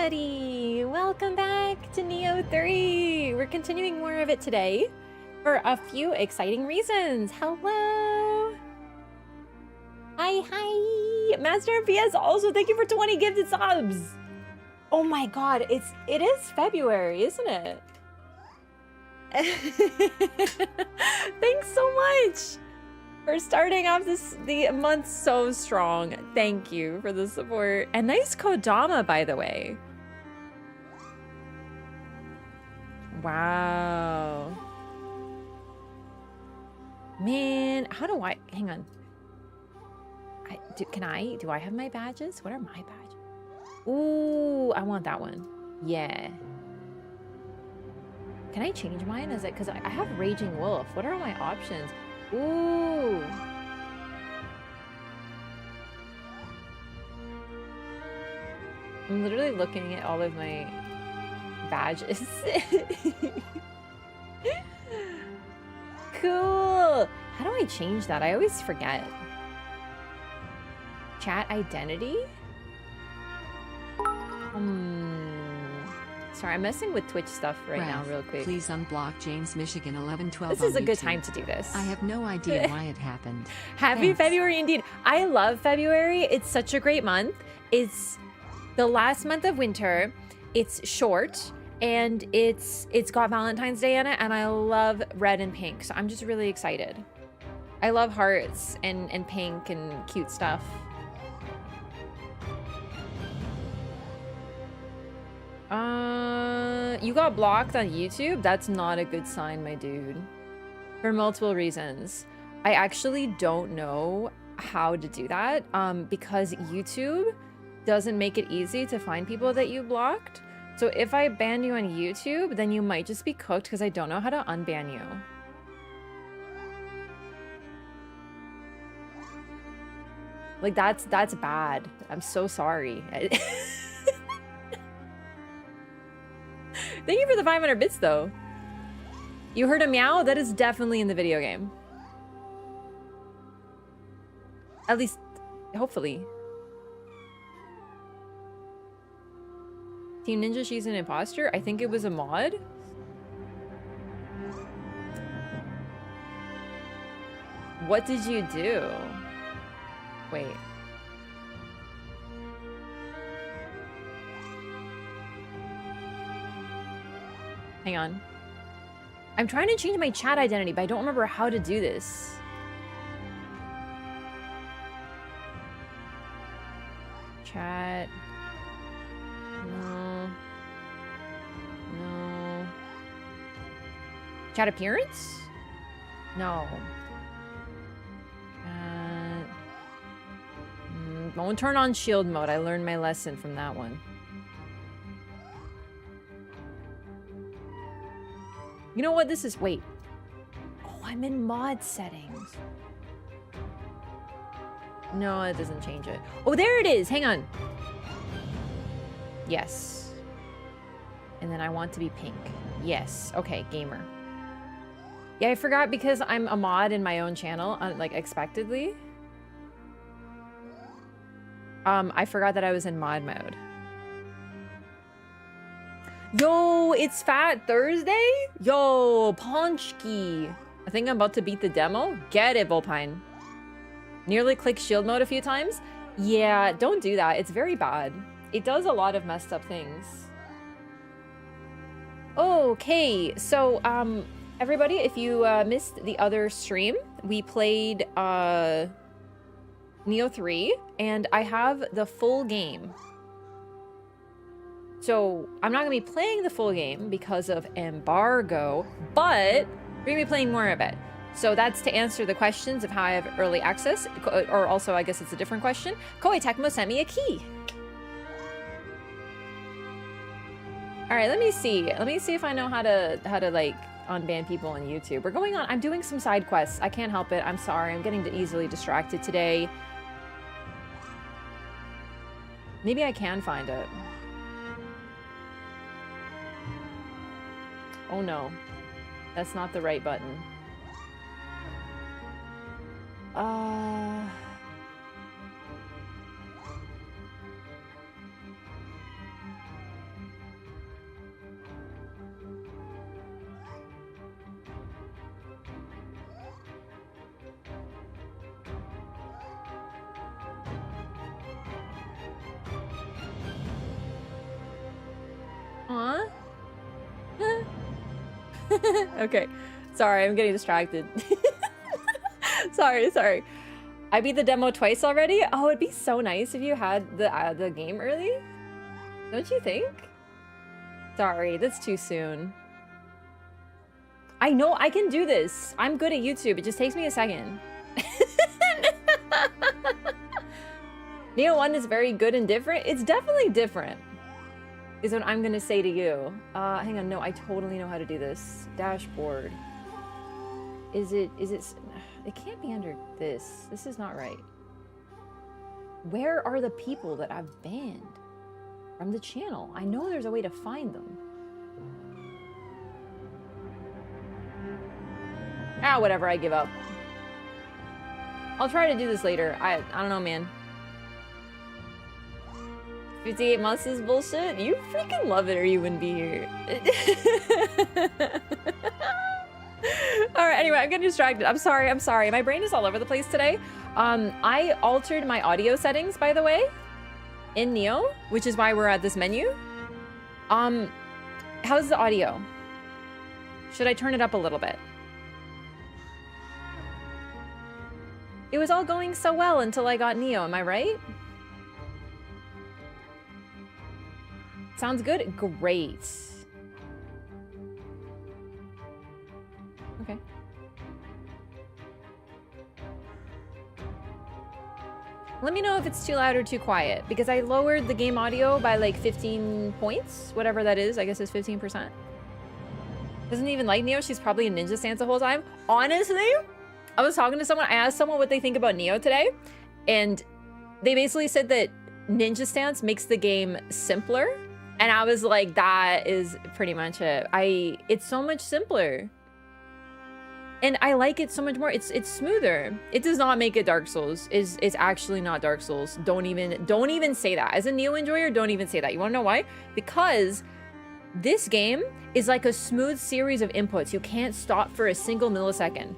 everybody! Welcome back to Nioh 3! We're continuing more of it today for a few exciting reasons. Hello! Hi! Master FPS also, thank you for 20 gifted subs! Oh my god, it is February, isn't it? Thanks so much for starting off the month so strong. Thank you for the support. And nice Kodama, by the way. Wow. Man, how do I... Hang on. Do I have my badges? What are my badges? Ooh, I want that one. Yeah. Can I change mine? Is it... Because I have Raging Wolf. What are my options? Ooh. I'm literally looking at all of my badges. Cool. How do I change that? I always forget. Chat identity? Sorry, I'm messing with Twitch stuff right now real quick. Please unblock James Michigan 1112. This is a good time to do this. I have no idea why it happened. Happy February indeed. I love February. It's such a great month. It's the last month of winter. It's short and it's got Valentine's Day in it, and I love red and pink. So I'm just really excited. I love hearts and pink and cute stuff. You got blocked on YouTube? That's not a good sign, my dude. For multiple reasons. I actually don't know how to do that, because YouTube doesn't make it easy to find people that you blocked. So if I ban you on YouTube, then you might just be cooked because I don't know how to unban you. Like, that's bad. I'm so sorry. Thank you for the 500 bits, though. You heard a meow? That is definitely in the video game. At least, hopefully. Team Ninja, she's an imposter? I think it was a mod. What did you do? Wait. Hang on. I'm trying to change my chat identity, but I don't remember how to do this. Chat. No. No. Chat appearance? No. Won't turn on shield mode. I learned my lesson from that one. You know what this is? Wait. Oh, I'm in mod settings. No, it doesn't change it. Oh, there it is. Hang on. Yes. And then I want to be pink. Yes. Okay, gamer. Yeah, I forgot because I'm a mod in my own channel, like expectedly. I forgot that I was in mod mode. Yo, it's Fat Thursday? Yo, Ponchki. I think I'm about to beat the demo. Get it, Volpine. Nearly clicked shield mode a few times. Yeah, don't do that. It's very bad. It does a lot of messed up things. Okay, so, everybody, if you missed the other stream, we played Nioh 3, and I have the full game. So I'm not gonna be playing the full game because of embargo, but we're gonna be playing more of it. So that's to answer the questions of how I have early access, or also I guess it's a different question. Koei Tecmo sent me a key. All right, let me see. Let me see if I know how to like unban people on YouTube. We're going on. I'm doing some side quests. I can't help it. I'm sorry. I'm getting easily distracted today. Maybe I can find it. Oh no, that's not the right button. Okay. Sorry, I'm getting distracted. Sorry. I beat the demo twice already. Oh, it'd be so nice if you had the game early. Don't you think? Sorry, that's too soon. I know I can do this. I'm good at YouTube. It just takes me a second. Nioh 1 is very good and different. It's definitely different, is what I'm gonna say to you. Hang on, no, I totally know how to do this. Dashboard. Is it, it can't be under this. This is not right. Where are the people that I've banned from the channel? I know there's a way to find them. Ah, whatever, I give up. I'll try to do this later. I don't know, man. 58 months is bullshit? You freaking love it or you wouldn't be here. Alright, anyway, I'm getting distracted. I'm sorry. My brain is all over the place today. I altered my audio settings, by the way, in Nioh, which is why we're at this menu. How's the audio? Should I turn it up a little bit? It was all going so well until I got Nioh, am I right? Sounds good? Great. Okay. Let me know if it's too loud or too quiet, because I lowered the game audio by like 15 points, whatever that is. I guess it's 15%. Doesn't even like Nioh. She's probably a ninja stance the whole time. Honestly, I was talking to someone. I asked someone what they think about Nioh today, and they basically said that ninja stance makes the game simpler. And I was like, that is pretty much it. It's so much simpler. And I like it so much more. It's smoother. It does not make it Dark Souls. It's actually not Dark Souls. Don't even say that. As a Nioh enjoyer, don't even say that. You wanna know why? Because this game is like a smooth series of inputs. You can't stop for a single millisecond.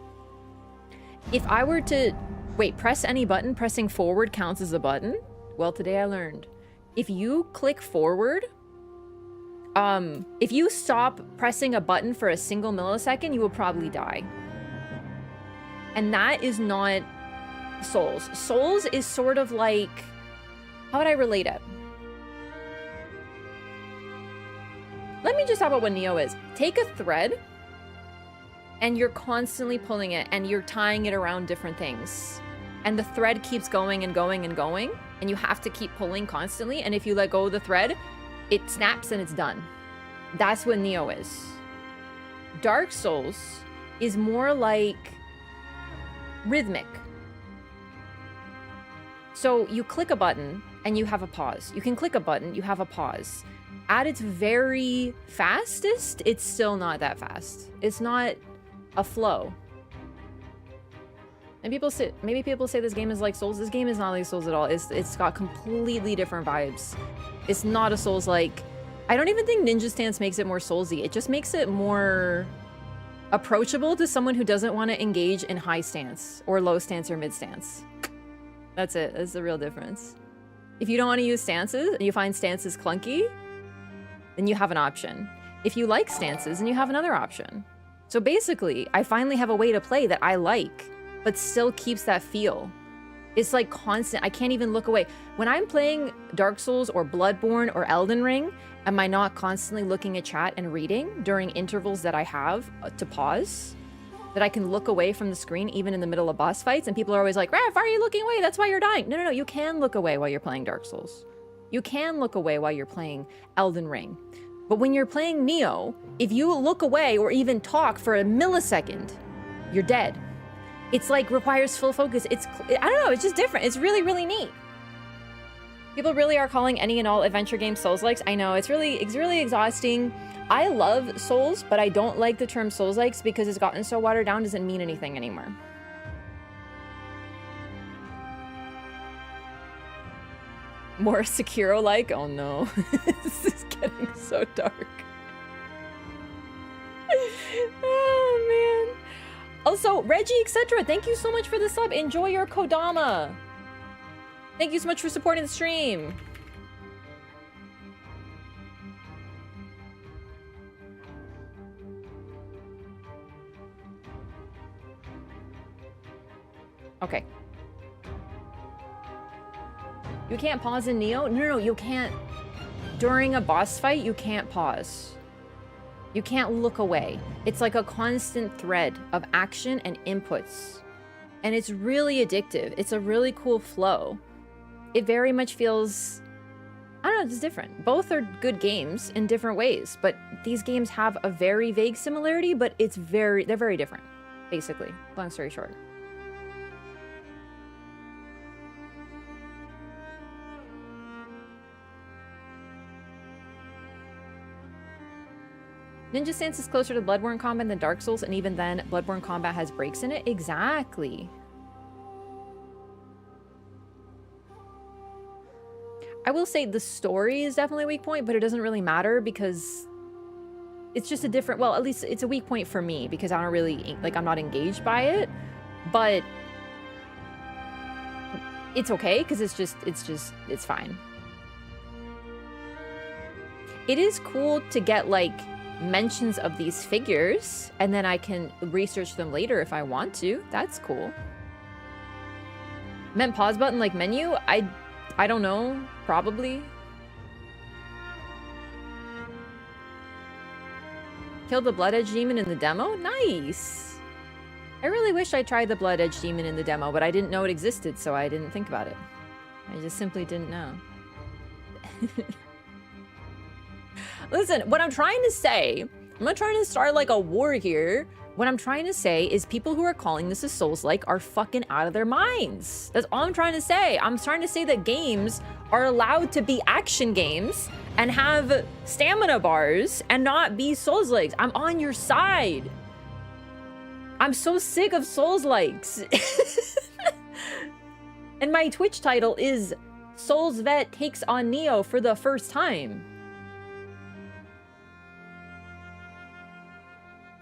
If I were to, wait, press any button, pressing forward counts as a button? Well, today I learned. If you click forward, if you stop pressing a button for a single millisecond, you will probably die. And that is not Souls. Souls is sort of like, how would I relate it? Let me just talk about what Nioh is. Take a thread, and you're constantly pulling it, and you're tying it around different things. And the thread keeps going and going and going, and you have to keep pulling constantly, and if you let go of the thread, it snaps and it's done. That's what Nioh is. Dark Souls is more like rhythmic. So you click a button and you have a pause. You can click a button, you have a pause. At its very fastest, it's still not that fast. It's not a flow. And maybe people say this game is like Souls. This game is not like Souls at all. It's got completely different vibes. It's not a Souls-like. I don't even think Ninja Stance makes it more Soulsy. It just makes it more approachable to someone who doesn't want to engage in high stance or low stance or mid stance. That's it. That's the real difference. If you don't want to use stances and you find stances clunky, then you have an option. If you like stances, then you have another option. So basically, I finally have a way to play that I like, but still keeps that feel. It's like constant. I can't even look away. When I'm playing Dark Souls or Bloodborne or Elden Ring, am I not constantly looking at chat and reading during intervals that I have to pause? That I can look away from the screen even in the middle of boss fights, and people are always like, Wraff, why are you looking away? That's why you're dying. No, you can look away while you're playing Dark Souls. You can look away while you're playing Elden Ring. But when you're playing Nioh, if you look away or even talk for a millisecond, you're dead. It's like requires full focus. I don't know, it's just different. It's really, really neat. People really are calling any and all adventure games Souls-likes. I know, it's really exhausting. I love Souls, but I don't like the term Souls-likes because it's gotten so watered down, doesn't mean anything anymore. More Sekiro-like? Oh no. This is getting so dark. Oh man. Also, Reggie, etc. Thank you so much for the sub. Enjoy your Kodama. Thank you so much for supporting the stream. Okay. You can't pause in Nioh? No, you can't. During a boss fight, you can't pause. You can't look away. It's like a constant thread of action and inputs. And it's really addictive. It's a really cool flow. It very much feels... I don't know, it's different. Both are good games in different ways, but these games have a very vague similarity, but they're very different, basically. Long story short. Ninja Stance is closer to Bloodborne combat than Dark Souls, and even then, Bloodborne combat has breaks in it. Exactly. I will say the story is definitely a weak point, but it doesn't really matter because it's just a different, well, at least it's a weak point for me because I don't really, like, I'm not engaged by it, but it's okay because it's fine. It is cool to get, like, mentions of these figures, and then I can research them later if I want to. That's cool. Meant pause button like menu? I don't know. Probably. Killed the Blood Edge Demon in the demo? Nice! I really wish I tried the Blood Edge Demon in the demo, but I didn't know it existed, so I didn't think about it. I just simply didn't know. Listen, what I'm trying to say, I'm not trying to start like a war here. What I'm trying to say is people who are calling this a Souls-like are fucking out of their minds. That's all I'm trying to say. I'm trying to say that games are allowed to be action games and have stamina bars and not be Souls-likes. I'm on your side. I'm so sick of Souls-likes. And my Twitch title is Souls Vet Takes on Nioh for the first time.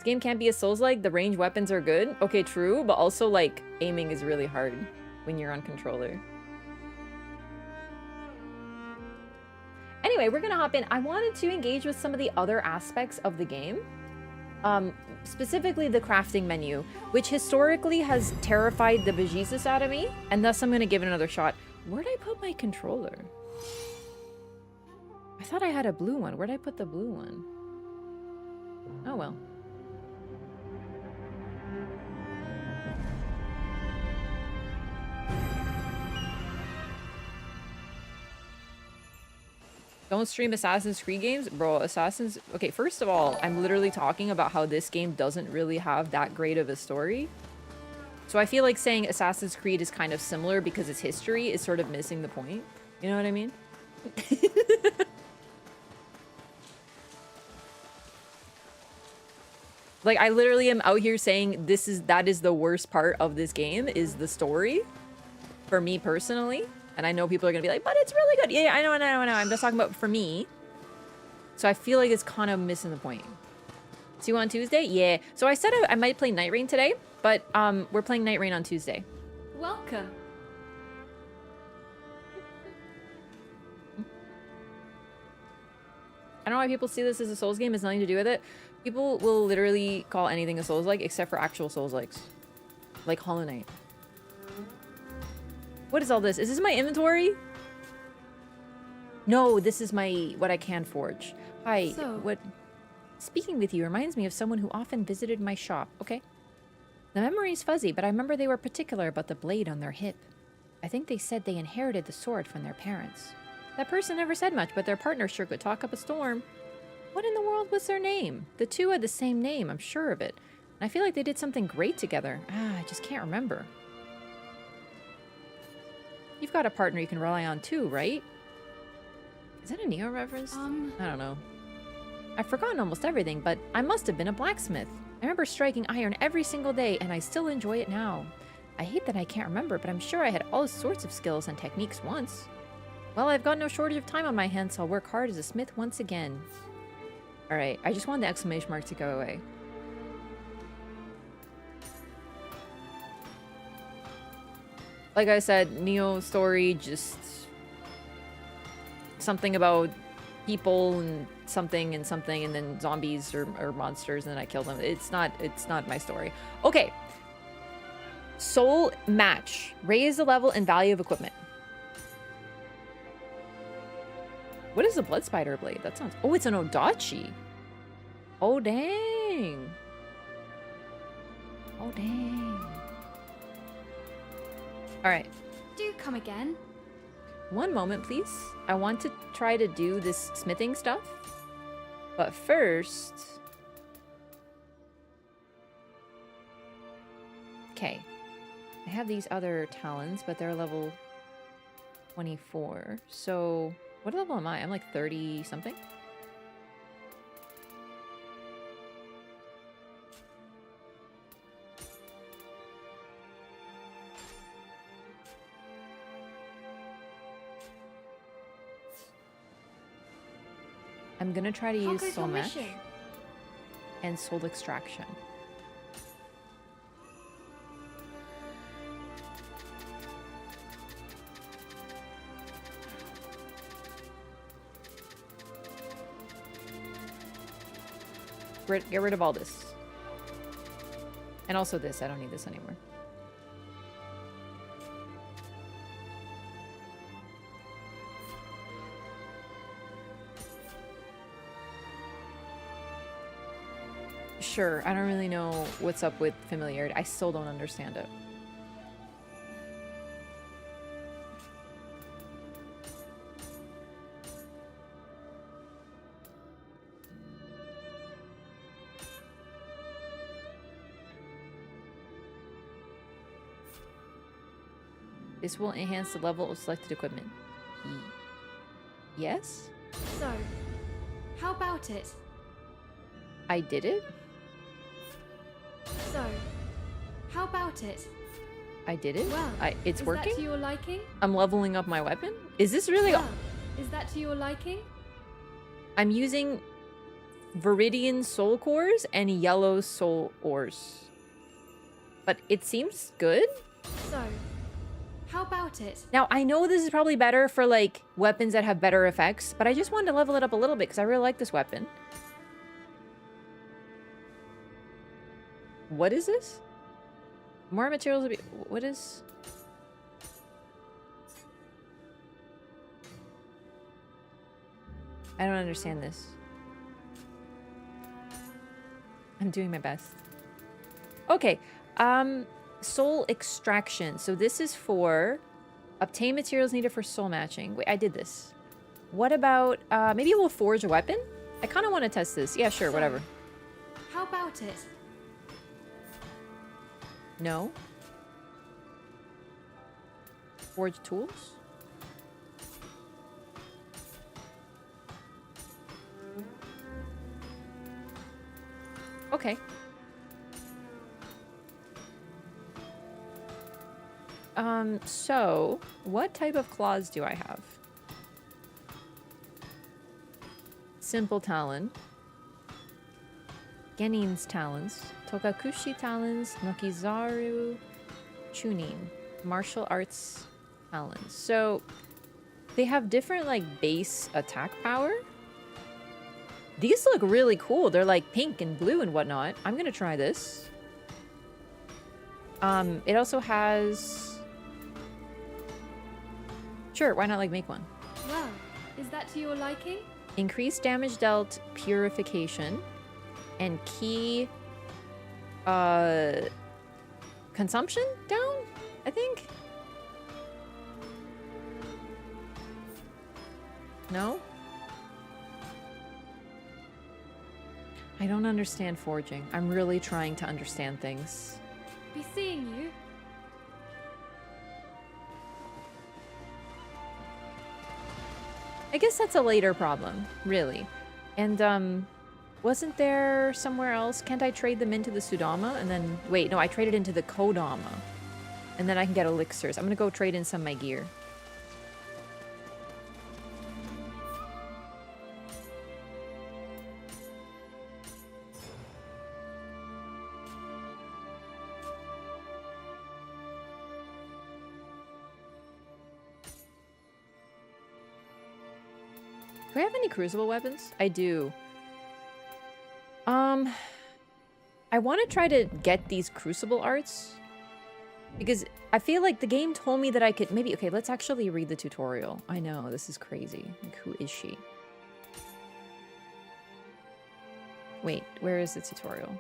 Game can't be a Souls-like. The range weapons are good. Okay, true, but also, like, aiming is really hard when you're on controller. Anyway, we're gonna hop in. I wanted to engage with some of the other aspects of the game. Specifically the crafting menu, which historically has terrified the bejesus out of me, and thus I'm gonna give it another shot. Where'd I put my controller? I thought I had a blue one. Where'd I put the blue one? Oh, well. Don't stream Assassin's Creed games? Bro, Okay, first of all, I'm literally talking about how this game doesn't really have that great of a story. So I feel like saying Assassin's Creed is kind of similar because its history is sort of missing the point. You know what I mean? Like, I literally am out here saying that is the worst part of this game, is the story. For me personally. And I know people are gonna be like, but it's really good. Yeah, I know. I'm just talking about for me. So I feel like it's kind of missing the point. See you on Tuesday? Yeah. So I said I might play Night Rain today, but we're playing Night Rain on Tuesday. Welcome. I don't know why people see this as a Souls game. It's nothing to do with it. People will literally call anything a Souls-like except for actual Souls-likes. Like Hollow Knight. What is all this? Is this my inventory? No, this is what I can forge. Hi, what? Speaking with you reminds me of someone who often visited my shop. Okay. The memory's fuzzy, but I remember they were particular about the blade on their hip. I think they said they inherited the sword from their parents. That person never said much, but their partner sure could talk up a storm. What in the world was their name? The two had the same name, I'm sure of it. And I feel like they did something great together. I just can't remember. You've got a partner you can rely on too, right? Is that a Nioh reference? I don't know. I've forgotten almost everything, but I must have been a blacksmith. I remember striking iron every single day, and I still enjoy it now. I hate that I can't remember, but I'm sure I had all sorts of skills and techniques once. Well, I've got no shortage of time on my hands, so I'll work hard as a smith once again. Alright, I just want the exclamation mark to go away. Like I said, Nioh story, just something about people and something, and then zombies or monsters, and then I kill them. It's not my story. Okay. Soul match. Raise the level and value of equipment. What is a blood spider blade? That sounds... Oh, it's an odachi. Oh, dang. Oh, dang. All right. Do come again. One moment, please. I want to try to do this smithing stuff. But first... Okay. I have these other talons, but they're level 24. So, what level am I? I'm like 30 something. I'm gonna try to use soul match and soul extraction. Get rid of all this. And also this. I don't need this anymore. Sure, I don't really know what's up with familiarity. I still don't understand it. This will enhance the level of selected equipment. Yes? So, how about it? I did it? So, how about it? I did it? Well, it's working? Is that to your liking? I'm leveling up my weapon? Is this really... Well, is that to your liking? I'm using Viridian soul cores and yellow soul ores. But it seems good? So, how about it? Now, I know this is probably better for, like, weapons that have better effects, but I just wanted to level it up a little bit because I really like this weapon. What is this? More materials... What is... I don't understand this. I'm doing my best. Okay. Soul extraction. So this is for obtain materials needed for soul matching. Wait, I did this. What about maybe we'll forge a weapon? I kind of want to test this. Yeah, sure, whatever. How about it? No. Forge tools? Okay. So, what type of claws do I have? Simple talon. Genin's talons. Tokakushi talons. Nokizaru chunin. Martial arts talons. So, they have different, like, base attack power. These look really cool. They're, like, pink and blue and whatnot. I'm gonna try this. It also has... Sure, why not, like, make one? Well, is that to your liking? Increased damage dealt, purification, and key, consumption down, I think? No? I don't understand forging. I'm really trying to understand things. Be seeing you. I guess that's a later problem, really. And, wasn't there somewhere else? Can't I trade them into the Sudama? And then, wait, no, I traded into the Kodama. And then I can get elixirs. I'm gonna go trade in some of my gear. Do I have any crucible weapons? I do. I want to try to get these crucible arts. Because I feel like the game told me that I could maybe... Okay, let's actually read the tutorial. I know, this is crazy. Like, who is she? Wait, where is the tutorial?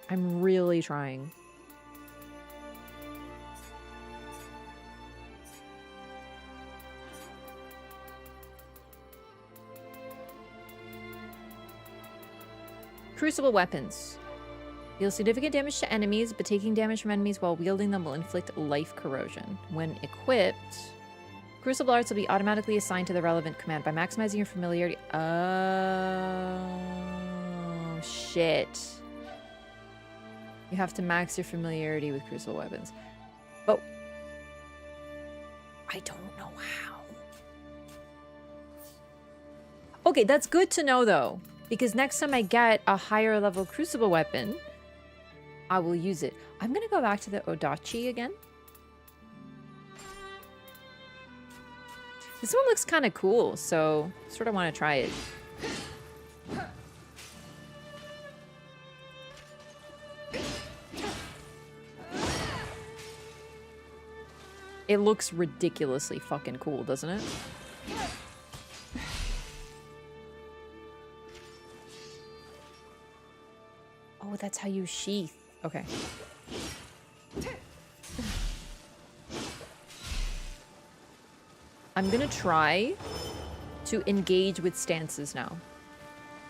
I'm really trying. Crucible weapons. Deal significant damage to enemies, but taking damage from enemies while wielding them will inflict life corrosion. When equipped, Crucible arts will be automatically assigned to the relevant command by maximizing your familiarity. Oh, shit. You have to max your familiarity with Crucible weapons. But I don't know how. Okay, that's good to know though. Because next time I get a higher level Crucible weapon, I will use it. I'm gonna go back to the Odachi again. This one looks kind of cool, so sort of want to try it. It looks ridiculously fucking cool, doesn't it? Oh, that's how you sheath. Okay. I'm gonna try to engage with stances now.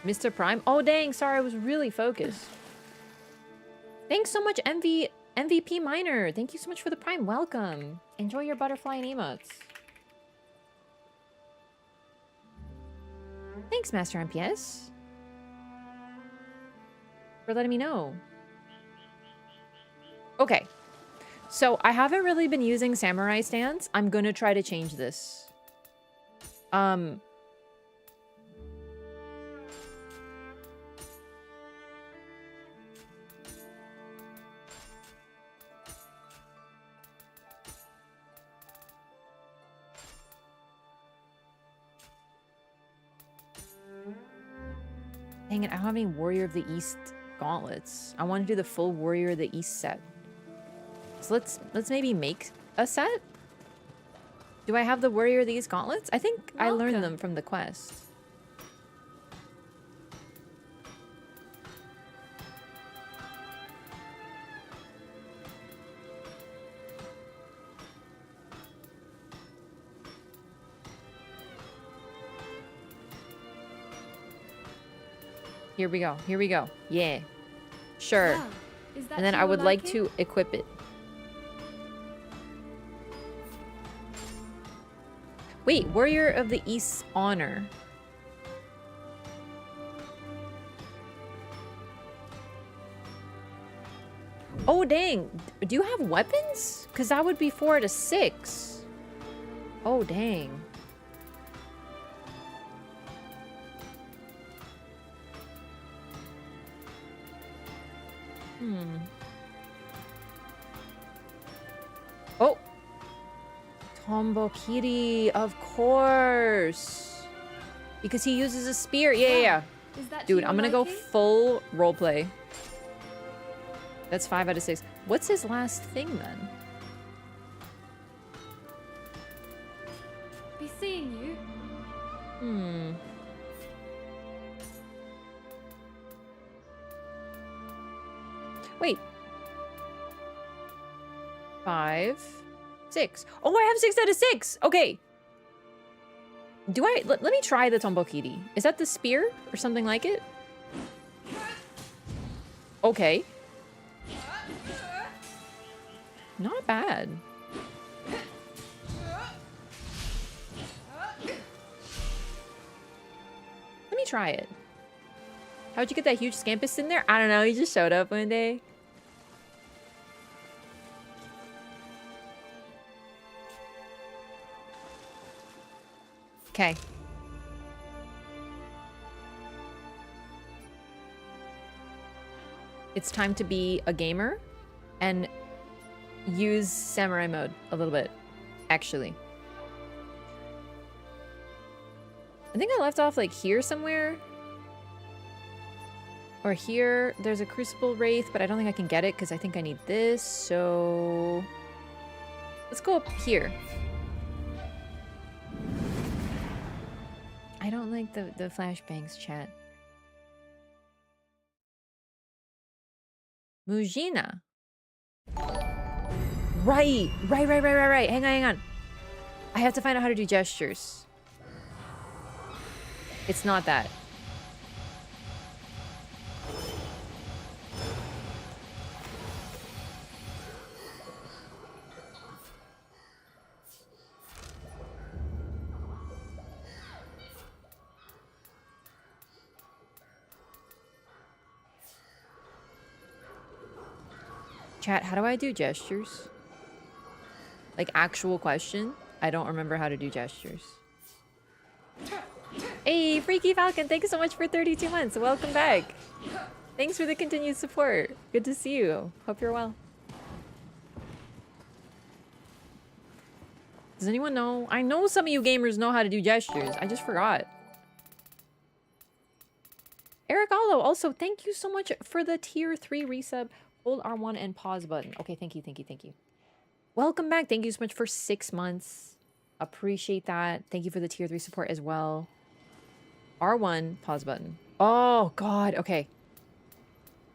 Mr. Prime? Oh, dang. Sorry, I was really focused. Thanks so much, MVP Miner. Thank you so much for the Prime. Welcome. Enjoy your butterfly and emotes. Thanks, Master MPS, for letting me know. Okay. So, I haven't really been using samurai stance. I'm gonna try to change this. Dang it, I don't have any Warrior of the East gauntlets. I want to do the full Warrior of the East set. So let's maybe make a set. Do I have the Warrior of the East gauntlets? I think I learned them from the quest. Here we go. Here we go. Yeah. Sure. Wow. Is that And then to I your would like liking? to equip it. Wait, Warrior of the East's honor. Oh, dang. Do you have weapons? Because that would be 4 to 6. Oh, dang. Oh. Tombokiri, of course. Because he uses a spear. Yeah. Is that to Dude, your I'm gonna go liking? full roleplay. That's 5 out of 6. What's his last thing then? Be seeing you. Wait. 5, 6. Oh, I have 6 out of 6. Okay. Do I... Let me try the Tombokiri. Is that the spear or something like it? Okay. Not bad. Let me try it. How'd you get that huge scampus in there? I don't know. He just showed up one day. Okay. It's time to be a gamer and use samurai mode a little bit, actually. I think I left off like here somewhere. Or here. There's a Crucible Wraith, but I don't think I can get it because I think I need this. So let's go up here. I don't like the flashbangs, chat. Mujina. Right. Hang on. I have to find out how to do gestures. It's not that. Chat, how do I do gestures? Like, actual question? I don't remember how to do gestures. Hey, Freaky Falcon, thank you so much for 32 months. Welcome back. Thanks for the continued support. Good to see you. Hope you're well. Does anyone know? I know some of you gamers know how to do gestures. I just forgot. Eric Allo, also, thank you so much for the tier 3 resub. Hold R1 and pause button. Okay, thank you. Welcome back. Thank you so much for 6 months. Appreciate that. Thank you for the tier 3 support as well. R1, pause button. Oh, God. Okay.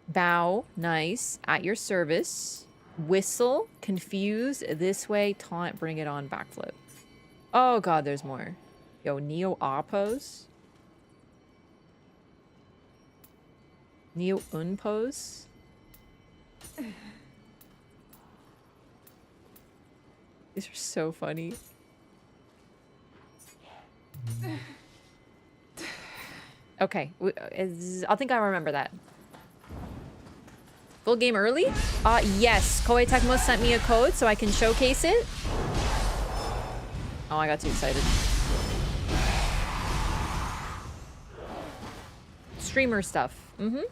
Bow. Nice. At your service. Whistle. Confuse. This way. Taunt. Bring it on. Backflip. Oh, God. There's more. Yo, Nioh A pose. Nioh Un pose. These are so funny. Okay, I think I remember that. Full game early? Yes. Koei Tecmo sent me a code so I can showcase it. Oh, I got too excited. Streamer stuff. Mm-hmm.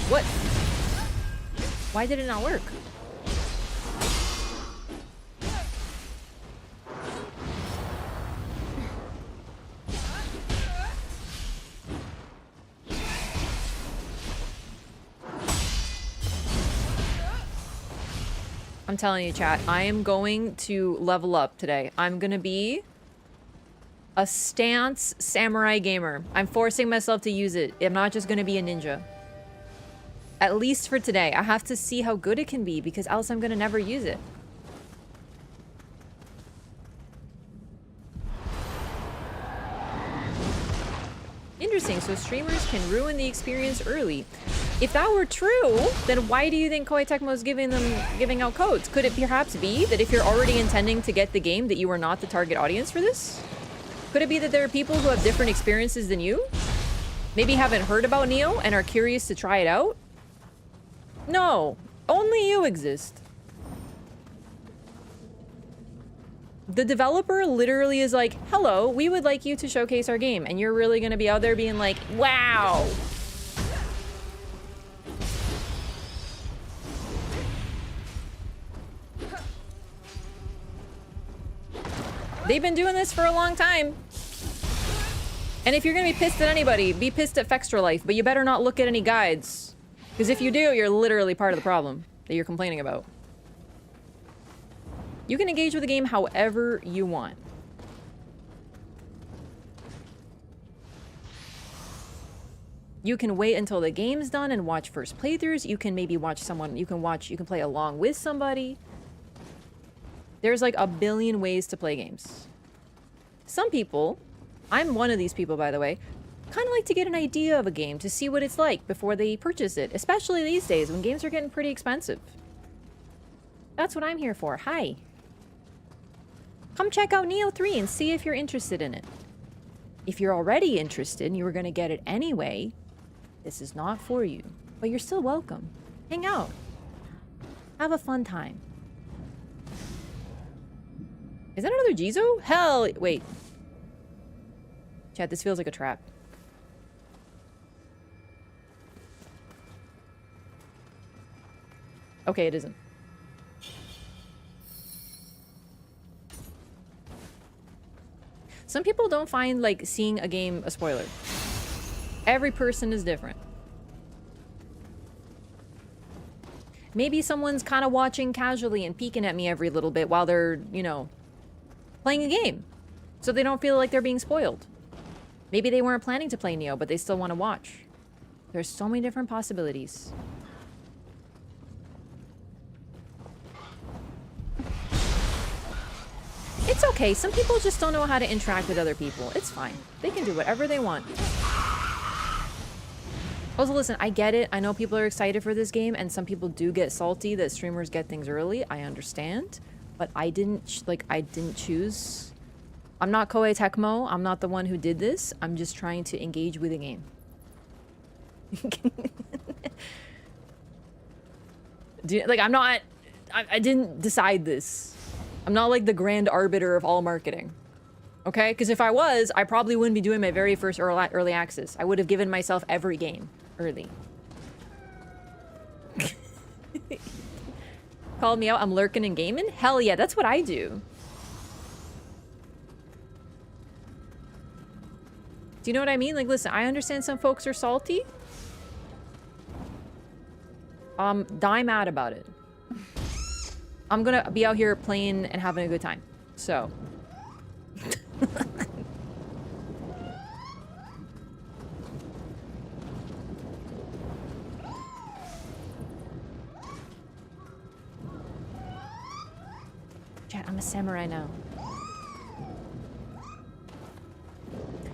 What? Why did it not work? I'm telling you, chat, I am going to level up today. I'm gonna be a stance samurai gamer. I'm forcing myself to use it. I'm not just gonna be a ninja. At least for today. I have to see how good it can be because else I'm gonna never use it. Interesting, so streamers can ruin the experience early. If that were true, then why do you think Koei Tecmo is giving out codes? Could it perhaps be that if you're already intending to get the game that you are not the target audience for this? Could it be that there are people who have different experiences than you? Maybe haven't heard about Nioh and are curious to try it out? No, only you exist. The developer literally is like, hello, we would like you to showcase our game. And you're really gonna be out there being like, wow. They've been doing this for a long time. And if you're gonna be pissed at anybody, be pissed at Fextra Life, but you better not look at any guides. Because if you do, you're literally part of the problem that you're complaining about. You can engage with the game however you want. You can wait until the game's done and watch first playthroughs. You can maybe watch someone, you can play along with somebody. There's like a billion ways to play games. Some people, I'm one of these people by the way, kind of like to get an idea of a game to see what it's like before they purchase it, especially these days when games are getting pretty expensive. That's what I'm here for. Hi. Come check out Nioh 3 and see if you're interested in it. If you're already interested and you were going to get it anyway, this is not for you. But you're still welcome. Hang out. Have a fun time. Is that another Jizo? Hell, wait. Chat, this feels like a trap. Okay, it isn't. Some people don't find, like, seeing a game a spoiler. Every person is different. Maybe someone's kind of watching casually and peeking at me every little bit while they're, you know, playing a game. So they don't feel like they're being spoiled. Maybe they weren't planning to play Nioh, but they still want to watch. There's so many different possibilities. It's okay. Some people just don't know how to interact with other people. It's fine. They can do whatever they want. Also, listen, I get it. I know people are excited for this game, and some people do get salty that streamers get things early. I understand. But I didn't, I didn't choose. I'm not Koei Tecmo. I'm not the one who did this. I'm just trying to engage with the game. I'm not... I didn't decide this. I'm not like the grand arbiter of all marketing. Okay? Because if I was, I probably wouldn't be doing my very first early access. I would have given myself every game early. Called me out, I'm lurking and gaming? Hell yeah, that's what I do. Do you know what I mean? Like, listen, I understand some folks are salty. Die mad about it. I'm gonna be out here playing and having a good time. So. Chat, I'm a samurai now.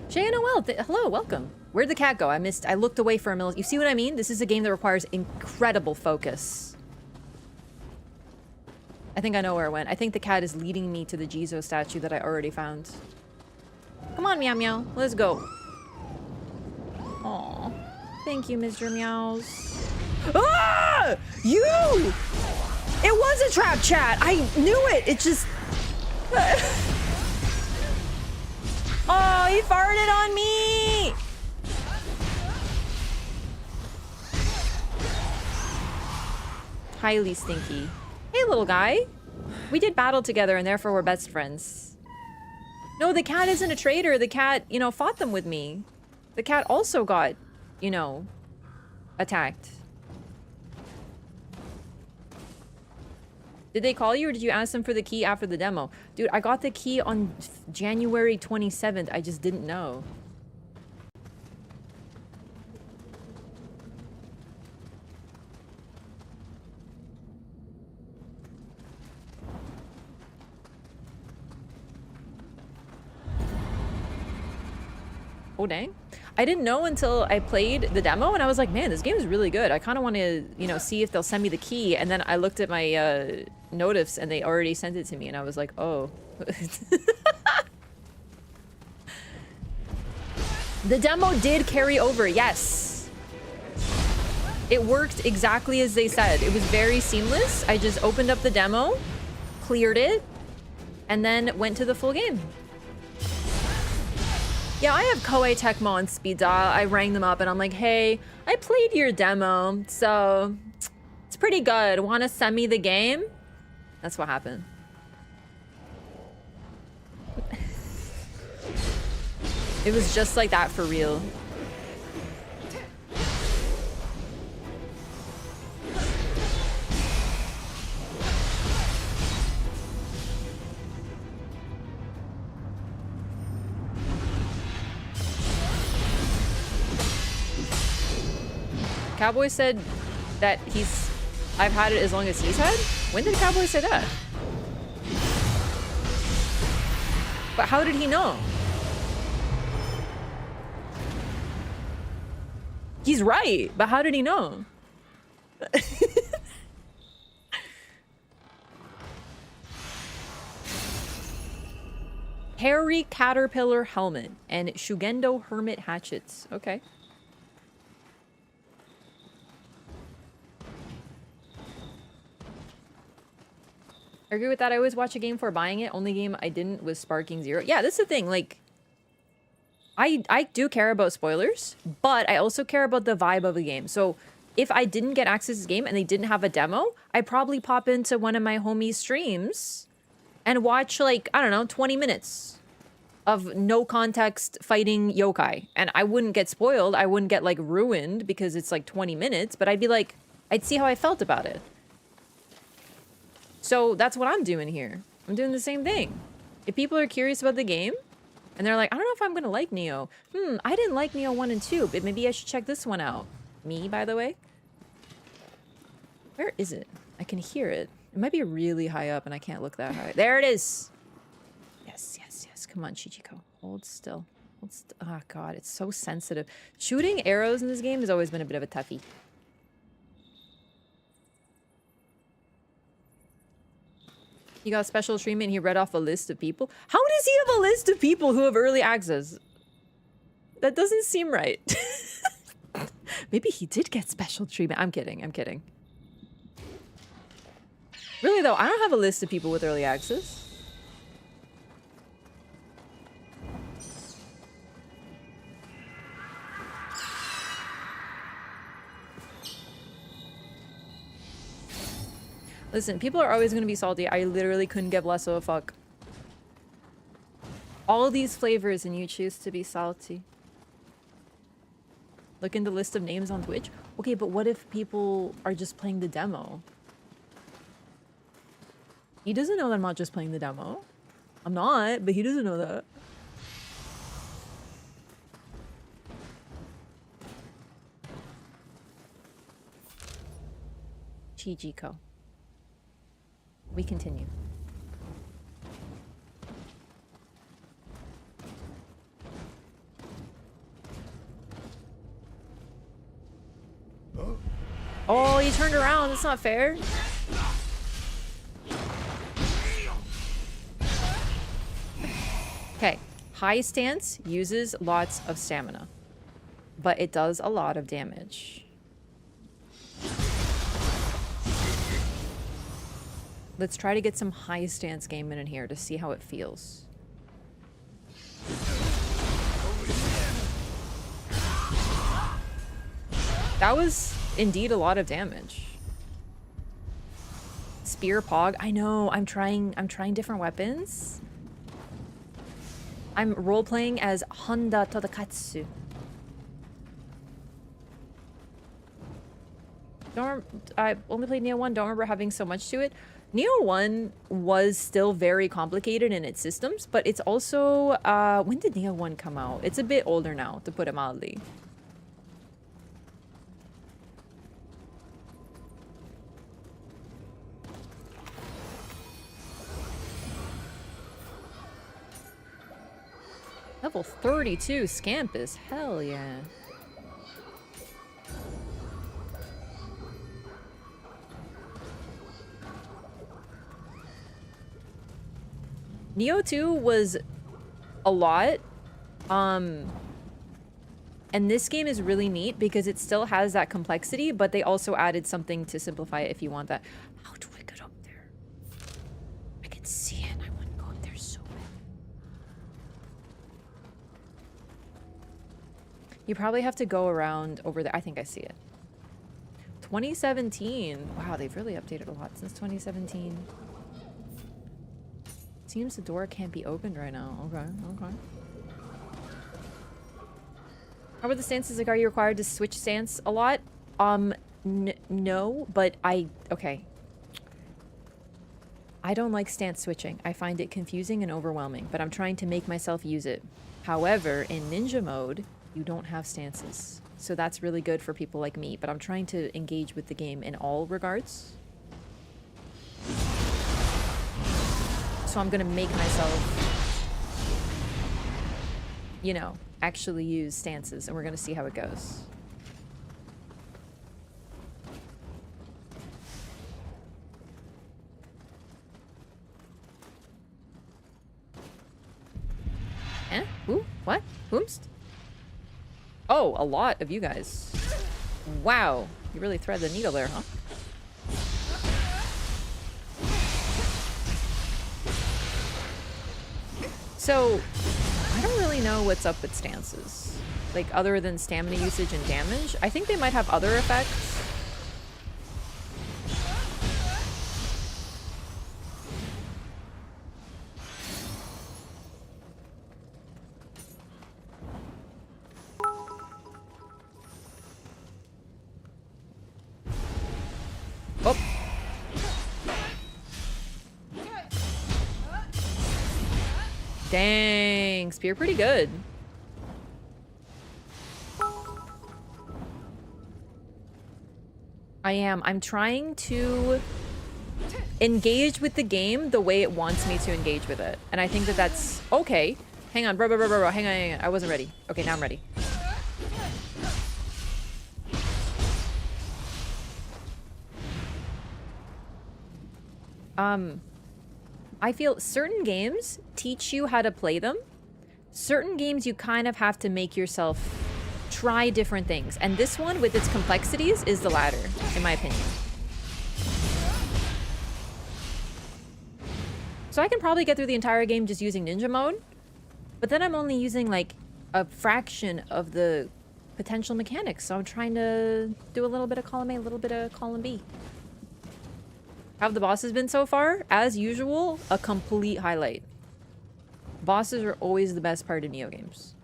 Shay and Noel, hello, welcome. Where'd the cat go? I looked away for a minute. You see what I mean? This is a game that requires incredible focus. I think I know where it went. I think the cat is leading me to the Jizo statue that I already found. Come on, Meow Meow. Let's go. Aw. Thank you, Mr. Meows. Ah! You! It was a trap, chat. I knew it. It just... Oh, he farted on me! Highly stinky. Hey, little guy. We did battle together and therefore we're best friends. No, the cat isn't a traitor. The cat, you know, fought them with me. The cat also got, you know, attacked. Did they call you or did you ask them for the key after the demo? Dude, I got the key on January 27th. I just didn't know. Oh, dang. I didn't know until I played the demo and I was like, man, this game is really good. I kind of want to, you know, see if they'll send me the key. And then I looked at my notifs and they already sent it to me and I was like, oh. The demo did carry over, yes. It worked exactly as they said. It was very seamless. I just opened up the demo, cleared it, and then went to the full game. Yeah, I have Koei Tecmo on speed dial. I rang them up and I'm like, hey, I played your demo, so it's pretty good. Want to send me the game? That's what happened. It was just like that for real. Cowboy said that I've had it as long as he's had? When did Cowboy say that? But how did he know? He's right, but how did he know? Hairy Caterpillar Helmet and Shugendo Hermit Hatchets. Okay. I agree with that. I always watch a game before buying it. Only game I didn't was Sparking Zero. Yeah, that's the thing. Like, I do care about spoilers, but I also care about the vibe of the game. So if I didn't get access to this game and they didn't have a demo, I'd probably pop into one of my homies' streams and watch, like, I don't know, 20 minutes of no context fighting yokai. And I wouldn't get spoiled. I wouldn't get, like, ruined because it's, like, 20 minutes. But I'd be like, I'd see how I felt about it. So that's what I'm doing here. I'm doing the same thing. If people are curious about the game, and they're like, I don't know if I'm gonna like Nioh. I didn't like Nioh 1 and 2, but maybe I should check this one out. Me, by the way. Where is it? I can hear it. It might be really high up and I can't look that high. There it is! Yes, yes, yes. Come on, Chichiko. Hold still. Oh god, it's so sensitive. Shooting arrows in this game has always been a bit of a toughie. He got special treatment. He read off a list of people. How does he have a list of people who have early access? That doesn't seem right. Maybe he did get special treatment. I'm kidding. I'm kidding. Really though, I don't have a list of people with early access. Listen, people are always going to be salty. I literally couldn't give less of a fuck. All these flavors and you choose to be salty. Look in the list of names on Twitch. Okay, but what if people are just playing the demo? He doesn't know that I'm not just playing the demo. I'm not, but he doesn't know that. Chichiko. We continue. Oh, he turned around. That's not fair. Okay. High stance uses lots of stamina, but it does a lot of damage. Let's try to get some high stance game in here to see how it feels. That was indeed a lot of damage. Spear Pog. I know, I'm trying different weapons. I'm role-playing as Honda Todakatsu. I only played Nioh 1, don't remember having so much to it. Nioh 1 was still very complicated in its systems, but it's also, when did Nioh 1 come out? It's a bit older now, to put it mildly. Level 32 Scampus, hell yeah. Nioh 2 was a lot, and this game is really neat because it still has that complexity, but they also added something to simplify it if you want that. How do I get up there? I can see it, I want to go up there so bad. You probably have to go around over there. I think I see it. 2017. Wow, they've really updated a lot since 2017. Seems the door can't be opened right now. Okay, okay. How are the stances? Like, are you required to switch stance a lot? No, but okay. I don't like stance switching. I find it confusing and overwhelming, but I'm trying to make myself use it. However, in ninja mode, you don't have stances. So that's really good for people like me, but I'm trying to engage with the game in all regards. So I'm gonna make myself, you know, actually use stances, and we're gonna see how it goes. Eh? Who? What? Whomst? Oh, a lot of you guys. Wow. You really thread the needle there, huh? So, I don't really know what's up with stances. Like, other than stamina usage and damage. I think they might have other effects. Dang, spear pretty good. I'm trying to engage with the game the way it wants me to engage with it. And I think that that's okay. Hang on, bro. Hang on. I wasn't ready. Okay, now I'm ready. I feel certain games teach you how to play them. Certain games you kind of have to make yourself try different things. And this one, with its complexities, is the latter, in my opinion. So I can probably get through the entire game just using ninja mode, but then I'm only using like a fraction of the potential mechanics. So I'm trying to do a little bit of column A, a little bit of column B. How have the bosses been so far? As usual, a complete highlight. Bosses are always the best part of Nioh games.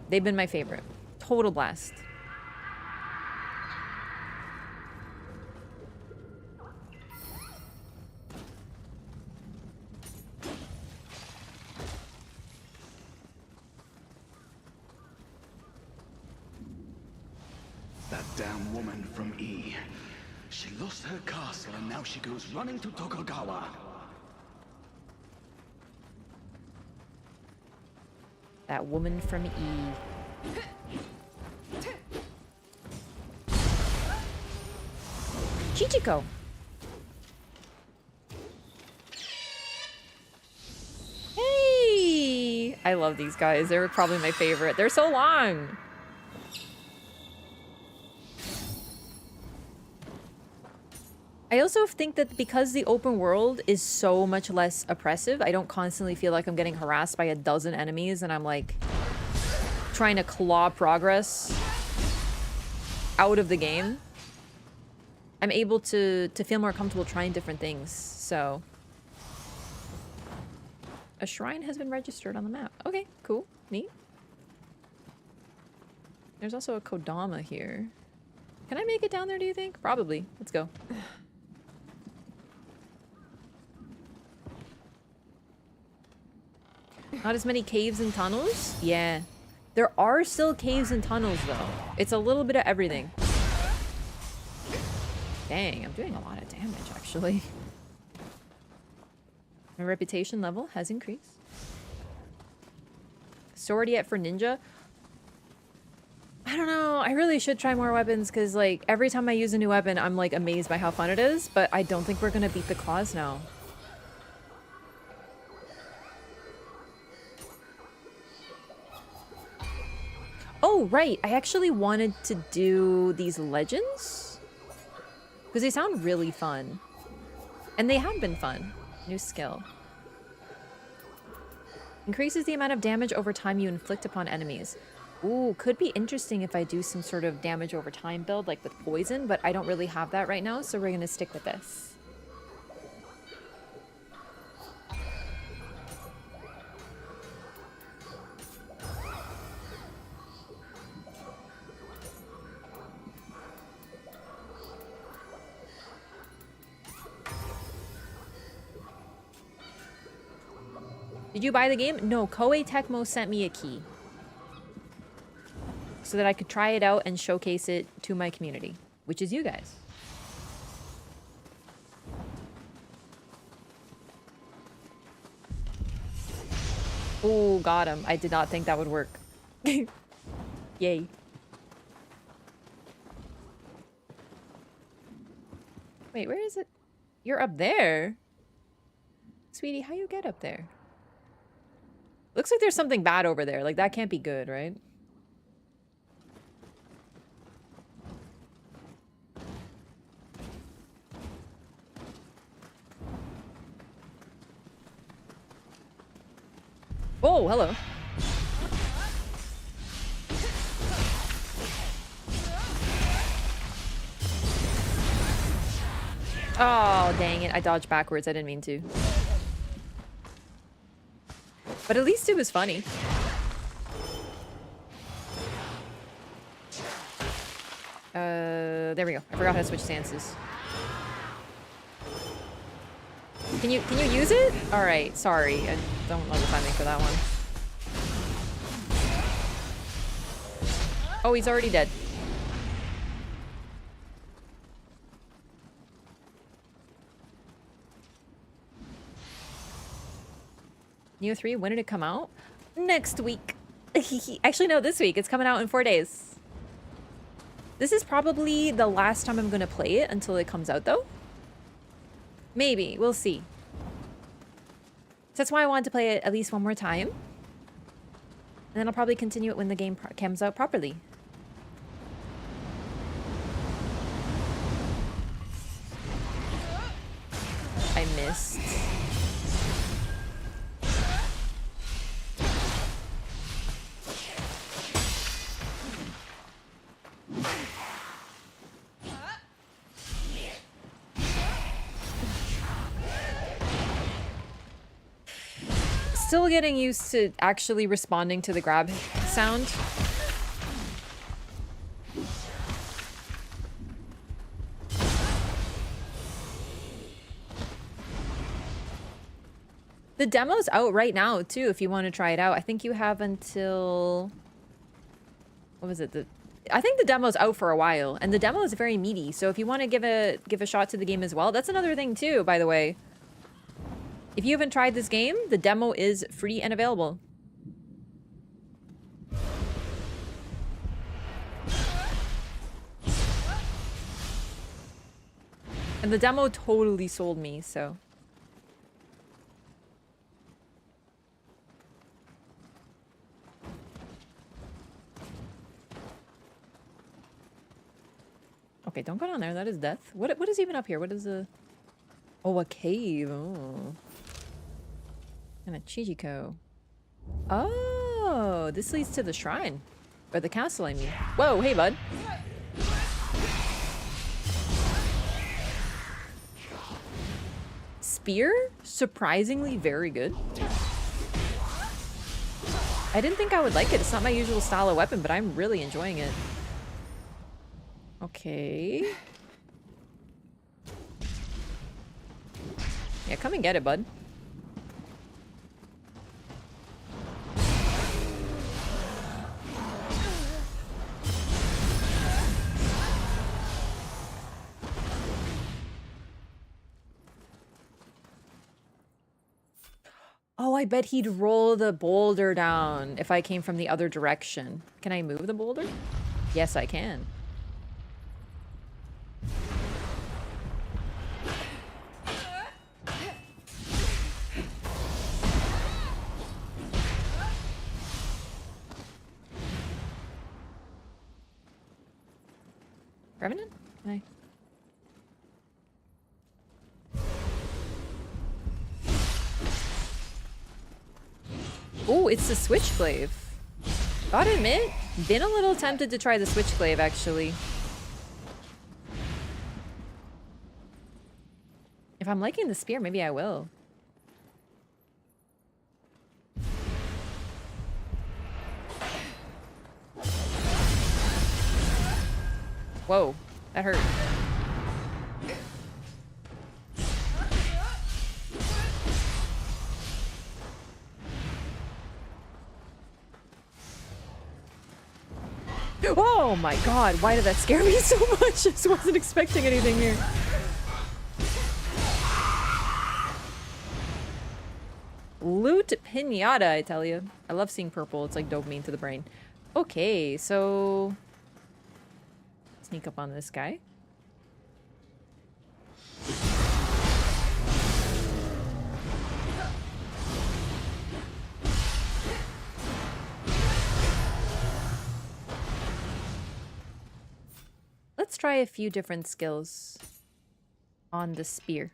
They've been my favorite. Total blast. That damn woman from E. She lost her castle and now she goes running to Tokugawa. That woman from E. Chichiko. Hey! I love these guys. They're probably my favorite. They're so long. I also think that because the open world is so much less oppressive, I don't constantly feel like I'm getting harassed by a dozen enemies and I'm like trying to claw progress out of the game. I'm able to feel more comfortable trying different things, so. A shrine has been registered on the map. Okay, cool, neat. There's also a Kodama here. Can I make it down there, do you think? Probably. Let's go. Not as many caves and tunnels? Yeah. There are still caves and tunnels, though. It's a little bit of everything. Dang, I'm doing a lot of damage, actually. My reputation level has increased. Sword yet for ninja? I don't know. I really should try more weapons, because, like, every time I use a new weapon, I'm, like, amazed by how fun it is, but I don't think we're gonna beat the claws now. Oh, right. I actually wanted to do these legends because they sound really fun. And they have been fun. New skill. Increases the amount of damage over time you inflict upon enemies. Ooh, could be interesting if I do some sort of damage over time build, like with poison, but I don't really have that right now, so we're going to stick with this. Did you buy the game? No, Koei Tecmo sent me a key so that I could try it out and showcase it to my community, which is you guys. Oh, got him. I did not think that would work. Yay. Wait, where is it? You're up there? Sweetie, how you get up there? Looks like there's something bad over there. Like, that can't be good, right? Oh, hello. Oh, dang it. I dodged backwards. I didn't mean to. But at least it was funny. There we go. I forgot how to switch stances. Can you use it? All right, sorry. I don't know the timing for that one. Oh, he's already dead. Nioh 3, when did it come out? Next week. Actually, no, this week. It's coming out in 4 days. This is probably the last time I'm going to play it until it comes out, though. Maybe. We'll see. So that's why I wanted to play it at least one more time. And then I'll probably continue it when the game comes out properly. I missed. Still getting used to actually responding to the grab sound. The demo's out right now, too, if you want to try it out. I think you have until... What was it? I think the demo's out for a while, and the demo is very meaty, so if you want to give a shot to the game as well, that's another thing, too, by the way. If you haven't tried this game, the demo is free and available. And the demo totally sold me, so... Okay, don't go down there. That is death. What is even up here? What is the... Oh, a cave. Oh. And a Chichiko. Oh, this leads to the shrine. Or the castle, I mean. Whoa, hey, bud. Spear? Surprisingly very good. I didn't think I would like it. It's not my usual style of weapon, but I'm really enjoying it. Okay. Yeah, come and get it, bud. Oh, I bet he'd roll the boulder down if I came from the other direction. Can I move the boulder? Yes, I can. Revenant? Can I? Oh, it's the Switchglaive. Gotta admit, been a little tempted to try the Switchglaive, actually. If I'm liking the spear, maybe I will. Whoa, that hurt. Oh my god, why did that scare me so much? I just wasn't expecting anything here. Loot pinata, I tell you. I love seeing purple. It's like dopamine to the brain. Okay, so... Sneak up on this guy. Let's try a few different skills on the spear.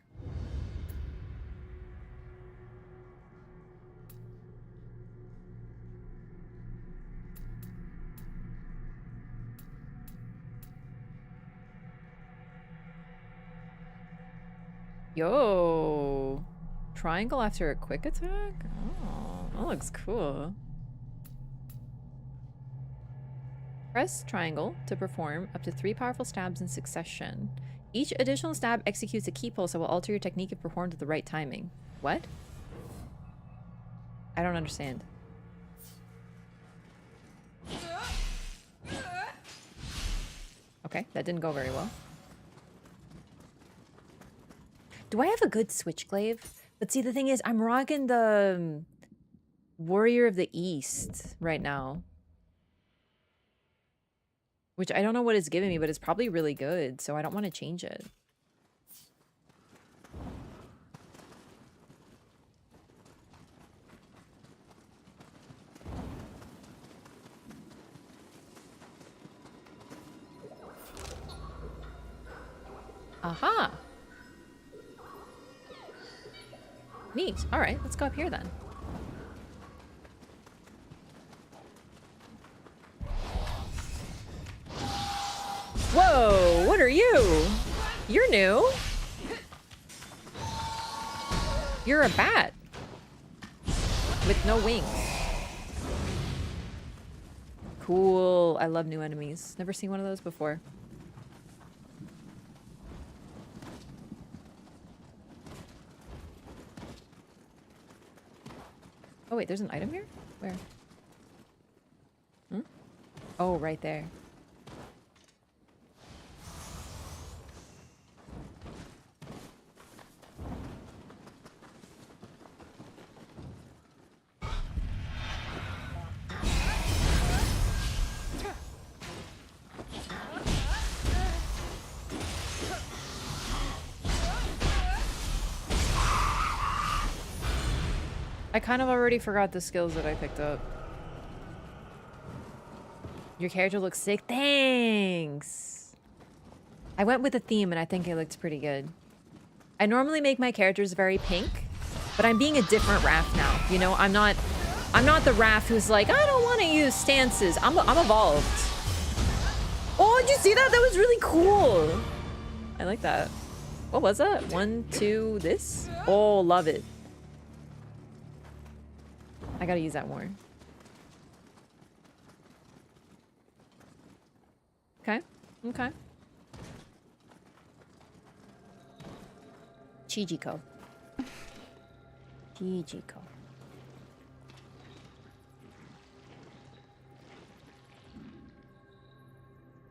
Yo! Triangle after a quick attack? Oh, that looks cool. Press triangle to perform up to 3 powerful stabs in succession. Each additional stab executes a key pulse that will alter your technique if performed at the right timing. What? I don't understand. Okay, that didn't go very well. Do I have a good switchglaive? But see, the thing is, I'm rocking the Warrior of the East right now. Which I don't know what it's giving me, but it's probably really good, so I don't want to change it. Aha! Neat. Alright, let's go up here then. Whoa! What are you? You're new. You're a bat. With no wings. Cool. I love new enemies. Never seen one of those before. Oh wait, there's an item here? Where? Hmm? Oh, right there. I kind of already forgot the skills that I picked up. Your character looks sick. Thanks! I went with a theme and I think it looked pretty good. I normally make my characters very pink, but I'm being a different Wraff now. You know, I'm not the Wraff who's like, I don't want to use stances. I'm evolved. Oh, did you see that? That was really cool. I like that. What was that? 1, 2, this? Oh, love it. I gotta use that more. Okay. Okay. Chijiko. Chijiko.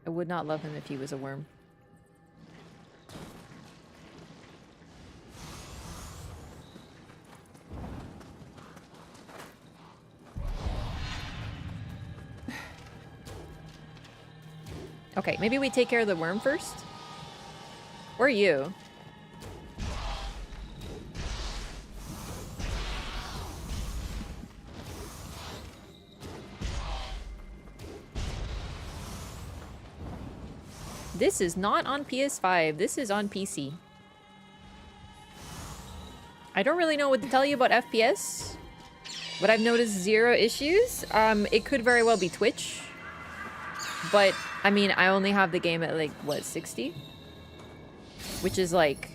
I would not love him if he was a worm. Okay, maybe we take care of the worm first? Where are you? This is not on PS5. This is on PC. I don't really know what to tell you about FPS, but I've noticed 0 issues. It could very well be Twitch. But, I mean, I only have the game at, like, what, 60? Which is, like,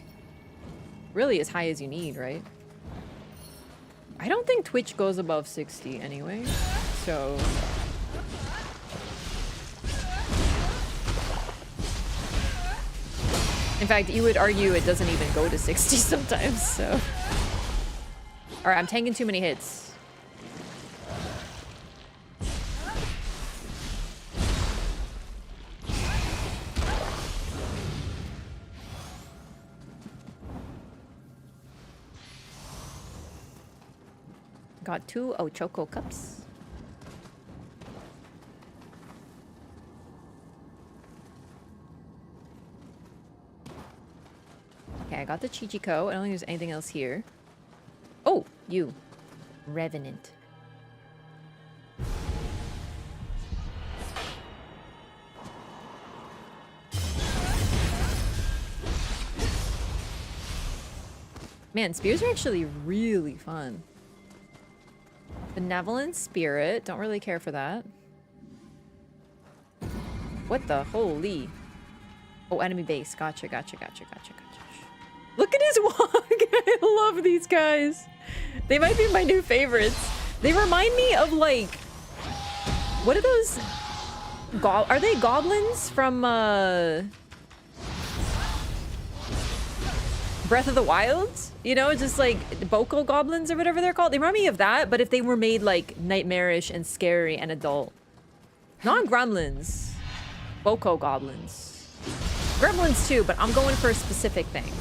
really as high as you need, right? I don't think Twitch goes above 60 anyway, so... In fact, you would argue it doesn't even go to 60 sometimes, so... Alright, I'm tanking too many hits. Got 2 Ochoko cups. Okay, I got the Chichiko. I don't think there's anything else here. Oh, you. Revenant. Man, spears are actually really fun. Benevolent spirit. Don't really care for that. What the holy? Oh, enemy base. Gotcha, gotcha, gotcha, gotcha, gotcha. Look at his walk. I love these guys. They might be my new favorites. They remind me of, like... What are those? Are they goblins from, Breath of the Wild, you know, just like Boko goblins or whatever they're called. They remind me of that, but if they were made like nightmarish and scary and adult. Not gremlins. Boko goblins. Gremlins too, but I'm going for a specific thing.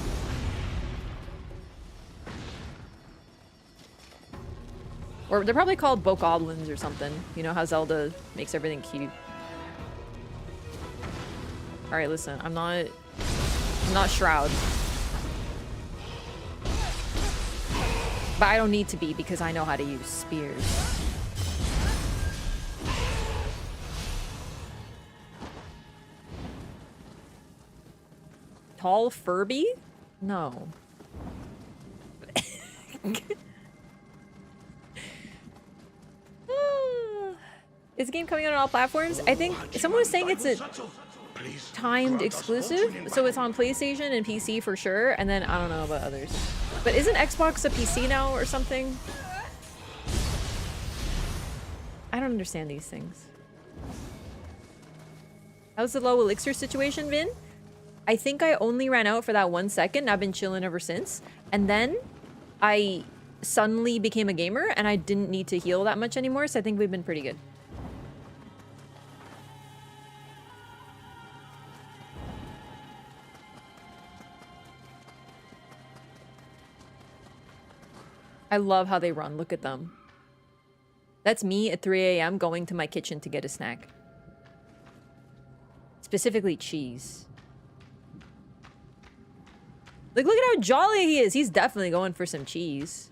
Or they're probably called bokoblins or something. You know how Zelda makes everything cute. Alright, listen, I'm not Shroud. But I don't need to be because I know how to use spears. Tall Furby? No. Is the game coming out on all platforms? I think someone was saying it's a timed exclusive, so it's on PlayStation and PC for sure, and then I don't know about others. But isn't Xbox a PC now or something? I don't understand these things. How's the low elixir situation been? I think I only ran out for that 1 second. I've been chilling ever since. And then I suddenly became a gamer and I didn't need to heal that much anymore, so I think we've been pretty good. I love how they run. Look at them. That's me at 3 a.m. going to my kitchen to get a snack. Specifically cheese. Like, look at how jolly he is. He's definitely going for some cheese.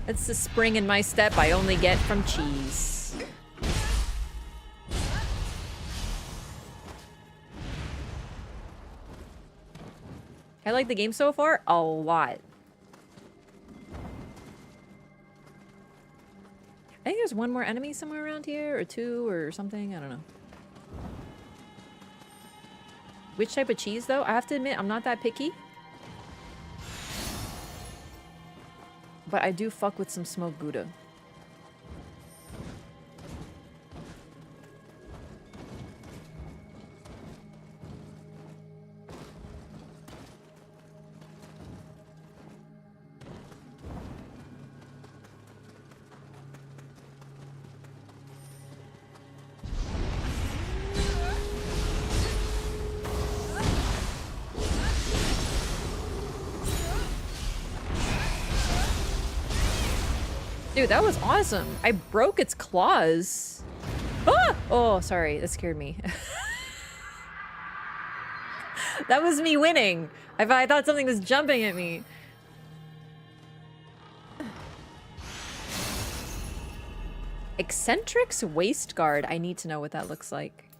That's the spring in my step I only get from cheese. I like the game so far a lot. I think there's one more enemy somewhere around here, or two, or something. I don't know. Which type of cheese, though? I have to admit, I'm not that picky. But I do fuck with some smoked Gouda. Dude, that was awesome. I broke its claws. Ah! Oh, sorry. That scared me. That was me winning. I thought something was jumping at me. Eccentric's waist guard. I need to know what that looks like.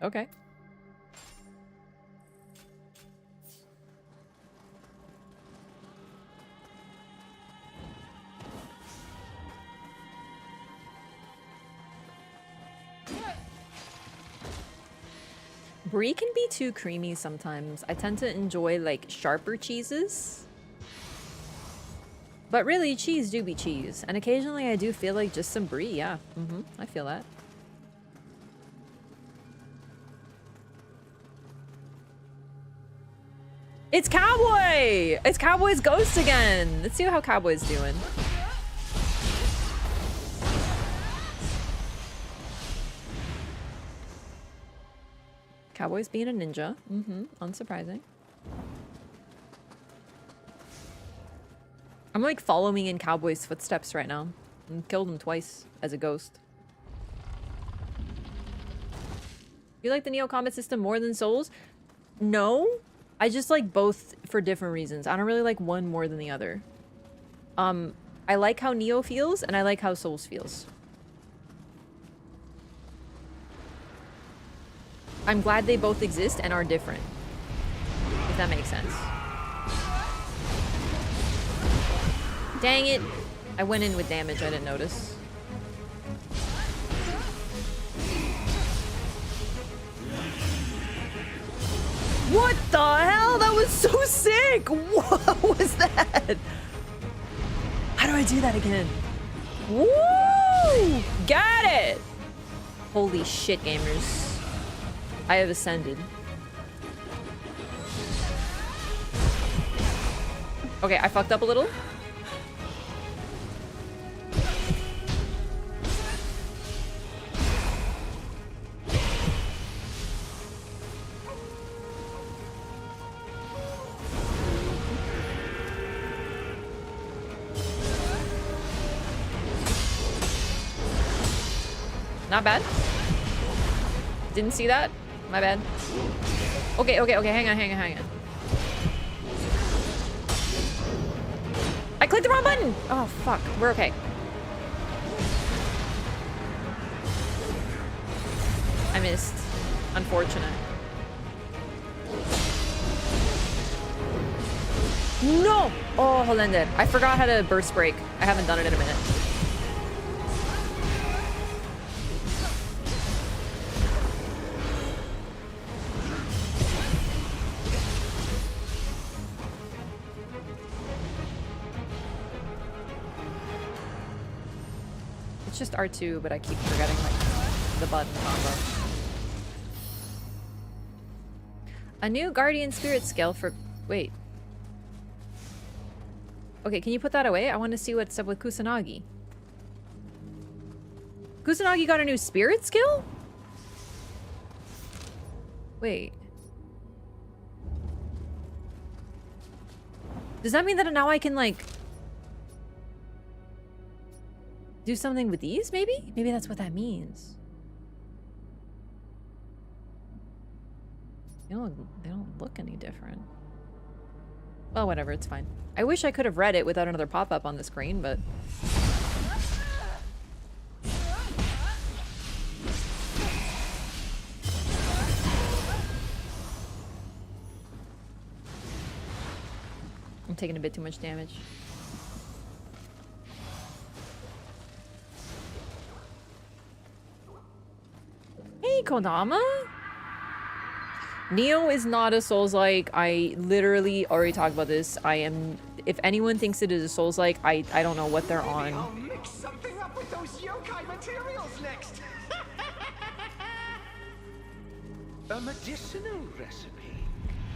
Okay. Brie can be too creamy sometimes. I tend to enjoy like sharper cheeses. But really, cheese do be cheese. And occasionally I do feel like just some brie, yeah. I feel that. It's Cowboy! It's Cowboy's ghost again! Let's see how Cowboy's doing. Cowboy's being a ninja. Unsurprising. I'm like following in Cowboy's footsteps right now. And killed him twice as a ghost. You like the Nioh combat system more than Souls? No. I just like both for different reasons. I don't really like one more than the other. I like how Nioh feels and I like how Souls feels. I'm glad they both exist and are different. If that makes sense. Dang it. I went in with damage, I didn't notice. What the hell? That was so sick! What was that? How do I do that again? Woo! Got it! Holy shit, gamers. I have ascended. Okay, I fucked up a little. Not bad. Didn't see that. My bad. Okay, hang on. I clicked the wrong button! Oh, fuck. We're okay. I missed. Unfortunate. No! Oh, hold on there. I forgot how to burst break. I haven't done it in a minute. It's just R2, but I keep forgetting like the button combo. A new Guardian Spirit skill for... Wait. Okay, can you put that away? I want to see what's up with Kusanagi. Kusanagi got a new spirit skill? Wait. Does that mean that now I can, like... do something with these, maybe? Maybe that's what that means. They don't look any different. Well, whatever, it's fine. I wish I could have read it without another pop-up on the screen, but... I'm taking a bit too much damage. Hey, Kodama? Nioh is not a Souls-like. I literally already talked about this. I am... If anyone thinks it is a Souls-like, I don't know what they're on. I'll mix something up with those yokai materials next. A medicinal recipe.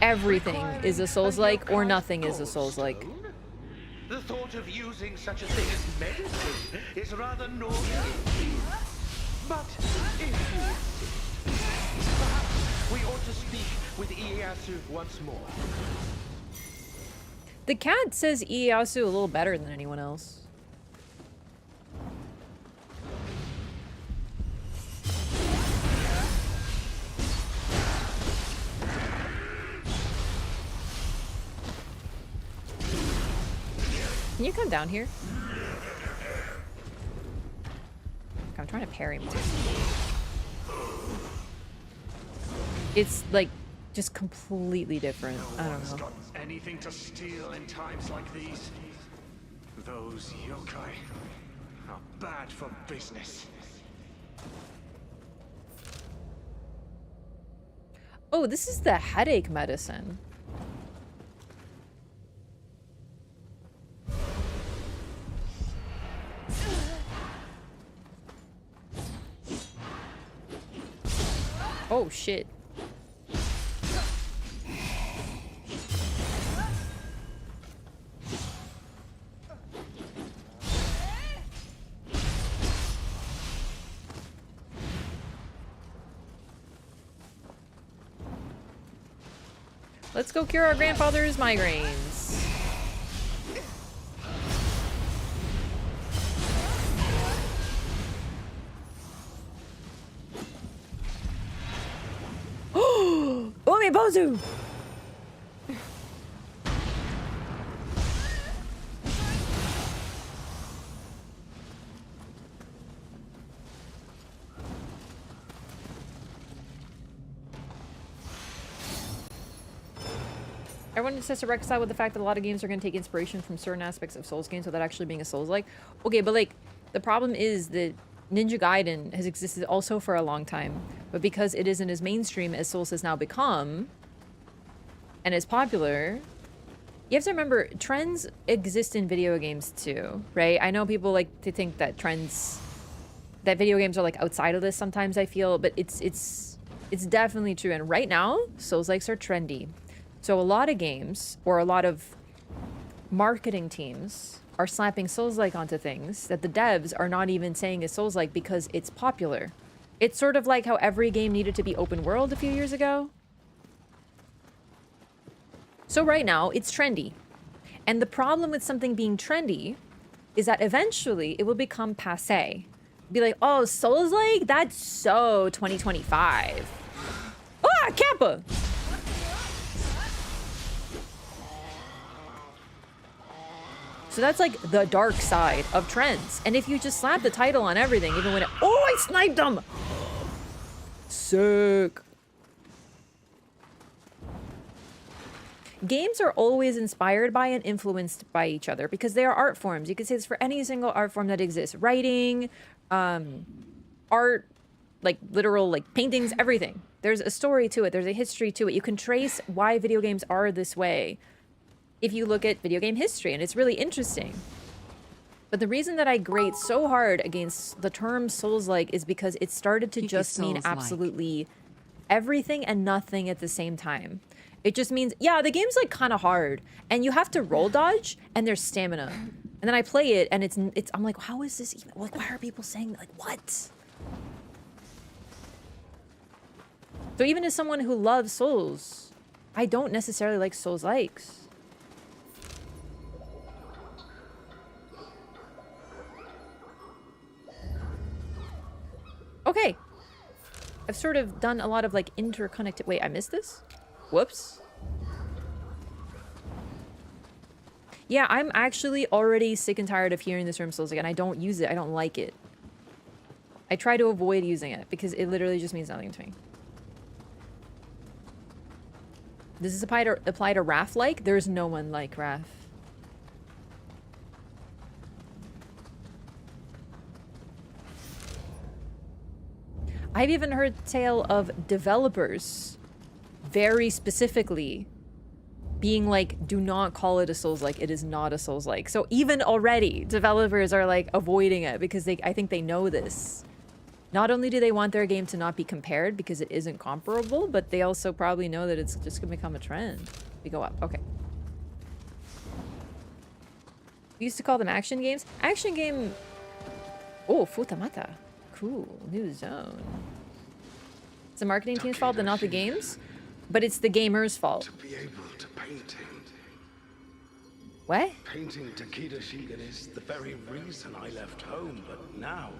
Everything is a Souls-like, or nothing is a Souls-like. The thought of using such a thing as medicine is rather naughty. But if you insist, perhaps we ought to speak with Ieyasu once more. The cat says Ieyasu a little better than anyone else. Can you come down here? I'm trying to parry him too. It's like just completely different. I don't know. Got anything to steal in times like these? Those yokai are bad for business. Oh, this is the headache medicine. Oh shit. Let's go cure our grandfather's migraines. Oh, Umi Bozu! Everyone just has to reconcile with the fact that a lot of games are going to take inspiration from certain aspects of Souls games without actually being a Souls-like. Okay, but like, the problem is that Ninja Gaiden has existed also for a long time, but because it isn't as mainstream as Souls has now become, and is popular, you have to remember trends exist in video games too, right? I know people like to think that that video games are like outside of this sometimes, I feel, but it's definitely true. And right now, Souls-likes are trendy. So a lot of games or a lot of marketing teams are slapping Souls-like onto things that the devs are not even saying is Souls-like because it's popular. It's sort of like how every game needed to be open world a few years ago. So right now, it's trendy. And the problem with something being trendy is that eventually it will become passé. Be like, oh, Souls-like? That's so 2025. Ah, Kappa! So that's like the dark side of trends. And if you just slap the title on everything, even when it... Oh, I sniped him! Sick. Games are always inspired by and influenced by each other because they are art forms. You could say this for any single art form that exists. Writing, art, like literal like paintings, everything. There's a story to it. There's a history to it. You can trace why video games are this way if you look at video game history, and it's really interesting. But the reason that I grate so hard against the term Souls-like is because it started to just mean absolutely everything and nothing at the same time. It just means, yeah, the game's like kind of hard and you have to roll dodge and there's stamina. And then I play it and it's I'm like, how is this even, like, why are people saying that? Like, what? So even as someone who loves Souls, I don't necessarily like Souls-likes. Okay. I've sort of done a lot of like interconnected. Wait, I missed this? Whoops. Yeah, I'm actually already sick and tired of hearing this term Souls-like, and I don't use it. I don't like it. I try to avoid using it because it literally just means nothing to me. Does this apply to Wraff like? There's no one like Wraff. I've even heard tale of developers very specifically being like, do not call it a Souls-like. It is not a Souls-like. So even already, developers are like avoiding it because I think they know this. Not only do they want their game to not be compared because it isn't comparable, but they also probably know that it's just gonna become a trend. We go up. Okay. We used to call them action games. Action game. Oh, Futamata. Cool. New zone. It's the marketing team's fault and not the games, but it's the gamer's fault. To be able to paint him. What? Painting Takeda Shigen is the very reason I left home, but now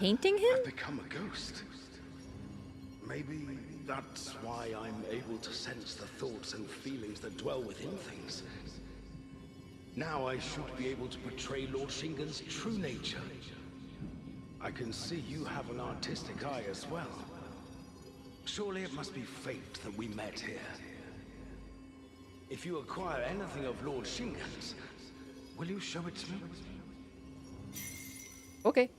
Painting him? I've become a ghost. Maybe that's why I'm able to sense the thoughts and feelings that dwell within things. Now I should be able to portray Lord Shingen's true nature. I can see you have an artistic eye as well. Surely it must be fate that we met here. If you acquire anything of Lord Shingen's, will you show it to me? Okay.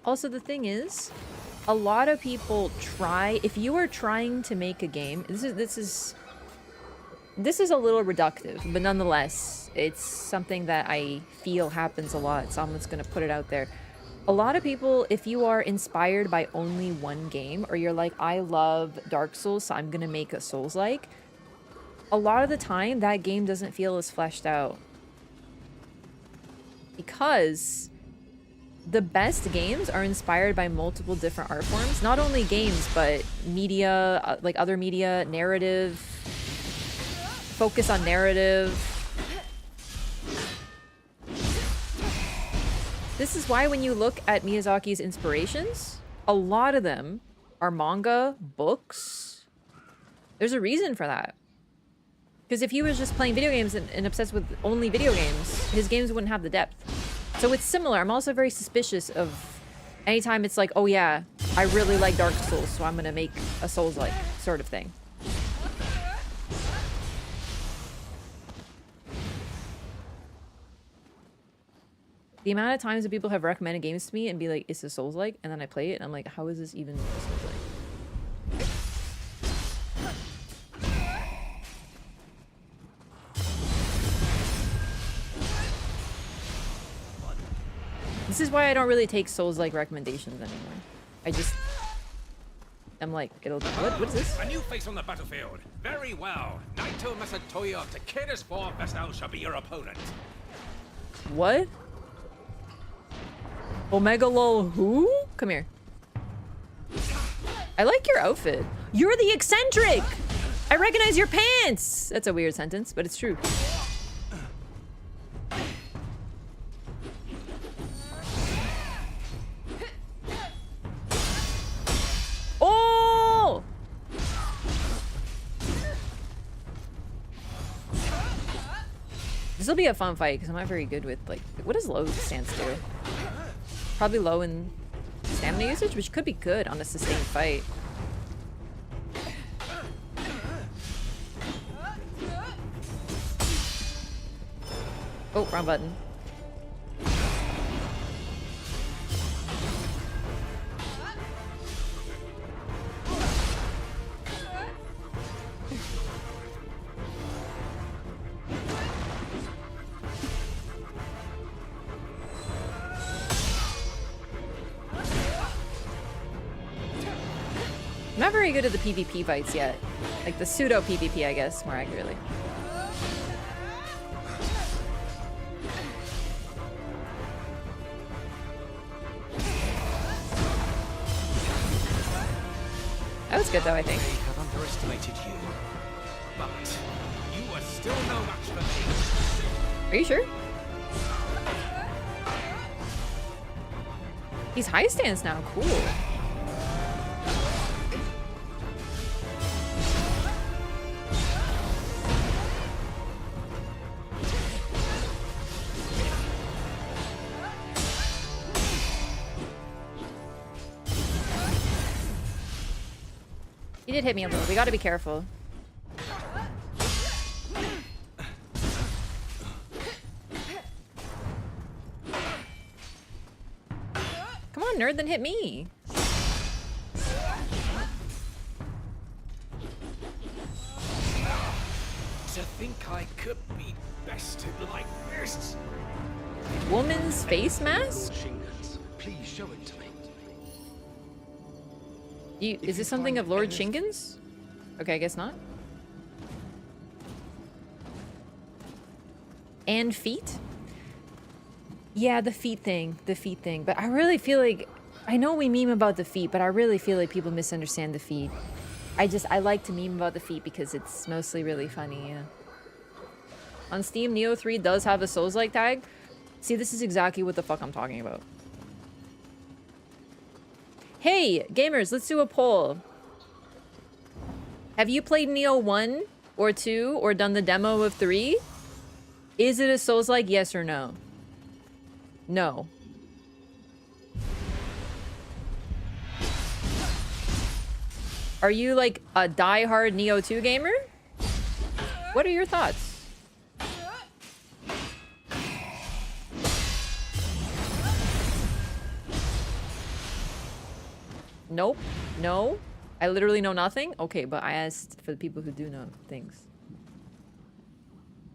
Also, the thing is, a lot of people try, if you are trying to make a game, this is a little reductive, but nonetheless, it's something that I feel happens a lot, so I'm just gonna put it out there. A lot of people, if you are inspired by only one game, or you're like, I love Dark Souls, so I'm gonna make a Souls-like, a lot of the time, that game doesn't feel as fleshed out. Because the best games are inspired by multiple different art forms. Not only games, but media, like other media, narrative, focus on narrative. This is why when you look at Miyazaki's inspirations, a lot of them are manga, books. There's a reason for that. Because if he was just playing video games and obsessed with only video games, his games wouldn't have the depth. So it's similar. I'm also very suspicious of anytime it's like, oh yeah, I really like Dark Souls, so I'm gonna make a Souls-like sort of thing. The amount of times that people have recommended games to me and be like, it's a Souls-like, and then I play it and I'm like, how is this even a Souls-like? This is why I don't really take Souls-like recommendations anymore. I'm like, what is this? A new face on the battlefield. Very well. Naito Masatoyo of Takeda's 4 Vestal shall be your opponent. What? Omega lol who? Come here. I like your outfit. You're the eccentric! I recognize your pants! That's a weird sentence, but it's true. Oh! This will be a fun fight because I'm not very good with, like, what does low stance do? Probably low in stamina usage, which could be good on a sustained fight. Oh, wrong button. I'm not very good at the PvP fights yet. Like the pseudo PvP, I guess, more accurately. That was good though, I think. I have underestimated you, but you are still no match for me. Are you sure? He's high stance now, cool. He did hit me a little. We gotta be careful. Come on, nerd, then hit me. To think I could be bested like this. Woman's face mask? Shingans, please show it to me. Is this something of Lord Shingen's? Okay, I guess not. And feet? Yeah, the feet thing. The feet thing. But I really feel like... I know we meme about the feet, but I really feel like people misunderstand the feet. I like to meme about the feet because it's mostly really funny, yeah. On Steam, Nioh 3 does have a Souls-like tag. See, this is exactly what the fuck I'm talking about. Hey, gamers, let's do a poll. Have you played Nioh 1 or 2 or done the demo of 3? Is it a Souls-like, yes or no? No. Are you like a die-hard Nioh 2 gamer? What are your thoughts? Nope. No. I literally know nothing? Okay, but I asked for the people who do know things.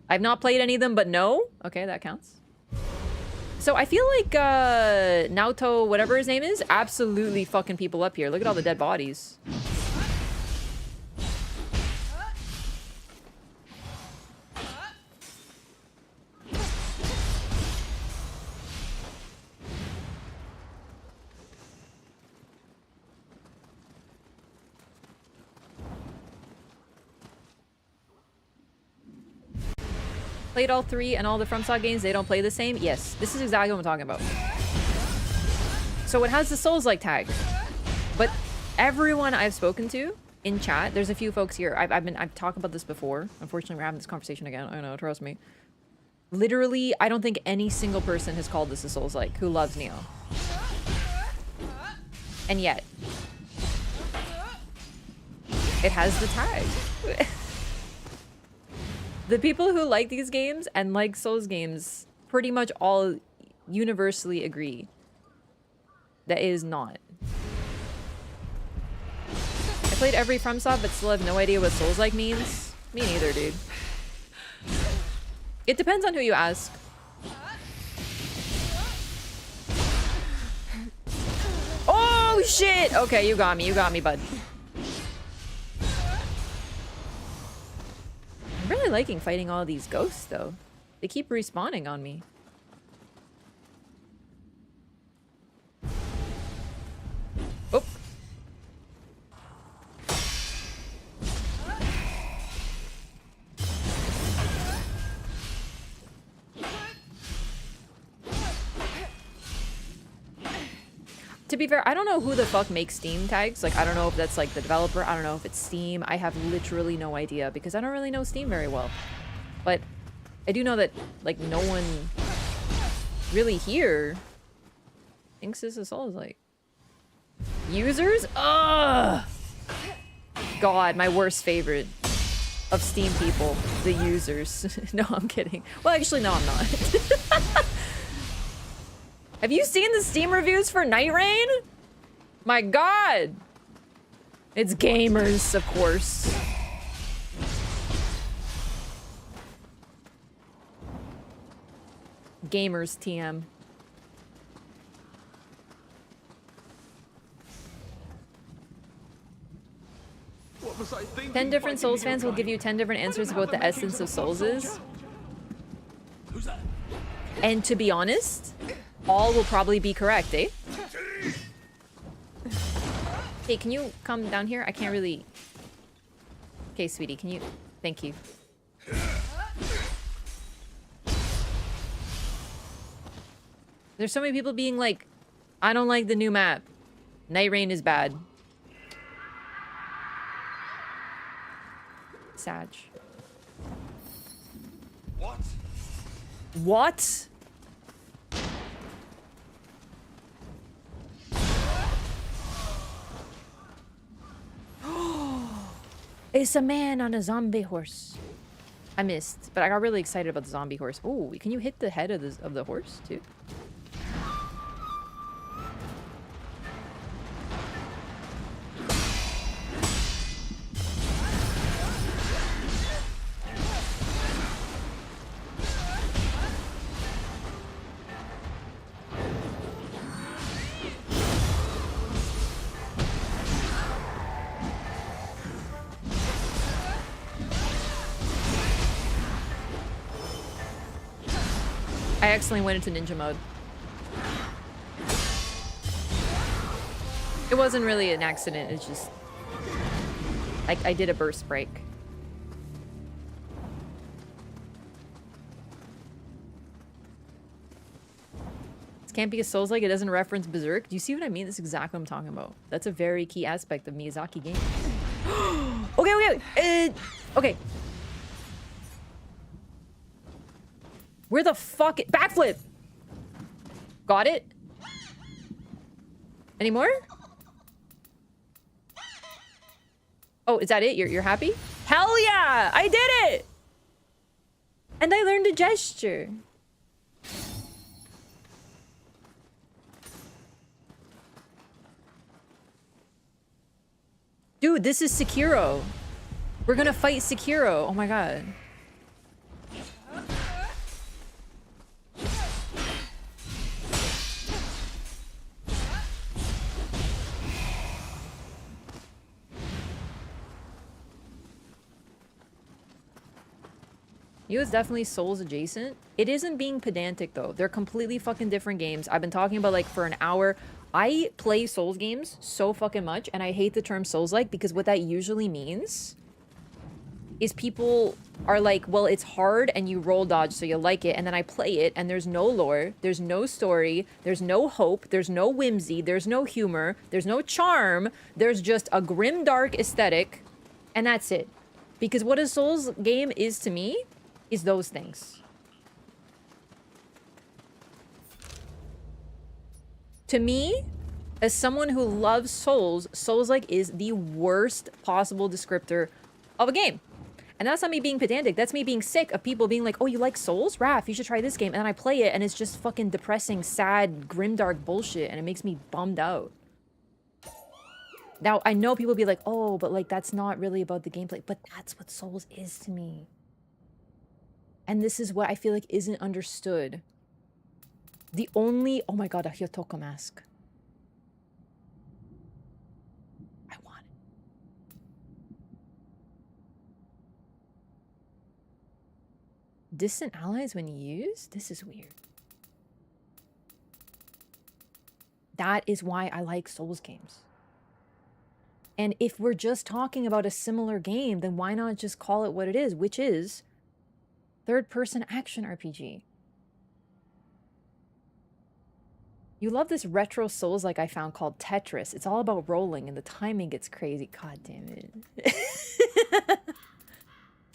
I've not played any of them, but no? Okay, that counts. So I feel like Naoto, whatever his name is, absolutely fucking people up here. Look at all the dead bodies. Played all 3 and all the FromSoft games, they don't play the same? Yes, this is exactly what I'm talking about. So it has the Souls-like tag. But everyone I've spoken to in chat, there's a few folks here. I've talked about this before. Unfortunately, we're having this conversation again. I know, trust me. Literally, I don't think any single person has called this a Souls-like who loves Nioh. And yet, it has the tag. The people who like these games and like Souls games pretty much all universally agree that it is not. I played every FromSoft, but still have no idea what Souls-like means. Me neither, dude. It depends on who you ask. Oh, shit! Okay, you got me, bud. I'm really liking fighting all these ghosts, though. They keep respawning on me. Oh. To be fair, I don't know who the fuck makes Steam tags. Like, I don't know if that's like the developer. I don't know if it's Steam. I have literally no idea because I don't really know Steam very well. But I do know that like no one really here thinks this is Souls-like. Users? Ugh! God, my worst favorite of Steam people. The users. No, I'm kidding. Well, actually, no, I'm not. Have you seen the Steam reviews for Night Rain? My God! It's gamers, of course. Gamers TM. What was I thinking? 10 different fighting Souls the fans will O'Brien? give you 10 different answers about the essence of Souls is. Who's that? And to be honest, all will probably be correct, eh? Hey, can you come down here? I can't really... Okay, sweetie, can you... Thank you. There's so many people being like, I don't like the new map. Night Rain is bad. Sag. What? What? It's a man on a zombie horse. I missed, but I got really excited about the zombie horse. Oh, can you hit the head of the horse too? I accidentally went into ninja mode. It wasn't really an accident, it's just... I did a burst break. This can't be a Souls-like, it doesn't reference Berserk. Do you see what I mean? That's exactly what I'm talking about. That's a very key aspect of Miyazaki games. Okay. Okay. Where the fuck? Backflip! Got it? Any more? Oh, is that it? You're happy? Hell yeah! I did it! And I learned a gesture. Dude, this is Sekiro. We're gonna fight Sekiro. Oh my god. Nioh is definitely Souls adjacent. It isn't being pedantic though. They're completely fucking different games. I've been talking about like for an hour. I play Souls games so fucking much and I hate the term Souls-like because what that usually means is people are like, well, it's hard and you roll dodge so you like it, and then I play it and there's no lore, there's no story, there's no hope, there's no whimsy, there's no humor, there's no charm, there's just a grim dark aesthetic, and that's it. Because what a Souls game is to me is those things. To me, as someone who loves Souls, Souls-like is the worst possible descriptor of a game. And that's not me being pedantic. That's me being sick of people being like, oh, you like Souls? Wraff, you should try this game. And then I play it and it's just fucking depressing, sad, grimdark bullshit. And it makes me bummed out. Now, I know people be like, oh, but like, that's not really about the gameplay. But that's what Souls is to me. And this is what I feel like isn't understood. The only... Oh my god, a Hyotoko mask. I want it. Distant allies when used? This is weird. That is why I like Souls games. And if we're just talking about a similar game, then why not just call it what it is, which is third-person action RPG. You love this retro Souls like I found called Tetris. It's all about rolling and the timing gets crazy. God damn it.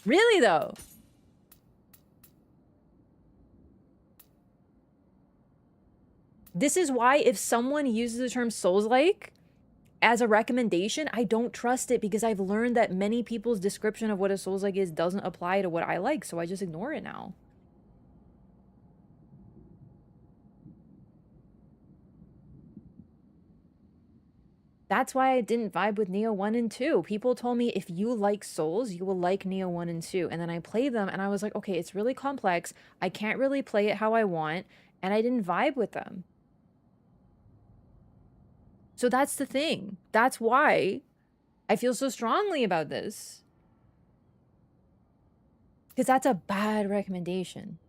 Really though? This is why if someone uses the term Souls-like as a recommendation, I don't trust it because I've learned that many people's description of what a Souls-like is doesn't apply to what I like, so I just ignore it now. That's why I didn't vibe with Nioh 1 and 2. People told me if you like Souls, you will like Nioh 1 and 2. And then I played them and I was like, okay, it's really complex. I can't really play it how I want. And I didn't vibe with them. So that's the thing. That's why I feel so strongly about this. Because that's a bad recommendation.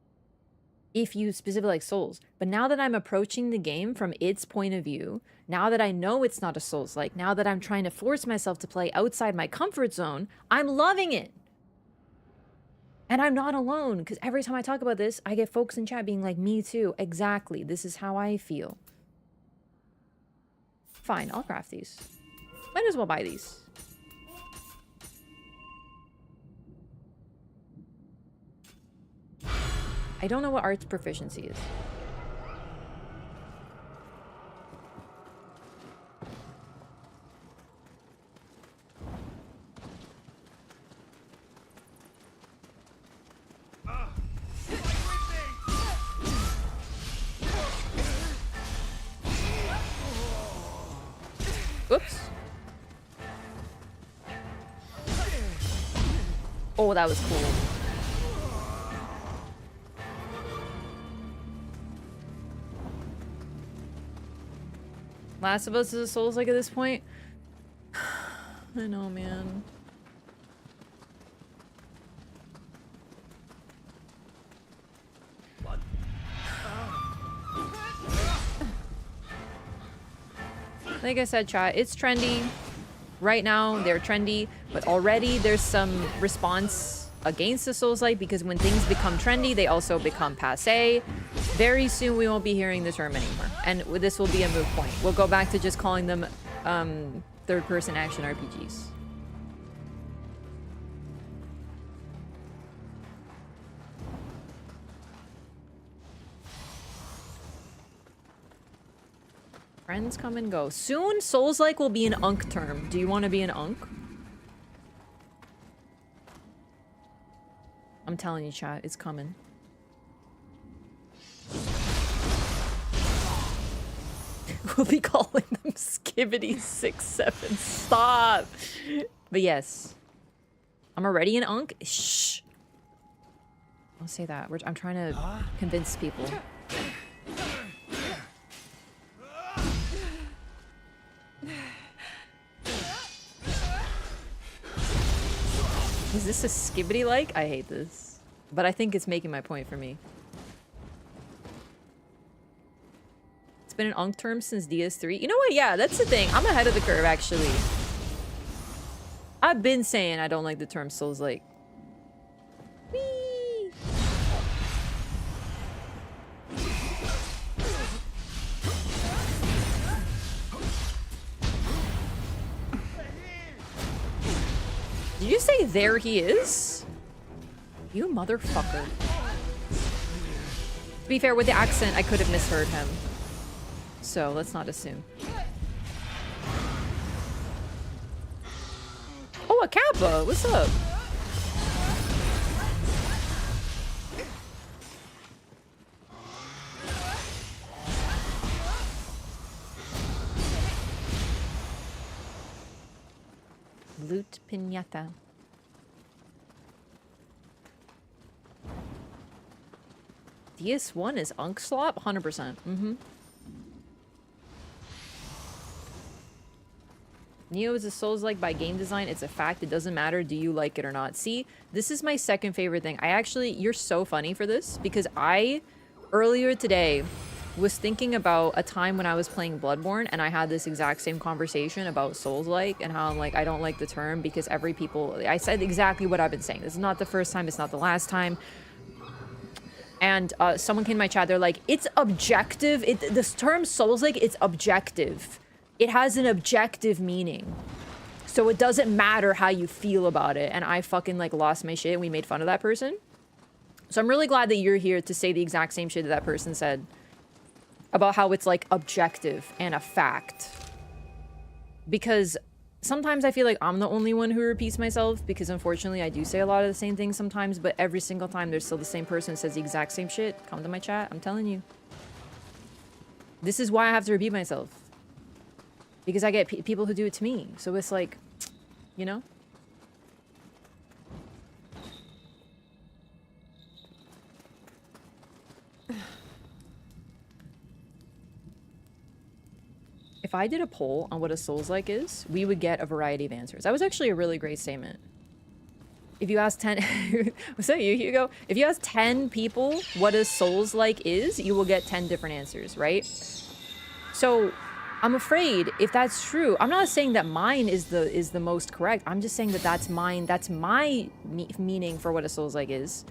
If you specifically like Souls. But now that I'm approaching the game from its point of view, now that I know it's not a Souls-like, now that I'm trying to force myself to play outside my comfort zone, I'm loving it. And I'm not alone, because every time I talk about this, I get folks in chat being like, me too. Exactly. This is how I feel. Fine, I'll craft these. Might as well buy these. I don't know what arts proficiency is. Oops. Oh, that was cool. Last of Us is a Souls-like at this point. I know, man. Like I said, chat, it's trendy. Right now, they're trendy, but already there's some response against the Souls-like because when things become trendy, they also become passé. Very soon, we won't be hearing the term anymore, and this will be a moot point. We'll go back to just calling them third-person action RPGs. Friends come and go. Soon, Souls-like will be an Unk term. Do you want to be an Unk? I'm telling you, chat, it's coming. We'll be calling them Skibbity 6-7. Stop! But yes. I'm already an Unk. Shh! Don't say that. I'm trying to convince people. Is this a Skibbity-like? I hate this. But I think it's making my point for me. It's been an Unk term since DS3. You know what? Yeah, that's the thing. I'm ahead of the curve, actually. I've been saying I don't like the term Souls-like. Whee! Did you say there he is? You motherfucker. To be fair, with the accent, I could have misheard him. So, let's not assume. Oh, a Kappa! What's up? Loot pinata. DS1 is Unkslop? 100%. Nioh is a Souls-like by game design. It's a fact. It doesn't matter. Do you like it or not? See, this is my second favorite thing. You're so funny for this because earlier today, was thinking about a time when I was playing Bloodborne and I had this exact same conversation about Souls-like and how I'm like, I don't like the term because I said exactly what I've been saying. This is not the first time. It's not the last time. And someone came in my chat. They're like, it's objective. This term Souls-like, it's objective. It has an objective meaning. So it doesn't matter how you feel about it. And I fucking like lost my shit and we made fun of that person. So I'm really glad that you're here to say the exact same shit that person said about how it's like objective and a fact. Because sometimes I feel like I'm the only one who repeats myself because unfortunately I do say a lot of the same things sometimes, but every single time there's still the same person who says the exact same shit. Come to my chat, I'm telling you. This is why I have to repeat myself. Because I get people who do it to me. So it's like, you know? If I did a poll on what a Souls-like is, we would get a variety of answers. That was actually a really great statement. If you ask 10... What's that, you, Hugo? If you ask 10 people what a Souls-like is, you will get 10 different answers, right? So, I'm afraid if that's true, I'm not saying that mine is the most correct. I'm just saying that that's mine. That's my meaning for what a Souls-like is.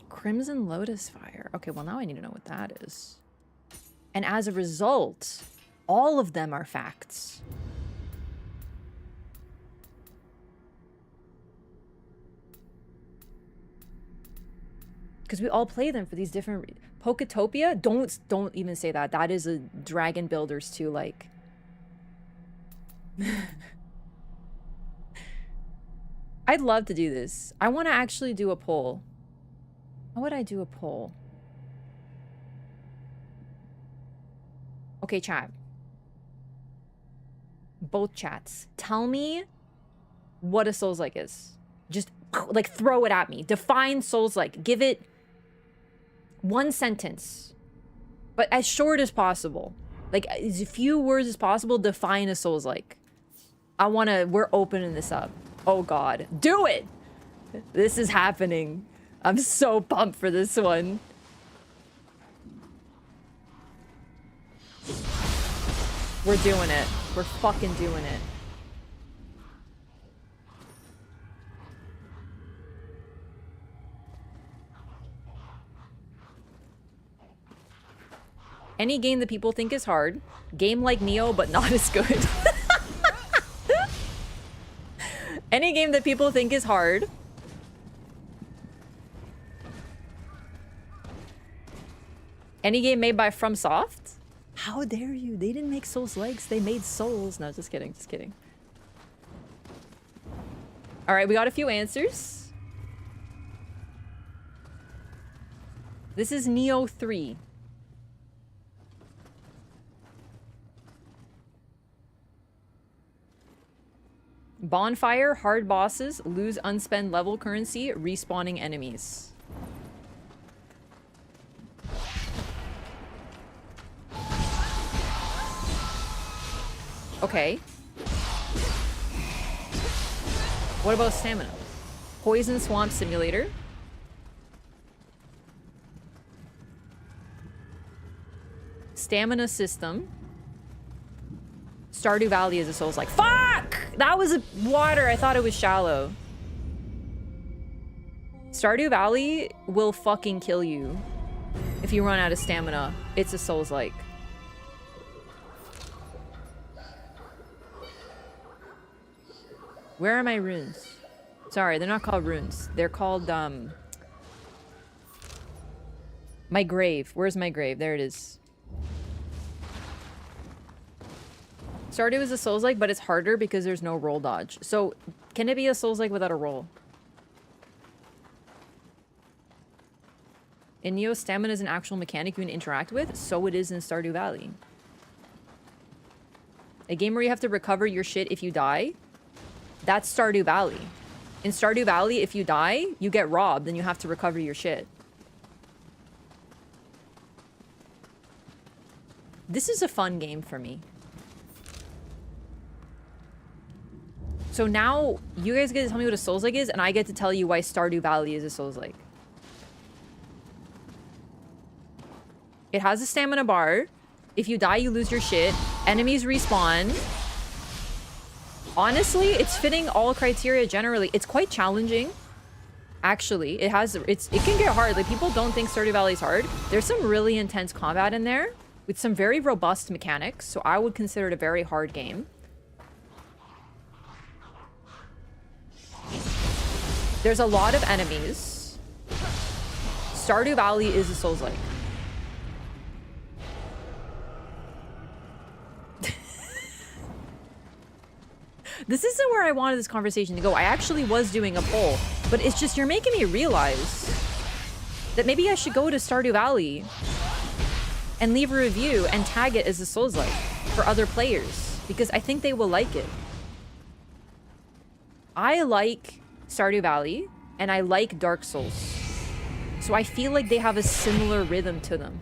Crimson Lotus Fire. Okay, well now I need to know what that is. And as a result, all of them are facts. Because we all play them for these different... Poketopia? Don't even say that. That is a Dragon Builders too, like... I'd love to do this. I want to actually do a poll. How would I do a poll? Okay, chat. Both chats. Tell me what a Souls-like is. Just, like, throw it at me. Define Souls-like. Give it one sentence. But as short as possible. Like, as few words as possible, define a Souls-like. We're opening this up. Oh, God. Do it! This is happening. I'm so pumped for this one. We're doing it. We're fucking doing it. Any game that people think is hard. Game like Nioh, but not as good. Any game that people think is hard. Any game made by FromSoft? How dare you? They didn't make Souls-likes. They made Souls. No, just kidding. Just kidding. All right, we got a few answers. This is Nioh 3. Bonfire, hard bosses, lose unspent level currency, respawning enemies. Okay. What about stamina? Poison Swamp Simulator. Stamina system. Stardew Valley is a Souls-like. Fuck! That was water. I thought it was shallow. Stardew Valley will fucking kill you if you run out of stamina. It's a Souls-like. Where are my runes? Sorry, they're not called runes. They're called, my grave. Where's my grave? There it is. Stardew is a Souls-like, but it's harder because there's no roll dodge. So, can it be a Souls-like without a roll? In Nioh, stamina is an actual mechanic you can interact with, so it is in Stardew Valley. A game where you have to recover your shit if you die. That's Stardew Valley. In Stardew Valley, if you die, you get robbed and you have to recover your shit. This is a fun game for me. So now, you guys get to tell me what a Souls-like is, and I get to tell you why Stardew Valley is a Souls-like. It has a stamina bar. If you die, you lose your shit. Enemies respawn. Honestly, it's fitting all criteria generally. It's quite challenging. Actually, it can get hard. Like, people don't think Stardew Valley is hard. There's some really intense combat in there with some very robust mechanics, so I would consider it a very hard game. There's a lot of enemies. Stardew Valley is a Souls-like. This isn't where I wanted this conversation to go. I actually was doing a poll, but it's just you're making me realize that maybe I should go to Stardew Valley and leave a review and tag it as a Souls-like for other players, because I think they will like it. I like Stardew Valley, and I like Dark Souls. So I feel like they have a similar rhythm to them.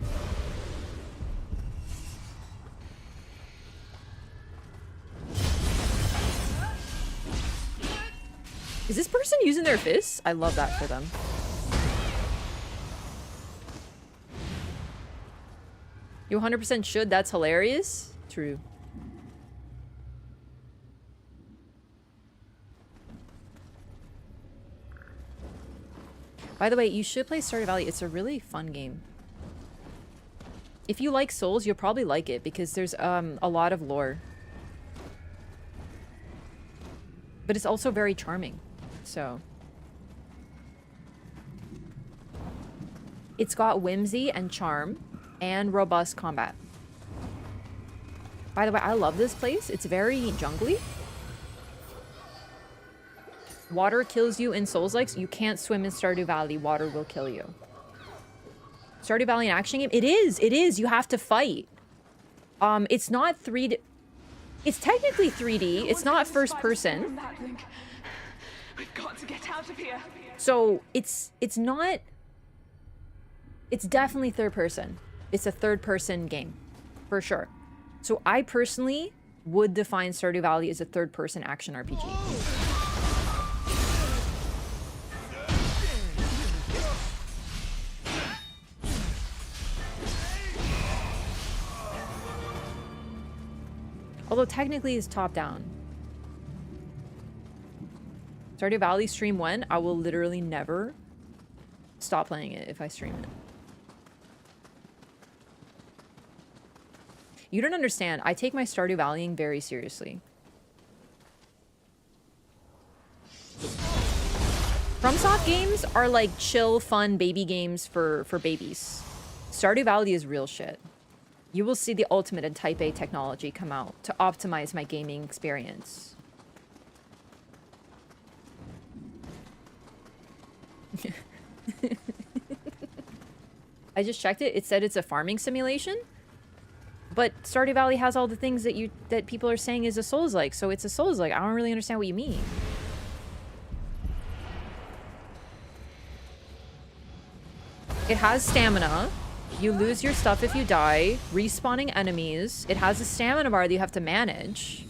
Is this person using their fists? I love that for them. You 100% should. That's hilarious. True. By the way, you should play Stardew Valley. It's a really fun game. If you like Souls, you'll probably like it because there's a lot of lore. But it's also very charming. So it's got whimsy and charm and robust combat. By the way, I love this place. It's very jungly. Water kills you in Souls-likes. You can't swim in Stardew Valley. Water will kill you. Stardew Valley an action game? It is. It is. You have to fight. It's not 3D. It's technically 3D. It's not first person. We've got to get out of here. So it's not. It's definitely third person. It's a third person game, for sure. So I personally would define Stardew Valley as a third person action RPG. Although technically it's top down. Stardew Valley stream when? I will literally never stop playing it if I stream it. You don't understand. I take my Stardew Valleying very seriously. FromSoft games are like chill, fun baby games for babies. Stardew Valley is real shit. You will see the ultimate in Type A technology come out to optimize my gaming experience. I just checked it. It said it's a farming simulation. But Stardew Valley has all the things that people are saying is a Souls-like, so it's a Souls-like. I don't really understand what you mean. It has stamina. You lose your stuff if you die. Respawning enemies. It has a stamina bar that you have to manage.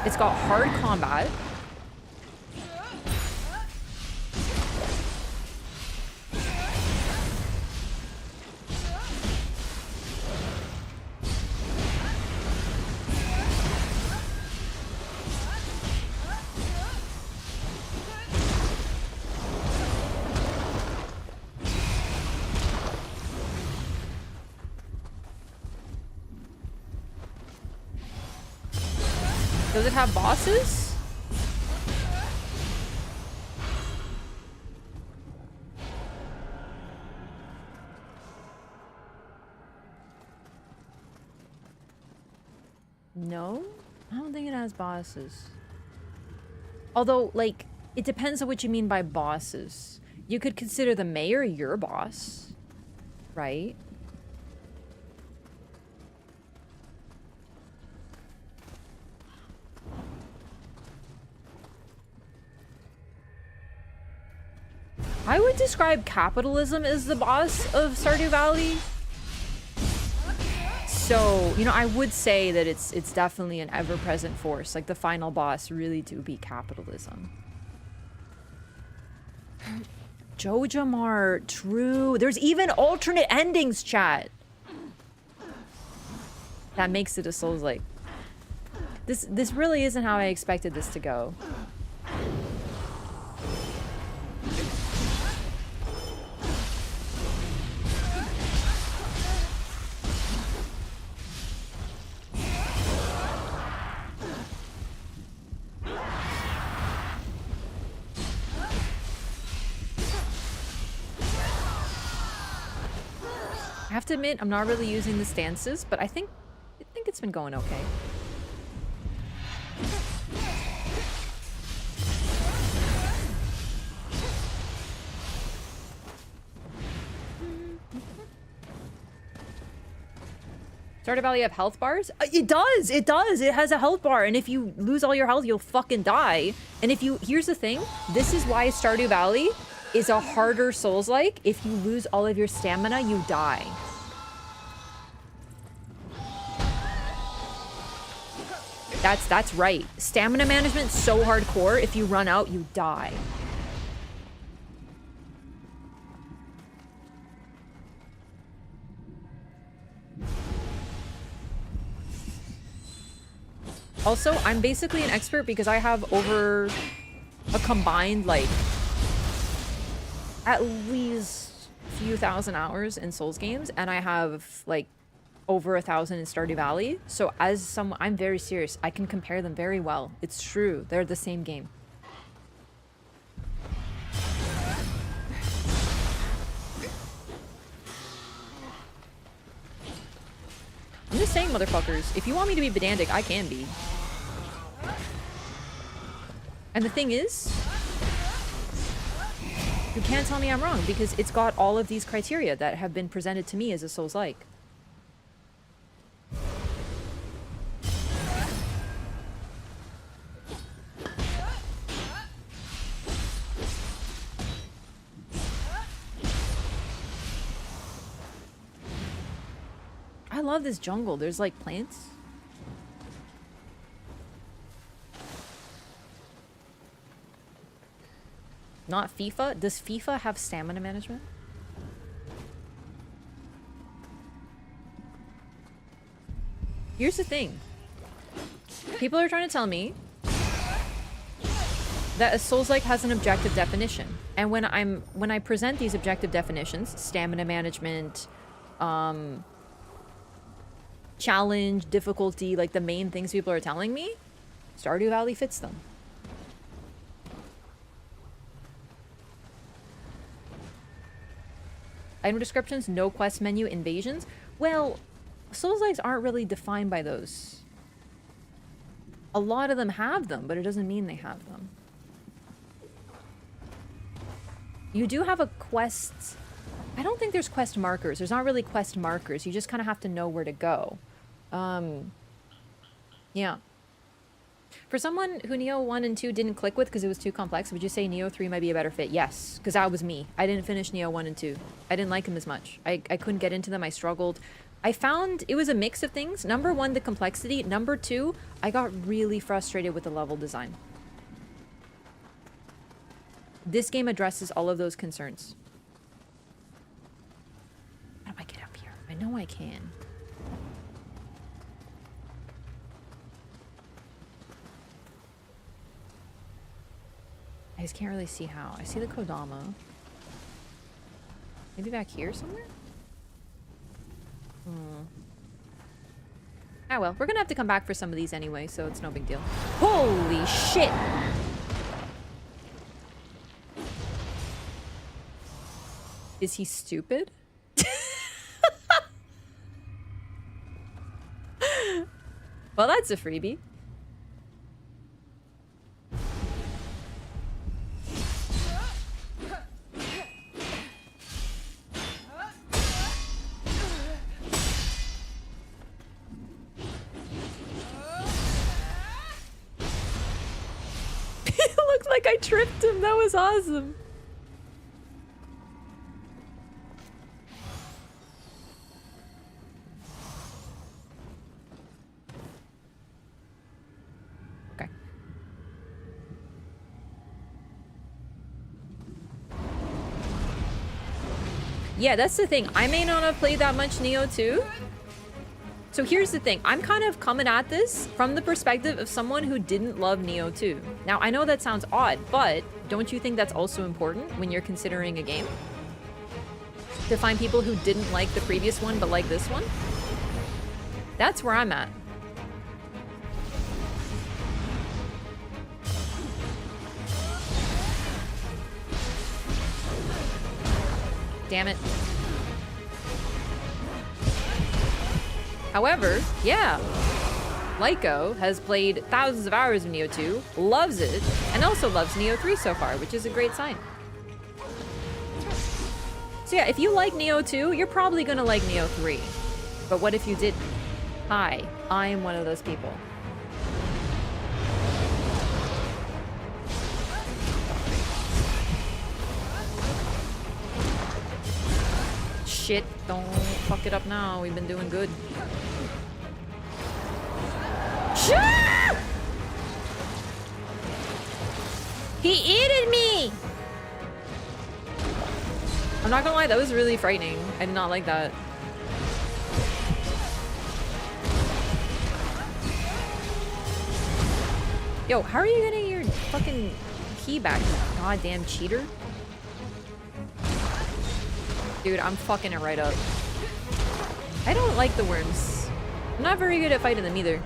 It's got hard combat. Does it have bosses? No? I don't think it has bosses. Although, like, it depends on what you mean by bosses. You could consider the mayor your boss, right? would describe capitalism as the boss of Stardew Valley. So, you know, I would say that it's definitely an ever-present force. Like, the final boss really do be capitalism. Jojamar, true. There's even alternate endings, chat. That makes it a Souls-like. This really isn't how I expected this to go. I have to admit, I'm not really using the stances, but I think it's been going okay. Stardew Valley have health bars? It does! It does! It has a health bar, and if you lose all your health, you'll fucking die. And if you... Here's the thing. This is why Stardew Valley is a harder Souls-like. If you lose all of your stamina, you die. That's right. Stamina management so hardcore, if you run out, you die. Also, I'm basically an expert because I have over a combined, like, at least a few thousand hours in Souls games, and I have, like, over 1,000 in Stardew Valley. So as someone, I'm very serious. I can compare them very well. It's true. They're the same game. I'm just saying, motherfuckers, if you want me to be pedantic, I can be. And the thing is, you can't tell me I'm wrong because it's got all of these criteria that have been presented to me as a Souls-like. I love this jungle. There's like plants. Not FIFA? Does FIFA have stamina management? Here's the thing. People are trying to tell me that a Souls-like has an objective definition. And when I present these objective definitions, stamina management, challenge, difficulty, like the main things people are telling me, Stardew Valley fits them. Item descriptions, no quest menu, invasions. Well, Souls-likes aren't really defined by those. A lot of them have them, but it doesn't mean they have them. You do have a quest... I don't think there's quest markers. There's not really quest markers. You just kind of have to know where to go. Yeah. For someone who Nioh 1 and 2 didn't click with because it was too complex, would you say Nioh 3 might be a better fit? Yes, because that was me. I didn't finish Nioh 1 and 2. I didn't like them as much. I couldn't get into them. I struggled. I found it was a mix of things. Number one, the complexity. Number two, I got really frustrated with the level design. This game addresses all of those concerns. How do I get up here? I know I can. I just can't really see how. I see the Kodama. Maybe back here somewhere? Ah well, we're gonna have to come back for some of these anyway, so it's no big deal. Holy shit! Is he stupid? Well, that's a freebie. It looked like I tripped him. That was awesome. Yeah, that's the thing. I may not have played that much Nioh 2. So here's the thing. I'm kind of coming at this from the perspective of someone who didn't love Nioh 2. Now, I know that sounds odd, but don't you think that's also important when you're considering a game? To find people who didn't like the previous one but like this one? That's where I'm at. Damn it. However, yeah, Lyco has played thousands of hours of Nioh 2, loves it, and also loves Nioh 3 so far, which is a great sign. So yeah, if you like Nioh 2, you're probably gonna like Nioh 3. But what if you didn't? Hi, I am one of those people. Shit, don't fuck it up now. We've been doing good. Shit! He eated me! I'm not gonna lie, that was really frightening. I did not like that. Yo, how are you getting your fucking key back, you goddamn cheater? Dude, I'm fucking it right up. I don't like the worms. I'm not very good at fighting them either.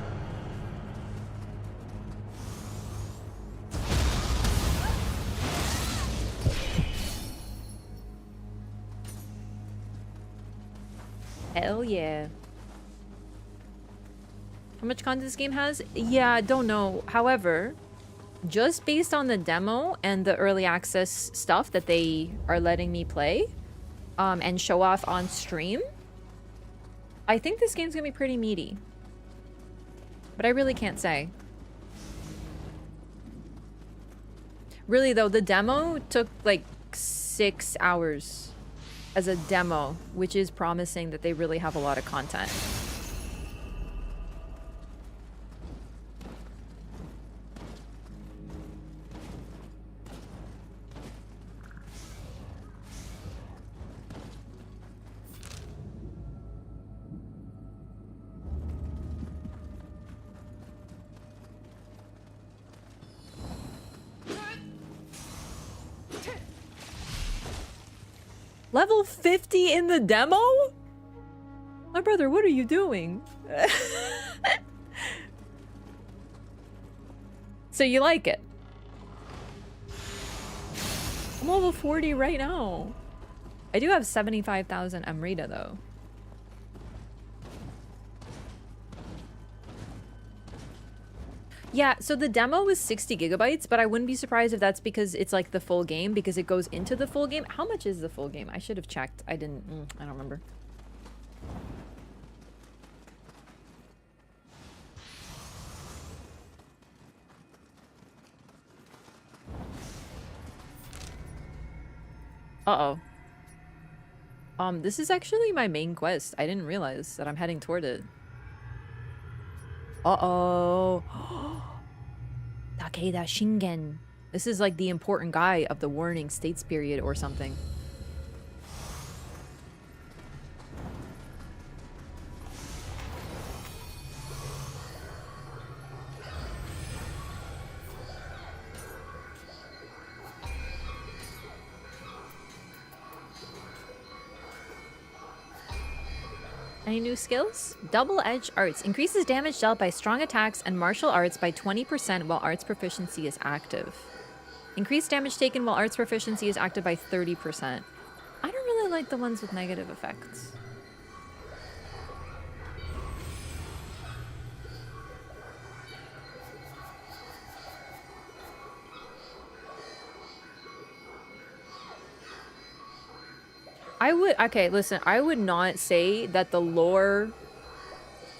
Hell yeah. How much content this game has? Yeah, I don't know. However, just based on the demo and the early access stuff that they are letting me play, and show off on stream, I think this game's gonna be pretty meaty. But I really can't say. Really though, the demo took like 6 hours as a demo, which is promising that they really have a lot of content. Level 50 in the demo? My brother, what are you doing? So you like it? I'm level 40 right now. I do have 75,000 Amrita though. Yeah, so the demo was 60 gigabytes, but I wouldn't be surprised if that's because it's like the full game, because it goes into the full game. How much is the full game? I should have checked. I didn't. I don't remember. Uh-oh. This is actually my main quest. I didn't realize that I'm heading toward it. Uh-oh. Takeda Shingen. This is like the important guy of the Warring States period or something. Any new skills? Double-edged arts. Increases damage dealt by strong attacks and martial arts by 20% while arts proficiency is active. Increased damage taken while arts proficiency is active by 30%. I don't really like the ones with negative effects. Okay, listen, I would not say that the lore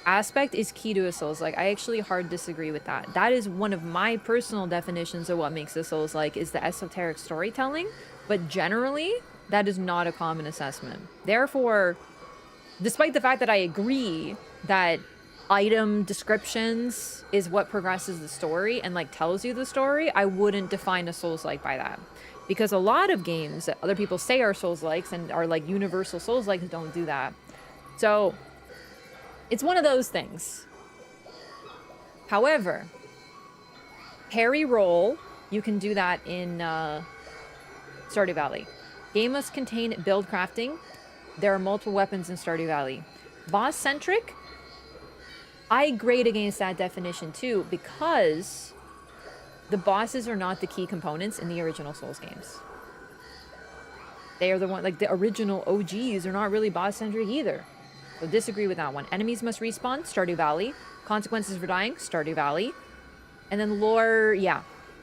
aspect is key to a Souls-like. I actually hard disagree with that. That is one of my personal definitions of what makes a Souls-like, is the esoteric storytelling, but generally, that is not a common assessment. Therefore, despite the fact that I agree that item descriptions is what progresses the story and like tells you the story, I wouldn't define a Souls-like by that. Because a lot of games that other people say are Souls-likes and are like universal Souls-likes don't do that. So, it's one of those things. However, parry roll, you can do that in Stardew Valley. Game must contain build crafting. There are multiple weapons in Stardew Valley. Boss-centric, I grade against that definition too, because the bosses are not the key components in the original Souls games. They are the one, like the original OGs are not really boss-centric either. So disagree with that one. Enemies must respawn, Stardew Valley. Consequences for dying, Stardew Valley. And then lore, yeah.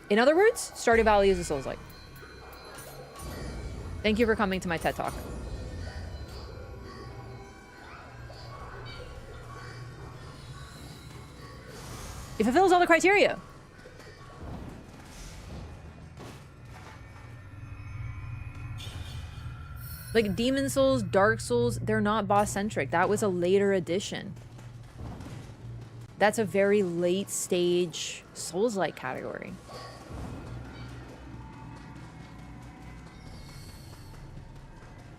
In other words, Stardew Valley is a Souls-like. Thank you for coming to my TED Talk. It fulfills all the criteria. Like Demon Souls, Dark Souls, they're not boss-centric. That was a later addition. That's a very late stage Souls-like category.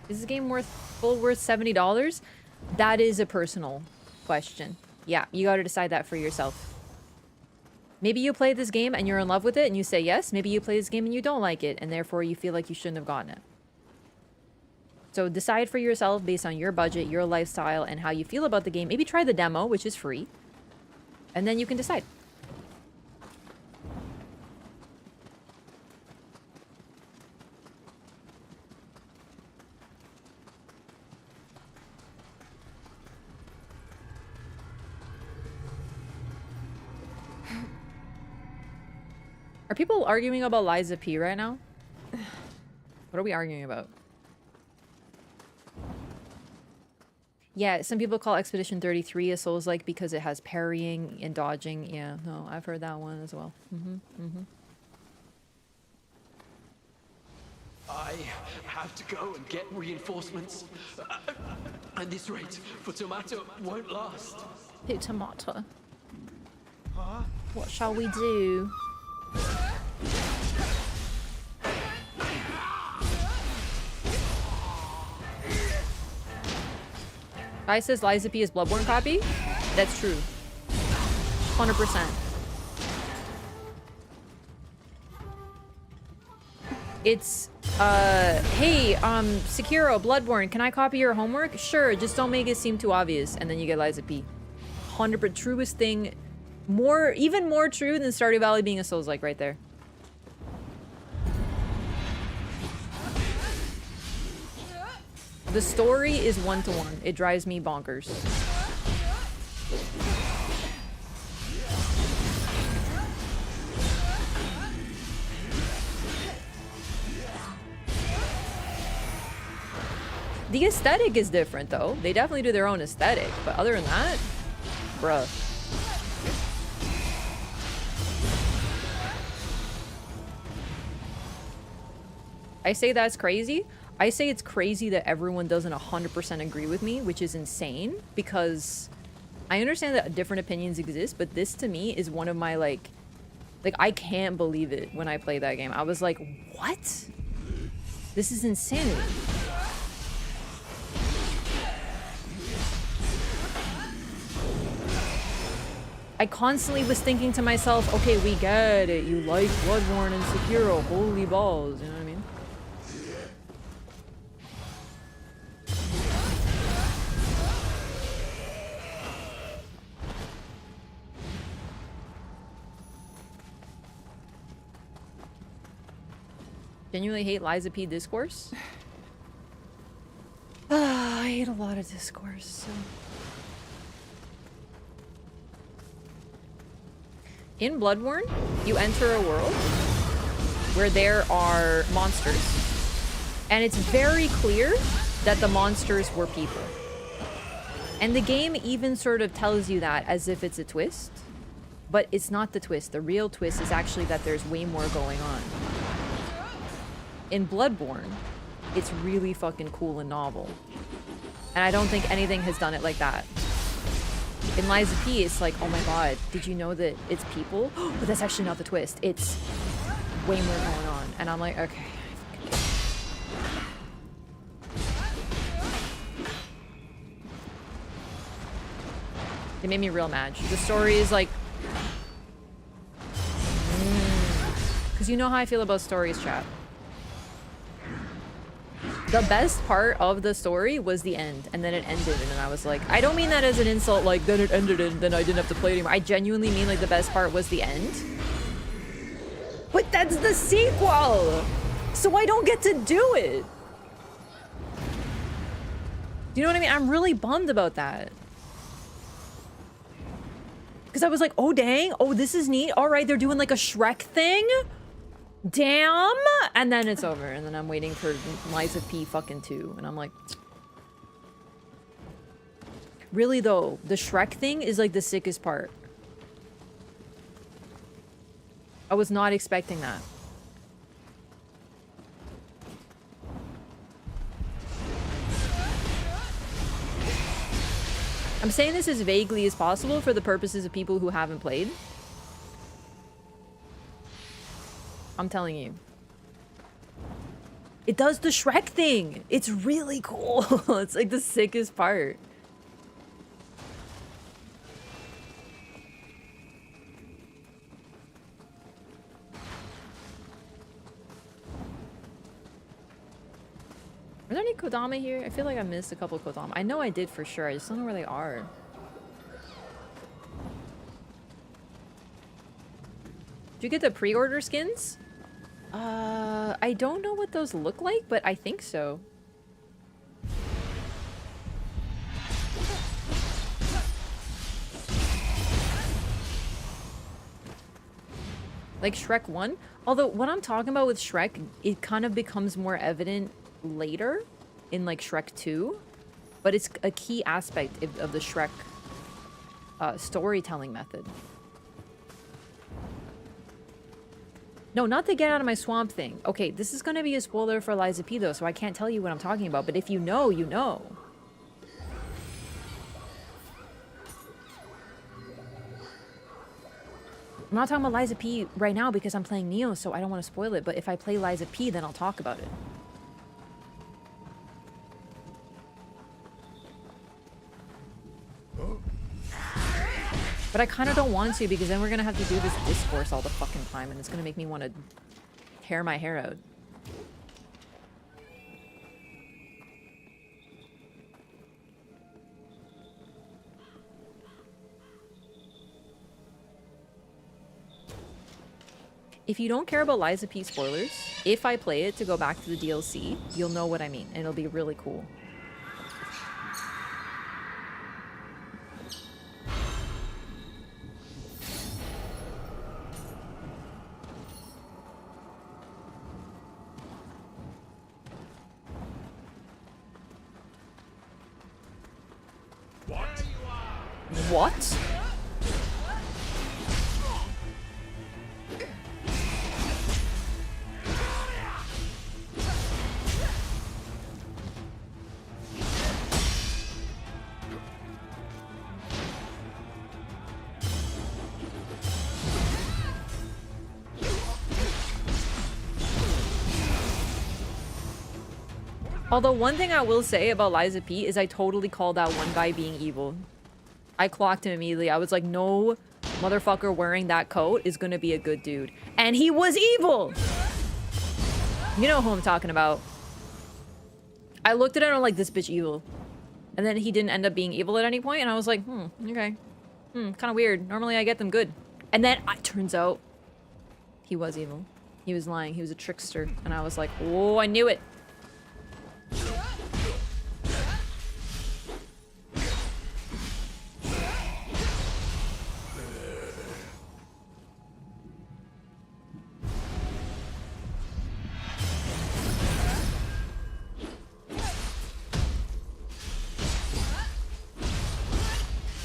Is this game worth $70? That is a personal question. Yeah, you gotta decide that for yourself. Maybe you play this game and you're in love with it and you say yes. Maybe you play this game and you don't like it and therefore you feel like you shouldn't have gotten it. So decide for yourself based on your budget, your lifestyle, and how you feel about the game. Maybe try the demo, which is free. And then you can decide. Are people arguing about Liza P right now? What are we arguing about? Yeah, some people call Expedition 33 a Souls-like because it has parrying and dodging. Yeah, no, I've heard that one as well. I have to go and get reinforcements. At this rate, for Tomato won't last. Hey, Tomato. What shall we do? Guy says Liza P is Bloodborne copy. That's true. 100%. It's, hey, Sekiro, Bloodborne, can I copy your homework? Sure, just don't make it seem too obvious. And then you get Liza P. 100% truest thing. Even more true than Stardew Valley being a Souls-like right there. The story is one-to-one. It drives me bonkers. The aesthetic is different, though. They definitely do their own aesthetic. But other than that, bruh. I say that's crazy. I say it's crazy that everyone doesn't 100% agree with me, which is insane, because I understand that different opinions exist, but this to me is one of my like I can't believe it when I play that game. I was like, what? This is insanity. I constantly was thinking to myself, okay, we get it. You like Bloodborne and Sekiro. Holy balls. You know what I mean? Genuinely hate Liza P discourse. I hate a lot of discourse. So. In Bloodborne, you enter a world where there are monsters, and it's very clear that the monsters were people. And the game even sort of tells you that as if it's a twist, but it's not the twist. The real twist is actually that there's way more going on. In Bloodborne, it's really fucking cool and novel. And I don't think anything has done it like that. In Liza P, it's like, oh my god, did you know that it's people? But that's actually not the twist. It's way more going on. And I'm like, okay, It made me real mad. The story is like... Because you know how I feel about stories, chat. The best part of the story was the end, and then it ended, and then I was like, I don't mean that as an insult, like, then it ended and then I didn't have to play it anymore. I genuinely mean, like, the best part was the end. But that's the sequel! So I don't get to do it! Do you know what I mean? I'm really bummed about that. Because I was like, oh, dang. Oh, this is neat. All right, they're doing, like, a Shrek thing? Damn! And then it's over, and then I'm waiting for Liza P fucking 2, and I'm like... Really, though, the Shrek thing is, like, the sickest part. I was not expecting that. I'm saying this as vaguely as possible for the purposes of people who haven't played. I'm telling you. It does the Shrek thing. It's really cool. It's like the sickest part. Are there any Kodama here? I feel like I missed a couple of Kodama. I know I did for sure. I just don't know where they are. Did you get the pre-order skins? I don't know what those look like, but I think so. Like Shrek 1? Although, what I'm talking about with Shrek, it kind of becomes more evident later in, like, Shrek 2. But it's a key aspect of the Shrek storytelling method. No, not the get out of my swamp thing. Okay, this is gonna be a spoiler for Liza P, though, so I can't tell you what I'm talking about. But if you know, you know. I'm not talking about Liza P right now because I'm playing Nioh, so I don't want to spoil it. But if I play Liza P, then I'll talk about it. But I kind of don't want to because then we're going to have to do this discourse all the fucking time and it's going to make me want to tear my hair out. If you don't care about Liza P spoilers, if I play it to go back to the DLC, you'll know what I mean and it'll be really cool. What? Although one thing I will say about Liza P is I totally called out one guy being evil. I clocked him immediately. I was like, no motherfucker wearing that coat is gonna be a good dude. And he was evil! You know who I'm talking about. I looked at it and I'm like, this bitch evil. And then he didn't end up being evil at any point, and I was like, okay. Kind of weird. Normally I get them good. And then it turns out he was evil. He was lying. He was a trickster. And I was like, oh, I knew it.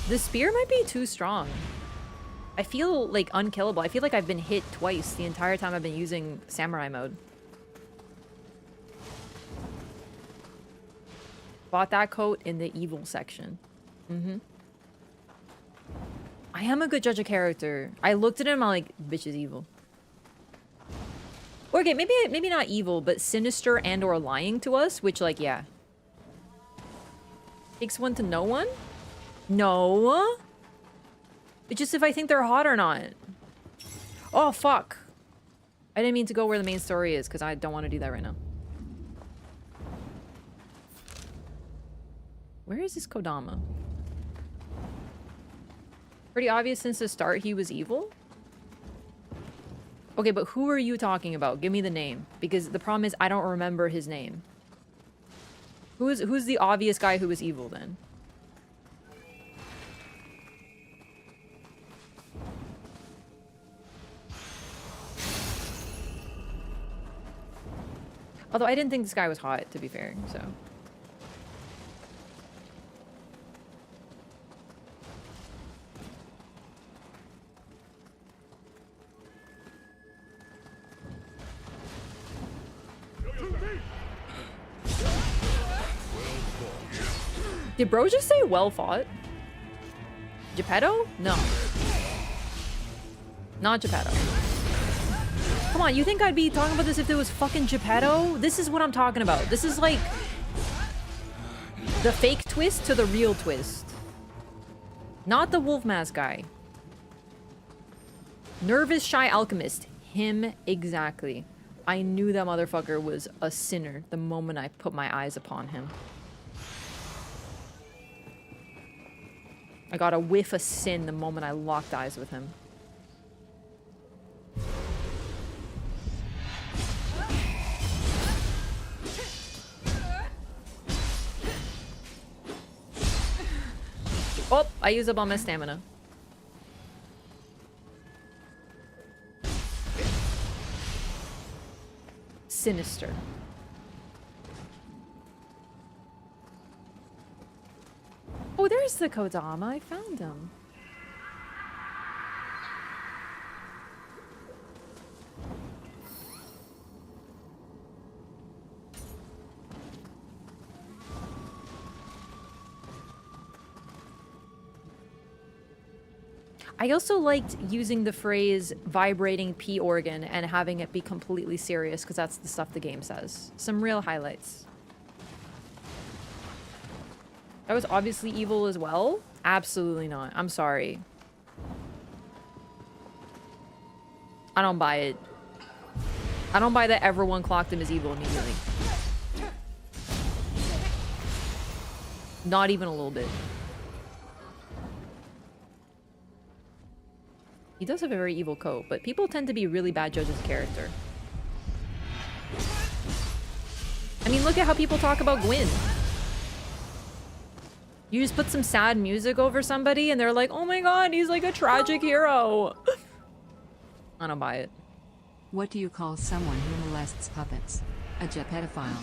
The spear might be too strong. I feel like unkillable. I feel like I've been hit twice the entire time I've been using samurai mode. Bought that coat in the evil section. I am a good judge of character. I looked at him, I'm like, bitch is evil. Or okay, maybe not evil, but sinister and or lying to us, which, like, yeah. Takes one to know one? No. It's just if I think they're hot or not. Oh, fuck. I didn't mean to go where the main story is because I don't want to do that right now. Where is this Kodama? Pretty obvious since the start he was evil? Okay, but who are you talking about? Give me the name. Because the problem is I don't remember his name. Who's the obvious guy who was evil then? Although I didn't think this guy was hot, to be fair, so... Did bro just say well fought? Geppetto? No. Not Geppetto. Come on, you think I'd be talking about this if it was fucking Geppetto? This is what I'm talking about. This is like the fake twist to the real twist. Not the wolf mask guy. Nervous shy alchemist. Him exactly. I knew that motherfucker was a sinner the moment I put my eyes upon him. I got a whiff of sin the moment I locked eyes with him. Oh, I used up all my stamina. Sinister. Oh, there's the Kodama. I found him. I also liked using the phrase vibrating P organ and having it be completely serious because that's the stuff the game says. Some real highlights. That was obviously evil as well? Absolutely not. I'm sorry. I don't buy it. I don't buy that everyone clocked him as evil immediately. Not even a little bit. He does have a very evil coat, but people tend to be really bad judges of character. I mean, look at how people talk about Gwyn. You just put some sad music over somebody and they're like, oh my god, he's like a tragic hero. I don't buy it. What do you call someone who molests puppets? A Geppettophile.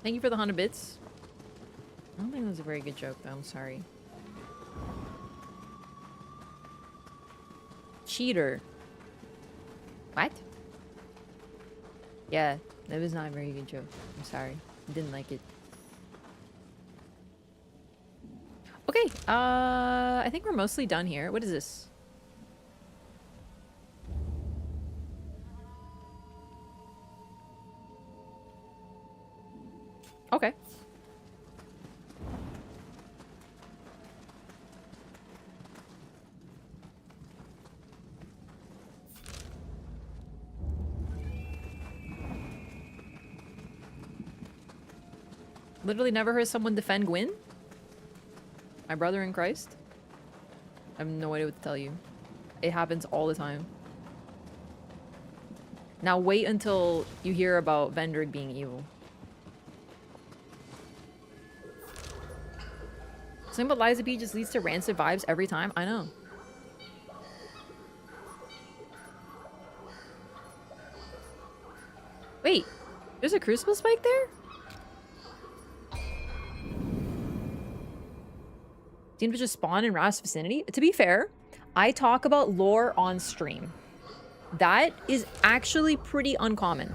Thank you for the 100 bits. I don't think that was a very good joke, though. I'm sorry. Cheater. What? Yeah, that was not a very good joke. I'm sorry. I didn't like it. Okay, I think we're mostly done here. What is this? Okay. Literally never heard someone defend Gwyn? My brother in Christ? I have no idea what to tell you. It happens all the time. Now wait until you hear about Vendrick being evil. Something about Liza B just leads to rancid vibes every time. I know. Wait, there's a crucible spike there? Seemed to just spawn in Wraff's vicinity. To be fair, I talk about lore on stream. That is actually pretty uncommon.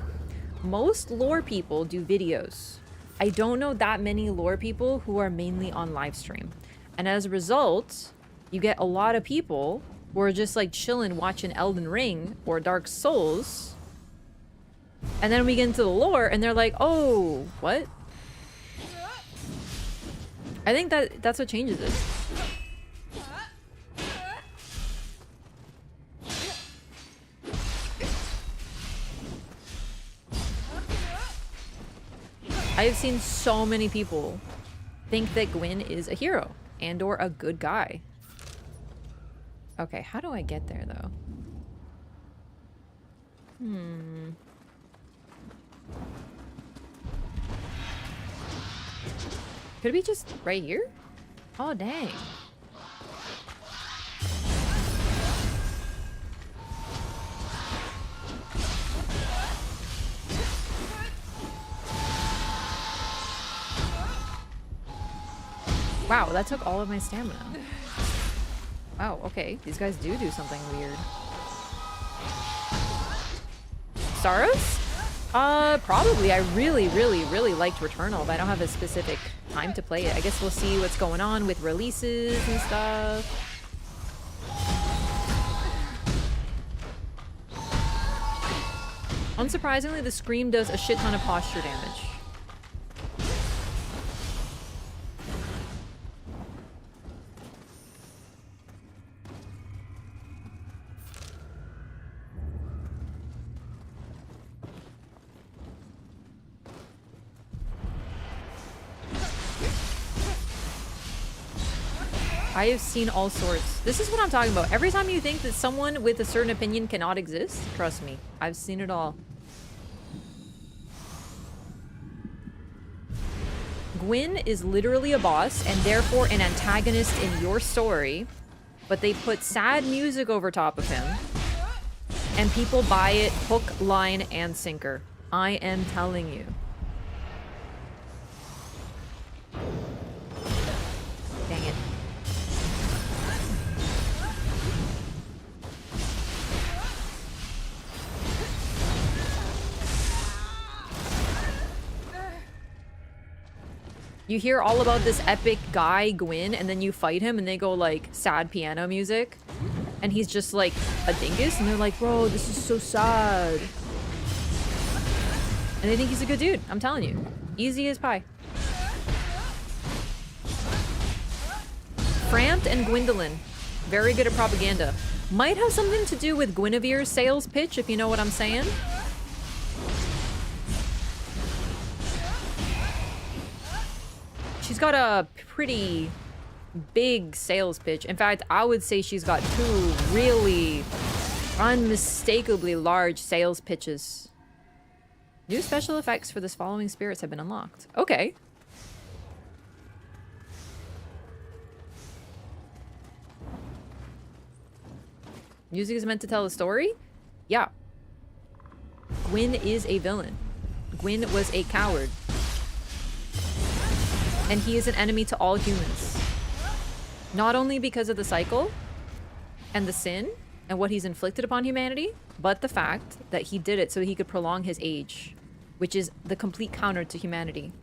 Most lore people do videos. I don't know that many lore people who are mainly on live stream. And as a result, you get a lot of people who are just like chilling watching Elden Ring or Dark Souls. And then we get into the lore and they're like, oh, what? I think that's what changes it. I have seen so many people think that Gwyn is a hero and or a good guy. Okay, how do I get there though? Could it be just right here? Oh, dang. Wow, that took all of my stamina. Wow, okay. These guys do something weird. Saros? Probably. I really liked Returnal, but I don't have a specific time to play it. I guess we'll see what's going on with releases and stuff. Unsurprisingly, the Scream does a shit ton of posture damage. I have seen all sorts. This is what I'm talking about. Every time you think that someone with a certain opinion cannot exist, trust me, I've seen it all. Gwyn is literally a boss and therefore an antagonist in your story, but they put sad music over top of him and people buy it hook, line, and sinker. I am telling you. Dang it. You hear all about this epic guy, Gwyn, and then you fight him and they go like sad piano music. And he's just like a dingus and they're like, bro, this is so sad. And they think he's a good dude. I'm telling you. Easy as pie. Framped and Gwendolyn. Very good at propaganda. Might have something to do with Guinevere's sales pitch, if you know what I'm saying. She's got a pretty big sales pitch. In fact, I would say she's got two really unmistakably large sales pitches. New special effects for this following spirits have been unlocked. Okay. Music is meant to tell a story? Yeah. Gwyn is a villain. Gwyn was a coward. And he is an enemy to all humans. Not only because of the cycle and the sin and what he's inflicted upon humanity, but the fact that he did it so he could prolong his age, which is the complete counter to humanity.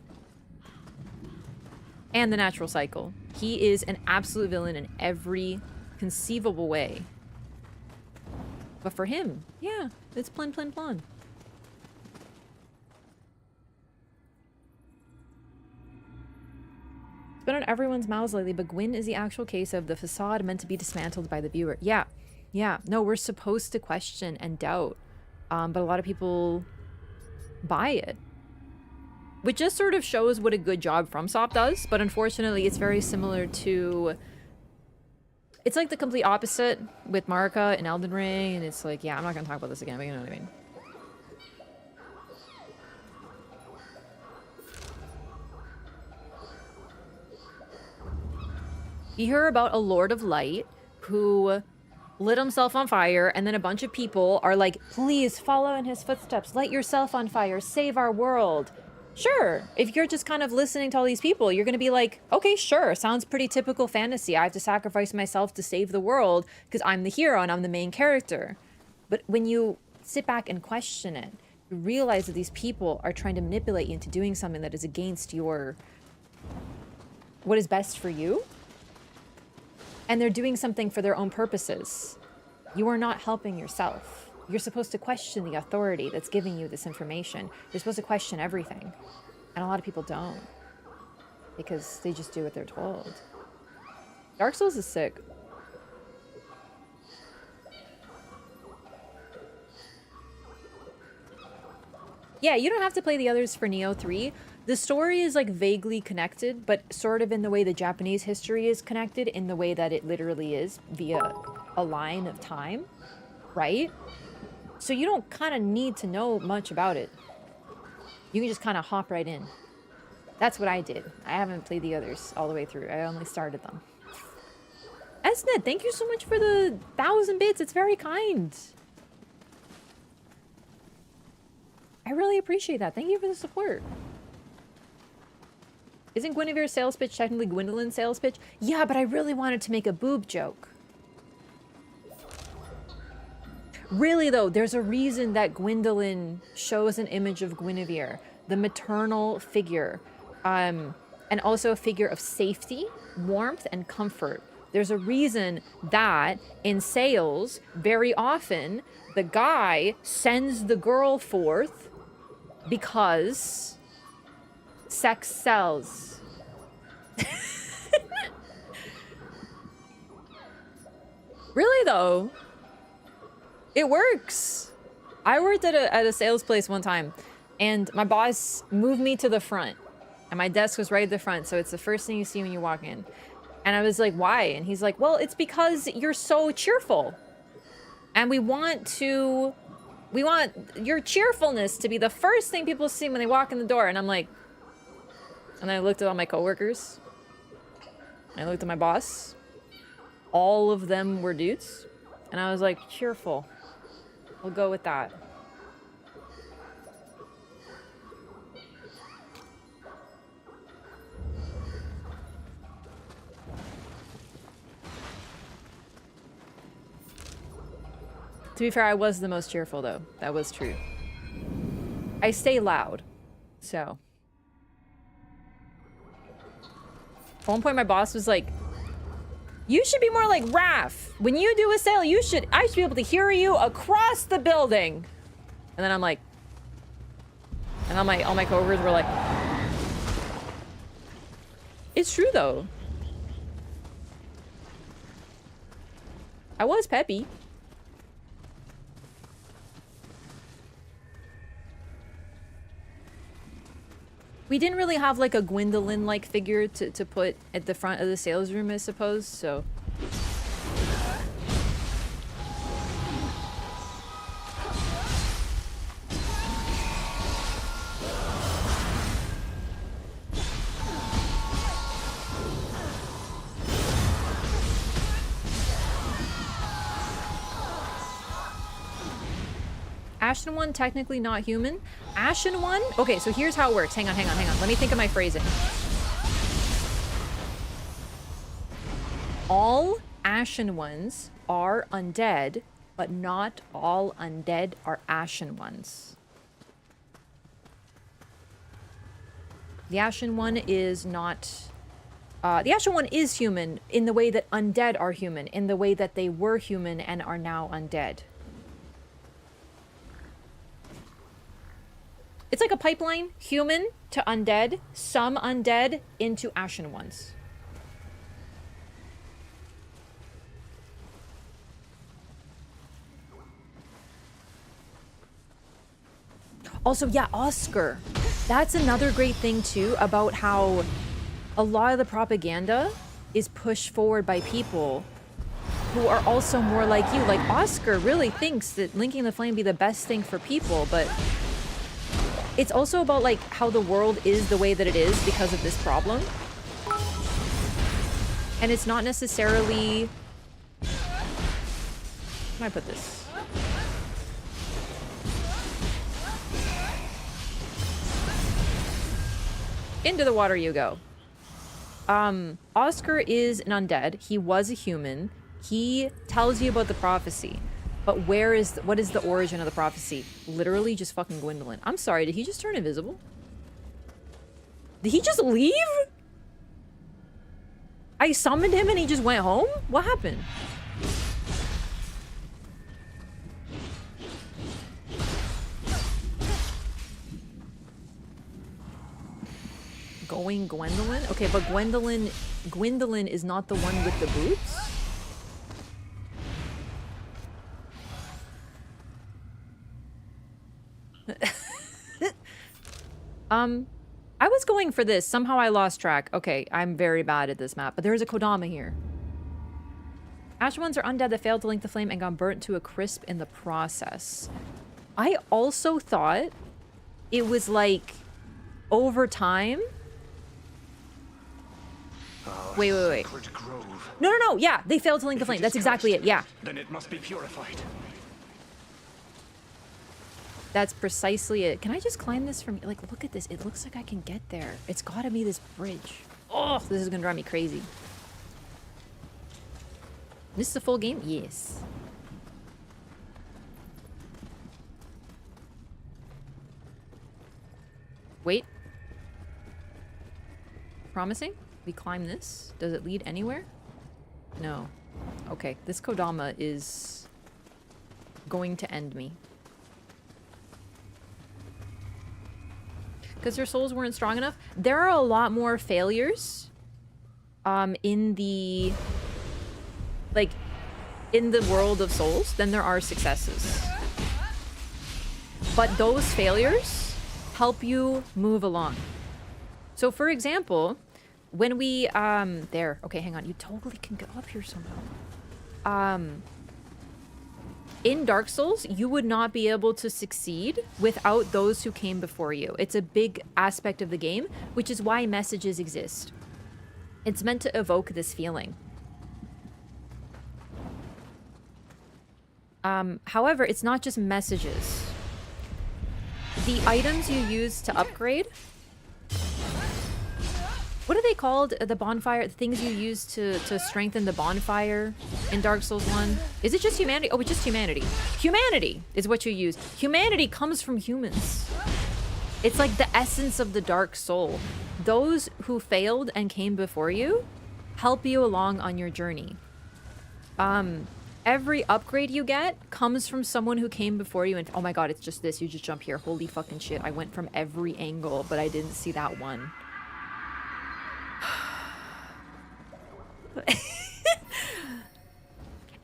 And the natural cycle. He is an absolute villain in every conceivable way. But for him, yeah, it's plan. It's been on everyone's mouths lately, but Gwyn is the actual case of the facade meant to be dismantled by the viewer. Yeah. No, we're supposed to question and doubt. But a lot of people buy it. Which just sort of shows what a good job FromSoft does, but unfortunately it's very similar to... It's like the complete opposite with Marika and Elden Ring, and it's like, yeah, I'm not gonna talk about this again, but you know what I mean. You hear about a Lord of Light who lit himself on fire, and then a bunch of people are like, please follow in his footsteps, light yourself on fire, save our world. Sure, if you're just kind of listening to all these people, you're gonna be like, okay, sure, sounds pretty typical fantasy. I have to sacrifice myself to save the world because I'm the hero and I'm the main character. But when you sit back and question it, you realize that these people are trying to manipulate you into doing something that is against your... what is best for you? And they're doing something for their own purposes. You are not helping yourself. You're supposed to question the authority that's giving you this information. You're supposed to question everything. And a lot of people don't. Because they just do what they're told. Dark Souls is sick. Yeah, you don't have to play the others for Nioh 3. The story is like vaguely connected, but sort of in the way the Japanese history is connected, in the way that it literally is via a line of time, right? So you don't kind of need to know much about it. You can just kind of hop right in. That's what I did. I haven't played the others all the way through. I only started them. Esnet, thank you so much for the 1,000 bits. It's very kind. I really appreciate that. Thank you for the support. Isn't Guinevere's sales pitch technically Gwendolyn's sales pitch? Yeah, but I really wanted to make a boob joke. Really, though, there's a reason that Gwendolyn shows an image of Guinevere, the maternal figure, and also a figure of safety, warmth, and comfort. There's a reason that in sales, very often, the guy sends the girl forth because sex sells. Really, though, it works. I worked at a sales place one time, and my boss moved me to the front, and my desk was right at the front, so it's the first thing you see when you walk in. And I was like, why? And he's like, well, it's because you're so cheerful. And we want your cheerfulness to be the first thing people see when they walk in the door. And I'm like, and I looked at all my coworkers. I looked at my boss. All of them were dudes. And I was like, cheerful. We'll go with that. To be fair, I was the most cheerful, though. That was true. I stay loud, so. At one point, my boss was like, you should be more like Wraff. When you do a sale, I should be able to hear you across the building. And then I'm like, and all my coworkers were like, it's true, though. I was peppy. We didn't really have like a Gwendolyn-like figure to put at the front of the sales room, I suppose, so. Ashen one, technically not human. Ashen one? Okay, so here's how it works. Hang on. Let me think of my phrasing. All Ashen ones are undead, but not all undead are Ashen ones. The Ashen one is not... the Ashen one is human in the way that undead are human, in the way that they were human and are now undead. It's like a pipeline, human to undead, some undead into Ashen ones. Also, yeah, Oscar. That's another great thing too about how a lot of the propaganda is pushed forward by people who are also more like you. Like Oscar really thinks that linking the flame be the best thing for people, but it's also about like how the world is the way that it is because of this problem. And it's not necessarily... How do I put this? Into the water you go. Oscar is an undead. He was a human. He tells you about the prophecy. But what is the origin of the prophecy? Literally just fucking Gwendolyn. I'm sorry, did he just turn invisible? Did he just leave? I summoned him and he just went home? What happened? Going Gwendolyn? Okay, but Gwendolyn is not the one with the boots? I was going for this. Somehow I lost track. Okay, I'm very bad at this map, but there's a Kodama here. Ash ones are undead that failed to link the flame and got burnt to a crisp in the process. I also thought it was like over time. Wait. No. Yeah, they failed to link the flame. That's exactly it. Yeah. Then it must be purified. That's precisely it. Can I just climb this from... Like, look at this. It looks like I can get there. It's gotta be this bridge. Oh, this is gonna drive me crazy. This is a full game? Yes. Wait. Promising? We climb this? Does it lead anywhere? No. Okay, this Kodama is going to end me. Because their souls weren't strong enough. There are a lot more failures in the world of souls than there are successes. But those failures help you move along. So for example, when we okay, hang on, you totally can get up here somehow. In Dark Souls, you would not be able to succeed without those who came before you. It's a big aspect of the game, which is why messages exist. It's meant to evoke this feeling. However, it's not just messages. The items you use to upgrade... What are they called? The bonfire? The things you use to strengthen the bonfire in Dark Souls 1? Is it just humanity? Oh, it's just humanity. Humanity is what you use. Humanity comes from humans. It's like the essence of the Dark Soul. Those who failed and came before you help you along on your journey. Every upgrade you get comes from someone who came before you and... Oh my god, it's just this. You just jump here. Holy fucking shit. I went from every angle, but I didn't see that one.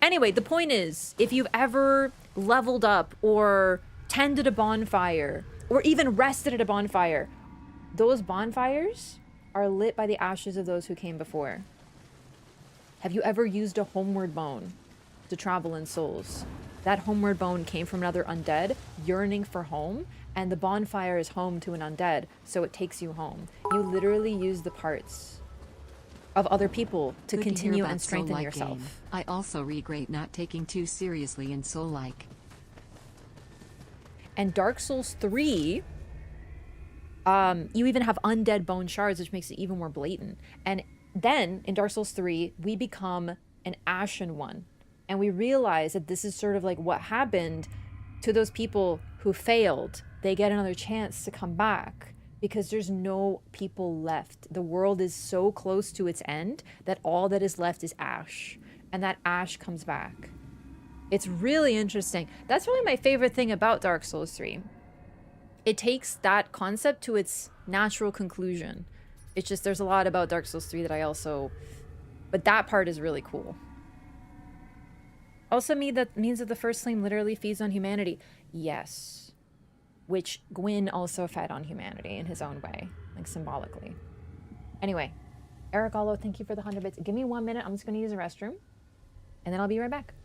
Anyway, the point is, if you've ever leveled up or tended a bonfire or even rested at a bonfire, those bonfires are lit by the ashes of those who came before. Have you ever used a homeward bone to travel in souls? That homeward bone came from another undead yearning for home, and the bonfire is home to an undead, so it takes you home. You literally use the parts of other people to continue and strengthen yourself. Game. I also regret not taking too seriously in Soul-like. And Dark Souls 3, you even have undead bone shards, which makes it even more blatant. And then in Dark Souls 3, we become an Ashen One. And we realize that this is sort of like what happened to those people who failed. They get another chance to come back. Because there's no people left. The world is so close to its end that all that is left is ash. And that ash comes back. It's really interesting. That's really my favorite thing about Dark Souls 3. It takes that concept to its natural conclusion. It's just there's a lot about Dark Souls 3 that I also... But that part is really cool. Also means that the first flame literally feeds on humanity. Yes. Which Gwyn also fed on humanity in his own way, like symbolically. Anyway, Eric Allo, thank you for the 100 bits. Give me 1 minute. I'm just going to use the restroom, and then I'll be right back.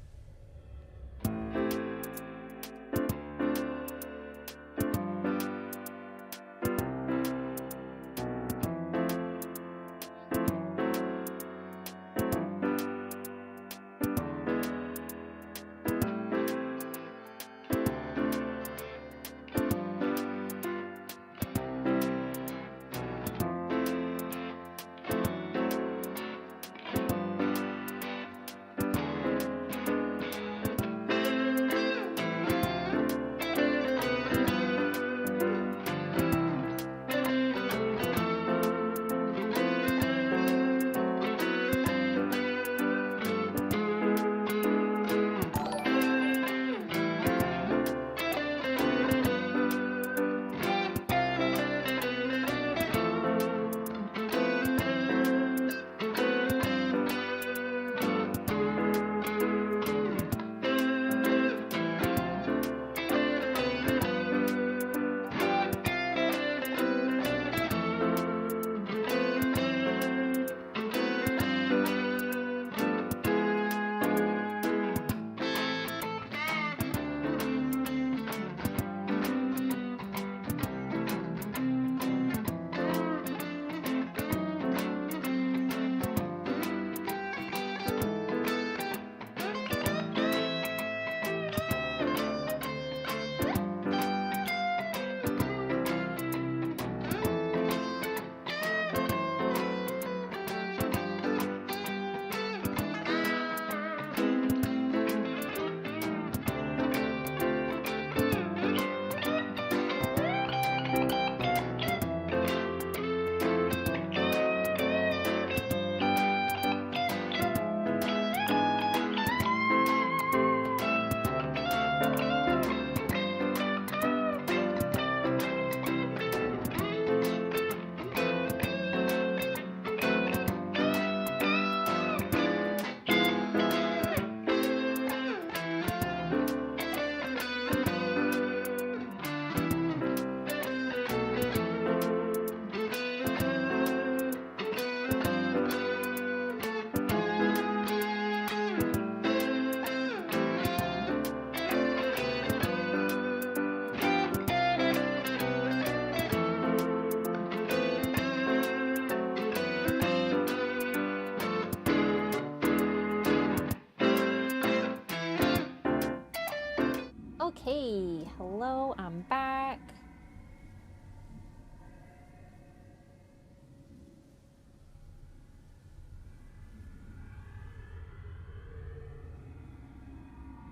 Hello, I'm back.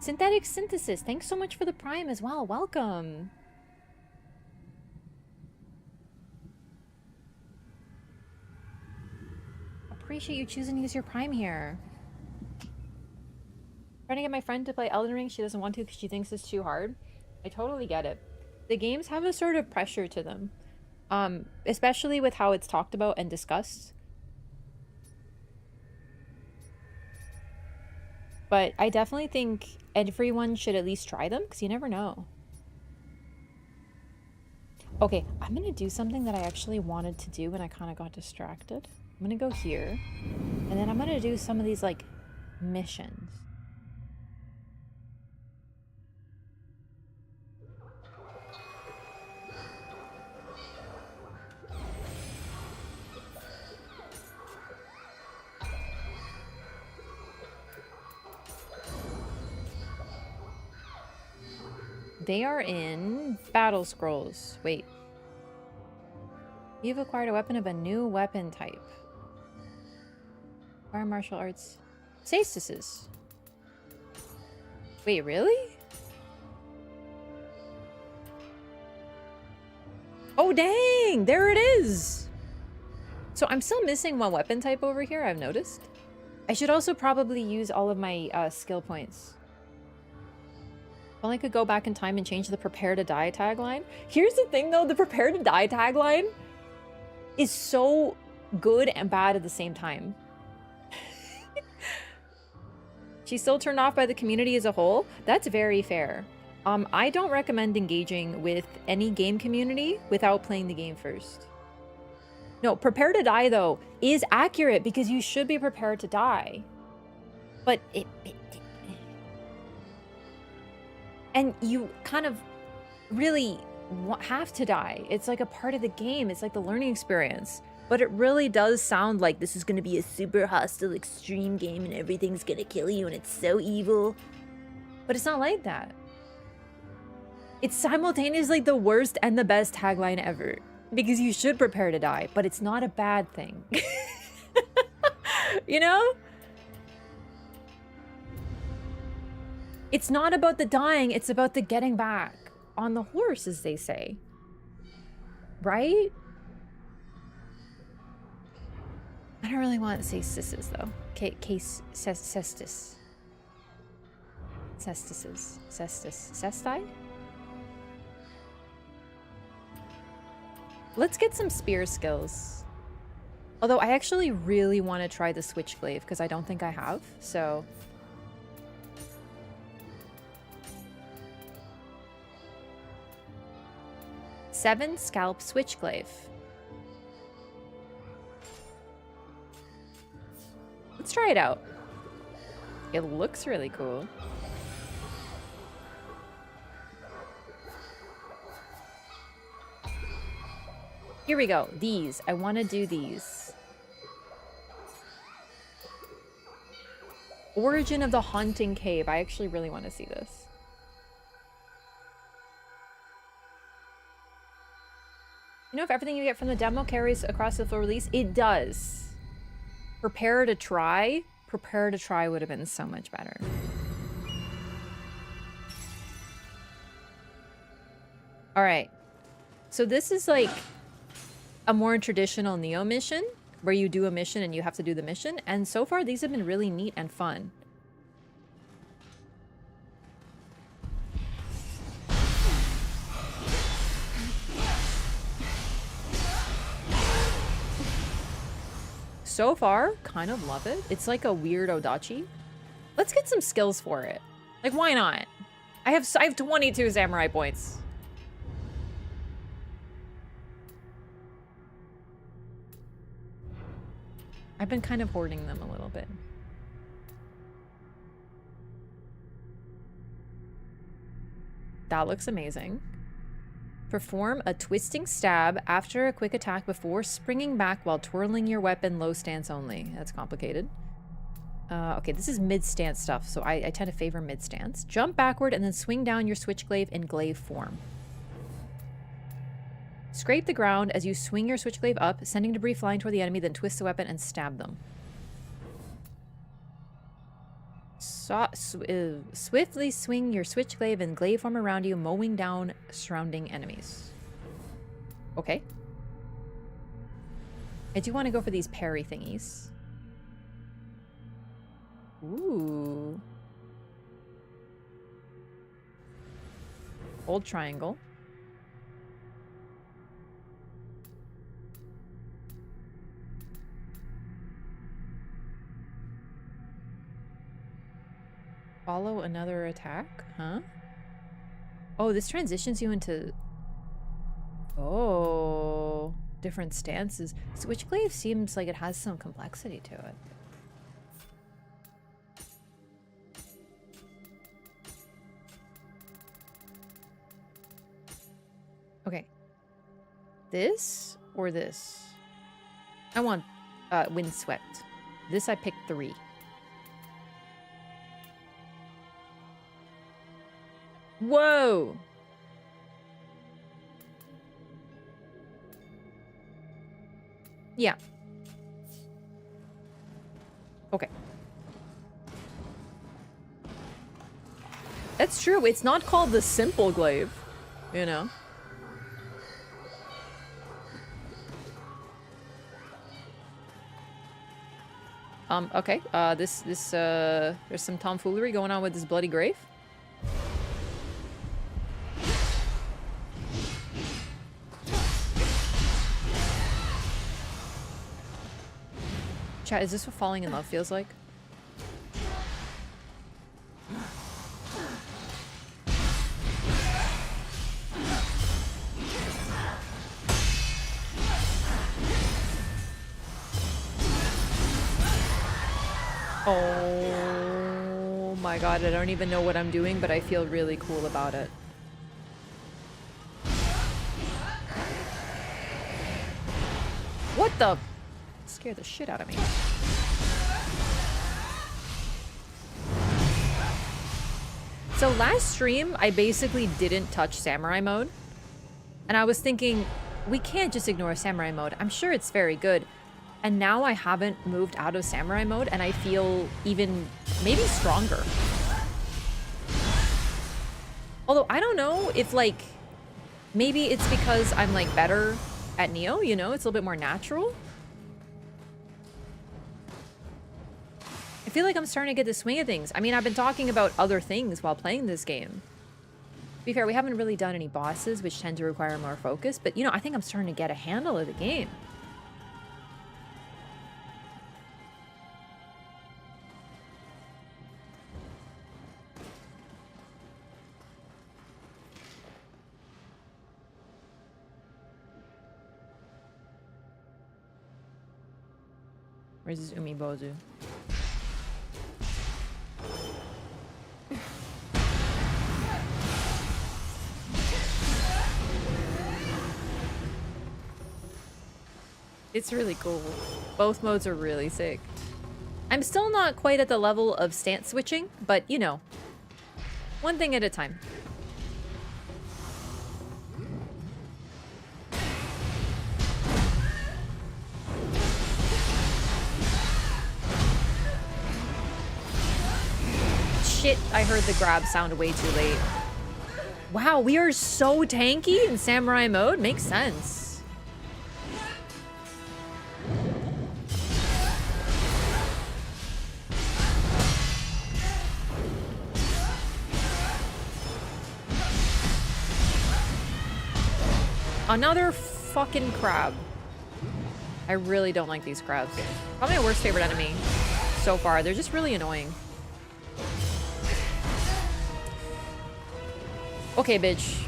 Synthetic Synthesis, thanks so much for the Prime as well. Welcome. Appreciate you choosing to use your Prime here. Trying to get my friend to play Elden Ring. She doesn't want to because she thinks it's too hard. I totally get it. The games have a sort of pressure to them. Especially with how it's talked about and discussed. But I definitely think everyone should at least try them, because you never know. Okay, I'm going to do something that I actually wanted to do and I kind of got distracted. I'm going to go here. And then I'm going to do some of these, like, missions. They are in Battle Scrolls. Wait. You've acquired a weapon of a new weapon type. Fire martial arts. Stasis. Wait, really? Oh, dang! There it is! So I'm still missing one weapon type over here, I've noticed. I should also probably use all of my skill points. If only I could go back in time and change the prepare to die tagline. Here's the thing though, the prepare to die tagline is so good and bad at the same time. She's still turned off by the community as a whole. That's very fair. I don't recommend engaging with any game community without playing the game first. No, prepare to die though is accurate because you should be prepared to die. But and you kind of really have to die. It's like a part of the game. It's like the learning experience. But it really does sound like this is going to be a super hostile, extreme game and everything's going to kill you and it's so evil. But it's not like that. It's simultaneously the worst and the best tagline ever. Because you should prepare to die, but it's not a bad thing. You know? It's not about the dying, it's about the getting back on the horse, as they say. Right? I don't really want to say sisses, though. Case cestis. Cestises. Cestis. Cesti? Let's get some spear skills. Although I actually really want to try the switchglaive, because I don't think I have, so... 7 scalp switchglaive. Let's try it out. It looks really cool. Here we go. These. I want to do these. Origin of the Haunting Cave. I actually really want to see this. You know, if everything you get from the demo carries across the full release, it does. Prepare to try. Prepare to try would have been so much better. All right. So this is like a more traditional Nioh mission where you do a mission and you have to do the mission. And so far, these have been really neat and fun. So far, kind of love it. It's like a weird Odachi. Let's get some skills for it. Like, why not? I have 22 samurai points. I've been kind of hoarding them a little bit. That looks amazing. Perform a twisting stab after a quick attack before springing back while twirling your weapon low stance only. That's complicated. Okay, this is mid-stance stuff, so I tend to favor mid-stance. Jump backward and then swing down your switchglaive in glaive form. Scrape the ground as you swing your switchglaive up, sending debris flying toward the enemy, then twist the weapon and stab them. Swiftly swing your switchglaive in glaive form around you, mowing down surrounding enemies. Okay. I do want to go for these parry thingies. Ooh. Hold triangle. Follow another attack? Huh? Oh, this transitions you into... Oh, different stances. Switchglaive seems like it has some complexity to it. Okay. This or this? I want windswept. This I picked 3. Whoa! Yeah. Okay. That's true. It's not called the simple glaive, you know? Okay, there's some tomfoolery going on with this bloody grave. Chat, is this what falling in love feels like? Oh my god, I don't even know what I'm doing, but I feel really cool about it. What the? Scared the shit out of me. So last stream, I basically didn't touch samurai mode. And I was thinking, we can't just ignore samurai mode. I'm sure it's very good. And now I haven't moved out of samurai mode, and I feel even maybe stronger. Although I don't know if, like, maybe it's because I'm, like, better at Nioh, you know? It's a little bit more natural. I feel like I'm starting to get the swing of things. I mean, I've been talking about other things while playing this game. To be fair, we haven't really done any bosses, which tend to require more focus, but, you know, I think I'm starting to get a handle of the game. Where's this Umibozu? It's really cool. Both modes are really sick. I'm still not quite at the level of stance switching, but you know, one thing at a time. Shit, I heard the grab sound way too late. Wow, we are so tanky in samurai mode. Makes sense. Another fucking crab. I really don't like these crabs. Probably my worst favorite enemy so far. They're just really annoying. Okay, bitch.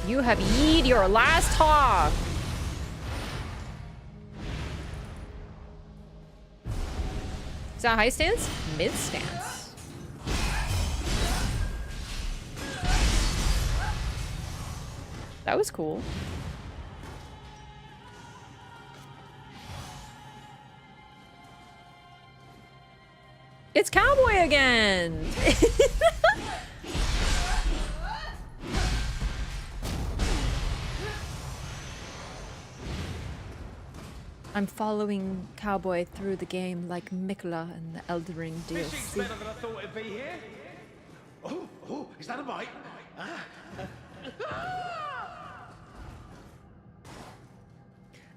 You have yeed your last hawk. Is that high stance? Mid stance. That was cool. It's Cowboy again! I'm following Cowboy through the game like Mikola in the Elden Ring Fishing's DLC. better than I thought it'd be here. Oh, is that a bite?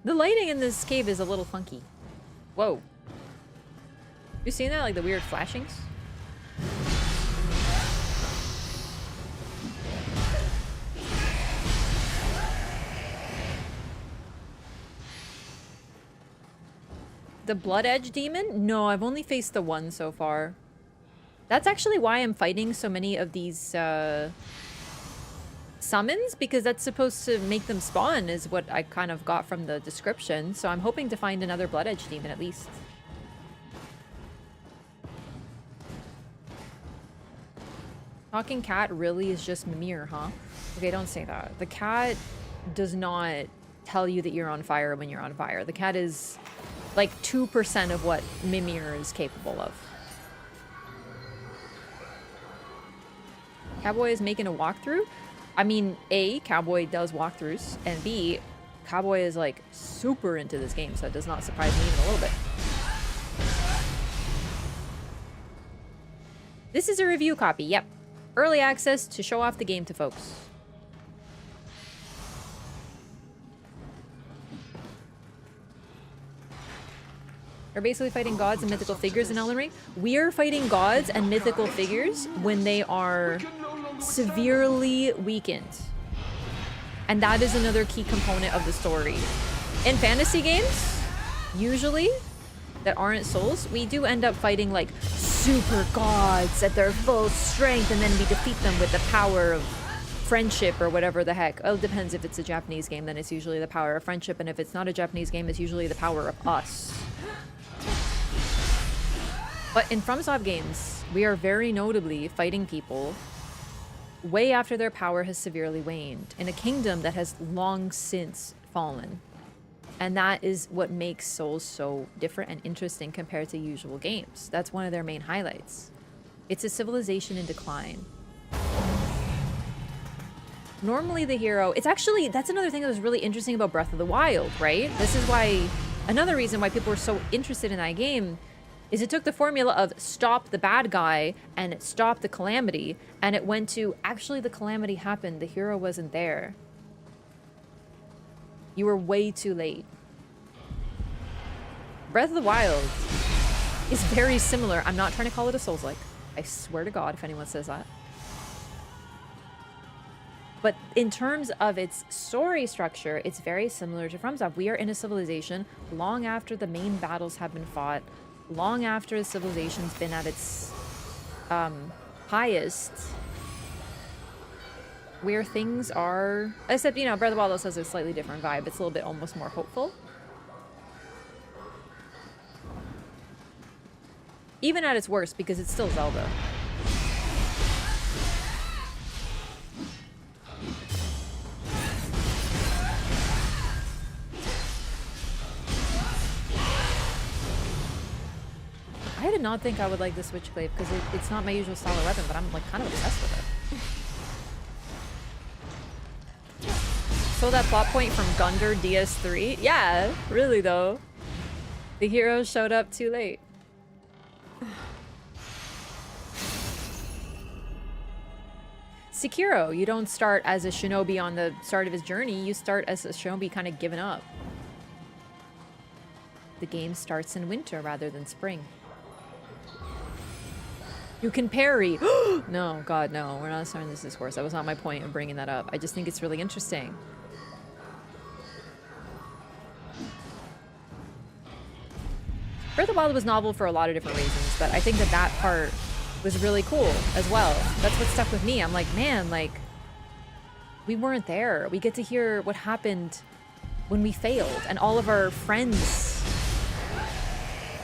The lighting in this cave is a little funky. Whoa. You seen that? Like the weird flashings? The Blood Edge demon? No, I've only faced the one so far. That's actually why I'm fighting so many of these summons, because that's supposed to make them spawn, is what I kind of got from the description. So I'm hoping to find another Blood Edge demon at least. Talking cat really is just Mimir, huh? Okay, don't say that. The cat does not tell you that you're on fire when you're on fire. The cat is like 2% of what Mimir is capable of. Cowboy is making a walkthrough? I mean, A, Cowboy does walkthroughs, and B, Cowboy is like super into this game, so it does not surprise me even a little bit. This is a review copy, yep. Early access to show off the game to folks. We're basically fighting gods and mythical figures in Elden Ring. We are fighting gods and mythical figures when they are severely weakened. And that is another key component of the story. In fantasy games, usually, that aren't Souls, we do end up fighting like super gods at their full strength, and then we defeat them with the power of friendship or whatever the heck. Oh, it depends. If it's a Japanese game, then it's usually the power of friendship, and if it's not a Japanese game, it's usually the power of us. But in FromSoft games, we are very notably fighting people way after their power has severely waned, in a kingdom that has long since fallen. And that is what makes Souls so different and interesting compared to usual games. That's one of their main highlights. It's a civilization in decline. Normally the hero... It's actually... That's another thing that was really interesting about Breath of the Wild, right? This is why... Another reason why people were so interested in that game is it took the formula of stop the bad guy and stop the calamity, and it went to actually the calamity happened, the hero wasn't there. You were way too late. Breath of the Wild is very similar. I'm not trying to call it a Souls-like. I swear to God if anyone says that. But in terms of its story structure, it's very similar to FromSoft. We are in a civilization long after the main battles have been fought, long after the civilization's been at its highest, where things are... Except, you know, Breath of the Wild also has a slightly different vibe. It's a little bit almost more hopeful. Even at its worst, because it's still Zelda. I did not think I would like the Switchblade because it's not my usual style of weapon, but I'm like kind of obsessed with it. So that plot point from Gundar DS3? Yeah, really though. The hero showed up too late. Sekiro, you don't start as a shinobi on the start of his journey, you start as a shinobi kind of giving up. The game starts in winter rather than spring. You can parry. No, God, no. We're not starting this discourse. That was not my point of bringing that up. I just think it's really interesting. Breath of the Wild was novel for a lot of different reasons, but I think that that part was really cool as well. That's what stuck with me. I'm like, man, like, we weren't there. We get to hear what happened when we failed, and all of our friends,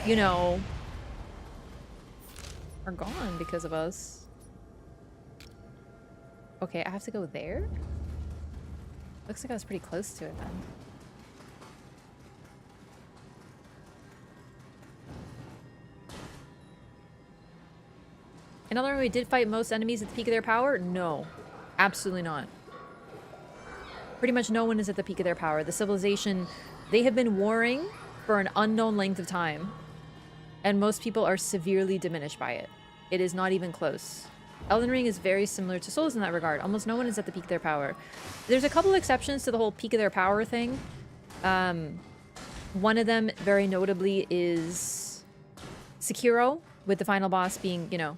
you know, are gone because of us. Okay, I have to go there? Looks like I was pretty close to it then. In Elden Ring, we did fight most enemies at the peak of their power? No. Absolutely not. Pretty much no one is at the peak of their power. The civilization, they have been warring for an unknown length of time, and most people are severely diminished by it. It is not even close. Elden Ring is very similar to Souls in that regard. Almost no one is at the peak of their power. There's a couple exceptions to the whole peak of their power thing. One of them, very notably, is Sekiro, with the final boss being, you know,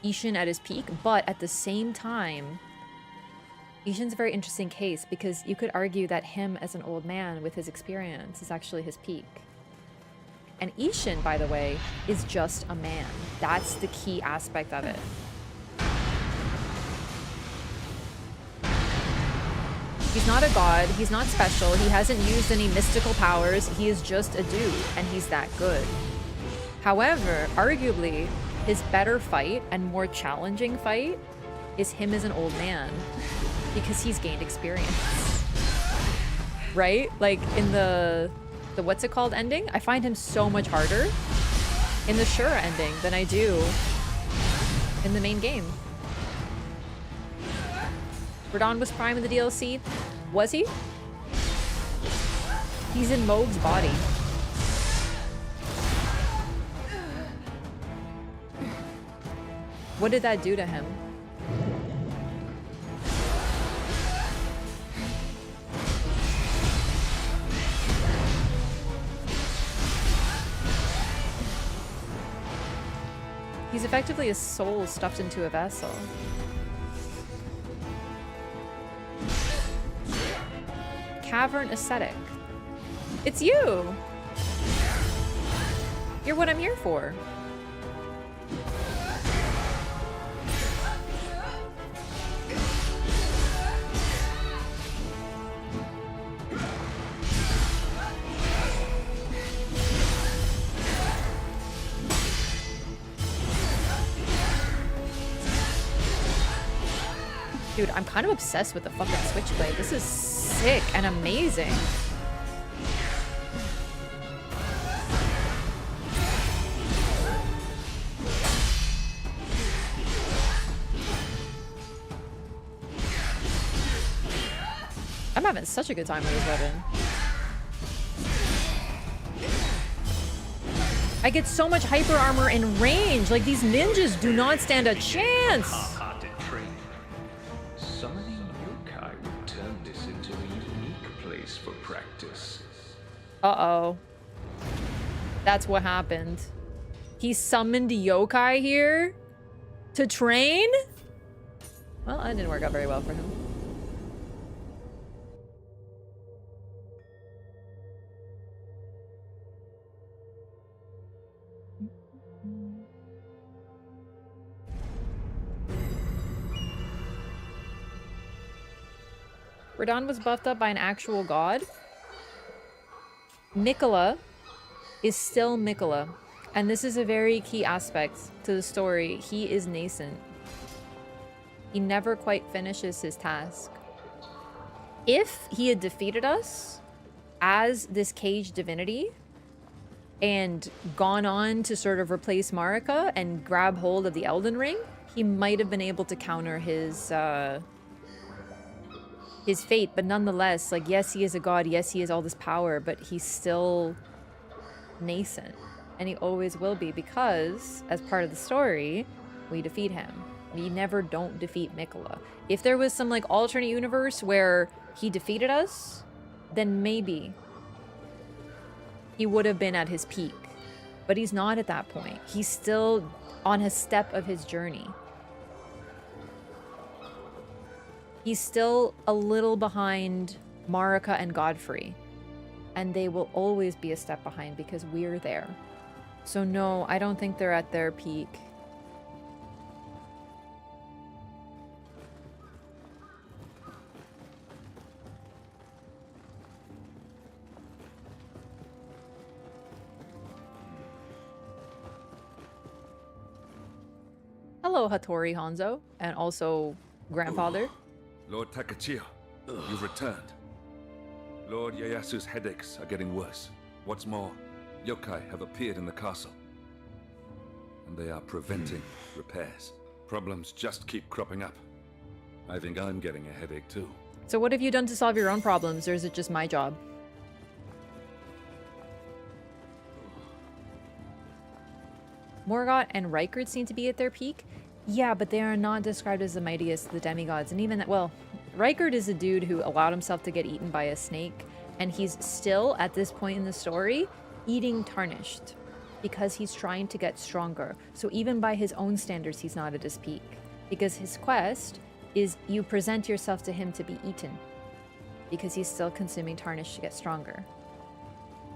Ishin at his peak. But at the same time, Ishin's a very interesting case because you could argue that him as an old man with his experience is actually his peak. And Ishin, by the way, is just a man. That's the key aspect of it. He's not a god, he's not special, he hasn't used any mystical powers, he is just a dude, and he's that good. However, arguably, his better fight and more challenging fight is him as an old man, because he's gained experience. Right? Like, in the what's it called ending? I find him so much harder in the Shura ending than I do in the main game. Radahn was Prime in the DLC. Was he? He's in Mohg's body. What did that do to him? He's effectively a soul stuffed into a vessel. Cavern Ascetic. It's you! You're what I'm here for. Dude, I'm kind of obsessed with the fucking Switchblade. This is sick and amazing. I'm having such a good time with this weapon. I get so much hyper armor in range. Like, these ninjas do not stand a chance. Half-hearted training. Summoning yokai would turn this into a unique place for practice. Uh-oh. That's what happened. He summoned yokai here to train? Well, that didn't work out very well for him. Radahn was buffed up by an actual god. Miquella is still Miquella. And this is a very key aspect to the story. He is nascent. He never quite finishes his task. If he had defeated us as this caged divinity and gone on to sort of replace Marika and grab hold of the Elden Ring, he might have been able to counter his fate, but nonetheless, like, yes, he is a god, yes, he has all this power, but he's still nascent, and he always will be, because as part of the story, we defeat him. We never don't defeat Miquella. If there was some, like, alternate universe where he defeated us, then maybe he would have been at his peak, but he's not at that point. He's still on a step of his journey. He's still a little behind Marika and Godfrey. And they will always be a step behind because we're there. So no, I don't think they're at their peak. Hello, Hattori Hanzo, and also grandfather. Lord Takachiyo, you've returned. Lord Ieyasu's headaches are getting worse. What's more, yokai have appeared in the castle. and they are preventing repairs. Problems just keep cropping up. I think I'm getting a headache too. So what have you done to solve your own problems, or is it just my job? Morgoth and Rykard seem to be at their peak. Yeah, but they are not described as the mightiest of the demigods. And even that, well, Rykard is a dude who allowed himself to get eaten by a snake. And he's still, at this point in the story, eating tarnished. Because he's trying to get stronger. So even by his own standards, he's not at his peak. Because his quest is you present yourself to him to be eaten. Because he's still consuming tarnish to get stronger.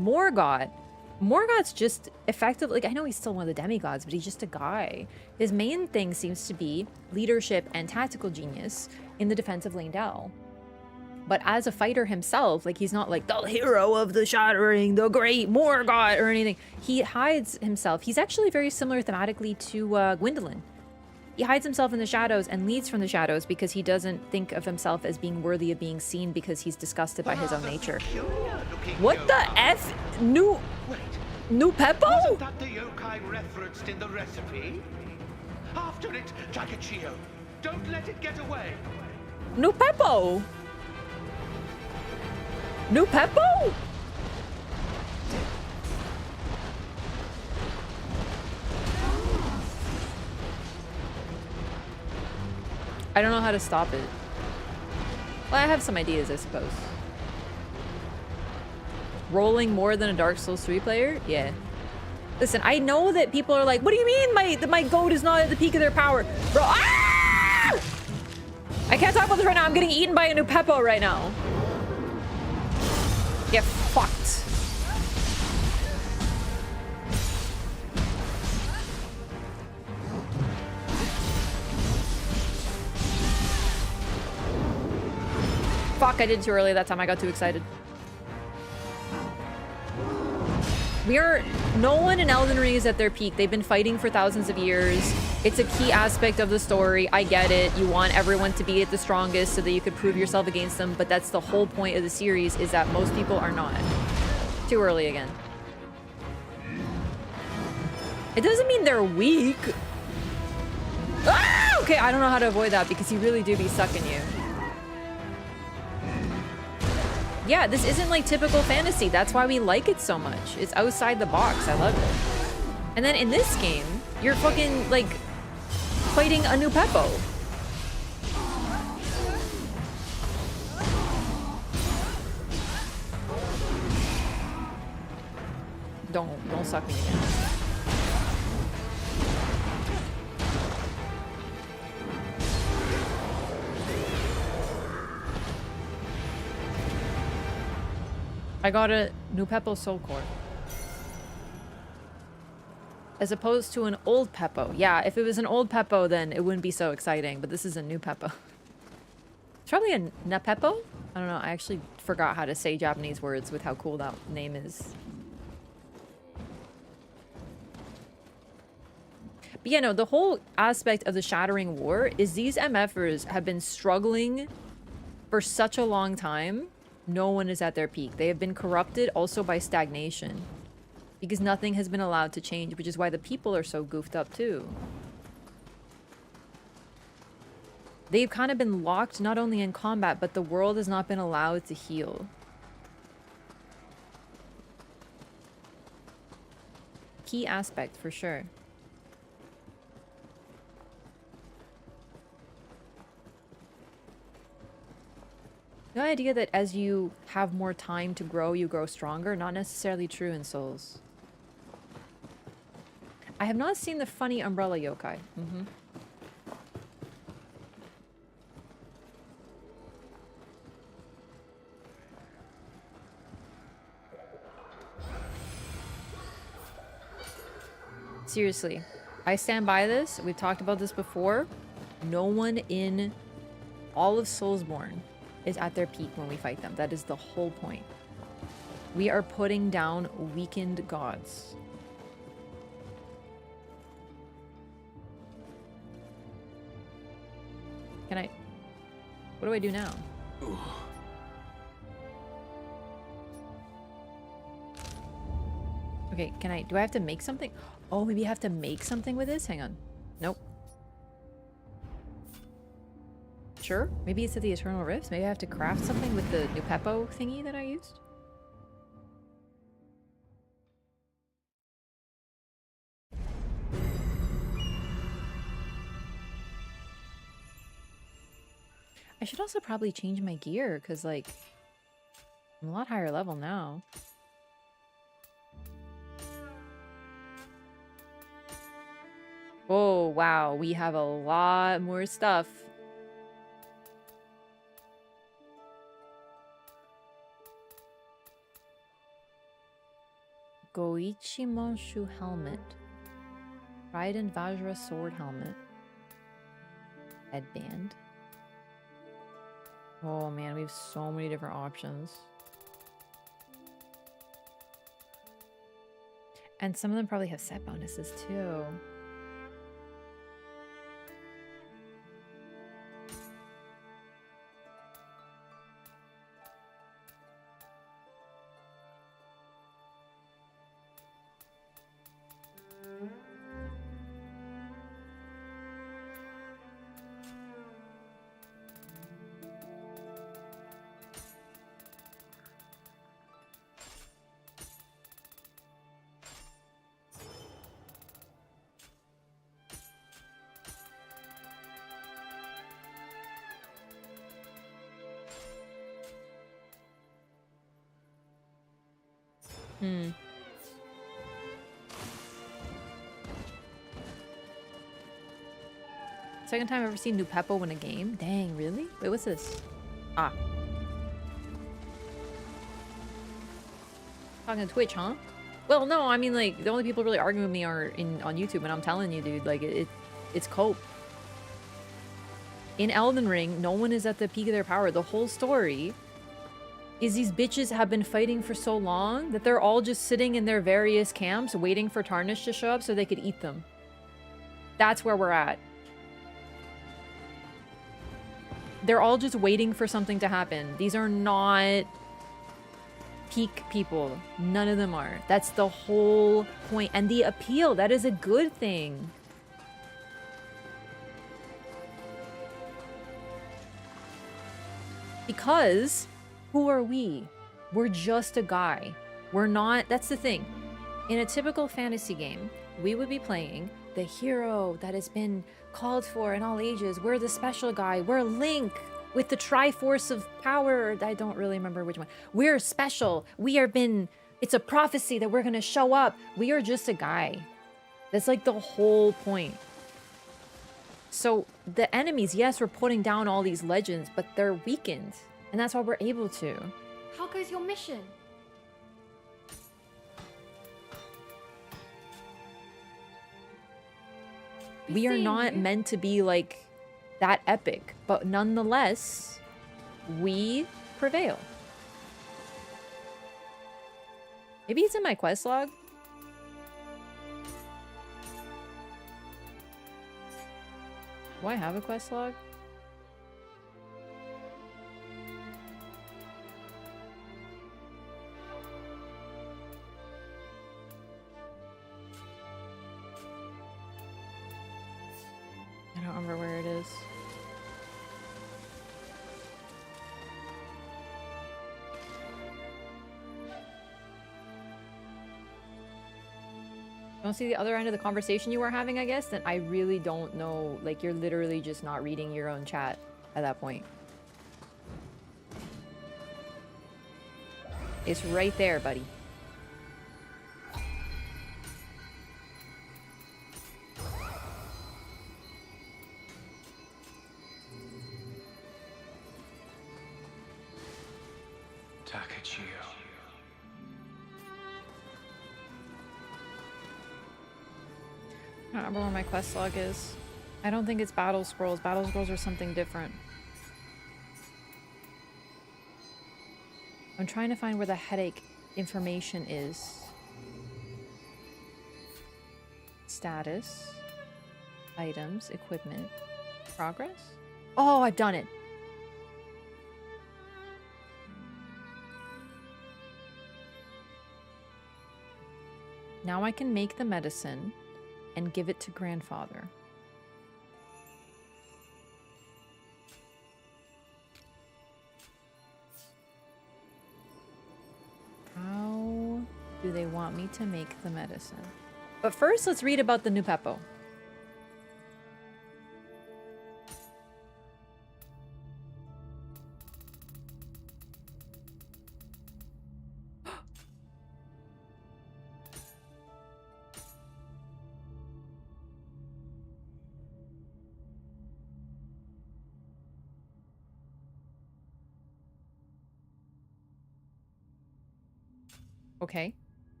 Morgoth's just effectively, like, I know he's still one of the demigods, but he's just a guy. His main thing seems to be leadership and tactical genius in the defense of Leyndell. But as a fighter himself, like, he's not like the hero of the Shattering, the great Morgoth or anything. He hides himself. He's actually very similar thematically to Gwendolyn. He hides himself in the shadows and leads from the shadows because he doesn't think of himself as being worthy of being seen because he's disgusted by his own nature. What the F? New Peppo? Wasn't that the yokai referenced in the recipe? After it, Takachio. Don't let it get away. New Peppo? New Peppo? I don't know how to stop it. Well, I have some ideas, I suppose. Rolling more than a Dark Souls 3 player? Yeah. Listen, I know that people are like, what do you mean my goat is not at the peak of their power? Bro, ah! I can't talk about this right now. I'm getting eaten by a new Peppo right now. Get fucked. Fuck, I did too early that time. I got too excited. No one in Elden Ring is at their peak. They've been fighting for thousands of years. It's a key aspect of the story. I get it. You want everyone to be at the strongest so that you could prove yourself against them, but that's the whole point of the series, is that most people are not. Too early again. It doesn't mean they're weak. Ah! Okay, I don't know how to avoid that because he really do be sucking you. Yeah, this isn't like typical fantasy. That's why we like it so much. It's outside the box. I love it. And then in this game, you're fucking like fighting a new Peppo. Don't suck me again. I got a new Peppo Soul Core. As opposed to an old Peppo. Yeah, if it was an old Peppo, then it wouldn't be so exciting, but this is a new Peppo. It's probably a Nepeppo? I don't know, I actually forgot how to say Japanese words with how cool that name is. But yeah, no, the whole aspect of the Shattering War is these MFers have been struggling for such a long time. No one is at their peak. They have been corrupted also by stagnation. Because nothing has been allowed to change, which is why the people are so goofed up too. They've kind of been locked not only in combat, but the world has not been allowed to heal. Key aspect for sure. The idea that as you have more time to grow, you grow stronger, not necessarily true in Souls. I have not seen the funny umbrella yokai. Seriously, I stand by this. We've talked about this before. No one in all of Soulsborne is at their peak when we fight them. That is the whole point. We are putting down weakened gods. Can I... What do I do now? Okay, do I have to make something? Oh, maybe I have to make something with this? Hang on. Nope. Sure. Maybe it's at the Eternal Rifts. Maybe I have to craft something with the new Peppo thingy that I used. I should also probably change my gear, because, like, I'm a lot higher level now. Oh, wow. We have a lot more stuff. Goichi Monshu helmet. Raiden Vajra sword helmet. Headband. Oh man, we have so many different options. And some of them probably have set bonuses too. Second time I've ever seen new Peppo in a game? Dang, really? Wait, what's this? Ah. Talking to Twitch, huh? Well, no, I mean, like, the only people really arguing with me are on YouTube, and I'm telling you, dude, like, it's cope. In Elden Ring, no one is at the peak of their power. The whole story is these bitches have been fighting for so long that they're all just sitting in their various camps waiting for Tarnish to show up so they could eat them. That's where we're at. They're all just waiting for something to happen. These are not peak people. None of them are. That's the whole point. And the appeal, that is a good thing. Because who are we? We're just a guy. We're not, that's the thing. In a typical fantasy game, we would be playing the hero that has been called for in all ages. We're the special guy. We're Link with the Triforce of power. I don't really remember which one. We're special. It's a prophecy that we're going to show up. We are just a guy. That's like the whole point. So the enemies, yes, we're putting down all these legends, but they're weakened. And that's why we're able to. How goes your mission? We are not meant to be like that epic, but nonetheless, we prevail. Maybe it's in my quest log. Do I have a quest log? I don't remember where it is. Don't see the other end of the conversation you were having, I guess? Then I really don't know. Like, you're literally just not reading your own chat at that point. It's right there, buddy. I don't remember where my quest log is. I don't think it's battle scrolls. Battle scrolls are something different. I'm trying to find where the headache information is. Status. Items. Equipment. Progress? Oh, I've done it. Now I can make the medicine and give it to grandfather. How do they want me to make the medicine? But first, let's read about the new Peppo. Okay.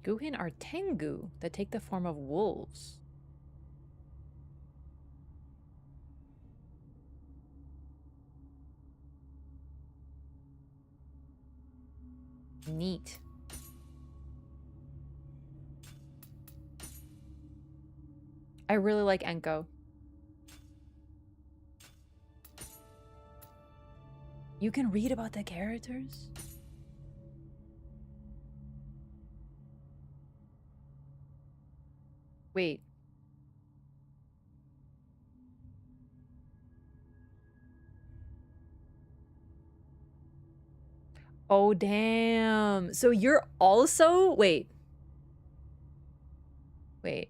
Guhin are Tengu that take the form of wolves. Neat. I really like Enko. You can read about the characters? Wait. Oh, damn. So you're also... Wait. Wait.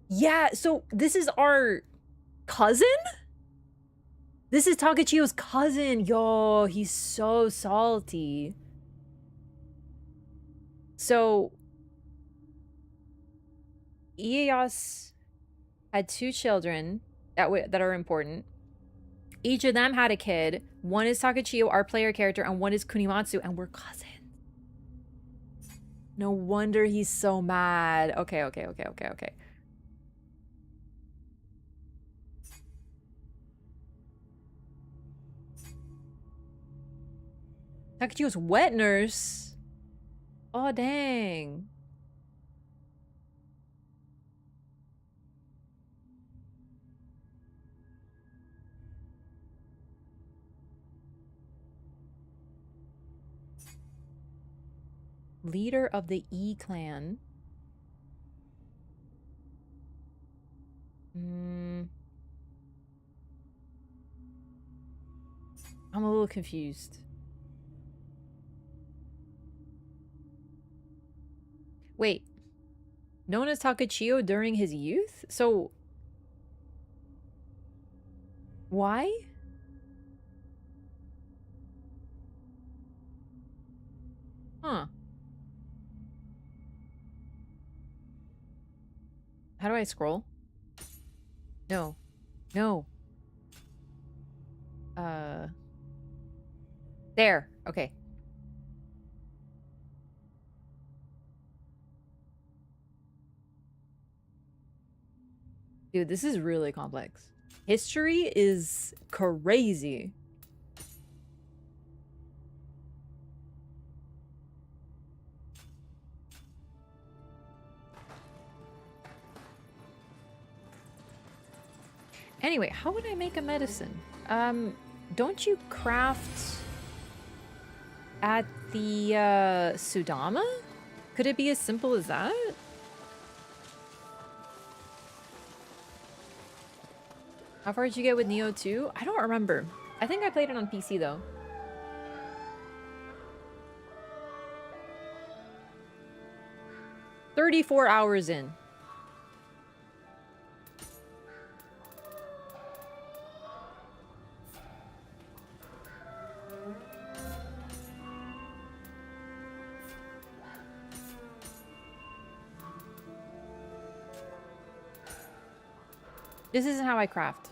Yeah, so this is our cousin? This is Takachio's cousin. Yo, he's so salty. So... Ieyasu had 2 children that are important. Each of them had a kid. One is Takachio, our player character, and one is Kunimatsu, and we're cousins. No wonder he's so mad. Okay. Takachio's wet nurse? Oh, dang. Leader of the E clan. I'm a little confused. Wait. Known as Takachio during his youth? So... why? Huh. How do I scroll? No. No. There. Okay. Dude, this is really complex. History is crazy. Anyway, how would I make a medicine? Don't you craft at the Sudama? Could it be as simple as that? How far did you get with Nioh 2? I don't remember. I think I played it on PC though. "34 hours in. This isn't how I craft.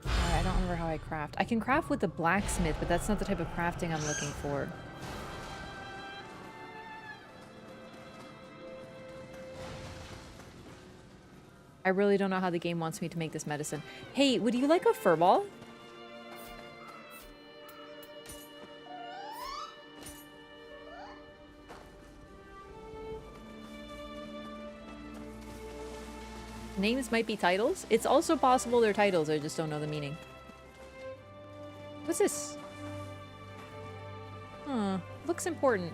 I don't remember how I craft. I can craft with the blacksmith, but that's not the type of crafting I'm looking for. I really don't know how the game wants me to make this medicine. Hey, would you like a furball? Names might be titles. It's also possible they're titles, I just don't know the meaning. What's this? looks important.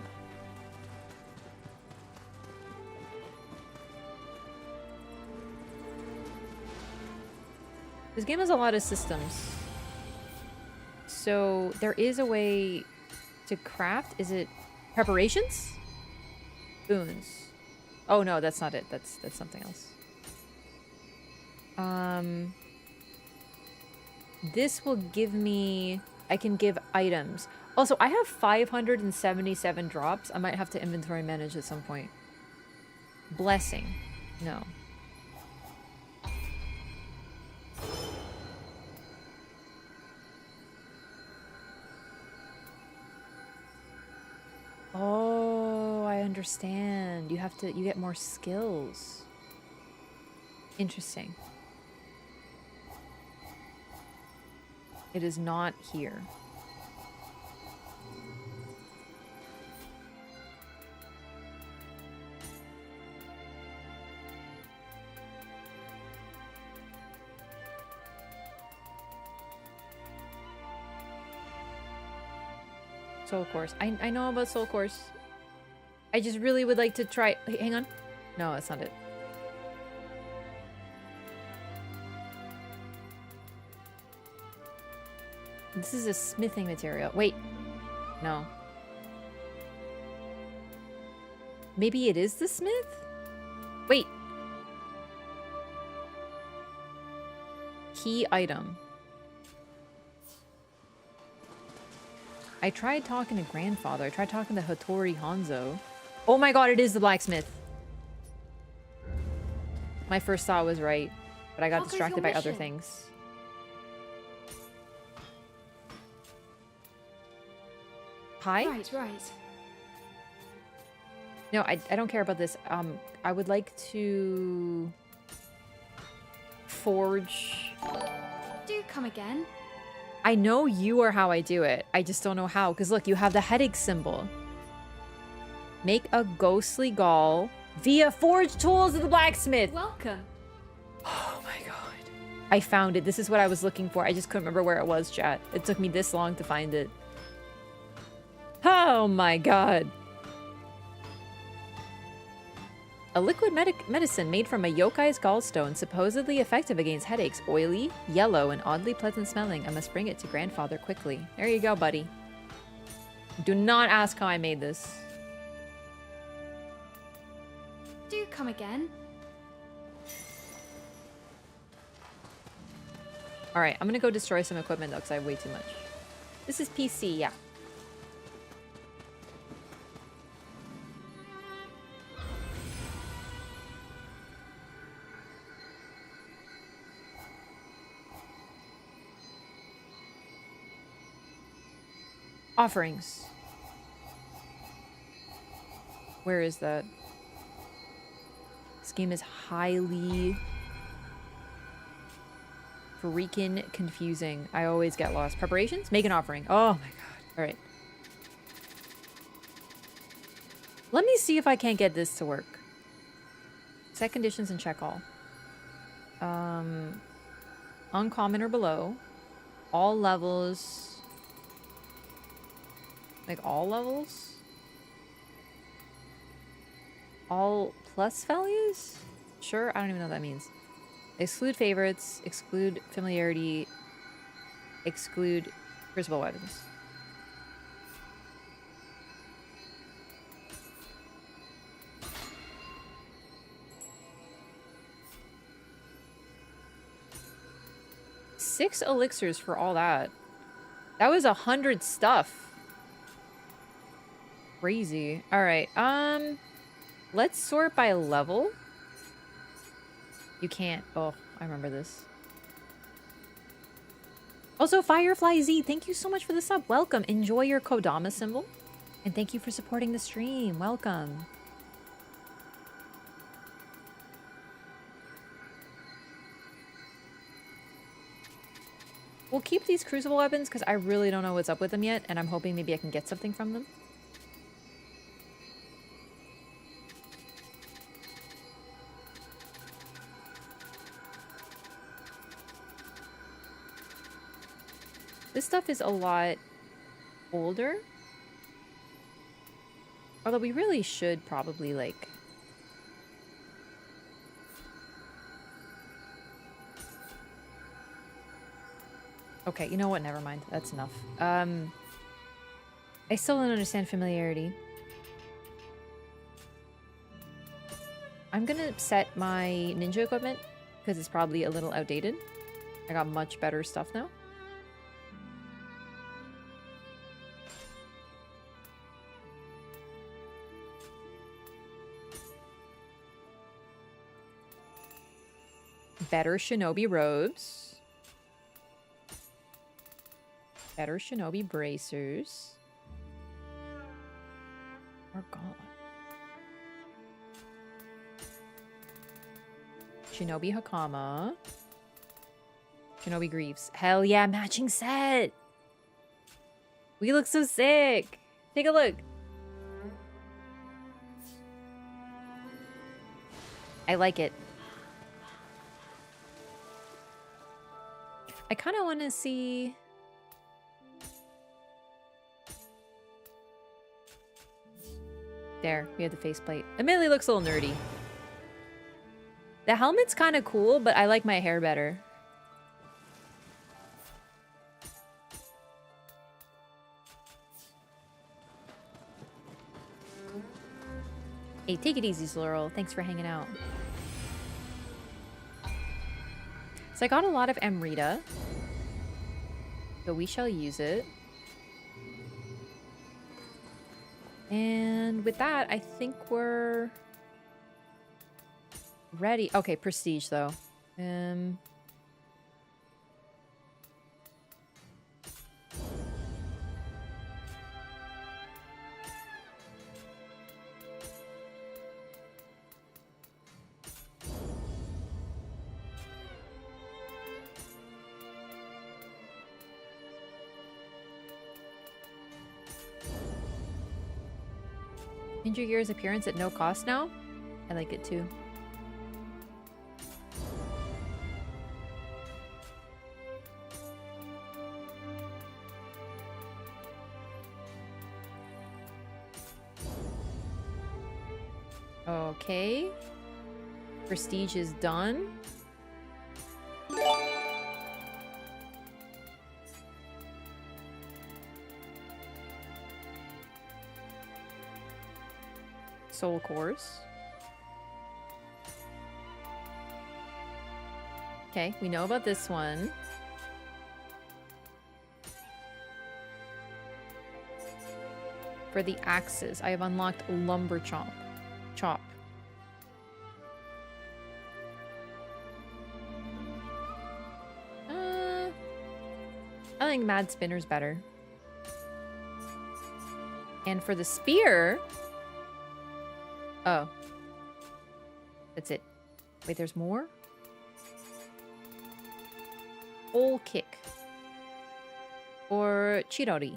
This game has a lot of systems. So there is a way to craft. Is it preparations? Boons. Oh no, that's not it. That's something else. This will give me... I can give items. Also, I have 577 drops. I might have to inventory manage at some point. Blessing. No. Oh, I understand. You get more skills. Interesting. It is not here. Soul Course. I know about Soul Course. I just really would like to try... Hey, hang on. No, that's not it. This is a smithing material. Wait. No. Maybe it is the smith? Wait. Key item. I tried talking to grandfather. I tried talking to Hattori Hanzo. Oh my god, it is the blacksmith. My first thought was right, but I got distracted by other things. Hi? Right. No, I don't care about this. I would like to forge. Do come again. I know you are how I do it. I just don't know how. Because look, you have the headache symbol. Make a ghostly gall via forge tools of the blacksmith. Welcome. Oh my god. I found it. This is what I was looking for. I just couldn't remember where it was, chat. It took me this long to find it. Oh my god. A liquid medicine made from a yokai's gallstone, supposedly effective against headaches, oily, yellow, and oddly pleasant smelling. I must bring it to grandfather quickly. There you go, buddy. Do not ask how I made this. Do come again. Alright, I'm gonna go destroy some equipment though, because I have way too much. This is PC, yeah. Offerings. Where is that? This game is highly freaking confusing. I always get lost. Preparations? Make an offering. Oh my god. Alright. Let me see if I can't get this to work. Set conditions and check all. Uncommon or below. All levels. Like all levels? All plus values? Sure, I don't even know what that means. Exclude favorites, exclude familiarity, exclude crucible weapons. Six elixirs for all that. That was 100 stuff. Crazy. Alright, let's sort by level. You can't. Oh, I remember this. Also, Firefly Z, thank you so much for the sub. Welcome. Enjoy your Kodama symbol. And thank you for supporting the stream. Welcome. We'll keep these crucible weapons because I really don't know what's up with them yet, and I'm hoping maybe I can get something from them. This stuff is a lot older. Although we really should probably, like... Okay, you know what? Never mind. That's enough. I still don't understand familiarity. I'm gonna set my ninja equipment, because it's probably a little outdated. I got much better stuff now. Better shinobi robes. Better shinobi bracers. Or gauntlet. Shinobi Hakama. Shinobi Greaves. Hell yeah, matching set! We look so sick! Take a look! I like it. I kind of want to see... There, we have the faceplate. Admittedly, looks a little nerdy. The helmet's kind of cool, but I like my hair better. Hey, take it easy, Laurel. Thanks for hanging out. So I got a lot of Amrita. So we shall use it. And with that, I think we're ready. Okay, prestige though. Ninja Gear's appearance at no cost now? I like it too. Okay. Prestige is done. Soul cores. Okay, we know about this one. For the axes, I have unlocked lumber chop. I think Mad Spinner's better. And for the spear... Oh. That's it. Wait, there's more? Whole kick. Or Chirori.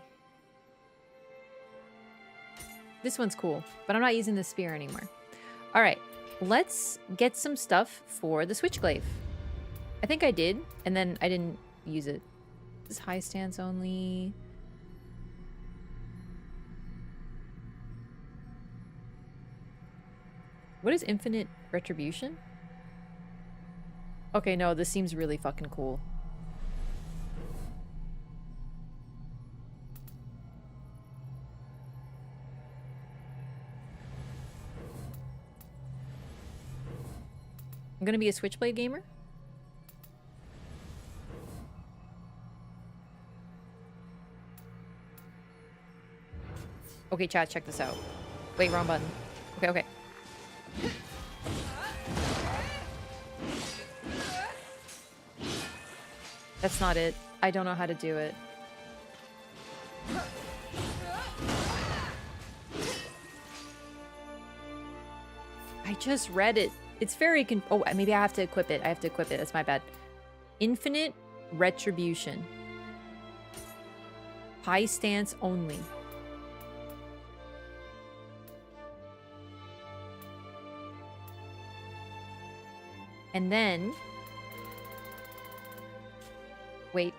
This one's cool, but I'm not using the spear anymore. Alright, let's get some stuff for the Switchglaive. I think I did, and then I didn't use it. This is high stance only. What is infinite retribution? Okay, no, this seems really fucking cool. I'm gonna be a Switchblade gamer. Okay, chat, check this out. Wait, wrong button. Okay, okay. That's not it. I don't know how to do it. I just read it. It's very oh, maybe I have to equip it. I have to equip it. That's my bad. Infinite retribution. High stance only. And then... Wait.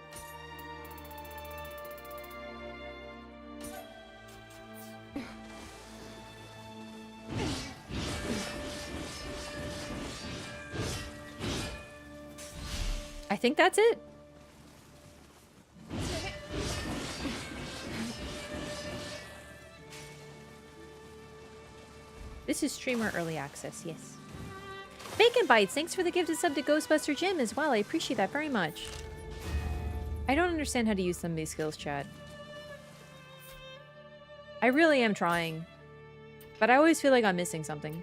I think that's it. This is streamer early access, yes. Bacon Bites, thanks for the gifted sub to Ghostbuster Jim as well. I appreciate that very much. I don't understand how to use some of these skills, chat. I really am trying. But I always feel like I'm missing something.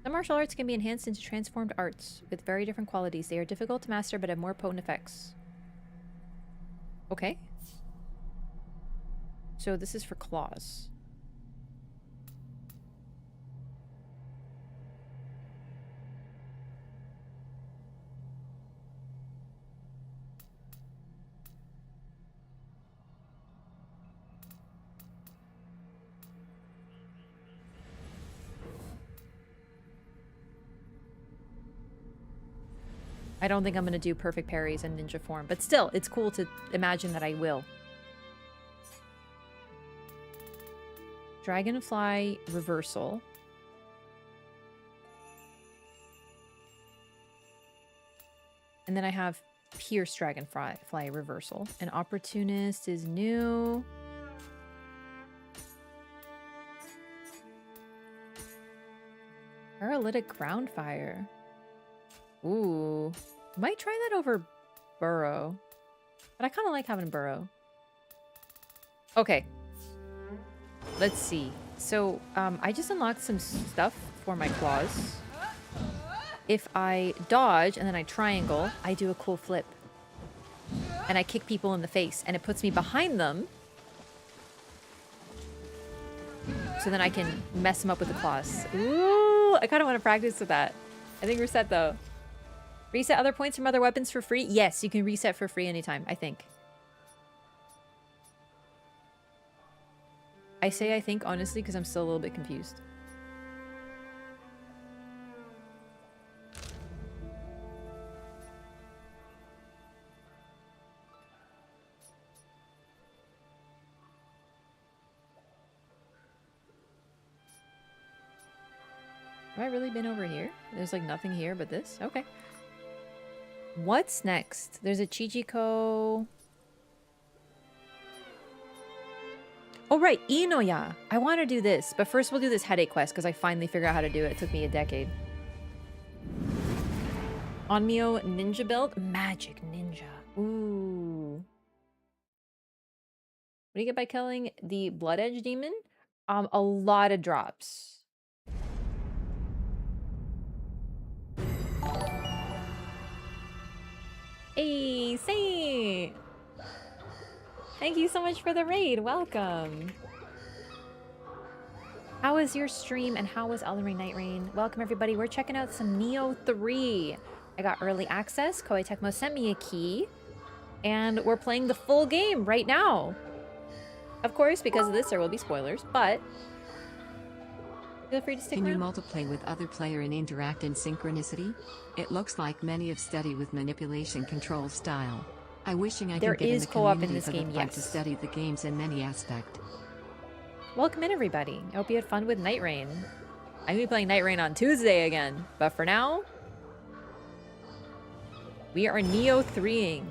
Some martial arts can be enhanced into transformed arts with very different qualities. They are difficult to master but have more potent effects. Okay. So this is for claws. I don't think I'm going to do perfect parries in ninja form, but still, it's cool to imagine that I will. Dragonfly reversal. And then I have Pierce Dragonfly reversal. And Opportunist is new. Paralytic Ground Fire. Ooh. Might try that over Burrow. But I kind of like having Burrow. Okay. Let's see. So, I just unlocked some stuff for my claws. If I dodge and then I triangle, I do a cool flip. And I kick people in the face. And it puts me behind them. So then I can mess them up with the claws. Ooh, I kind of want to practice with that. I think we're set though. Reset other points from other weapons for free? Yes, you can reset for free anytime, I think. I say I think, honestly, because I'm still a little bit confused. Have I really been over here? There's like nothing here but this? Okay. What's next? There's a Chichiko. Oh, right. Inoya. I want to do this. But first we'll do this headache quest because I finally figured out how to do it. It took me a decade. Onmyo Ninja Belt. Magic Ninja. Ooh. What do you get by killing the Blood Edge Demon? A lot of drops. Hey, Saint! Thank you so much for the raid. Welcome. How was your stream and how was Elden Ring Night Rain? Welcome, everybody. We're checking out some Nioh 3. I got early access. Koei Tecmo sent me a key. And we're playing the full game right now. Of course, because of this, there will be spoilers, but feel free to stick around. Can you multiplay with other player and interact in synchronicity? It looks like many have studied with manipulation control style. I wishing I there could get is in the co-op in community this for the game, fun yes. to study the games in many aspect. Welcome in, everybody. I hope you had fun with Night Rain. I'm gonna be playing Night Rain on Tuesday again, but for now, we are Nioh 3ing.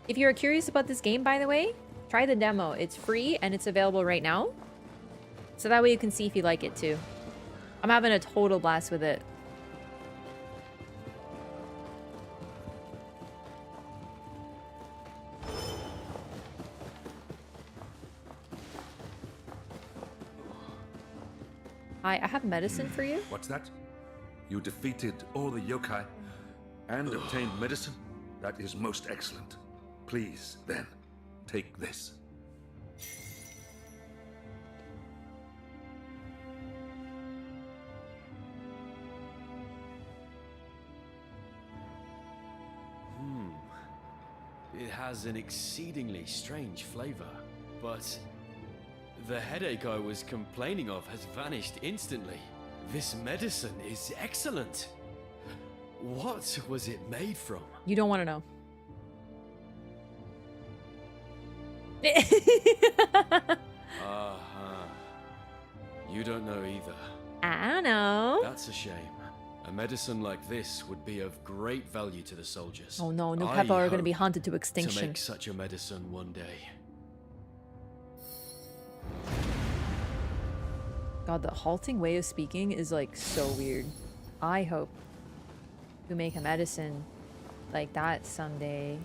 If you're curious about this game, by the way, try the demo. It's free and it's available right now. So that way you can see if you like it too. I'm having a total blast with it. Hi, I have medicine for you. What's that? You defeated all the yokai and obtained medicine? That is most excellent. Please, then, take this. It has an exceedingly strange flavor, but the headache I was complaining of has vanished instantly. This medicine is excellent. What was it made from? You don't want to know. Uh-huh. You don't know either. I don't know. That's a shame. A medicine like this would be of great value to the soldiers. Oh no, no I Peppa are going to be hope hunted to to extinction. make such a medicine one day. God, the halting way of speaking is like so weird. I hope to make a medicine like that someday.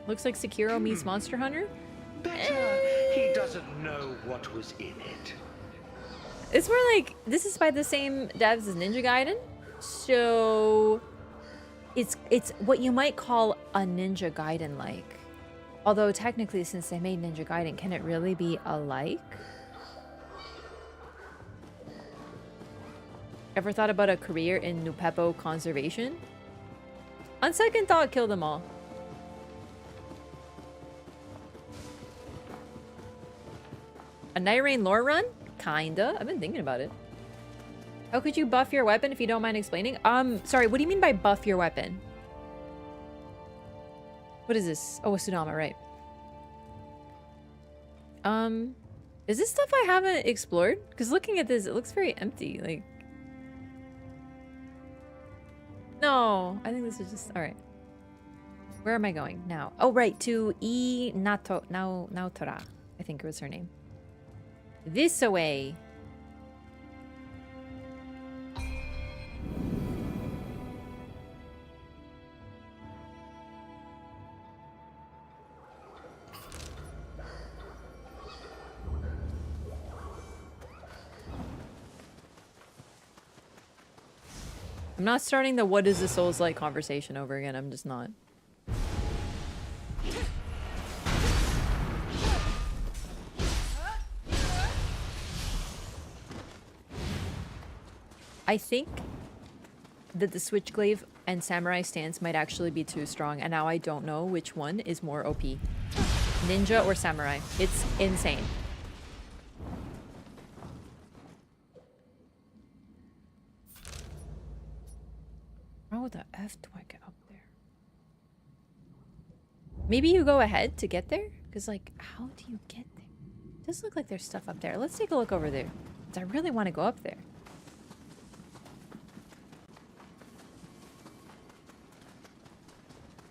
Looks like Sekiro meets Monster Hunter. Better he doesn't know what was in it. It's more like, this is by the same devs as Ninja Gaiden. So it's what you might call a Ninja Gaiden-like. Although technically, since they made Ninja Gaiden, can it really be alike? Ever thought about a career in Nupepo conservation? On second thought, kill them all. A Night Rain lore run? Kinda. I've been thinking about it. How could you buff your weapon if you don't mind explaining? Sorry, what do you mean by buff your weapon? What is this? Oh, a Sudama, right. Is this stuff I haven't explored? Because looking at this, it looks very empty. Like, no, I think this is just, all right. Where am I going now? Oh, right, to Nautora, I think was her name. This away. I'm not starting the what is the Souls like conversation over again. I'm just not. I think that the Switchglaive and Samurai stance might actually be too strong, and now I don't know which one is more OP. Ninja or Samurai. It's insane. How the F do I get up there? Maybe you go ahead to get there? Because, like, how do you get there? It does look like there's stuff up there. Let's take a look over there. Because I really want to go up there.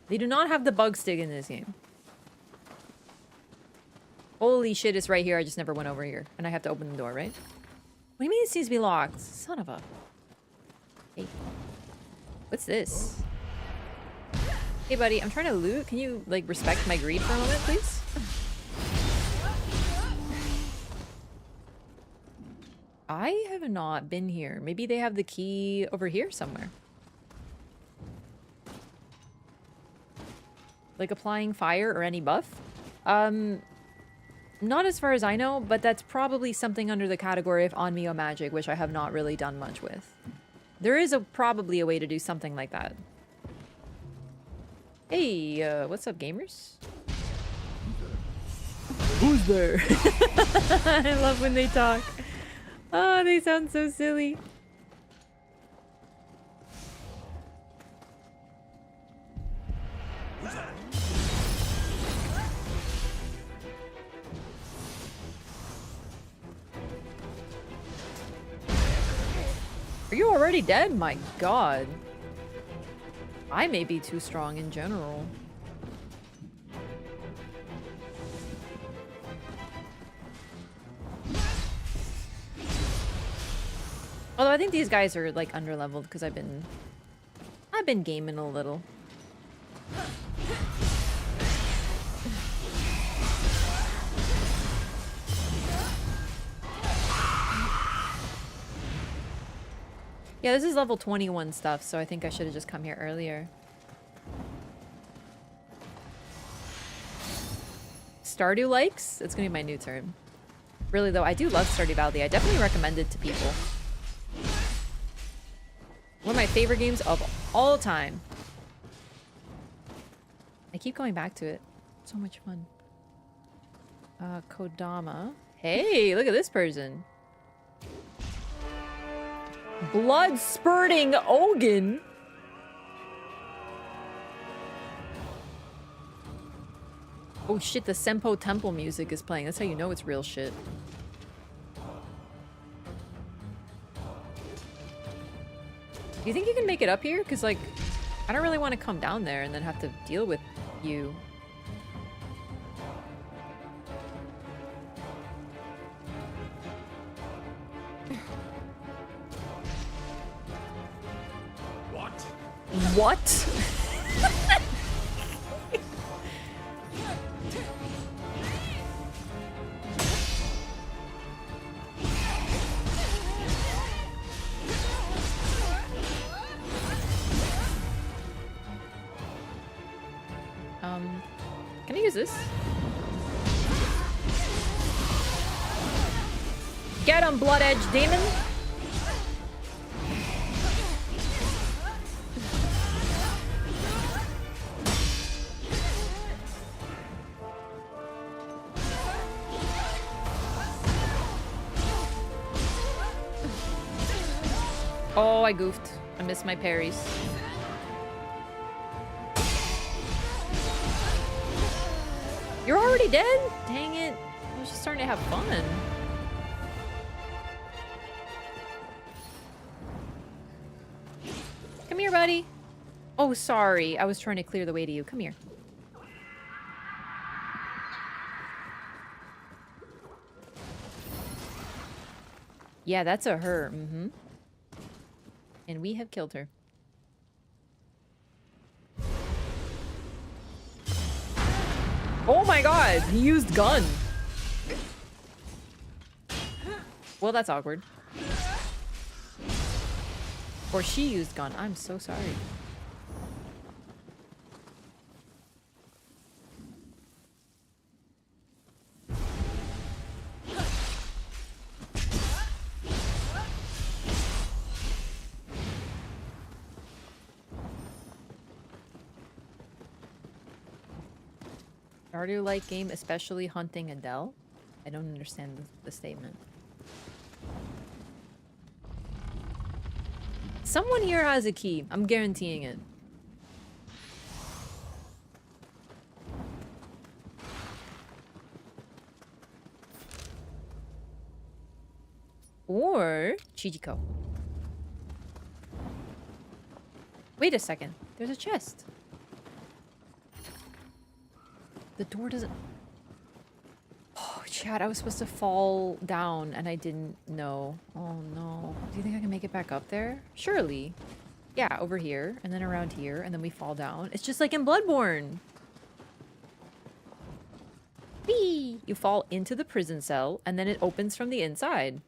They do not have the bug stick in this game. Holy shit, it's right here. I just never went over here. And I have to open the door, right? What do you mean it seems to be locked? Son of a... Hey. What's this? Hey, buddy, I'm trying to loot. Can you, like, respect my greed for a moment, please? I have not been here. Maybe they have the key over here somewhere. Like applying fire or any buff? Not as far as I know, but that's probably something under the category of Onmyo magic, which I have not really done much with. There is probably a way to do something like that. Hey, what's up, gamers? Who's there? I love when they talk. Oh, they sound so silly. Are you already dead? My god. I may be too strong in general. Although I think these guys are like underleveled because I've been gaming a little. Yeah, this is level 21 stuff, so I think I should have just come here earlier. Stardew likes? It's gonna be my new term. Really though, I do love Stardew Valley. I definitely recommend it to people. One of my favorite games of all time. I keep going back to it. So much fun. Kodama. Hey, look at this person. Blood spurting Ogun. Oh shit, the Senpo Temple music is playing. That's how you know it's real shit. Do you think you can make it up here? Because, like, I don't really want to come down there and then have to deal with you. What? What? Can I use this? Get him, Blood Edge Demon! Oh, I goofed. I missed my parries. You're already dead? Dang it. I was just starting to have fun. Come here, buddy. Oh, sorry. I was trying to clear the way to you. Come here. Yeah, that's a her. Mm-hmm. And we have killed her. Oh my god, he used gun. Well, that's awkward. Or she used gun. I'm so sorry. Stardew-like game, especially hunting Adele? I don't understand the statement. Someone here has a key. I'm guaranteeing it. Or Chijiko. Wait a second. There's a chest. The door doesn't... Oh, Chad, I was supposed to fall down and I didn't know. Oh, no. Do you think I can make it back up there? Surely. Yeah, over here, and then around here, and then we fall down. It's just like in Bloodborne. Whee! You fall into the prison cell, and then it opens from the inside.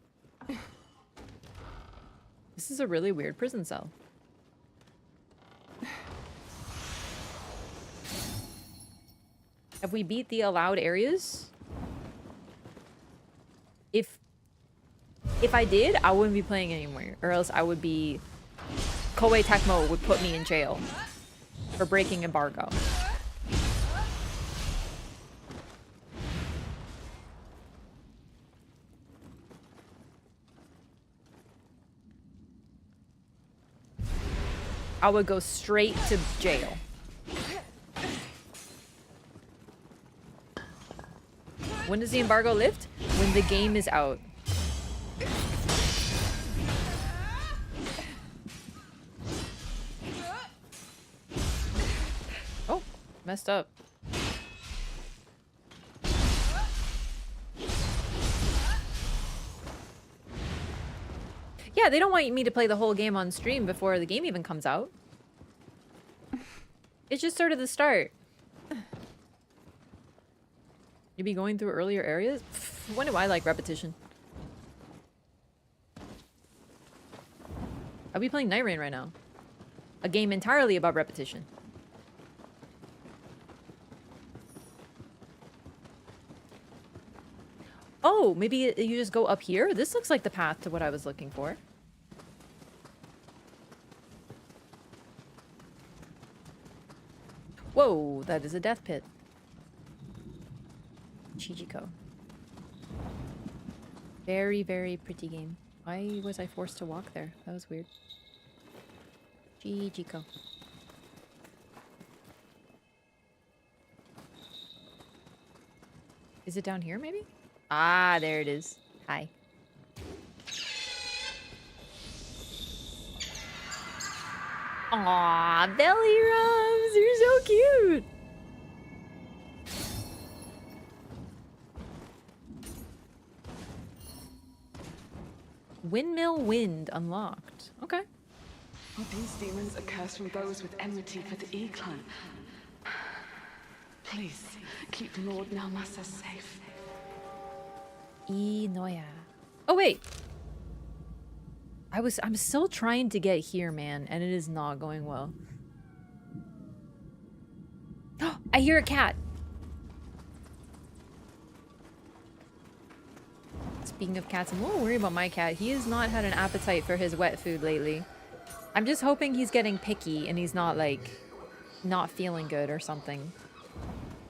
This is a really weird prison cell. Have we beat the allowed areas? If I did, I wouldn't be playing anymore. Or else I would be... Koei Tecmo would put me in jail for breaking embargo. I would go straight to jail. When does the embargo lift? When the game is out. Oh, messed up. Yeah, they don't want me to play the whole game on stream before the game even comes out. It's just sort of the start. You be going through earlier areas? When do I like repetition? I'll be playing Night Rain right now. A game entirely about repetition. Oh, maybe you just go up here? This looks like the path to what I was looking for. Whoa, that is a death pit. Chijiko. Very, very pretty game. Why was I forced to walk there? That was weird. Chijiko. Is it down here, maybe? Ah, there it is. Hi. Aw, belly rubs! You're so cute! Windmill Wind unlocked. Okay. These demons are cursed from those with enmity for the E-clan. Please, keep Lord Nelmasa safe. Nioh. Oh, wait. I'm still trying to get here, man, and it is not going well. I hear a cat. Speaking of cats, I'm a little worried about my cat. He has not had an appetite for his wet food lately. I'm just hoping he's getting picky and he's not, like, not feeling good or something.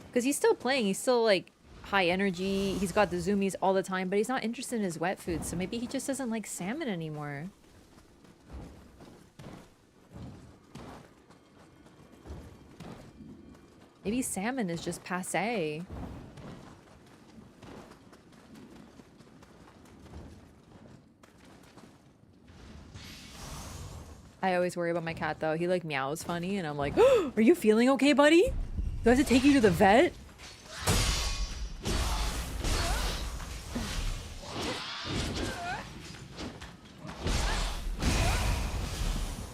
Because he's still playing. He's still, like, high energy. He's got the zoomies all the time, but he's not interested in his wet food. So maybe he just doesn't like salmon anymore. Maybe salmon is just passé. I always worry about my cat, though. He, like, meows funny, and I'm like, oh, are you feeling okay, buddy? Do I have to take you to the vet?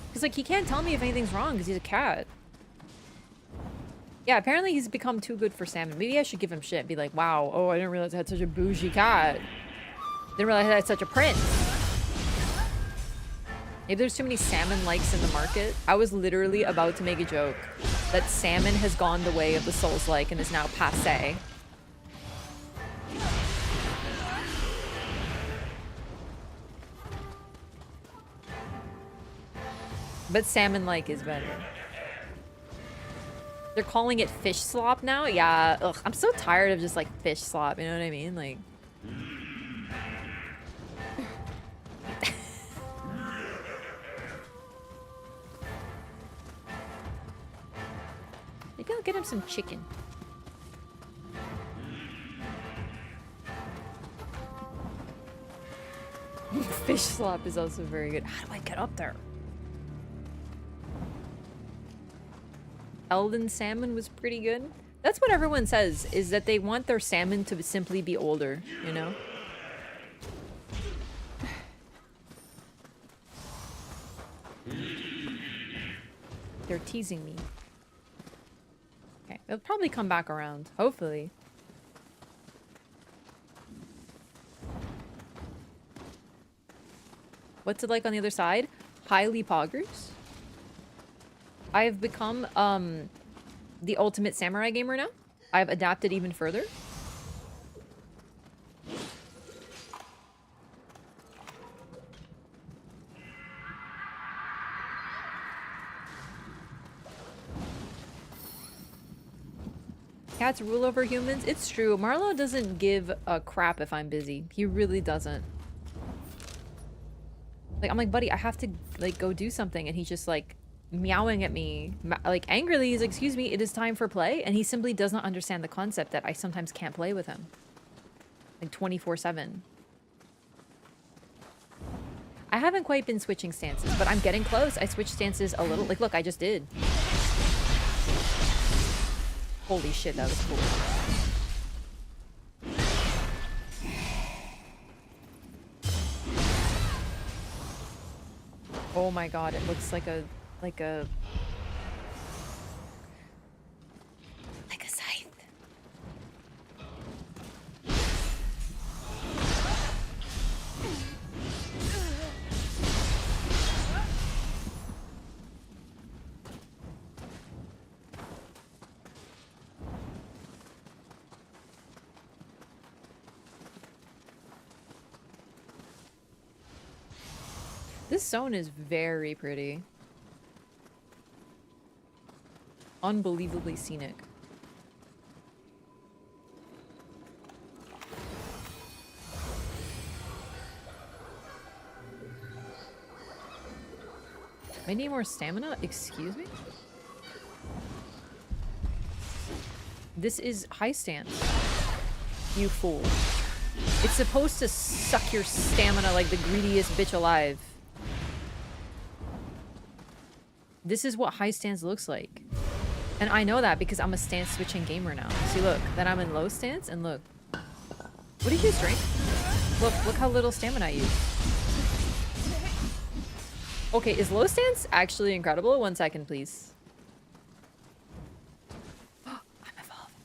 Because, like, he can't tell me if anything's wrong because he's a cat. Yeah, apparently he's become too good for salmon. Maybe I should give him shit. Be like, wow, oh, I didn't realize I had such a bougie cat. Didn't realize I had such a prince. Maybe there's too many salmon likes in the market. I was literally about to make a joke that salmon has gone the way of the Souls-like and is now passé. But salmon-like is better. They're calling it fish slop now? Yeah, ugh, I'm so tired of just like fish slop, you know what I mean? Like... Maybe I'll get him some chicken. Fish slop is also very good. How do I get up there? Elden salmon was pretty good. That's what everyone says, is that they want their salmon to simply be older, you know? They're teasing me. Okay, they'll probably come back around. Hopefully. What's it like on the other side? Highly poggers. I've become the ultimate samurai gamer now. I've adapted even further. Cats rule over humans. It's true. Marlo doesn't give a crap if I'm busy. He really doesn't. Like, I'm like, buddy, I have to, like, go do something. And he's just, like, meowing at me. Like, angrily, he's like, excuse me, it is time for play. And he simply does not understand the concept that I sometimes can't play with him. Like, 24/7. I haven't quite been switching stances, but I'm getting close. I switched stances a little. Like, look, I just did. Holy shit, that was cool. Oh my god, it looks like a scythe. This zone is very pretty. Unbelievably scenic. I need more stamina? Excuse me? This is high stance. You fool. It's supposed to suck your stamina like the greediest bitch alive. This is what high stance looks like. And I know that because I'm a stance switching gamer now. See, look. Then I'm in low stance, and look. What did you just drink? Look how little stamina I use. Okay, is low stance actually incredible? 1 second, please. I'm evolving.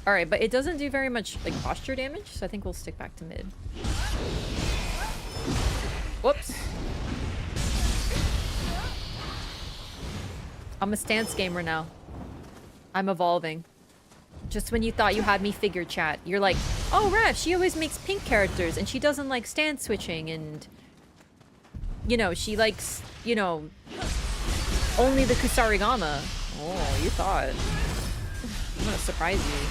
Alright, but it doesn't do very much like posture damage, so I think we'll stick back to mid. Whoops. I'm a stance gamer now. I'm evolving. Just when you thought you had me figured, chat, you're like, oh, Wraff, she always makes pink characters and she doesn't like stance switching and, you know, she likes, you know, only the Kusarigama. Oh, you thought. I'm gonna surprise you.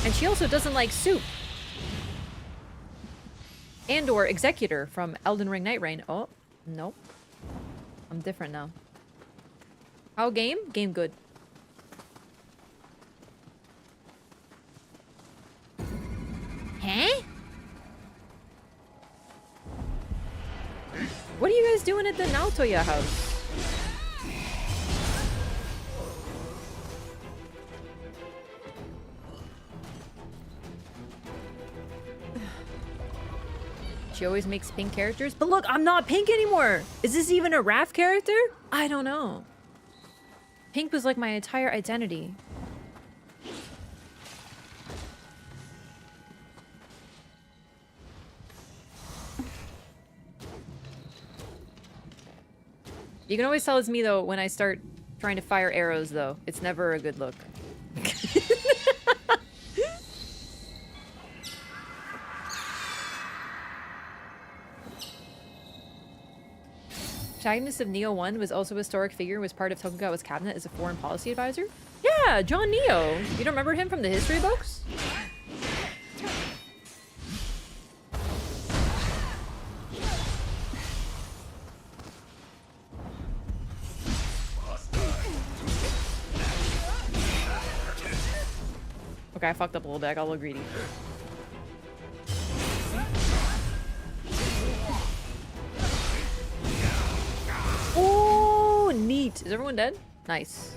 And she also doesn't like soup. And or Executor from Elden Ring Night Rain. Oh, nope. I'm different now. How game? Game good. Huh? What are you guys doing at the Naotoya house? She always makes pink characters. But look, I'm not pink anymore. Is this even a Wraff character? I don't know. Pink was like my entire identity. You can always tell it's me though when I start trying to fire arrows though. It's never a good look. Protagonist of Nioh 1 was also a historic figure and was part of Tokugawa's cabinet as a foreign policy advisor? Yeah, John Nioh. You don't remember him from the history books? Okay, I fucked up a little bit. I got a little greedy. Oh, neat. Is everyone dead? Nice.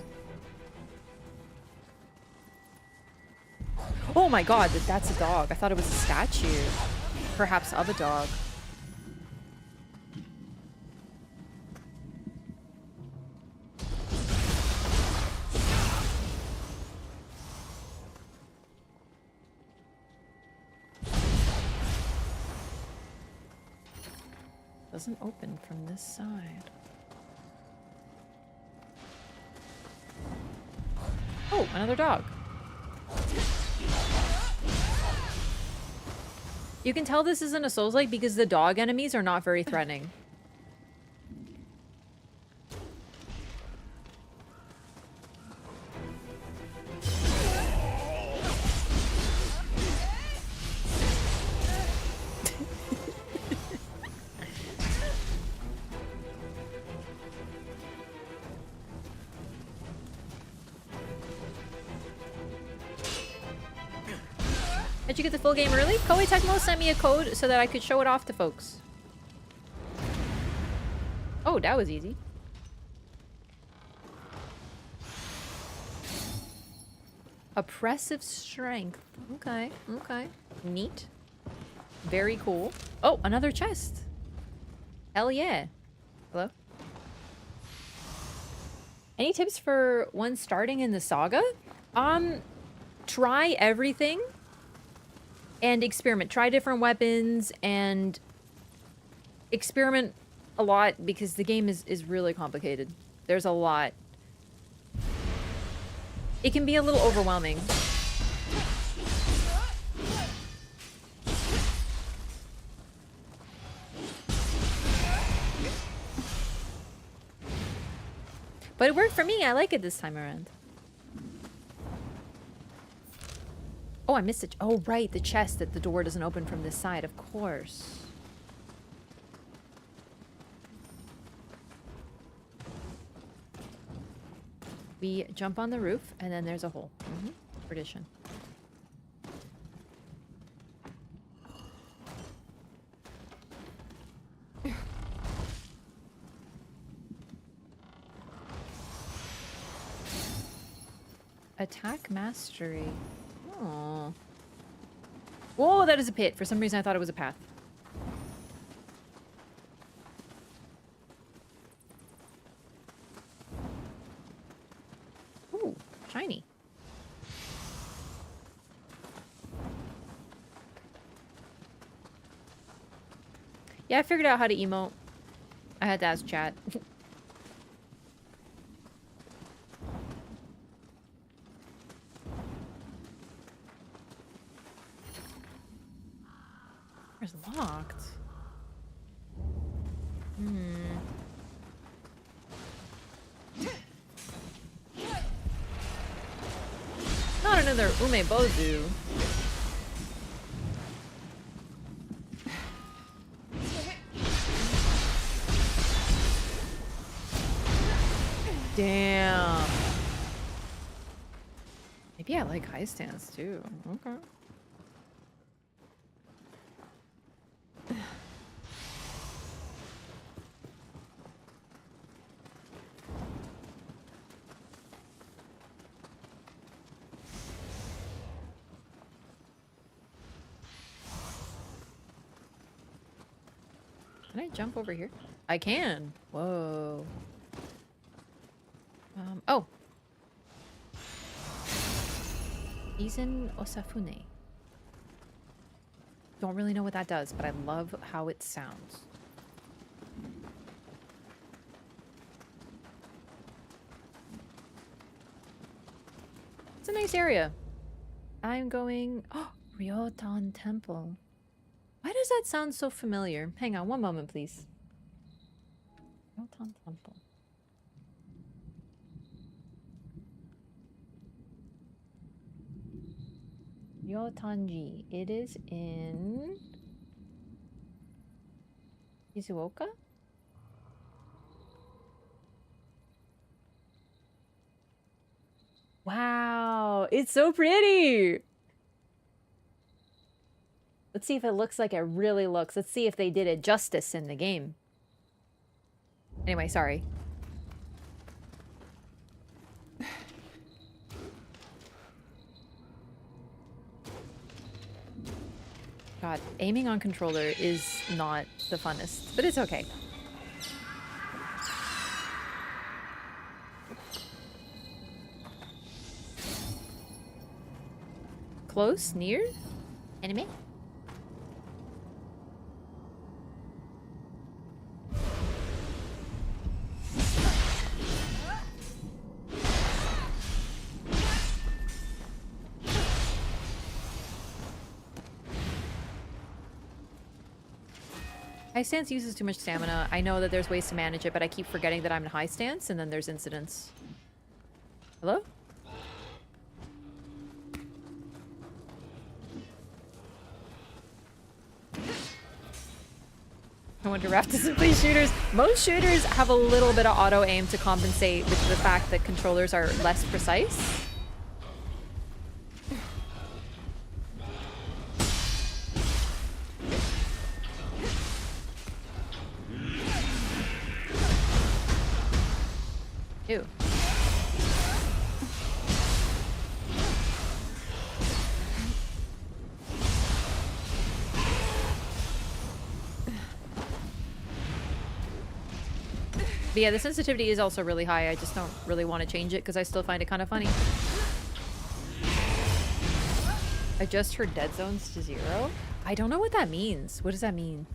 Oh my god, that's a dog. I thought it was a statue. Perhaps of a dog. Doesn't open from this side. Oh, another dog. You can tell this isn't a Souls-like because the dog enemies are not very threatening. Did you get the full game early? Koei Tecmo sent me a code so that I could show it off to folks. Oh, that was easy. Oppressive strength. Okay, okay. Neat. Very cool. Oh, another chest. Hell yeah. Hello? Any tips for one starting in the saga? Try everything. And experiment. Try different weapons and experiment a lot because the game is really complicated. There's a lot. It can be a little overwhelming. But it worked for me. I like it this time around. Oh, I missed it. Oh, right. The chest that the door doesn't open from this side. Of course. We jump on the roof, and then there's a hole. Tradition. Attack mastery. Oh. Whoa, that is a pit. For some reason, I thought it was a path. Ooh, shiny. Yeah, I figured out how to emote. I had to ask chat. It's locked. Not another umebozu. Damn. Maybe I like high stance too. Okay. Can I jump over here? I can. Whoa. Oh. Izen Osafune. Don't really know what that does, but I love how it sounds. It's a nice area. I'm going... Oh, Ryotan Temple. Why does that sound so familiar? Hang on one moment, please. Ryotan Temple. Ryotanji. It is in... Shizuoka? Wow, it's so pretty! Let's see if it looks like it really looks. Let's see if they did it justice in the game. Anyway, sorry. God, aiming on controller is not the funnest, but it's okay. Close? Near? Enemy? High stance uses too much stamina. I know that there's ways to manage it, but I keep forgetting that I'm in high stance, and then there's incidents. Hello? I wonder Wraff doesn't play shooters. Most shooters have a little bit of auto aim to compensate with the fact that controllers are less precise. Ew. But yeah, the sensitivity is also really high. I just don't really want to change it because I still find it kind of funny. Adjust her dead zones to 0? I don't know what that means. What does that mean?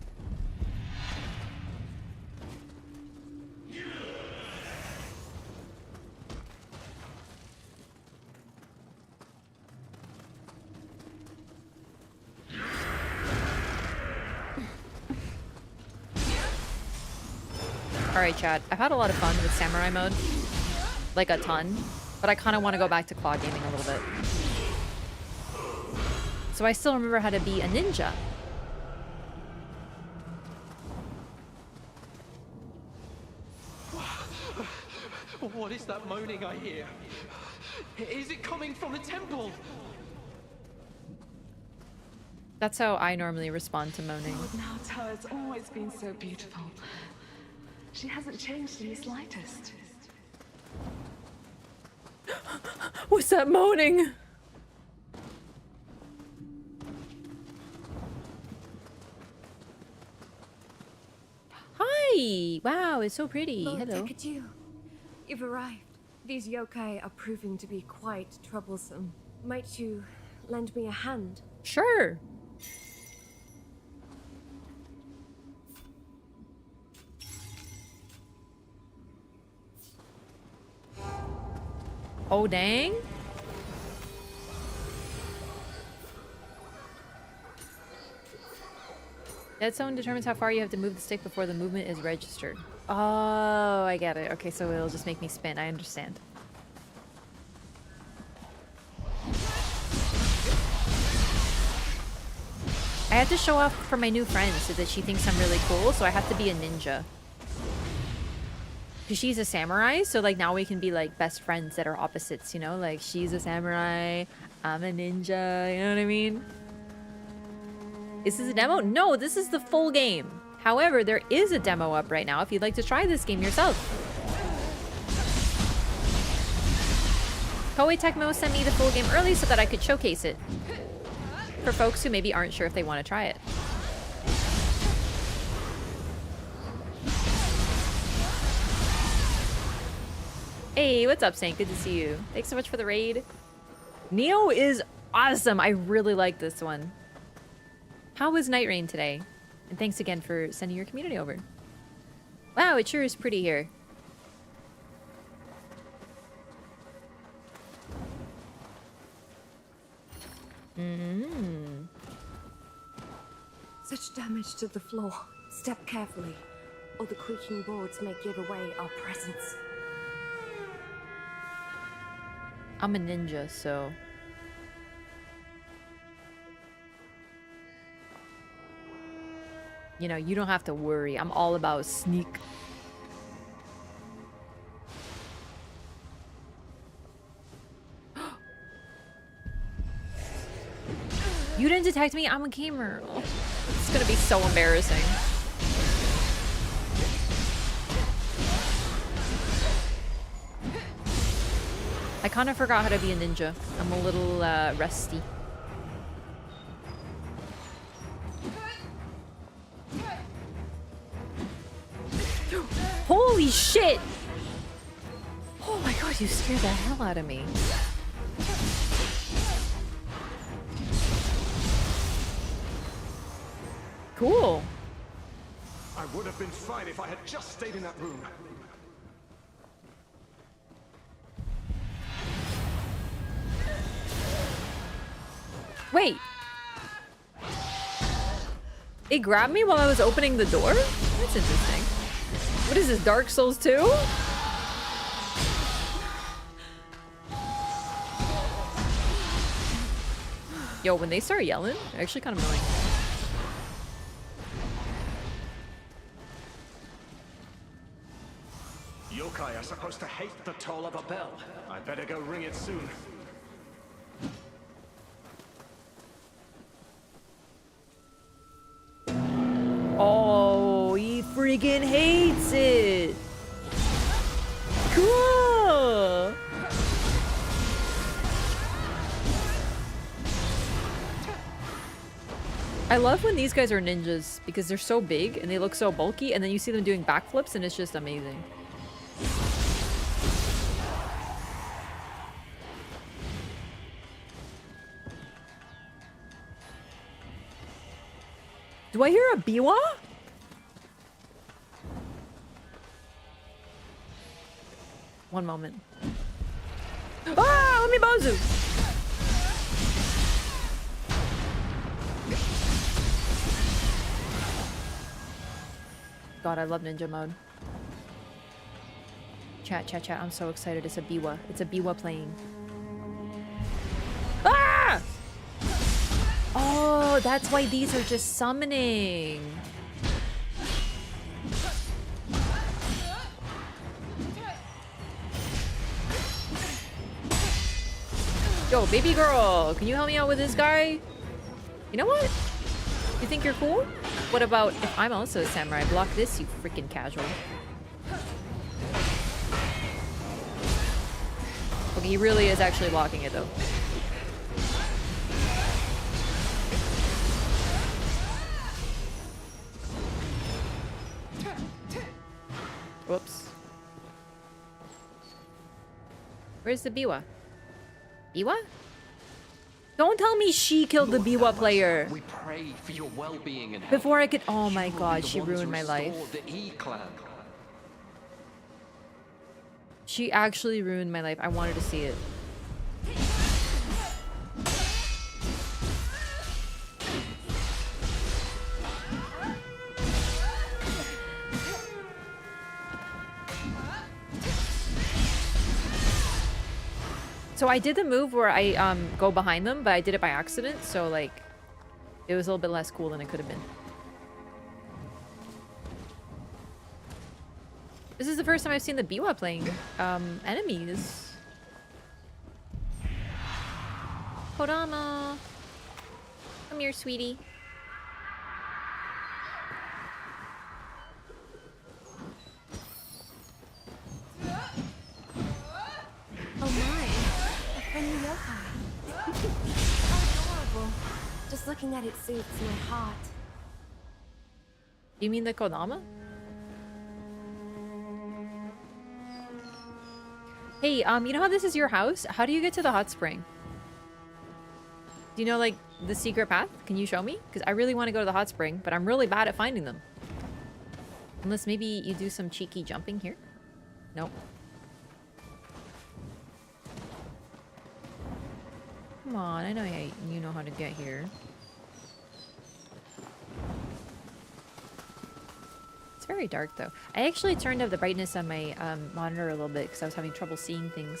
Alright, chat. I've had a lot of fun with samurai mode. Like a ton. But I kind of want to go back to claw gaming a little bit. So I still remember how to be a ninja. What is that moaning I hear? Is it coming from the temple? That's how I normally respond to moaning. Lord Naoto has always been so beautiful. She hasn't changed in the slightest. What's that moaning? Hi! Wow, it's so pretty. Lord Hello. Dekadu, you've arrived. These yokai are proving to be quite troublesome. Might you lend me a hand? Sure. Oh, dang. Dead zone determines how far you have to move the stick before the movement is registered. Oh, I get it. Okay, so it'll just make me spin. I understand. I have to show off for my new friend so that she thinks I'm really cool, so I have to be a ninja. Because she's a samurai, so like now we can be like best friends that are opposites, you know? Like she's a samurai, I'm a ninja, you know what I mean? Is this a demo? No, this is the full game. However, there is a demo up right now if you'd like to try this game yourself. Koei Tecmo sent me the full game early so that I could showcase it for folks who maybe aren't sure if they want to try it. Hey, what's up, Saint? Good to see you. Thanks so much for the raid. Nioh is awesome. I really like this one. How was Night Rain today? And thanks again for sending your community over. Wow, it sure is pretty here. Mm-hmm. Such damage to the floor. Step carefully, or the creaking boards may give away our presence. I'm a ninja, so... You know, you don't have to worry. I'm all about sneak. You didn't detect me? I'm a gamer. Oh, it's gonna be so embarrassing. I kind of forgot how to be a ninja. I'm a little rusty. Holy shit! Oh my god, you scared the hell out of me. Cool. I would have been fine if I had just stayed in that room. Wait. It grabbed me while I was opening the door? That's interesting. What is this, Dark Souls 2? Yo, when they start yelling, they're actually kind of annoying. Yokai are supposed to hate the toll of a bell. I better go ring it soon. Oh, he freaking hates it. Cool. I love when these guys are ninjas because they're so big and they look so bulky, and then you see them doing backflips and it's just amazing. Do I hear a biwa? One moment. Ah, let me Bozu! God, I love ninja mode. Chat, chat, chat. I'm so excited. It's a biwa. It's a biwa playing. Ah! Oh, that's why these are just summoning. Yo, baby girl, can you help me out with this guy? You know what? You think you're cool? What about if I'm also a samurai? Block this, you freaking casual. Okay, he really is actually blocking it though. Whoops. Where's the Biwa? Biwa? Don't tell me she killed the Biwa player. We pray for your well-being and health. Before I could. Oh my You will god, be the she one to ruined my life. restore the E-clan. She actually ruined my life. I wanted to see it. So I did the move where I go behind them, but I did it by accident, so like it was a little bit less cool than it could have been. This is the first time I've seen the Biwa playing enemies. Kodama. Come here, sweetie. Oh my, a friendly yokai. How adorable. Just looking at it soothes my heart. You mean the Kodama? Hey, you know how this is your house? How do you get to the hot spring? Do you know, like, the secret path? Can you show me? Because I really want to go to the hot spring, but I'm really bad at finding them. Unless maybe you do some cheeky jumping here? Nope. Come on, I know you know how to get here. It's very dark though. I actually turned up the brightness on my monitor a little bit because I was having trouble seeing things.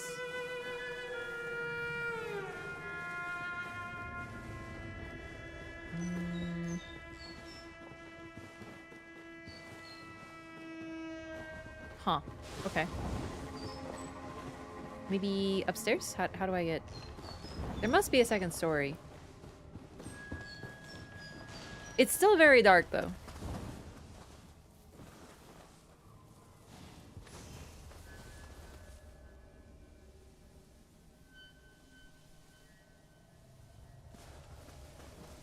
Huh. Okay. Maybe upstairs? How do I get... There must be a second story. It's still very dark though.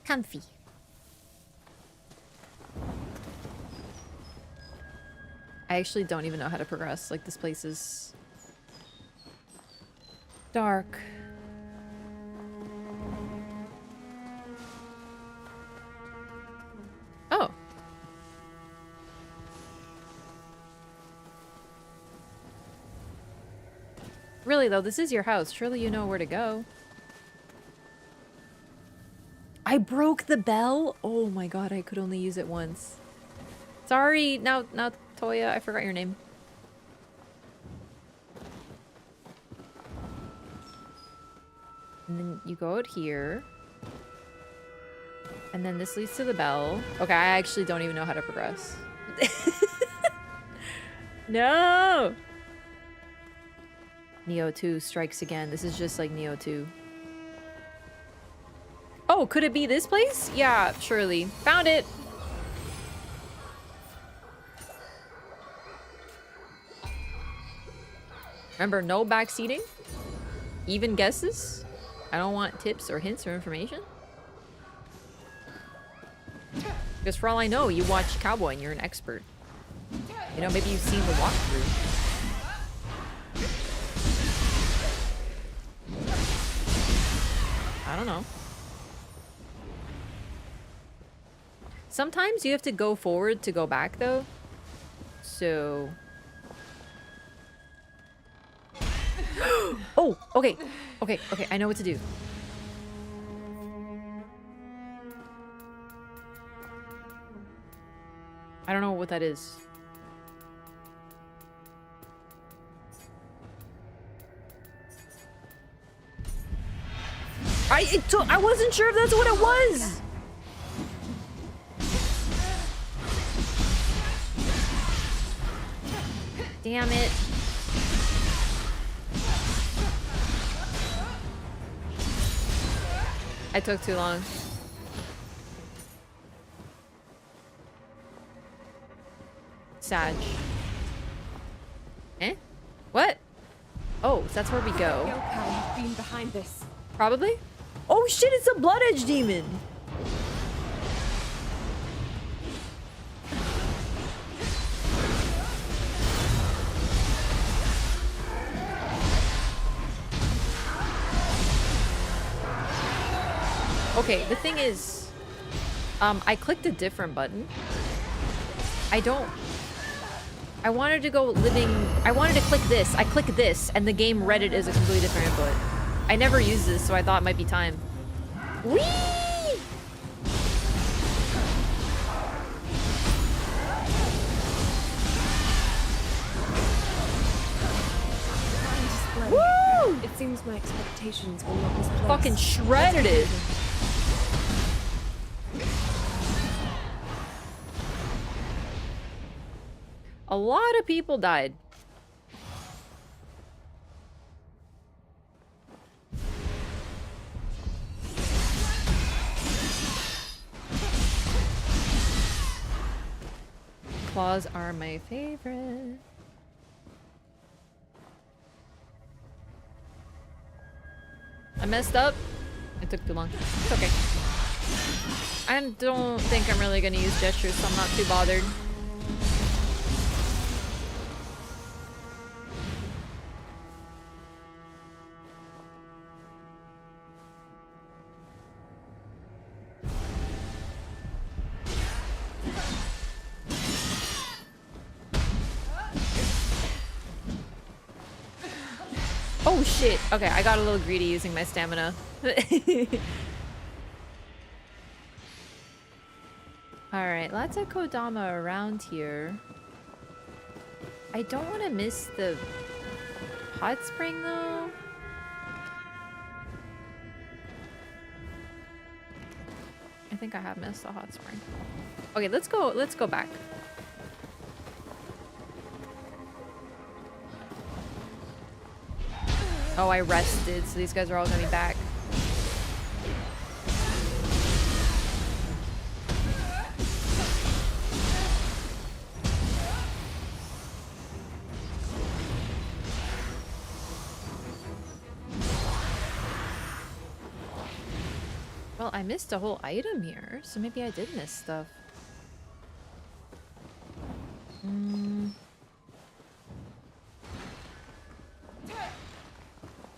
Comfy. I actually don't even know how to progress. Like, this place is dark. Oh. Really though, this is your house. Surely you know where to go. I broke the bell? Oh my god, I could only use it once. Sorry, now Toya, I forgot your name. And then you go out here. And then this leads to the bell. Okay, I actually don't even know how to progress. No! Nioh 2 strikes again. This is just like Nioh 2. Oh, could it be this place? Yeah, surely. Found it! Remember, no backseating? Even guesses? I don't want tips or hints or information. Because for all I know, you watch Cowboy and you're an expert. You know, maybe you've seen the walkthrough. I don't know. Sometimes you have to go forward to go back, though. So... Oh, okay. Okay, I know what to do. I don't know what that is. I wasn't sure if that's what it was. Damn it. I took too long. Sag. Eh? What? Oh, so that's where we go. Yokai have been behind this. Probably? Oh shit, it's a Blood Edge demon! Okay, the thing is, I clicked a different button. I wanted to go living, I wanted to click this. I click this, and the game read it as a completely different input. I never used this, so I thought it might be time. Whee! Woo! It seems my expectations were not misplaced. Fucking shredded it. A lot of people died. Claws are my favorite. I messed up. It took too long. It's okay. I don't think I'm really gonna use gestures, so I'm not too bothered. Oh shit! Okay, I got a little greedy using my stamina. Alright, lots of Kodama around here. I don't want to miss the hot spring though. I think I have missed the hot spring. Okay, let's go back. Oh, I rested, so these guys are all gonna be back. Well, I missed a whole item here, so maybe I did miss stuff.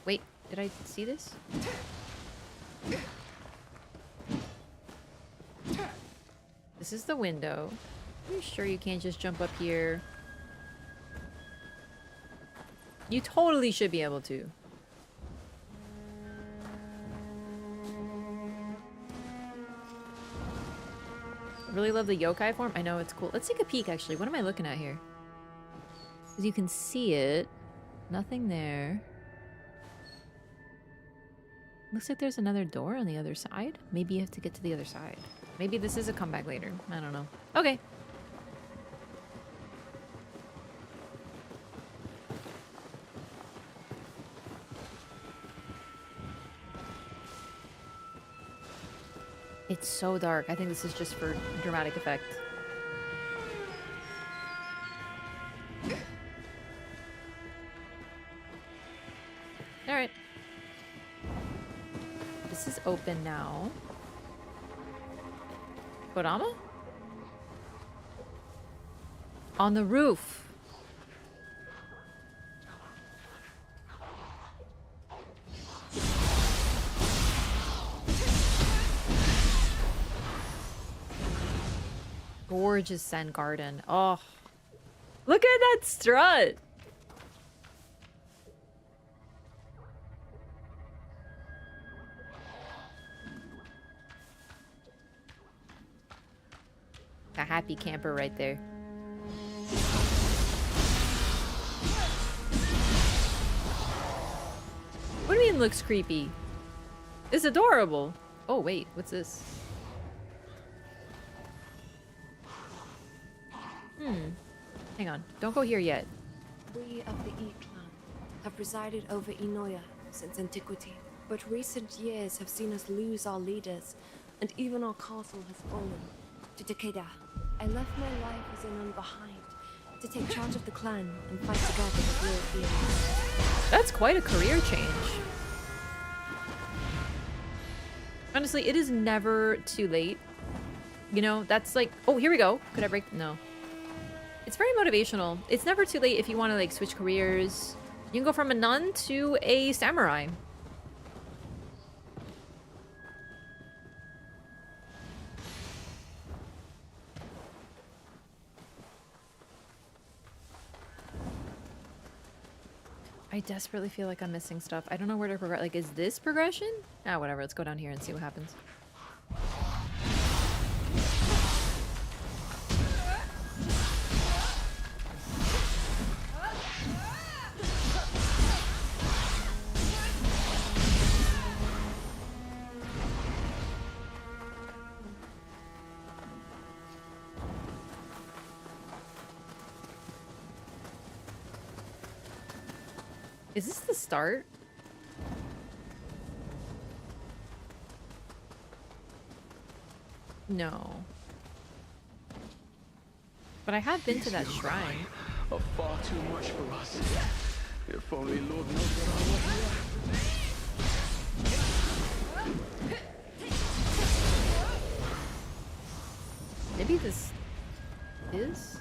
Wait, did I see this? This is the window. Are you sure you can't just jump up here? You totally should be able to. Really love the yokai form. I know, it's cool. Let's take a peek, actually. What am I looking at here? Because you can see it. Nothing there. Looks like there's another door on the other side. Maybe you have to get to the other side. Maybe this is a comeback later. I don't know. Okay. It's so dark. I think this is just for dramatic effect. Alright. This is open now. Kodama? On the roof. Gorgeous Zen garden. Oh. Look at that strut! A happy camper right there. What do you mean looks creepy? It's adorable. Oh wait, what's this? Hang on, don't go here yet. We of the E clan have presided over Nioh since antiquity. but recent years have seen us lose our leaders, and even our castle has fallen. To Takeda, I left my life as an behind to take charge of the clan and fight together with Europeans. That's quite a career change. Honestly, it is never too late. You know, that's like, oh, here we go. Could I break? No. It's very motivational. It's never too late if you want to like switch careers. You can go from a nun to a samurai. I desperately feel like I'm missing stuff. I don't know where to progress. Like, is this progression? Ah, whatever. Let's go down here and see what happens. Is this the start? No. But I have been to that shrine. Are far too much for us. If only Lord knows what Maybe this is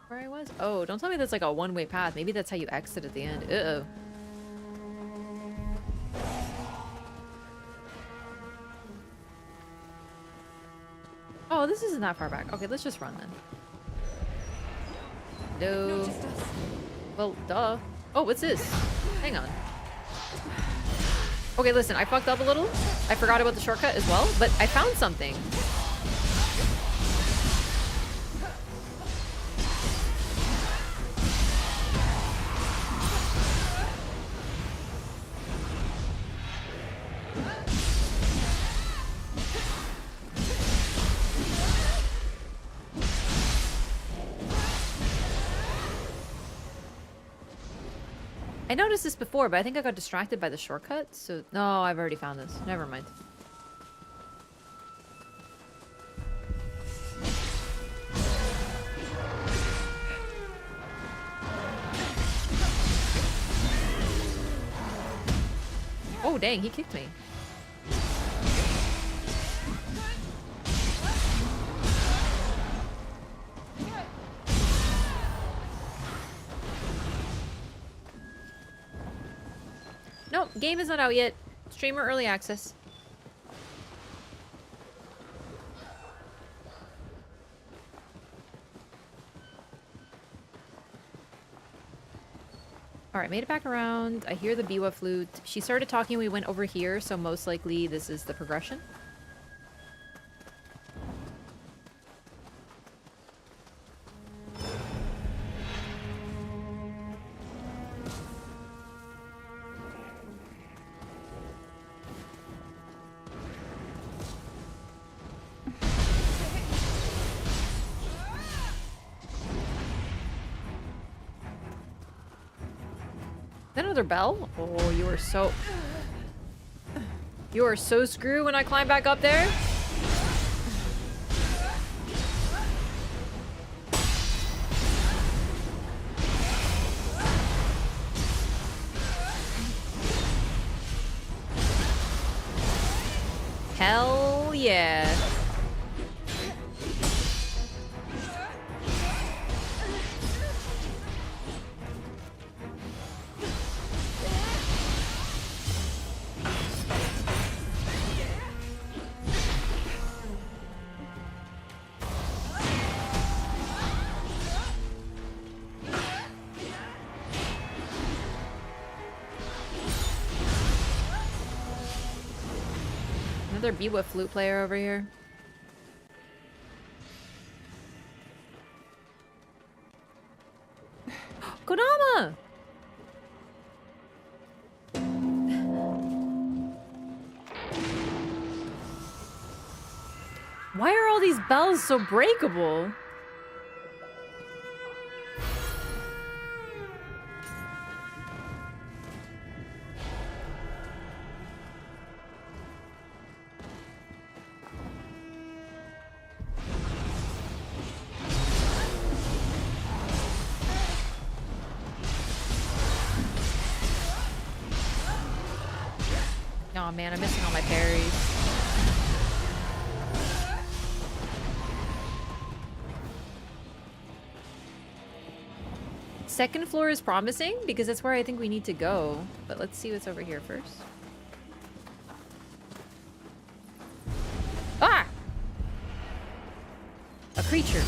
where I was? Oh, don't tell me that's like a one-way path. Maybe that's how you exit at the end. Uh-oh. Oh, this isn't that far back. Okay, let's just run then. No. Well, duh. Oh, what's this? Hang on. Okay, listen, I fucked up a little. I forgot about the shortcut as well, but I found something. I noticed this before, but I think I got distracted by the shortcut, so... No, I've already found this. Never mind. Oh, dang, he kicked me. Nope, game is not out yet. Streamer early access. Alright, made it back around. I hear the biwa flute. She started talking, we went over here, so most likely this is the progression. Another bell? Oh, you are so... You are so screwed when I climb back up there. Hell yeah. Another biwa flute player over here. Konama! Why are all these bells so breakable? Oh man, I'm missing all my parries. Second floor is promising because that's where I think we need to go. But let's see what's over here first. Ah! A creature.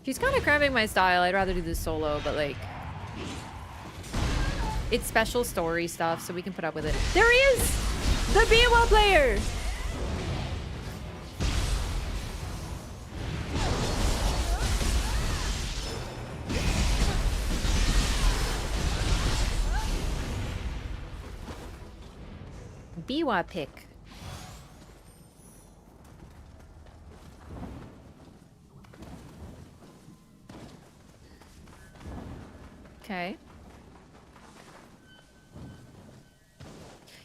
She's kind of cramping my style. I'd rather do this solo, but like... It's special story stuff, so we can put up with it. There he is! The Biwa player! Biwa pick. Okay.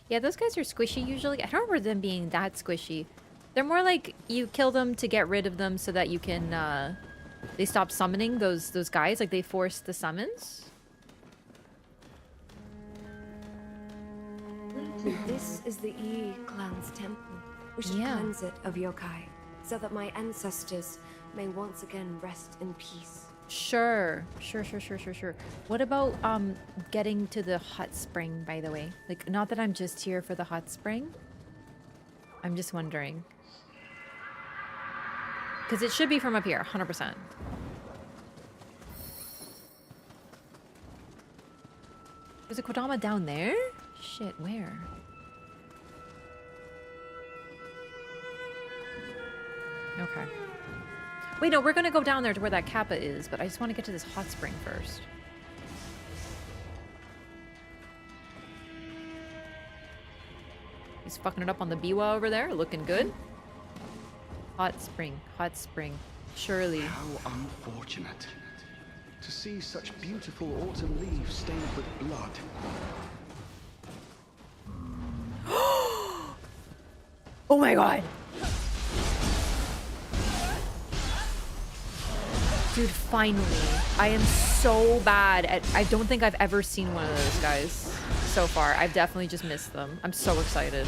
Yeah, those guys are squishy usually. I don't remember them being that squishy. They're more like you kill them to get rid of them so that you can, they stop summoning those guys. Like they force the summons. This is the E clan's temple. We should cleanse it of yokai, so that my ancestors may once again rest in peace. Sure. What about getting to the hot spring, by the way? Like, not that I'm just here for the hot spring. I'm just wondering. Because it should be from up here, 100%. There's a Kodama down there? Shit, where? Okay. Wait, no, we're gonna go down there to where that Kappa is, but I just want to get to this hot spring first. He's fucking it up on the Biwa over there, looking good. Hot spring, surely. How unfortunate to see such beautiful autumn leaves stained with blood. Oh my god! Dude, finally. I am so bad at... I don't think I've ever seen one of those guys so far. I've definitely just missed them. I'm so excited.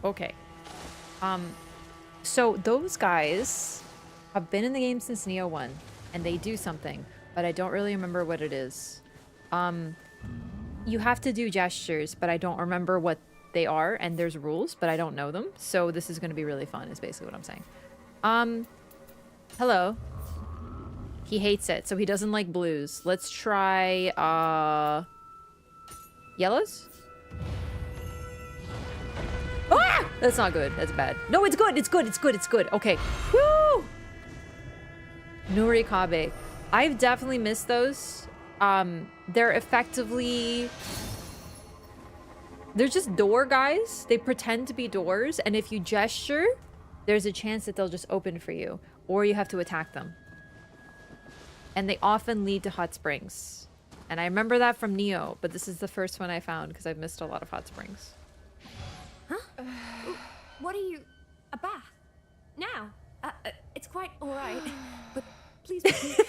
Okay. So those guys have been in the game since Nioh 1, and they do something, but I don't really remember what it is. You have to do gestures, but I don't remember what they are, and there's rules, but I don't know them, so this is going to be really fun, is basically what I'm saying. Hello. He hates it, so he doesn't like blues. Let's try, yellows? Ah! That's not good. That's bad. No, it's good. It's good. Okay. Woo! Nurikabe. I've definitely missed those. They're effectively... They're just door guys. They pretend to be doors, and if you gesture, there's a chance that they'll just open for you, or you have to attack them. And they often lead to hot springs. And I remember that from Nioh, but this is the first one I found because I've missed a lot of hot springs. Huh? What are you... A bath? Now? It's quite alright. But please repeat.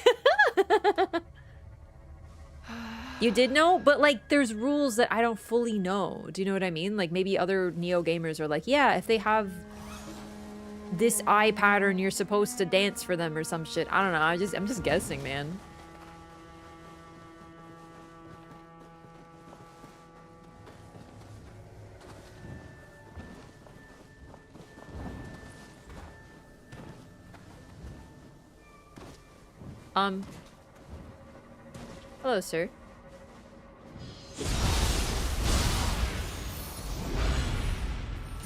You did know? But, like, there's rules that I don't fully know. Do you know what I mean? Like, maybe other Nioh gamers are like, yeah, if they have this eye pattern, you're supposed to dance for them or some shit. I don't know. I'm just guessing, man. Hello, sir.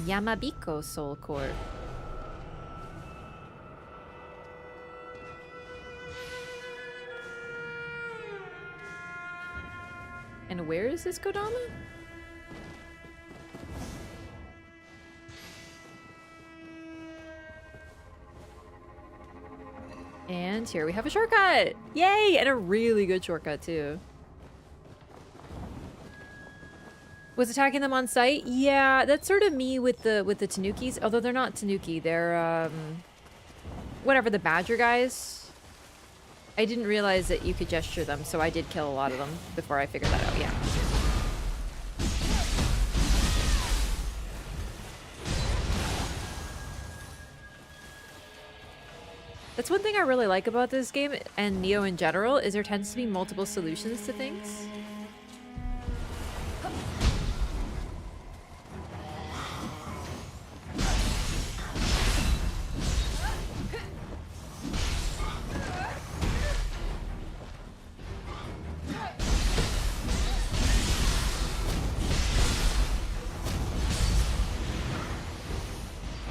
Yamabiko Soul Core. And where is this Kodama? And here we have a shortcut! Yay! And a really good shortcut too. Was attacking them on sight? Yeah, that's sort of me with the Tanukis. Although they're not Tanuki, they're whatever, the badger guys. I didn't realize that you could gesture them, so I did kill a lot of them before I figured that out, yeah. That's one thing I really like about this game, and Nioh in general, is there tends to be multiple solutions to things.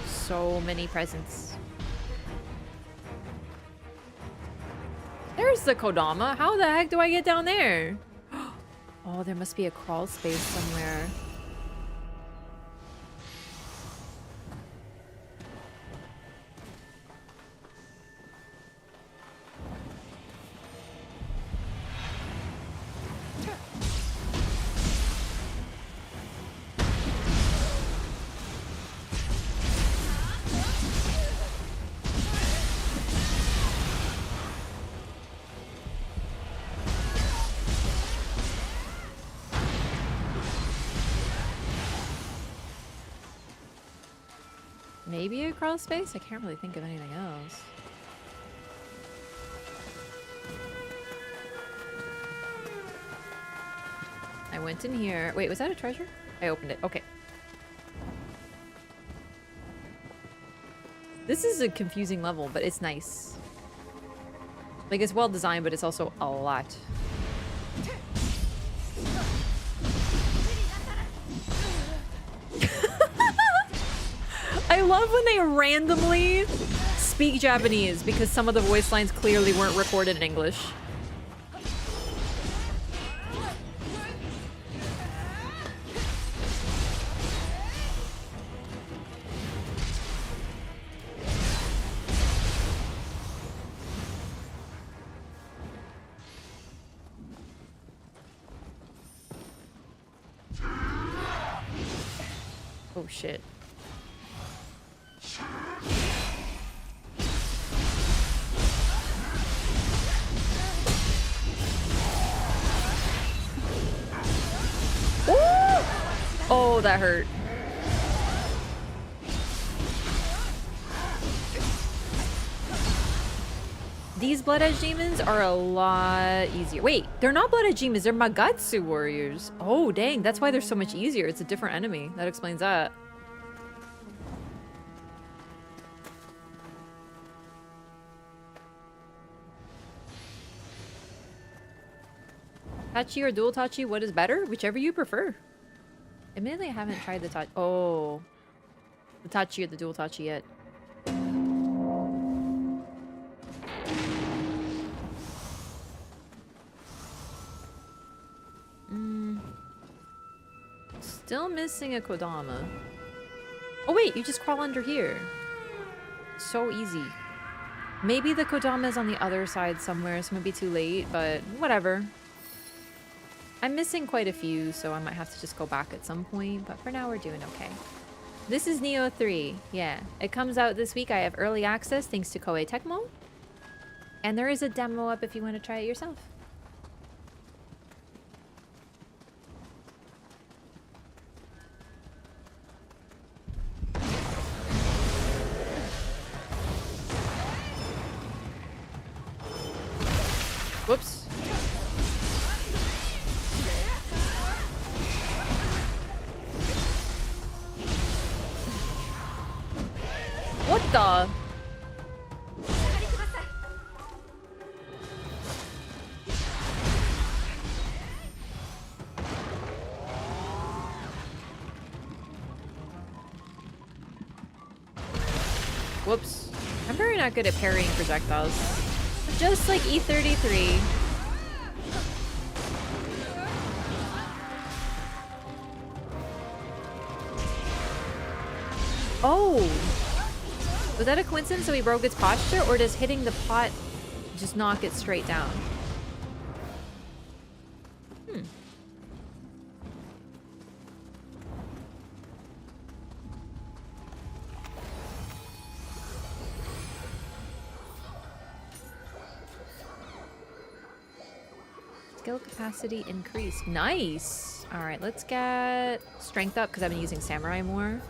So many presents. There's the Kodama. How the heck do I get down there? Oh, there must be a crawl space somewhere. Maybe a crawl space? I can't really think of anything else. I went in here. Wait, was that a treasure? I opened it. Okay. This is a confusing level, but it's nice. Like, it's well designed, but it's also a lot. I love when they randomly speak Japanese because some of the voice lines clearly weren't recorded in English. Oh shit. Oh, that hurt. These Blood Edge demons are a lot easier. Wait, they're not Blood Edge demons, they're Magatsu warriors. Oh, dang, that's why they're so much easier. It's a different enemy. That explains that. Tachi or dual Tachi, what is better? Whichever you prefer. Admittedly, I haven't tried the Tachi. Oh. The Tachi or the dual Tachi yet. Still missing a Kodama. Oh wait, you just crawl under here. So easy. Maybe the Kodama is on the other side somewhere, so it might be too late, but whatever. I'm missing quite a few, so I might have to just go back at some point, but for now we're doing okay. This is Nioh 3. Yeah, it comes out this week. I have early access thanks to Koei Tecmo. And there is a demo up if you want to try it yourself. Whoops. What the? Whoops. I'm very not good at parrying projectiles. Just like E33. Oh! Was that a coincidence that we broke its posture, or does hitting the pot just knock it straight down? Skill capacity increased. Nice! Alright, let's get strength up because I've been using samurai more.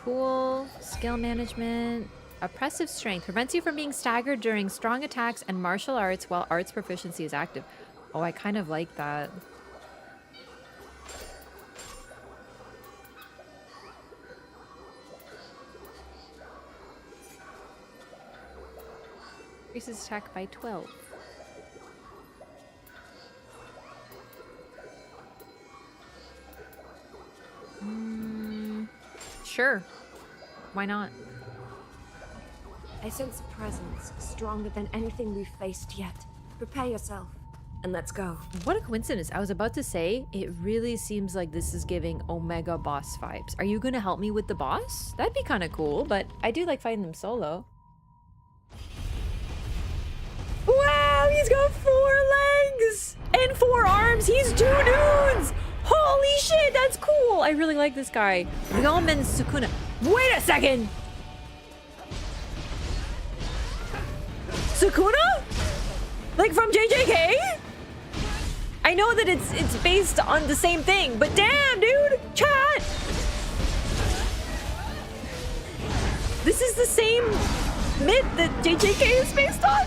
Cool. Skill management. Oppressive strength. Prevents you from being staggered during strong attacks and martial arts while arts proficiency is active. Oh, I kind of like that. Increases attack by 12. Sure. Why not? I sense a presence stronger than anything we've faced yet. Prepare yourself, and let's go. What a coincidence. I was about to say, it really seems like this is giving Omega boss vibes. Are you gonna help me with the boss? That'd be kind of cool, but I do like fighting them solo. Wow, he's got 4 legs and 4 arms. He's 2 dudes. Holy shit, that's cool. I really like this guy. Ryomen Sukuna. Wait a second. Sukuna? Like from JJK? I know that it's based on the same thing, but damn, dude, chat. This is the same myth that JJK is based on?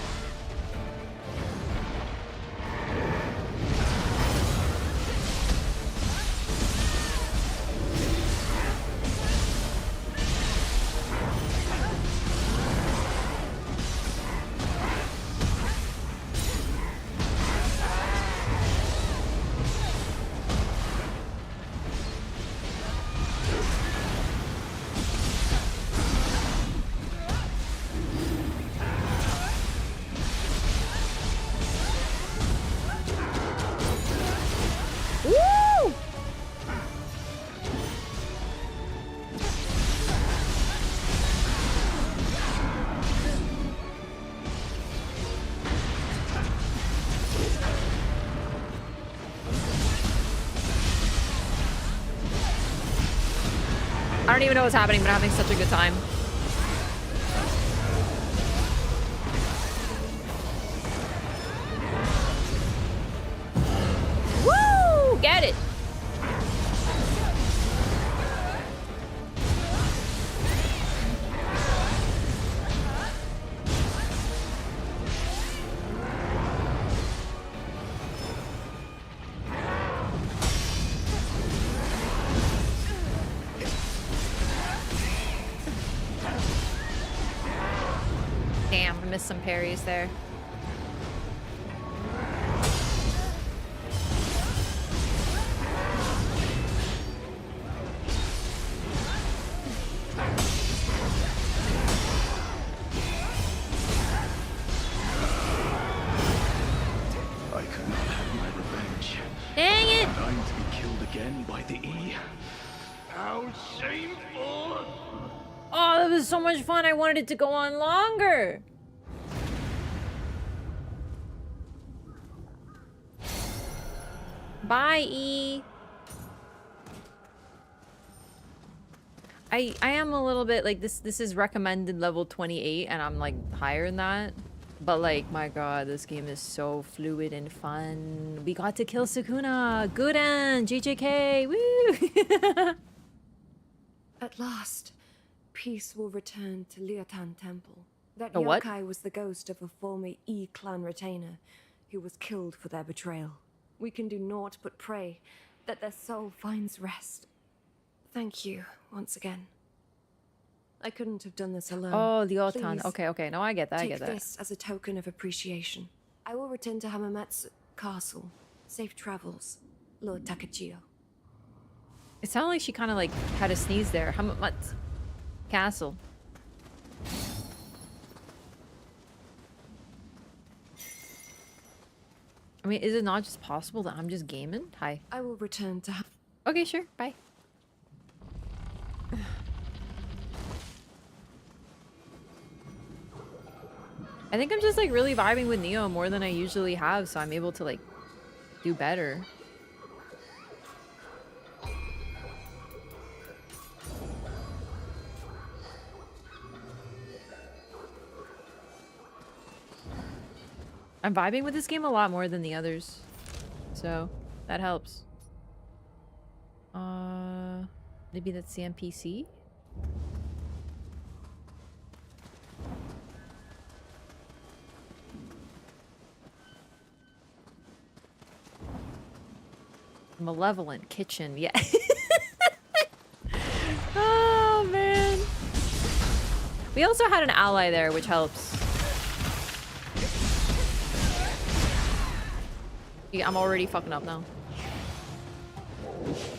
I don't even know what's happening, but I'm having such a good time. Woo! Get it! Missed some parries there. I could not have my revenge. Dang it! I'm to be killed again by the E. How shameful! Oh, that was so much fun. I wanted it to go on longer. Bye, E. I am a little bit like this is recommended level 28 and I'm like higher than that. But like, my god, this game is so fluid and fun. We got to kill Sukuna. Good end. JJK. Woo! At last, peace will return to Liatan Temple. That A what? yokai was the ghost of a former E-clan retainer who was killed for their betrayal. We can do naught but pray that their soul finds rest. Thank you once again. I couldn't have done this alone. Oh, the Otan. Please, Okay. No, I get that. I take get that. this as a token of appreciation. I will return to Hamamatsu Castle. Safe travels, Lord Takachio. It sounded like she kind of like had a sneeze there. Hamamatsu Castle. I mean, is it not just possible that I'm just gaming? Hi. I will return to... Okay, sure. Bye. I think I'm just like really vibing with Nioh more than I usually have, so I'm able to like do better. I'm vibing with this game a lot more than the others, so that helps. Maybe that's the NPC? Malevolent kitchen, yeah. Oh man. We also had an ally there, which helps. Yeah, I'm already fucking up now.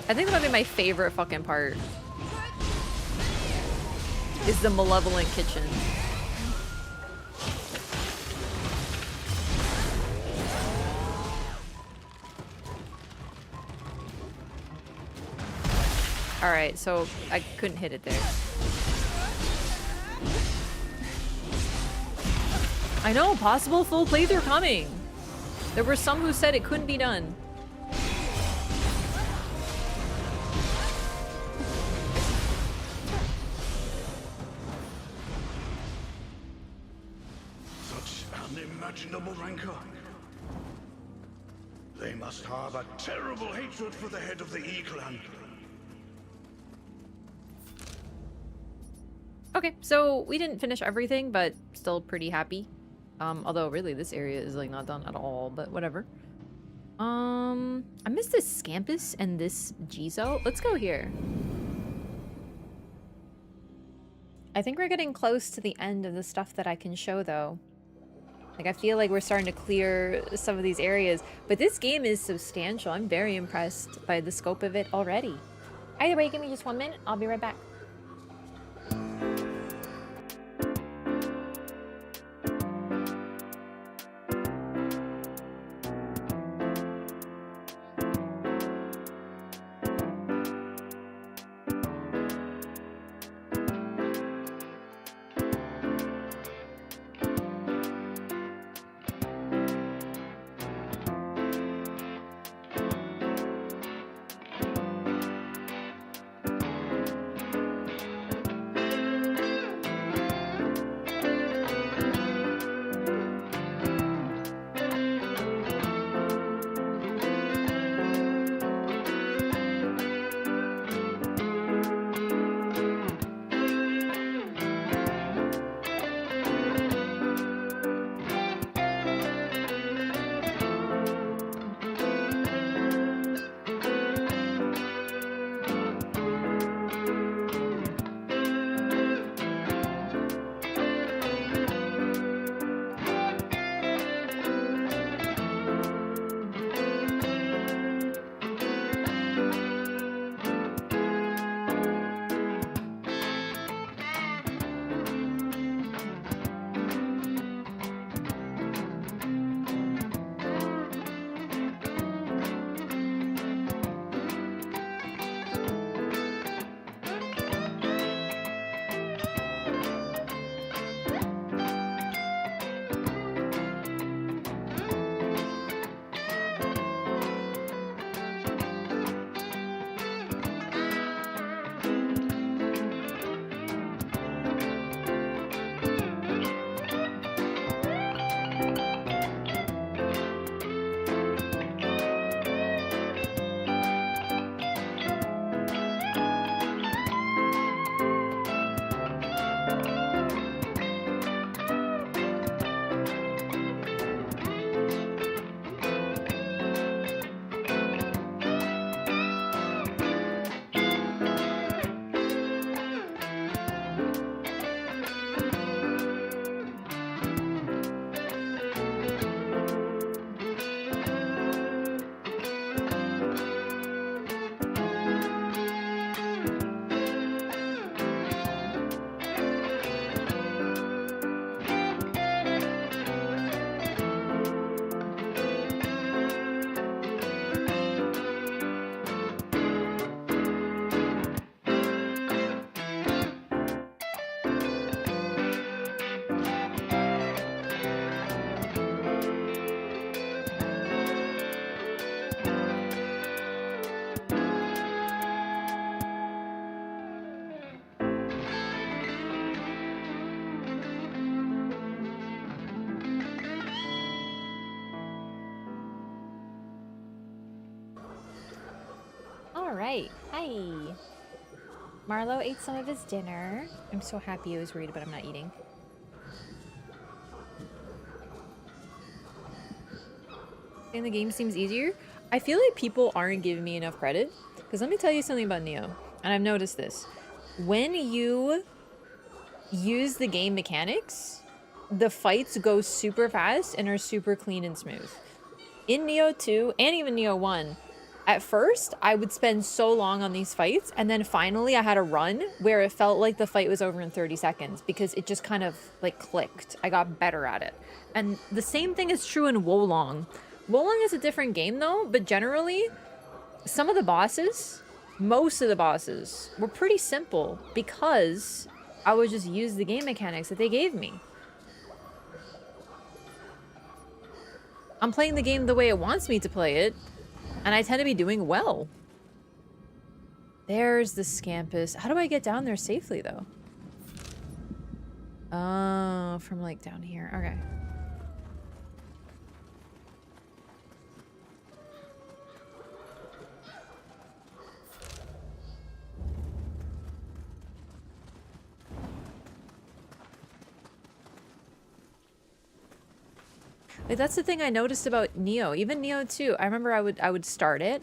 I think that might be my favorite fucking part. Is the malevolent kitchen. Alright, so I couldn't hit it there. I know, possible full playthrough coming. There were some who said it couldn't be done. Such unimaginable rancor. They must harbor terrible hatred for the head of the E-Clan. Okay, so we didn't finish everything, but still pretty happy. Although really this area is like not done at all, but whatever. I missed this Scampus and this Jizo. Let's go here. I think we're getting close to the end of the stuff that I can show though. Like I feel like we're starting to clear some of these areas, but this game is substantial. I'm very impressed by the scope of it already. Either way, give me just 1 minute. I'll be right back. All right. Hi. Marlo ate some of his dinner. I'm so happy. I was worried about him not eating. And the game seems easier. I feel like people aren't giving me enough credit. Because let me tell you something about Nioh. And I've noticed this. When you use the game mechanics, the fights go super fast and are super clean and smooth. In Nioh 2 and even Nioh 1, at first, I would spend so long on these fights, and then finally I had a run where it felt like the fight was over in 30 seconds because it just kind of like clicked. I got better at it. And the same thing is true in Wolong. Wolong is a different game though, but generally, some of the bosses, most of the bosses, were pretty simple because I would just use the game mechanics that they gave me. I'm playing the game the way it wants me to play it, and I tend to be doing well. There's the Scampus. How do I get down there safely, though? Oh, from, like, down here. Okay. Like, that's the thing I noticed about Nioh. Even Nioh 2. I remember I would start it.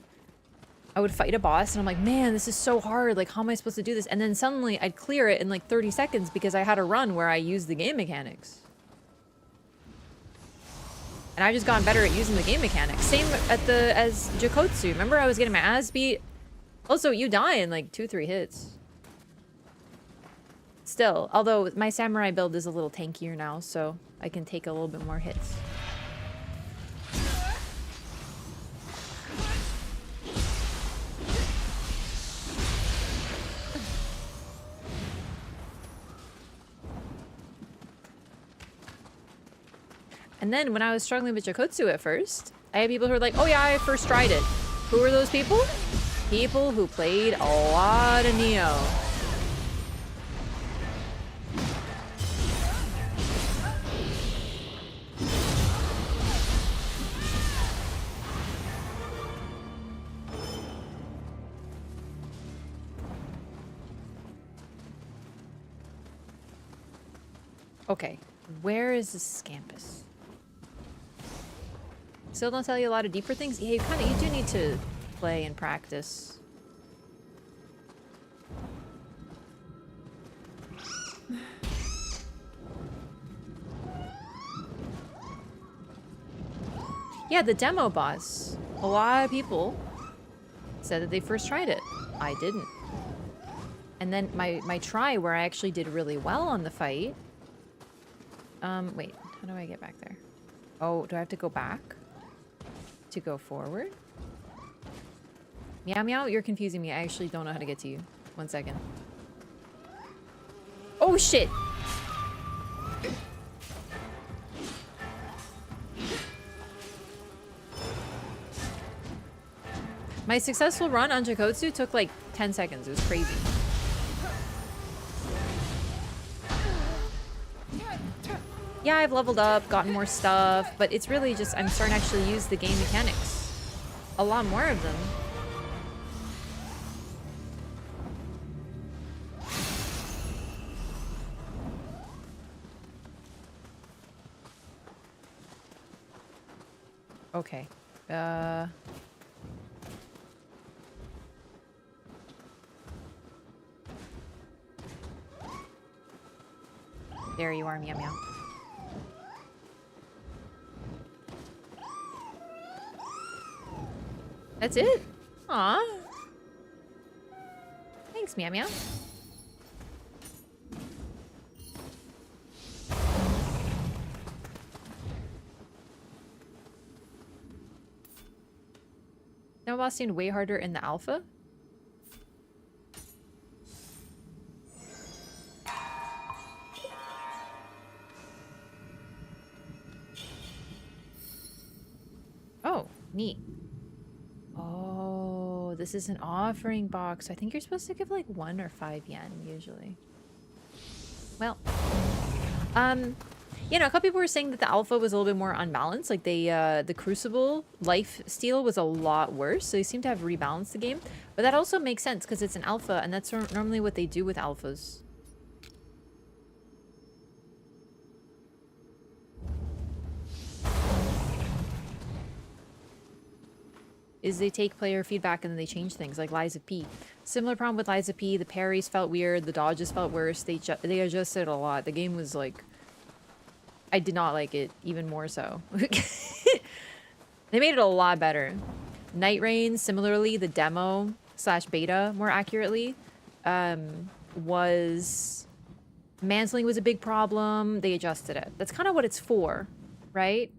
I would fight a boss and I'm like, man, this is so hard. Like, how am I supposed to do this? And then suddenly I'd clear it in like 30 seconds because I had a run where I used the game mechanics. And I've just gotten better at using the game mechanics. Same as Jakotsu. Remember I was getting my ass beat? Also, you die in like 2-3 hits. Still, although my samurai build is a little tankier now, so I can take a little bit more hits. And then when I was struggling with Jakotsu at first, I had people who were like, oh yeah, I first tried it. Who were those people? People who played a lot of Nioh. Okay, where is the Scampus? Still don't tell you a lot of deeper things? Yeah, you do need to play and practice. Yeah, the demo boss. A lot of people said that they first tried it. I didn't. And then my try where I actually did really well on the fight. Wait, how do I get back there? Oh, do I have to go back? To go forward? Meow meow, you're confusing me. I actually don't know how to get to you. 1 second. Oh shit! My successful run on Jakotsu took like 10 seconds. It was crazy. Yeah, I've leveled up, gotten more stuff, but it's really just I'm starting to actually use the game mechanics. A lot more of them. Okay. There you are, meow meow. That's it? Aw. Thanks, meow meow. Now boss seemed way harder in the alpha. Oh, neat. Oh, this is an offering box. I think you're supposed to give like 1 or 5 yen usually. Well, You know, a couple people were saying that the alpha was a little bit more unbalanced. Like they, the Crucible life steal was a lot worse. So they seem to have rebalanced the game. But that also makes sense because it's an alpha, and that's normally what they do with alphas. Is they take player feedback and then they change things, like Liza P. Similar problem with Liza P. The parries felt weird. The dodges felt worse. They adjusted a lot. The game was like... I did not like it, even more so. They made it a lot better. Night Rain, similarly, the demo / beta, more accurately, was... Mantling was a big problem. They adjusted it. That's kind of what it's for, right?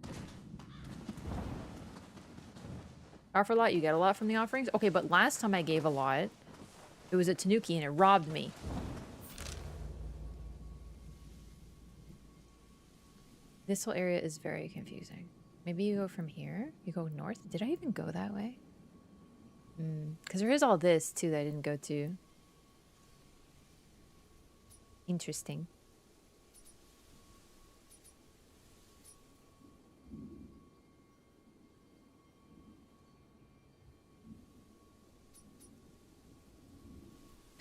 Offer a lot, you get a lot from the offerings. Okay, but last time I gave a lot, it was a Tanuki and it robbed me. This whole area is very confusing. Maybe you go from here? You go north? Did I even go that way? Because there is all this, too, that I didn't go to. Interesting.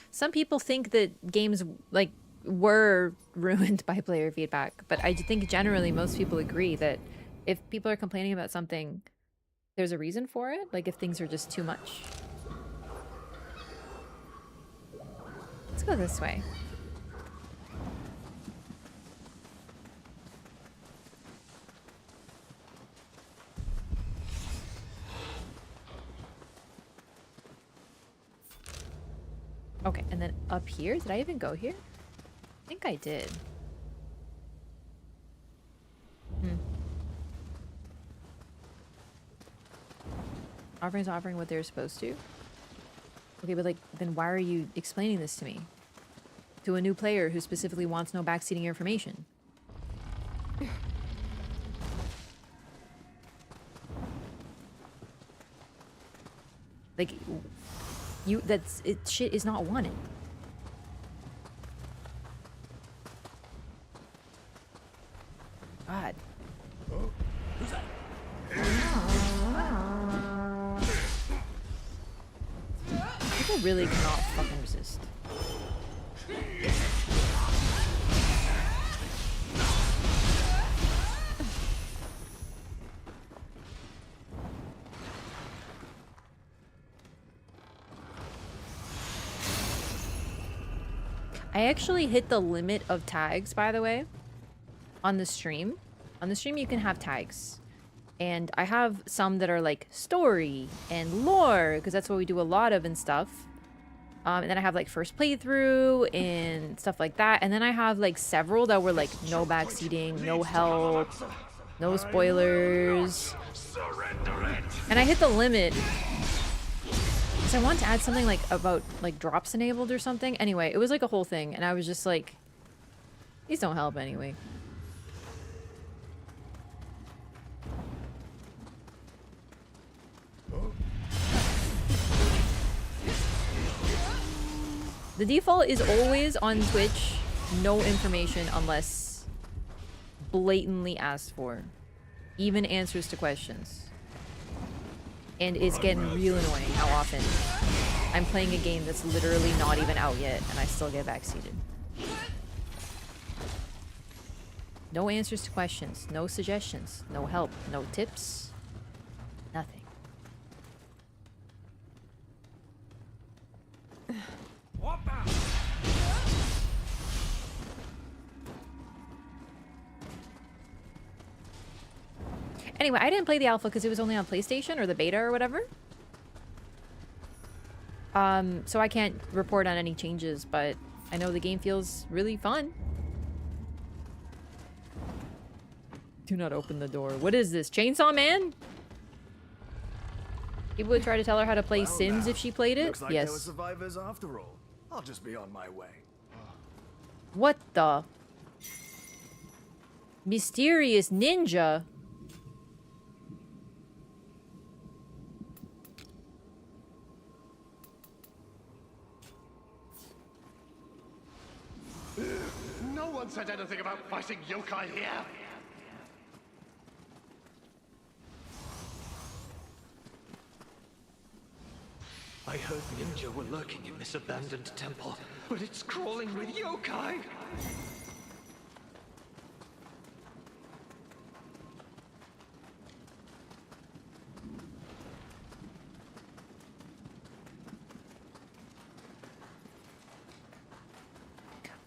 Some people think that games, like, were ruined by player feedback, but I think generally most people agree that if people are complaining about something, there's a reason for it, like if things are just too much. Let's go this way. Okay, and then up here? Did I even go here? I think I did. Offerings offering what they're supposed to? Okay, but like, then why are you explaining this to me? To a new player who specifically wants no backseating information? Like... shit is not wanted. God. Who's that? People really cannot fucking resist. I actually hit the limit of tags, by the way, on the stream. On the stream, you can have tags. And I have some that are like story and lore, because that's what we do a lot of and stuff. And then I have like first playthrough and stuff like that. And then I have like several that were like no backseating, no help, no spoilers. And I hit the limit. I want to add something like about like drops enabled or something. Anyway, it was like a whole thing, and I was just like, these don't help anyway. The default is always on Twitch, no information unless blatantly asked for. Even answers to questions. And it's getting real annoying how often I'm playing a game that's literally not even out yet and I still get backseated. No answers to questions, no suggestions, no help, no tips, nothing. Anyway, I didn't play the alpha because it was only on PlayStation or the beta or whatever. So I can't report on any changes, but I know the game feels really fun. Do not open the door. What is this? Chainsaw Man? People would try to tell her how to play Sims if she played it? Looks like yes. there were survivors after all. I'll just be on my way. What the? Mysterious ninja? one said anything about fighting yokai here. I heard ninja were lurking in this abandoned temple, but it's crawling with yokai!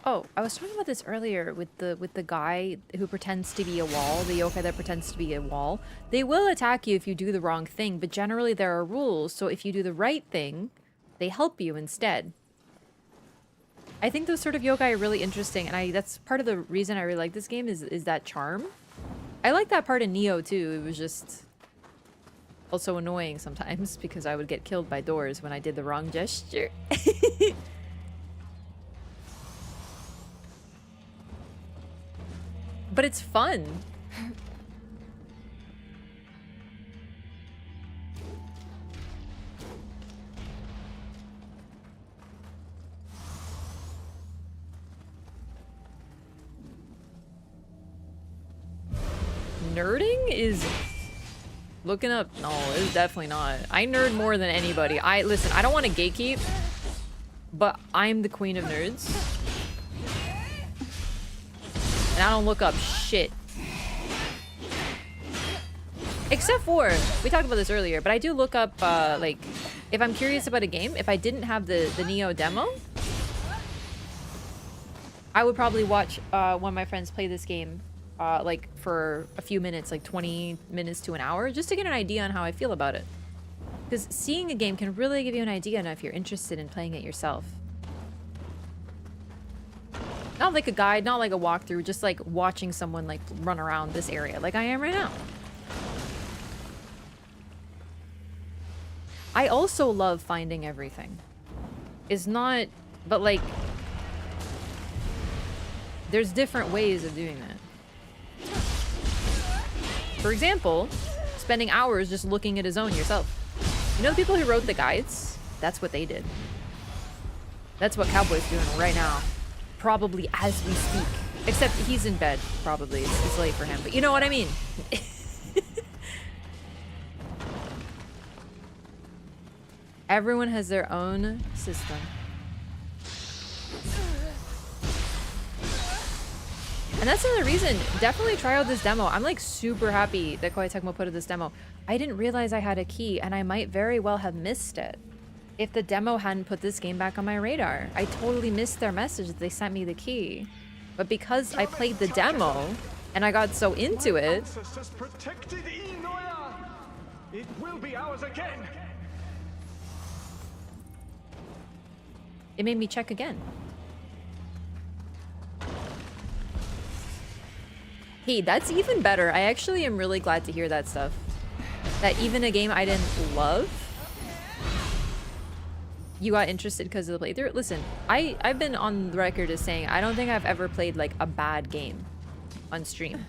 Oh, I was talking about this earlier with the guy who pretends to be a wall, the yokai that pretends to be a wall. They will attack you if you do the wrong thing, but generally there are rules, so if you do the right thing, they help you instead. I think those sort of yokai are really interesting, and that's part of the reason I really like this game is that charm. I like that part in Nioh too. It was just also annoying sometimes because I would get killed by doors when I did the wrong gesture. But it's fun. Nerding is looking up. No, it's definitely not. I nerd more than anybody. Listen, I don't want to gatekeep, but I'm the queen of nerds. And I don't look up shit. Except for, we talked about this earlier, but I do look up, like, if I'm curious about a game, if I didn't have the Nioh demo, I would probably watch one of my friends play this game, like, for a few minutes, like 20 minutes to an hour, just to get an idea on how I feel about it. Because seeing a game can really give you an idea on if you're interested in playing it yourself. Not like a guide, not like a walkthrough, just like watching someone like run around this area like I am right now. I also love finding everything. It's not, but like, there's different ways of doing that. For example, spending hours just looking at a zone yourself. You know the people who wrote the guides? That's what they did. That's what Cowboy's doing right now. Probably as we speak. Except he's in bed, probably. It's late for him, but you know what I mean. Everyone has their own system. And that's another reason. Definitely try out this demo. I'm like super happy that Koei Tecmo put out this demo. I didn't realize I had a key, and I might very well have missed it if the demo hadn't put this game back on my radar. I totally missed their message that they sent me the key. But because I played the demo and I got so into it, Ancestors protected Nioh. It will be ours again. it made me check again. Hey, that's even better. I actually am really glad to hear that stuff. That even a game I didn't love, you got interested because of the playthrough. Listen, I've been on the record as saying I don't think I've ever played like a bad game on stream.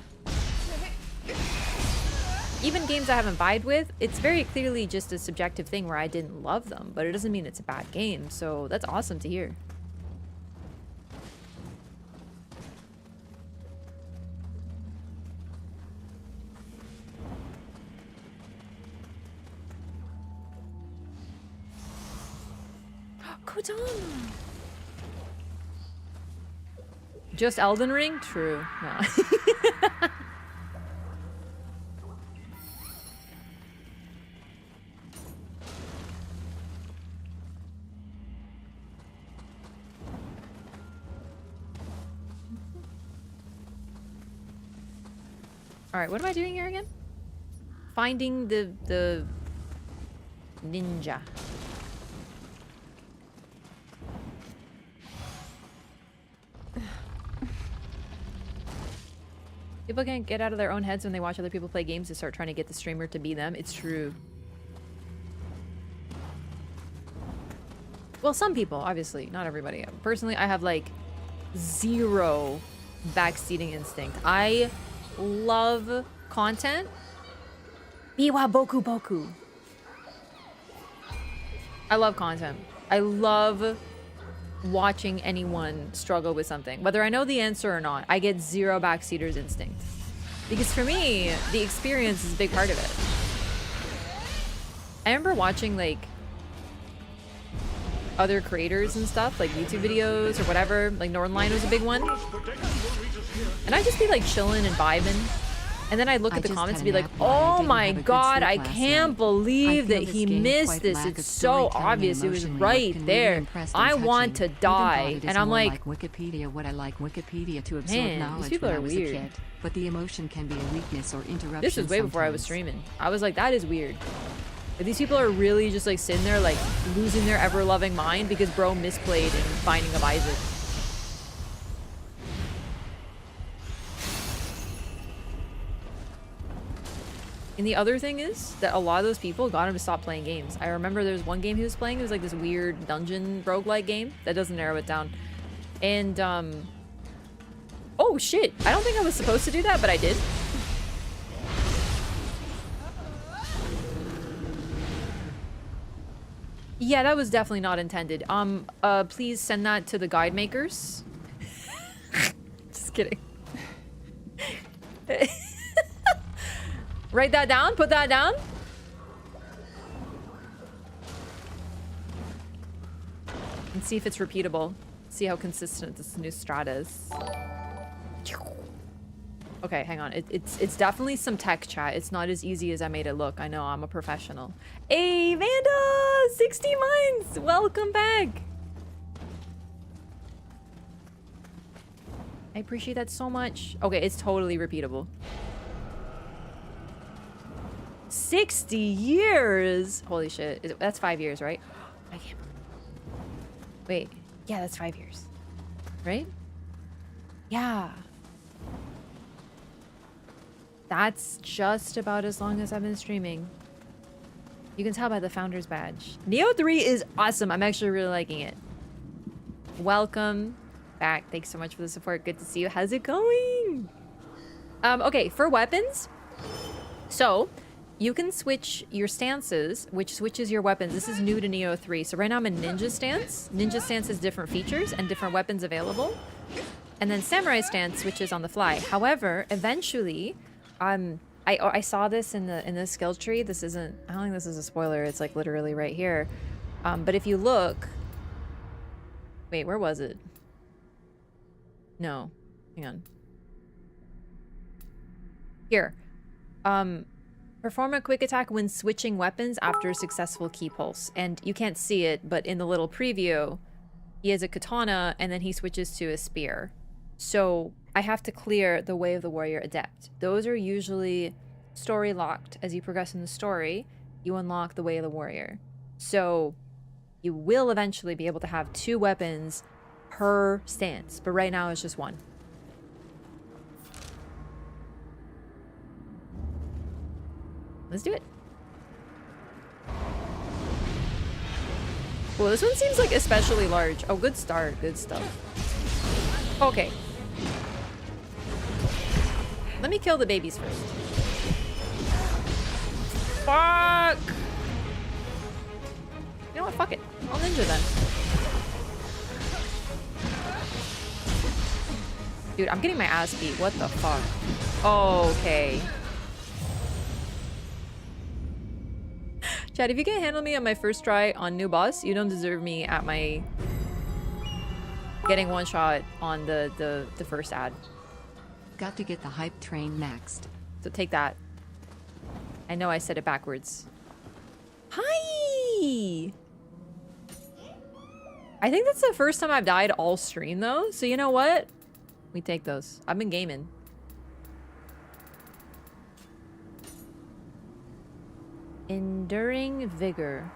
Even games I haven't vibed with, it's very clearly just a subjective thing where I didn't love them, but it doesn't mean it's a bad game, so that's awesome to hear. Kodama! Just Elden Ring? True. No. Alright, what am I doing here again? Finding the ninja. People can't get out of their own heads when they watch other people play games and start trying to get the streamer to be them. It's true. Well, some people, obviously, not everybody. Personally, I have like zero backseating instinct. I love content. Biwa boku boku. I love content. I love watching anyone struggle with something. Whether I know the answer or not, I get zero backseater's instinct. Because for me, the experience is a big part of it. I remember watching like other creators and stuff, like YouTube videos or whatever, like Northline was a big one. And I'd just be like chilling and vibing. And then I'd look at the comments and be like, oh my god, I can't believe that he missed this. It's so obvious. It was right there. I want to die. And I'm like, Wikipedia, what I like Wikipedia to absorb man, knowledge these people when are I was a weird. kid. But the emotion can be a weakness or interruption. This was way before I was streaming. I was like, that is weird. If these people are really just like sitting there like losing their ever-loving mind because bro misplayed in Binding of Isaac. And the other thing is that a lot of those people got him to stop playing games. I remember there was one game he was playing. It was like this weird dungeon roguelike game. That doesn't narrow it down. And, oh shit. I don't think I was supposed to do that, but I did. Yeah, that was definitely not intended. Please send that to the guide makers. Just kidding. Write that down, put that down. And see if it's repeatable. See how consistent this new strat is. Okay, hang on. It's definitely some tech chat. It's not as easy as I made it look. I know, I'm a professional. Hey, Vanda! 60 months! Welcome back! I appreciate that so much. Okay, it's totally repeatable. 60 years! Holy shit. That's 5 years, right? I can't believe it. Wait. Yeah, that's 5 years. Right? Yeah. That's just about as long as I've been streaming. You can tell by the founder's badge. Nioh 3 is awesome. I'm actually really liking it. Welcome back. Thanks so much for the support. Good to see you. How's it going? Okay, for weapons. So, you can switch your stances, which switches your weapons. This is new to Nioh 3. So right now I'm in Ninja Stance. Ninja Stance has different features and different weapons available. And then Samurai Stance switches on the fly. However, eventually, I saw this in the skill tree. This isn't, I don't think this is a spoiler. It's like literally right here. But if you look, wait, where was it? No, hang on. Here. Perform a quick attack when switching weapons after a successful key pulse. And you can't see it, but in the little preview, he has a katana and then he switches to a spear. So I have to clear the Way of the Warrior Adept. Those are usually story locked. As you progress in the story, you unlock the Way of the Warrior. So you will eventually be able to have 2 weapons per stance, but right now it's just 1. Let's do it. Well, this one seems like especially large. Oh, good start. Good stuff. Okay. Let me kill the babies first. Fuck! You know what? Fuck it. I'll ninja then. Dude, I'm getting my ass beat. What the fuck? Okay. Chad, if you can't handle me on my first try on new boss, you don't deserve me at my getting one shot on the first ad. Got to get the hype train next. So take that. I know I said it backwards. Hi! I think that's the first time I've died all stream though, so you know what? We take those. I've been gaming. Enduring Vigor.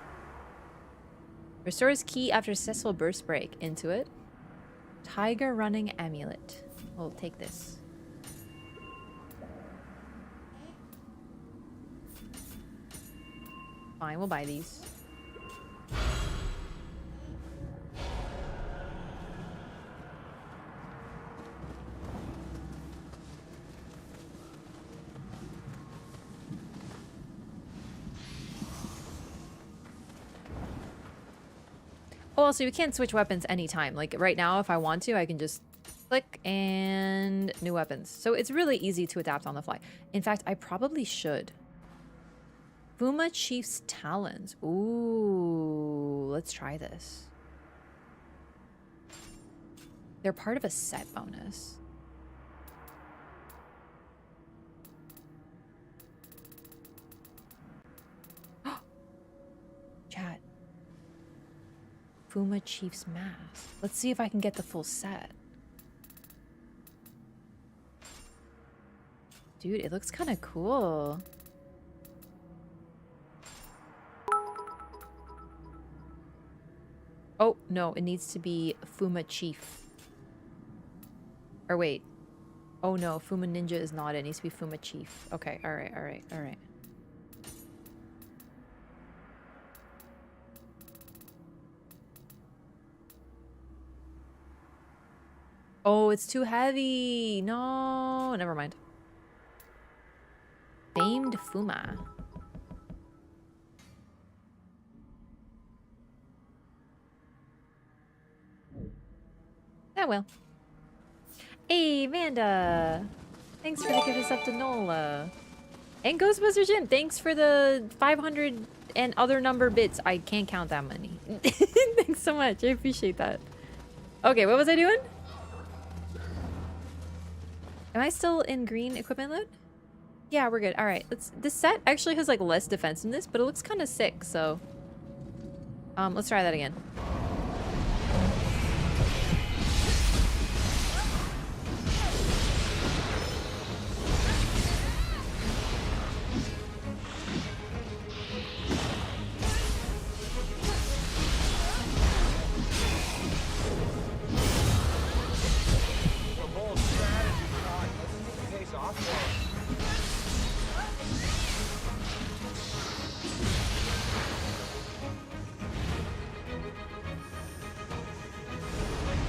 Restores key after successful burst break. Into it. Tiger Running Amulet. We'll take this. Fine, we'll buy these. Oh, also you can't switch weapons anytime. Like right now, if I want to, I can just click and new weapons. So it's really easy to adapt on the fly. In fact, I probably should. Fuma Chief's Talons. Ooh, let's try this. They're part of a set bonus. Chat. Fuma Chief's Mask. Let's see if I can get the full set. Dude, it looks kind of cool. Oh, no, it needs to be Fuma Chief. Or wait. Oh no, Fuma Ninja is not. It needs to be Fuma Chief. Okay, alright, alright, alright. Oh, it's too heavy. No, never mind. Famed Fuma. That will. Hey, Vanda! Thanks for the gift of sub to Nola. And Ghostbuster Jim, thanks for the 500 and other number bits. I can't count that many. Thanks so much. I appreciate that. Okay, what was I doing? Am I still in green equipment load? Yeah, we're good. All right, this set actually has like less defensiveness, but it looks kind of sick. So, let's try that again.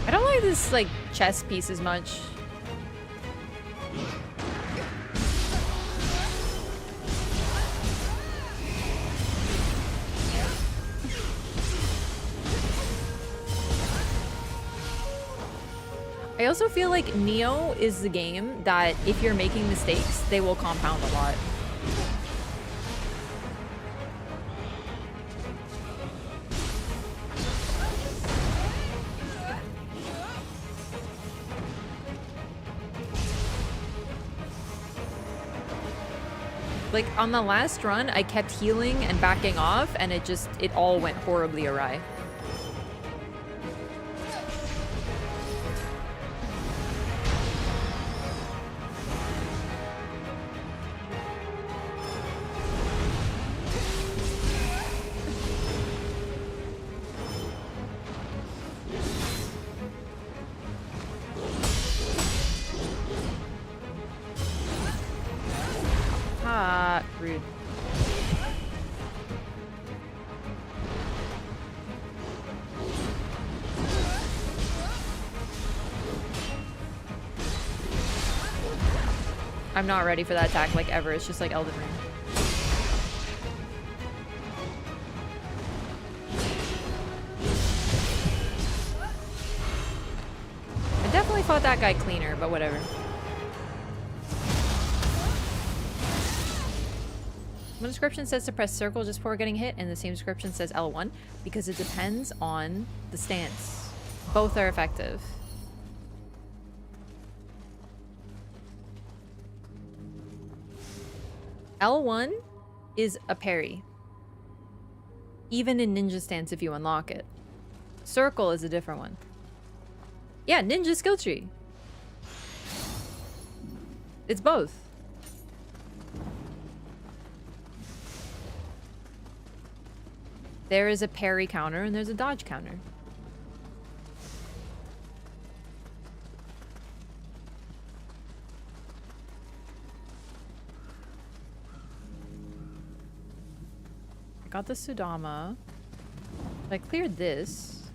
I don't like this like chess piece as much. I also feel like Nioh is the game that if you're making mistakes, they will compound a lot. Like on the last run, I kept healing and backing off, and it all went horribly awry. Rude. I'm not ready for that attack like ever. It's just like Elden Ring. I definitely fought that guy cleaner, but whatever. One description says to press circle just before getting hit, and the same description says L1 because it depends on the stance. Both are effective. L1 is a parry. Even in ninja stance if you unlock it. Circle is a different one. Yeah, ninja skill tree. It's both. There is a parry counter and there's a dodge counter. I got the Sudama. I cleared this.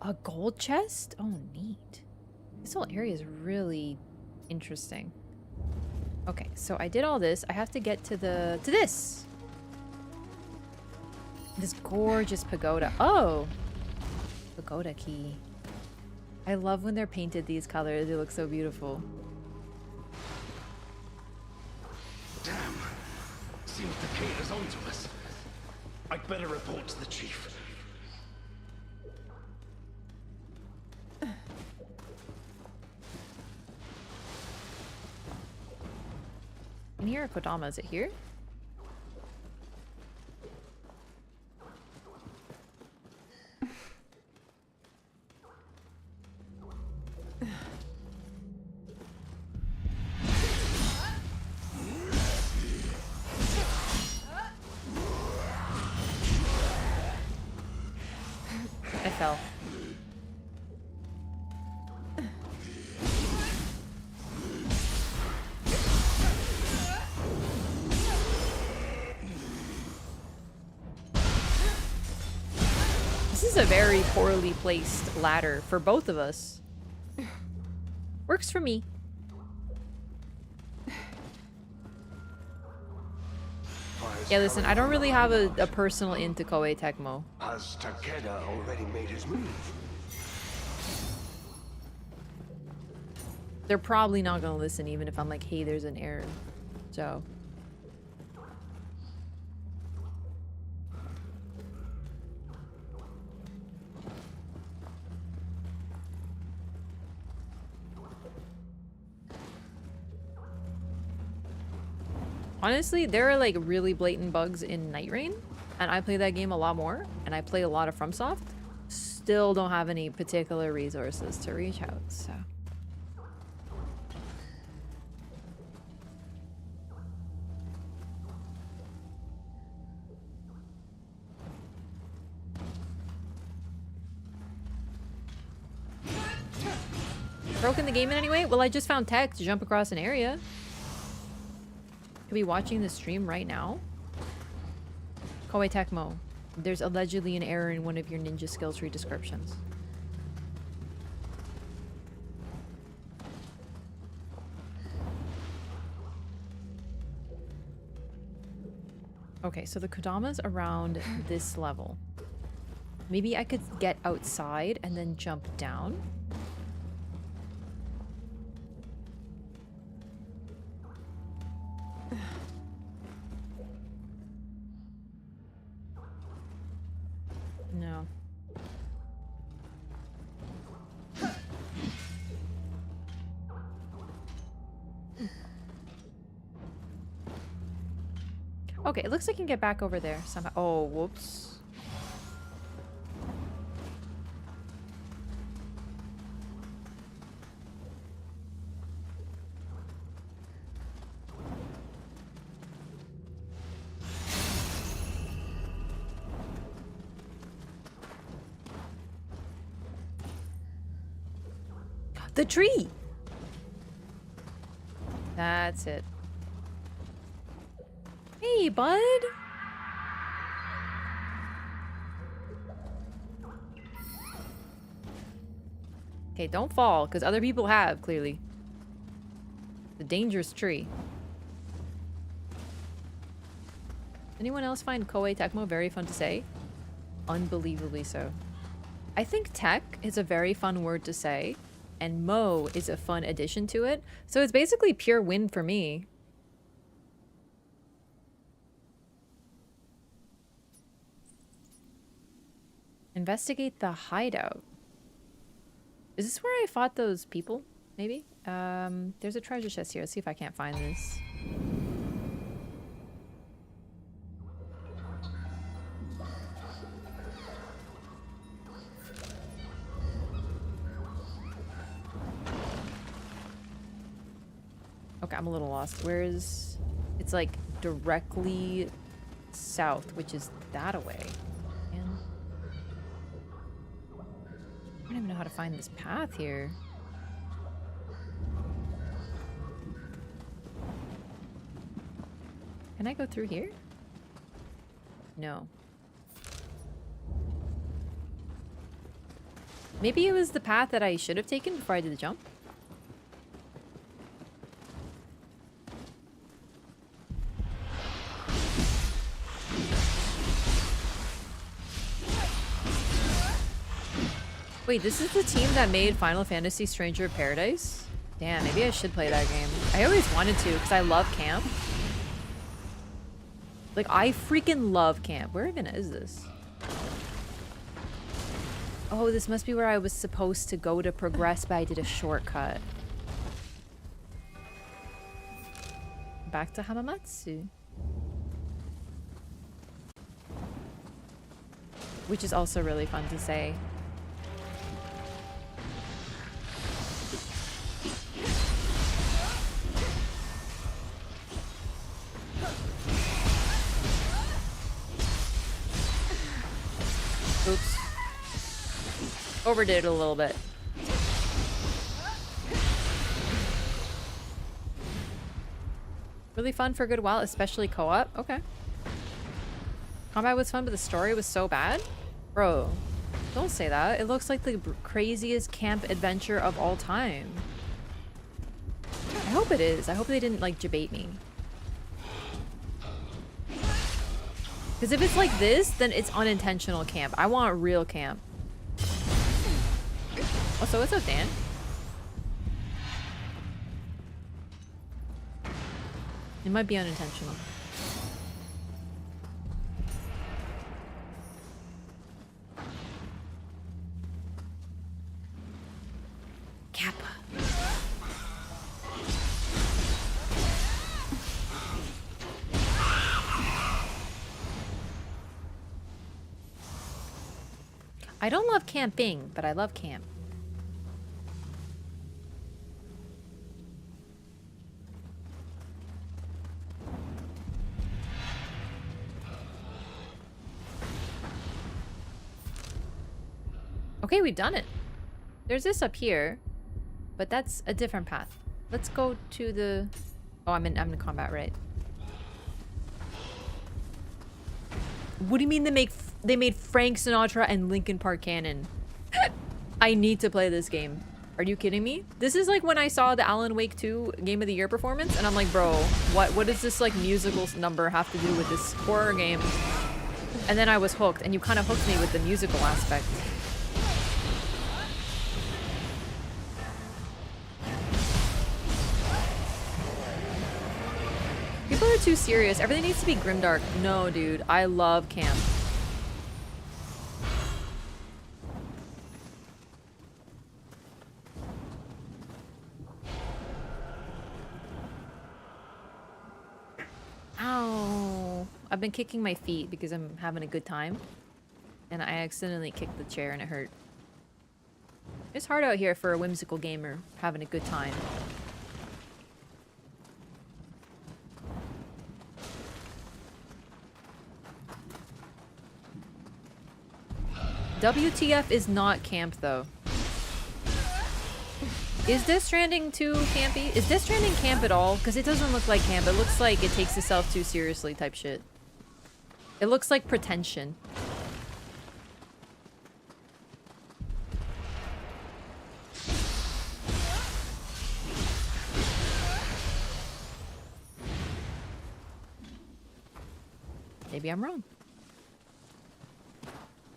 A gold chest? Oh, neat. This whole area is really interesting. Okay, so I did all this. I have to get to this. This gorgeous pagoda. Oh! Pagoda key. I love when they're painted these colors. They look so beautiful. Damn. Seems the cater's onto us. I'd better report to the chief. And here are Kodama. Is it here? I fell. This is a very poorly placed ladder for both of us. Works for me. Yeah, listen, I don't really have a personal into Koei Tecmo. Has Takeda already made his move? They're probably not gonna listen even if I'm like, hey, there's an error. So. Honestly, there are like really blatant bugs in Night Rain, and I play that game a lot more, and I play a lot of FromSoft. Still don't have any particular resources to reach out, so. Broken the game in any way? Well, I just found tech to jump across an area. Could be watching the stream right now. Koei Tecmo. There's allegedly an error in one of your ninja skill tree descriptions. Okay, so the Kodama's around this level. Maybe I could get outside and then jump down. No. Okay, it looks like I can get back over there somehow. Oh, whoops. The tree! That's it. Hey, bud! Okay, don't fall, because other people have, clearly. The dangerous tree. Anyone else find Koei Tecmo very fun to say? Unbelievably so. I think tech is a very fun word to say. And Mo is a fun addition to it. So it's basically pure win for me. Investigate the hideout. Is this where I fought those people? Maybe? There's a treasure chest here. Let's see if I can't find this. Okay, I'm a little lost. Where is... It's like directly south, which is that away. Man. I don't even know how to find this path here. Can I go through here? No. Maybe it was the path that I should have taken before I did the jump? Wait, this is the team that made Final Fantasy Stranger of Paradise? Damn, maybe I should play that game. I always wanted to because I love camp. Like, I freaking love camp. Where even is this? Oh, this must be where I was supposed to go to progress, but I did a shortcut. Back to Hamamatsu. Which is also really fun to say. Oops. Overdid it a little bit. Really fun for a good while, especially co-op. Okay. Combat was fun, but the story was so bad? Bro, don't say that. It looks like the craziest camp adventure of all time. I hope it is. I hope they didn't, like, debate me. Because if it's like this, then it's unintentional camp. I want real camp. Also, what's up, Dan? It might be unintentional. Kappa. I don't love camping, but I love camp. Okay, we've done it. There's this up here, but that's a different path. Let's go to the... Oh, I'm in combat, right? What do you mean they made Frank Sinatra and Linkin Park canon? I need to play this game. Are you kidding me? This is like when I saw the Alan Wake 2 Game of the Year performance, and I'm like, bro, what does this like musical number have to do with this horror game? And then I was hooked, and you kind of hooked me with the musical aspect. People are too serious. Everything needs to be grimdark. No, dude. I love camp. Ow. I've been kicking my feet because I'm having a good time. And I accidentally kicked the chair and it hurt. It's hard out here for a whimsical gamer having a good time. WTF is not camp, though. Is Death Stranding too campy? Is Death Stranding camp at all? Because it doesn't look like camp. It looks like it takes itself too seriously type shit. It looks like pretension. Maybe I'm wrong.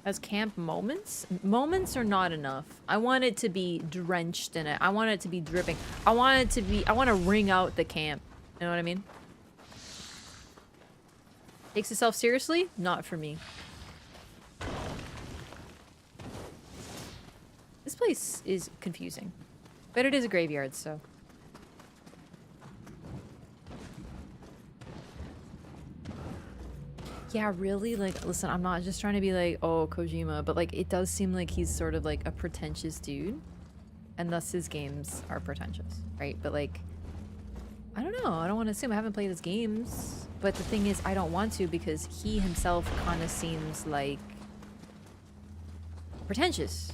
As camp moments? Moments are not enough. I want it to be drenched in it. I want it to be dripping. I want to wring out the camp. You know what I mean? Takes itself seriously? Not for me. This place is confusing. But it is a graveyard, so... Yeah, really? Like, listen, I'm not just trying to be like, oh, Kojima, but like, it does seem like he's sort of like a pretentious dude. And thus his games are pretentious, right? But like, I don't know. I don't want to assume. I haven't played his games. But the thing is, I don't want to because he himself kind of seems like pretentious.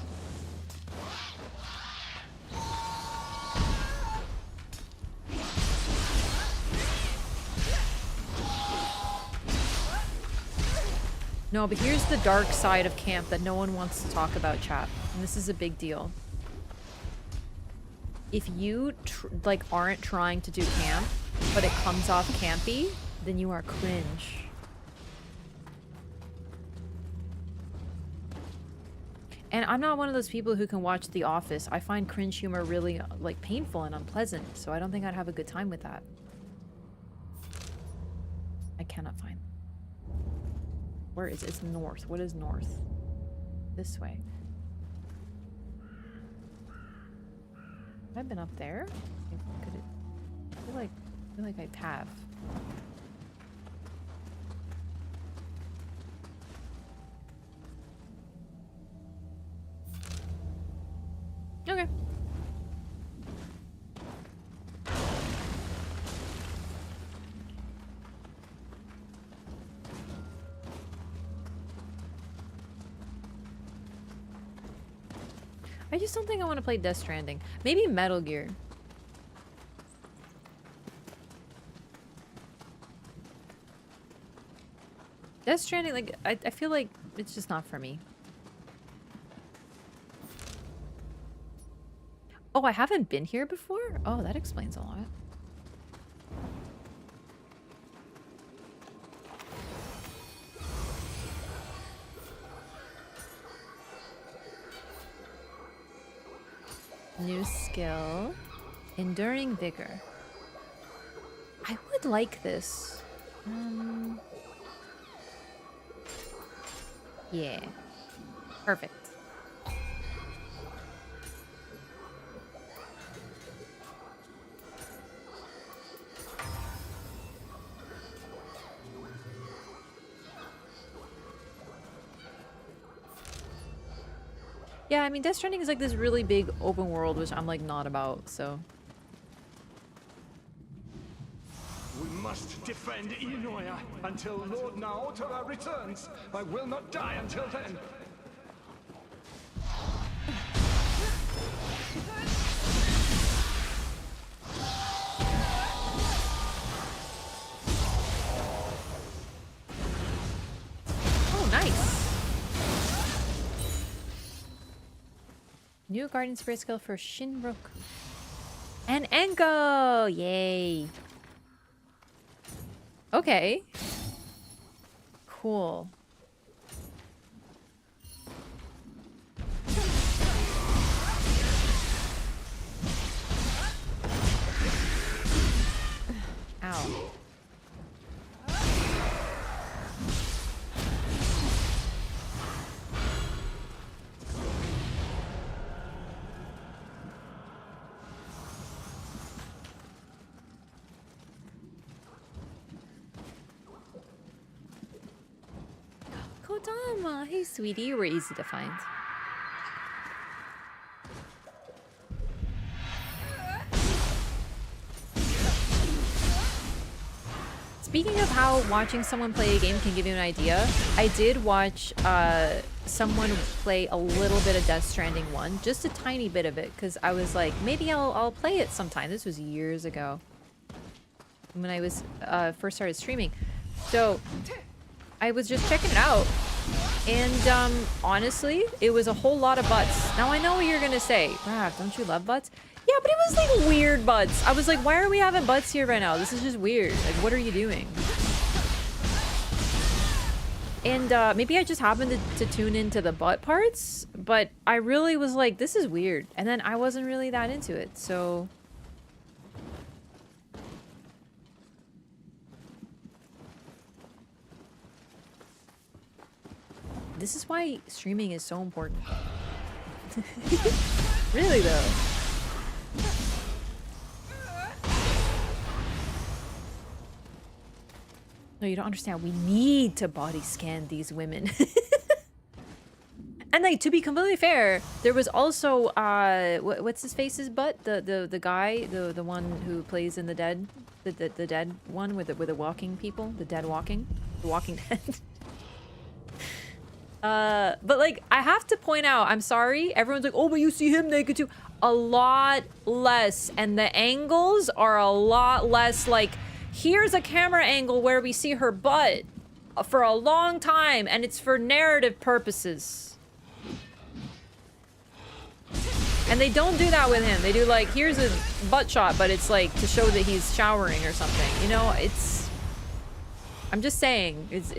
No, but here's the dark side of camp that no one wants to talk about, chat. And this is a big deal. If you, like, aren't trying to do camp, but it comes off campy, then you are cringe. And I'm not one of those people who can watch The Office. I find cringe humor really, like, painful and unpleasant, so I don't think I'd have a good time with that. I cannot find. Where is it? It's north. What is north? This way. Have I been up there? Could it? I feel like I have. Okay. I just don't think I want to play Death Stranding. Maybe Metal Gear. Death Stranding, like, I feel like it's just not for me. Oh, I haven't been here before? Oh, that explains a lot. New skill. Enduring vigor. I would like this. Yeah. Perfect. Yeah, I mean, Death Stranding is like this really big open world, which I'm like not about, so. We must defend Nioh until Lord Naotora returns. I will not die until then. Oh, nice. New Guardian Spirit skill for Shinroku. And Enko! Yay. Okay. Cool. Ow. Kodama! Hey, sweetie, you were easy to find. Speaking of how watching someone play a game can give you an idea, I did watch someone play a little bit of Death Stranding 1, just a tiny bit of it, because I was like, maybe I'll play it sometime. This was years ago when I was first started streaming. So I was just checking it out, and honestly, it was a whole lot of butts. Now I know what you're gonna say, Wraff, don't you love butts? Yeah, but it was like weird butts. I was like, why are we having butts here right now? This is just weird. Like, what are you doing? And maybe I just happened to tune into the butt parts, but I really was like, this is weird. And then I wasn't really that into it, so... This is why streaming is so important. Really, though. No, you don't understand. We need to body scan these women. And like, to be completely fair, there was also what's his face's butt? The guy, the one who plays in the Dead, the Dead one with the walking people, the Dead Walking, the Walking Dead. But like, I have to point out, I'm sorry, everyone's like, oh, but you see him naked too. A lot less, and the angles are a lot less. Like, here's a camera angle where we see her butt for a long time, and it's for narrative purposes. And they don't do that with him. They do like, here's a butt shot, but it's like to show that he's showering or something. You know, it's... I'm just saying, it's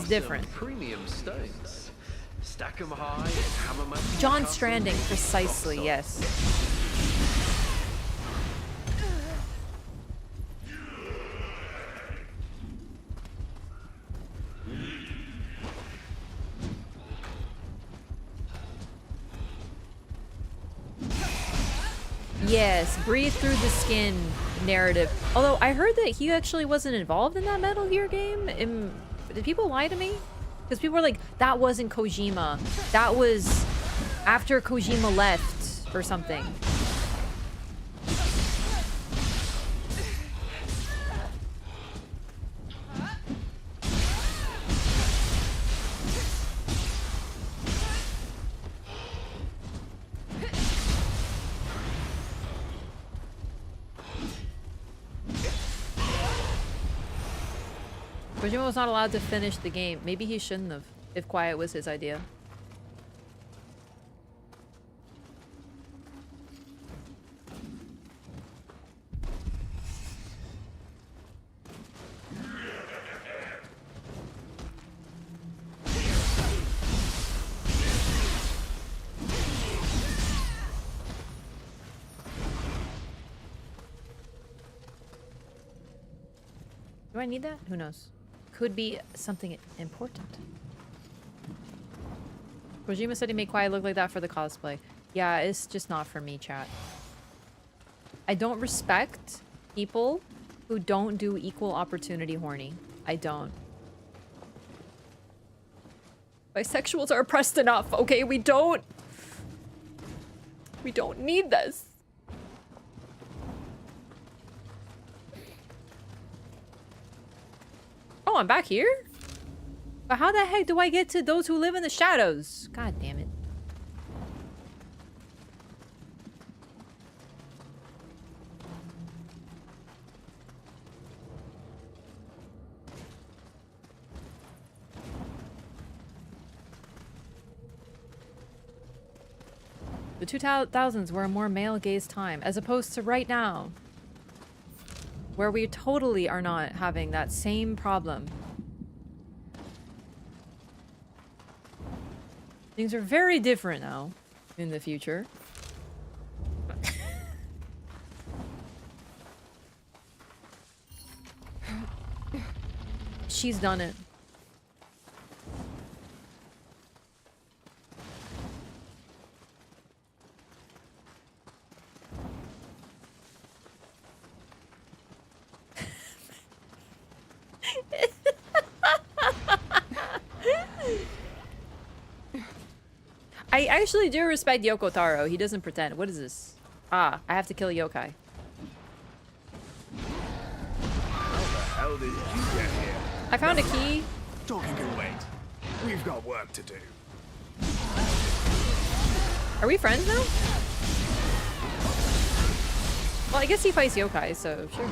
different. Premium stones. Stack 'em high and hammer 'em at John castle. Stranding, precisely, yes. Yes, breathe through the skin narrative. Although I heard that he actually wasn't involved in that Metal Gear game. Did people lie to me? Because people were like, that wasn't Kojima. That was after Kojima left or something. Kojima was not allowed to finish the game. Maybe he shouldn't have, if quiet was his idea. Do I need that? Who knows? Could be something important. Kojima said he made Quiet look like that for the cosplay. Yeah, it's just not for me, chat. I don't respect people who don't do equal opportunity horny. I don't. Bisexuals are oppressed enough, okay? We don't need this. Oh, I'm back here? But how the heck do I get to those who live in the shadows? God damn it. The 2000s were a more male-gaze time, as opposed to right now, where we totally are not having that same problem. Things are very different now in the future. She's done it. I actually do respect Yoko Taro. He doesn't pretend. What is this? Ah, I have to kill yokai. How the hell did you get here? I found a key. Talking can wait. We've got work to do. Are we friends now? Well, I guess he fights yokai, so sure.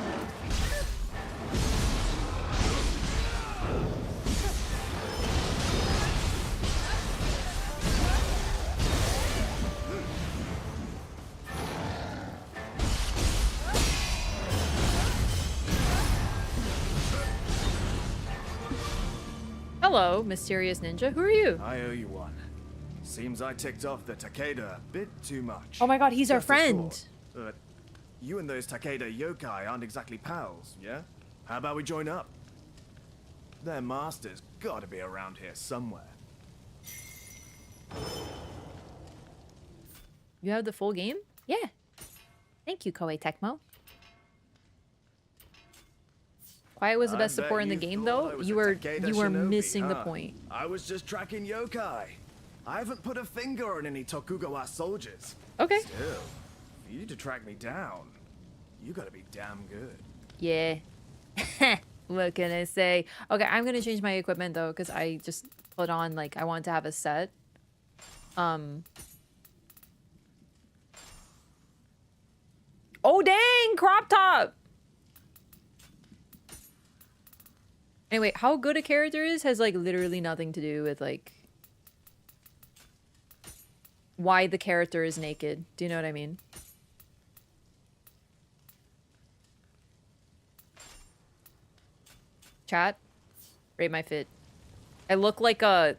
Hello, mysterious ninja. Who are you? I owe you one. Seems I ticked off the Takeda a bit too much. Oh my god, he's our Just a friend. thought, but you and those Takeda yokai aren't exactly pals, yeah? How about we join up? Their master's gotta be around here somewhere. You have the full game? Yeah. Thank you, Koei Tecmo. Quiet was the best support in the game, though. You were missing the point. I was just tracking yokai. I haven't put a finger on any Tokugawa soldiers. Okay. Still, for you to track me down, you gotta be damn good. Yeah. What can I say? Okay, I'm gonna change my equipment though, because I just put on like I want to have a set. Oh dang, crop top. Anyway, how good a character is has like literally nothing to do with like why the character is naked. Do you know what I mean? Chat, rate my fit. I look like a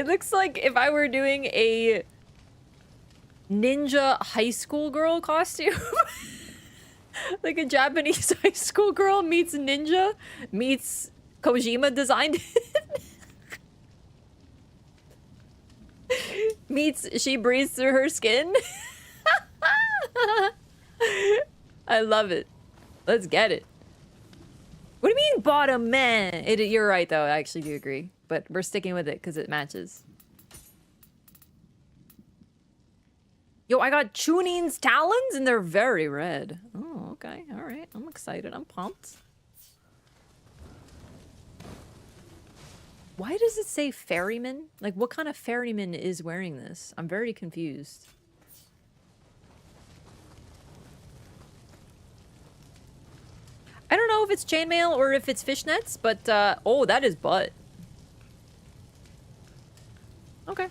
It looks like if I were doing a ninja high school girl costume. Like a Japanese high school girl meets ninja meets Kojima designed it. Meets she breathes through her skin. I love it. Let's get it. What do you mean bottom man? You're right though, I actually do agree. But we're sticking with it because it matches. Yo, I got Chunin's talons and they're very red. Oh, okay. All right. I'm excited. I'm pumped. Why does it say ferryman? Like, what kind of ferryman is wearing this? I'm very confused. I don't know if it's chainmail or if it's fishnets, but, oh, that is butt. Okay.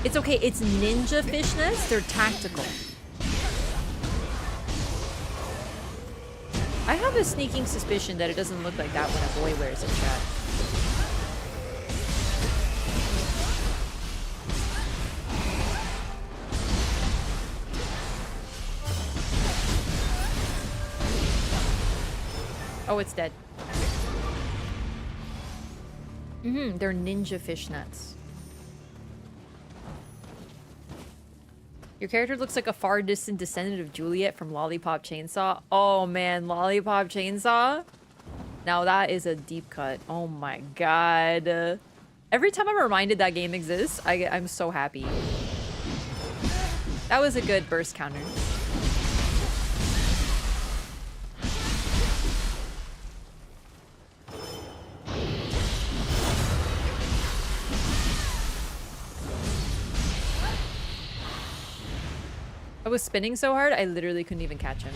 It's okay, it's ninja fishnets, they're tactical. I have a sneaking suspicion that it doesn't look like that when a boy wears it, chat. Oh, it's dead. They're ninja fishnets. Your character looks like a far distant descendant of Juliet from Lollipop Chainsaw. Oh man, Lollipop Chainsaw? Now that is a deep cut. Oh my god. Every time I'm reminded that game exists, I'm so happy. That was a good burst counter. I was spinning so hard, I literally couldn't even catch him.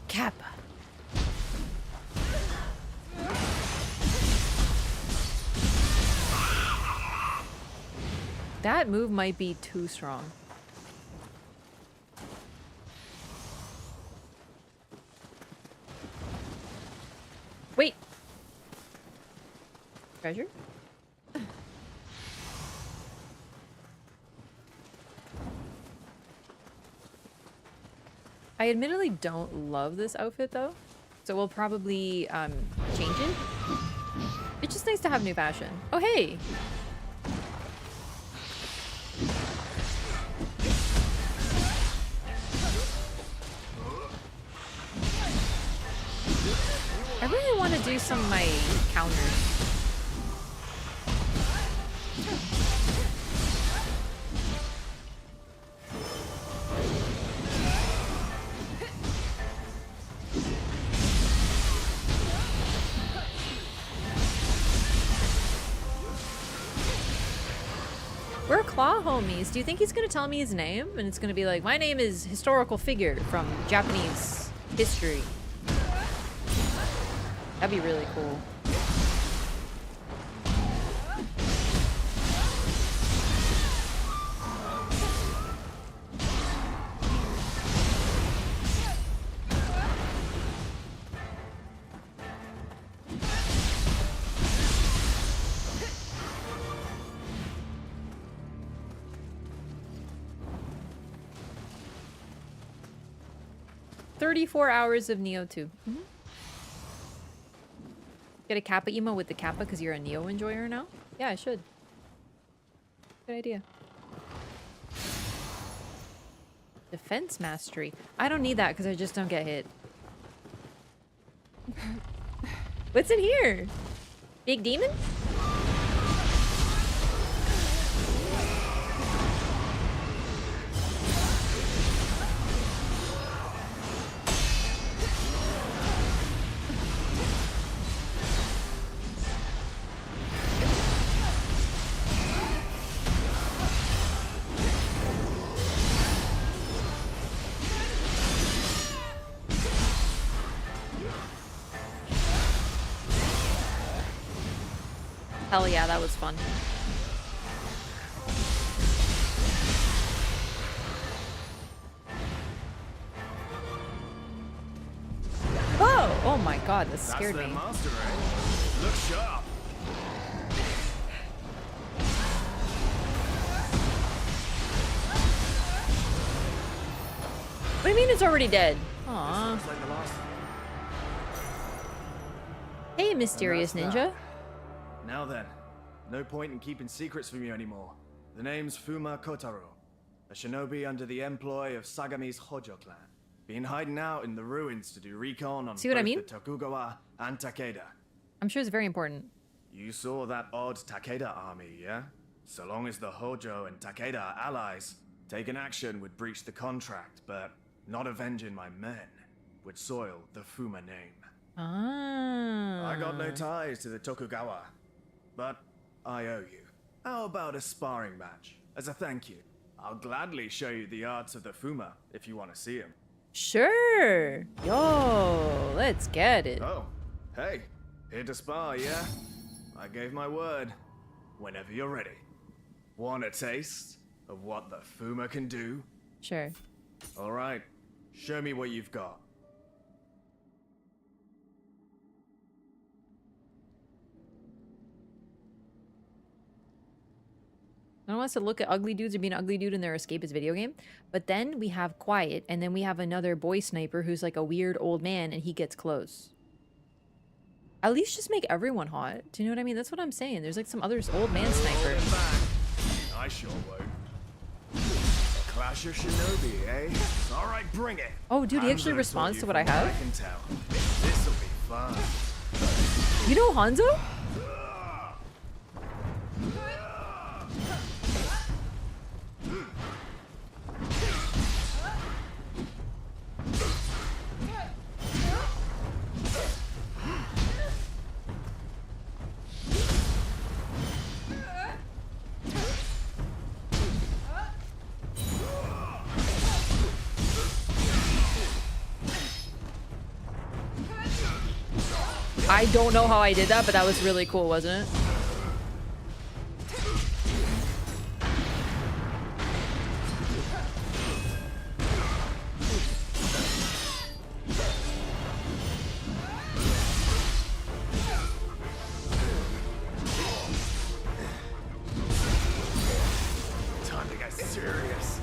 Kappa. That move might be too strong. Wait. Treasure? I admittedly don't love this outfit though, so we'll probably change it. It's just nice to have new fashion. Oh hey! I really want to do some of my counters. We're Claw homies. Do you think he's gonna tell me his name? And it's gonna be like, my name is historical figure from Japanese history. That'd be really cool. "34 hours of Nioh 2. Get a Kappa emo with the Kappa because you're a Nioh enjoyer now? Yeah, I should. Good idea. Defense mastery. I don't need that because I just don't get hit. What's in here? Big demon? Hell yeah, that was fun. Oh! Oh my god, this scared me. Master, eh? Look sharp. What do you mean it's already dead? Aww. Hey, mysterious ninja. Now then, no point in keeping secrets from you anymore. The name's Fuma Kotaro, a shinobi under the employ of Sagami's Hojo clan. Been hiding out in the ruins to do recon on See what I mean? both the Tokugawa and Takeda. I'm sure it's very important. You saw that odd Takeda army, yeah? So long as the Hojo and Takeda are allies, taking action would breach the contract, but not avenging my men would soil the Fuma name. Ah. I got no ties to the Tokugawa, but I owe you. How about a sparring match? As a thank you, I'll gladly show you the arts of the Fuma if you want to see them. Sure. Yo, let's get it. Oh, hey, here to spar, yeah? I gave my word. Whenever you're ready. Want a taste of what the Fuma can do? Sure. All right, show me what you've got. I don't want us to look at ugly dudes or be an ugly dude in their escapist video game. But then we have Quiet, and then we have another boy sniper who's like a weird old man, and he gets close. At least just make everyone hot. Do you know what I mean? That's what I'm saying. There's like some other old man sniper. I sure won't. Clash of Shinobi, eh? All right, bring it. Oh, dude, he actually Hanzo responds to taught what you I from have. I can tell. This'll be fun. You know Hanzo? I don't know how I did that, but that was really cool, wasn't it? Time to get serious.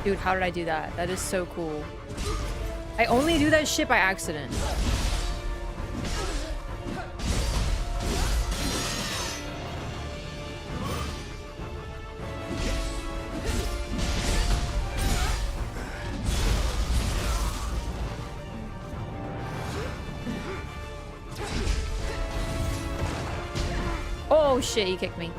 Dude, how did I do that? That is so cool. I only do that shit by accident. Oh shit, he kicked me.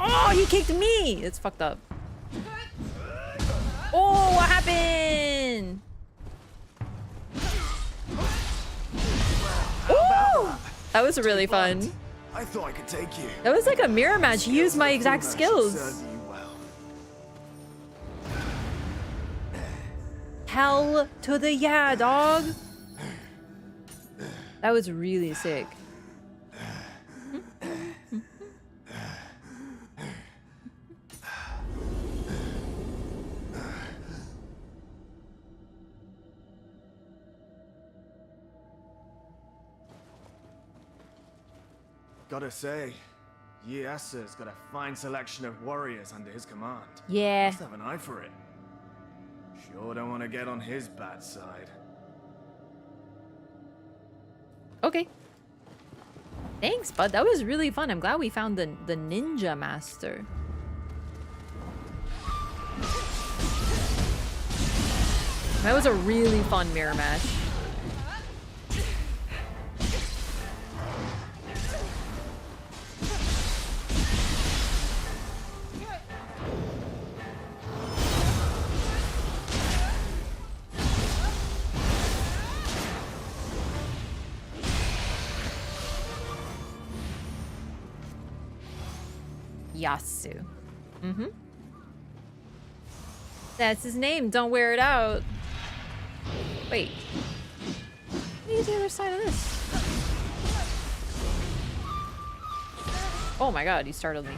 Oh, he kicked me! It's fucked up. Oh, what happened? Ooh! That was really fun. I thought I could take you. That was like a mirror match. He used my exact skills. Hell to the yeah, dog. That was really sick. Gotta say, Ieyasu's got a fine selection of warriors under his command. Yeah. Must have an eye for it. Sure don't want to get on his bad side. Okay. Thanks, bud. That was really fun. I'm glad we found the ninja master. That was a really fun mirror match. Yasu. That's his name. Don't wear it out. Wait. What is the other side of this? Oh my god, you startled me.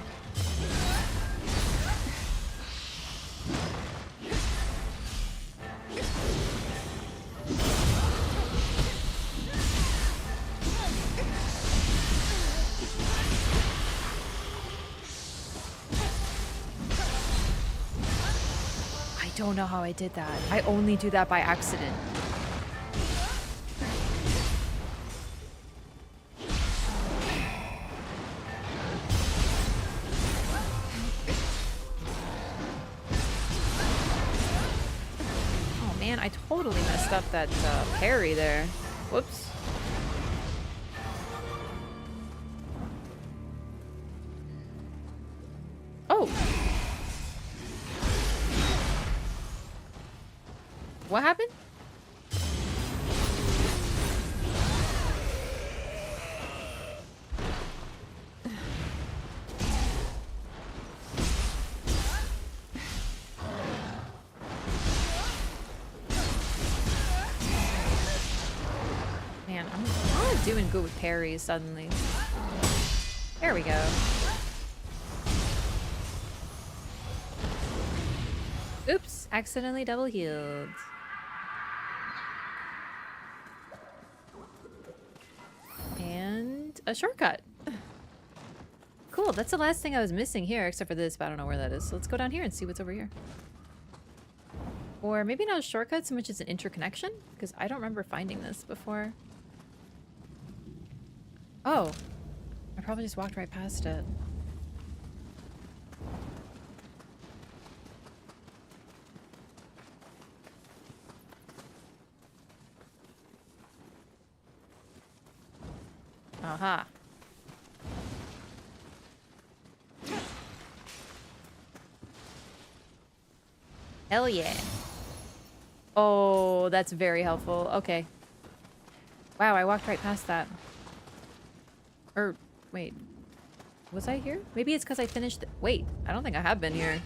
I don't know how I did that. I only do that by accident. Oh man, I totally messed up that parry there. Whoops. Oh! What happened? Man, I'm not doing good with parries suddenly. There we go. Oops, accidentally double healed. And a shortcut. Cool, that's the last thing I was missing here, except for this, but I don't know where that is. So let's go down here and see what's over here. Or maybe not a shortcut so much as an interconnection, because I don't remember finding this before. Oh, I probably just walked right past it. Aha. Hell yeah. Oh, that's very helpful. Okay. Wow, I walked right past that. Or, wait. Was I here? Maybe it's because I finished... Wait, I don't think I have been here.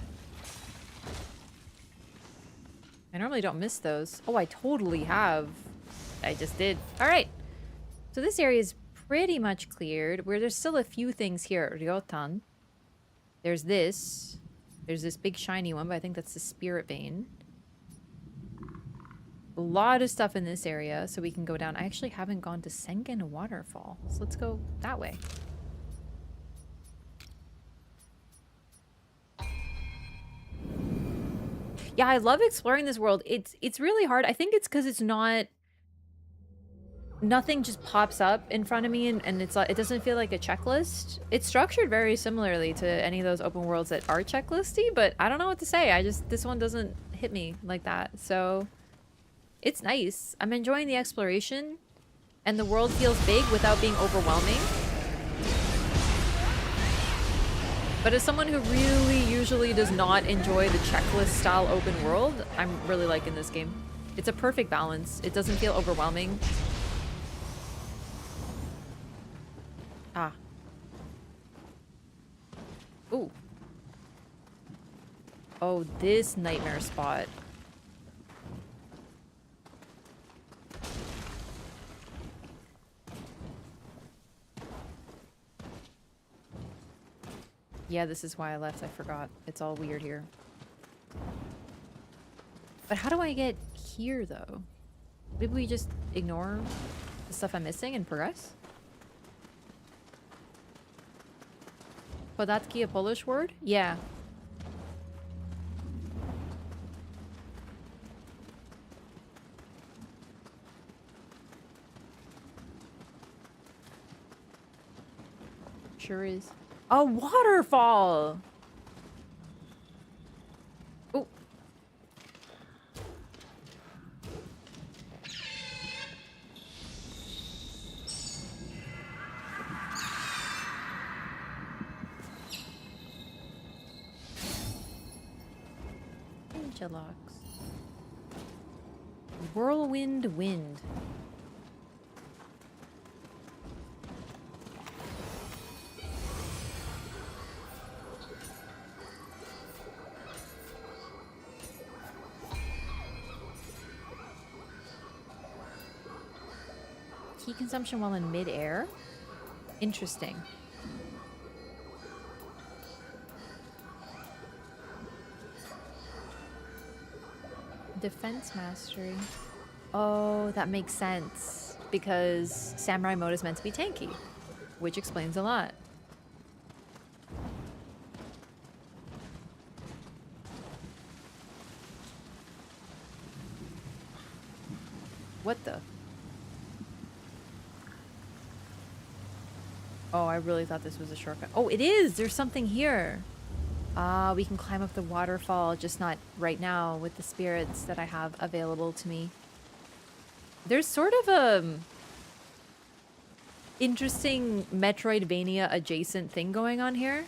I normally don't miss those. Oh, I totally have. I just did. Alright. So this area is pretty much cleared. Where there's still a few things here. Ryotan. There's this. There's this big shiny one, but I think that's the spirit vein. A lot of stuff in this area, so we can go down. I actually haven't gone to Sengen Waterfall, so let's go that way. Yeah, I love exploring this world. It's really hard. I think it's because it's not... Nothing just pops up in front of me and it's like, it doesn't feel like a checklist. It's structured very similarly to any of those open worlds that are checklisty, but I don't know what to say. This one doesn't hit me like that. So it's nice. I'm enjoying the exploration and the world feels big without being overwhelming. But as someone who really usually does not enjoy the checklist style open world, I'm really liking this game. It's a perfect balance. It doesn't feel overwhelming. Ah. Ooh. Oh, this nightmare spot. Yeah, this is why I left. I forgot. It's all weird here. But how do I get here, though? Maybe we just ignore the stuff I'm missing and progress? Podatki, a Polish word? Yeah. Sure is. A waterfall! Oh. Locks. Whirlwind wind. Key consumption while in mid-air? Interesting. Defense mastery. Oh, that makes sense. Because samurai mode is meant to be tanky. Which explains a lot. What the? Oh, I really thought this was a shortcut. Oh, it is! There's something here! Ah, we can climb up the waterfall, just not right now with the spirits that I have available to me. There's sort of a interesting Metroidvania adjacent thing going on here.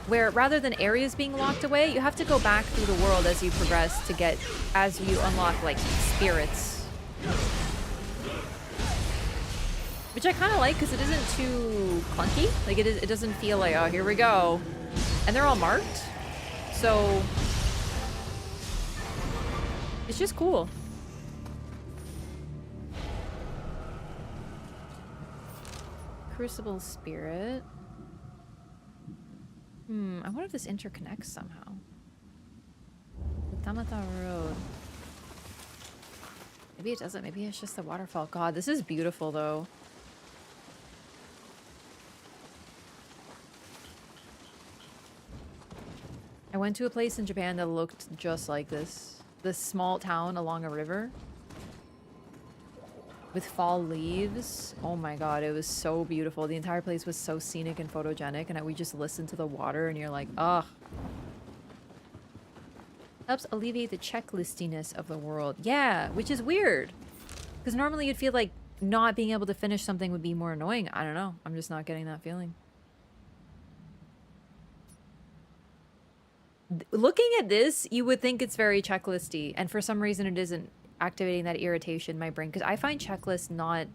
Where rather than areas being locked away, you have to go back through the world as you progress to get, as you unlock like spirits. Which I kind of like because it isn't too clunky. Like it doesn't feel like, oh, here we go. And they're all marked. So it's just cool. Crucible spirit. I wonder if this interconnects somehow. The Tamata Road. Maybe it doesn't. Maybe it's just the waterfall. God, this is beautiful though. I went to a place in Japan that looked just like this. This small town along a river. With fall leaves. Oh my god, it was so beautiful. The entire place was so scenic and photogenic, and we just listened to the water and you're like, ugh. Helps alleviate the checklistiness of the world. Yeah, which is weird. Because normally you'd feel like not being able to finish something would be more annoying. I don't know. I'm just not getting that feeling. Looking at this, you would think it's very checklisty, and for some reason it isn't activating that irritation in my brain, because I find checklists not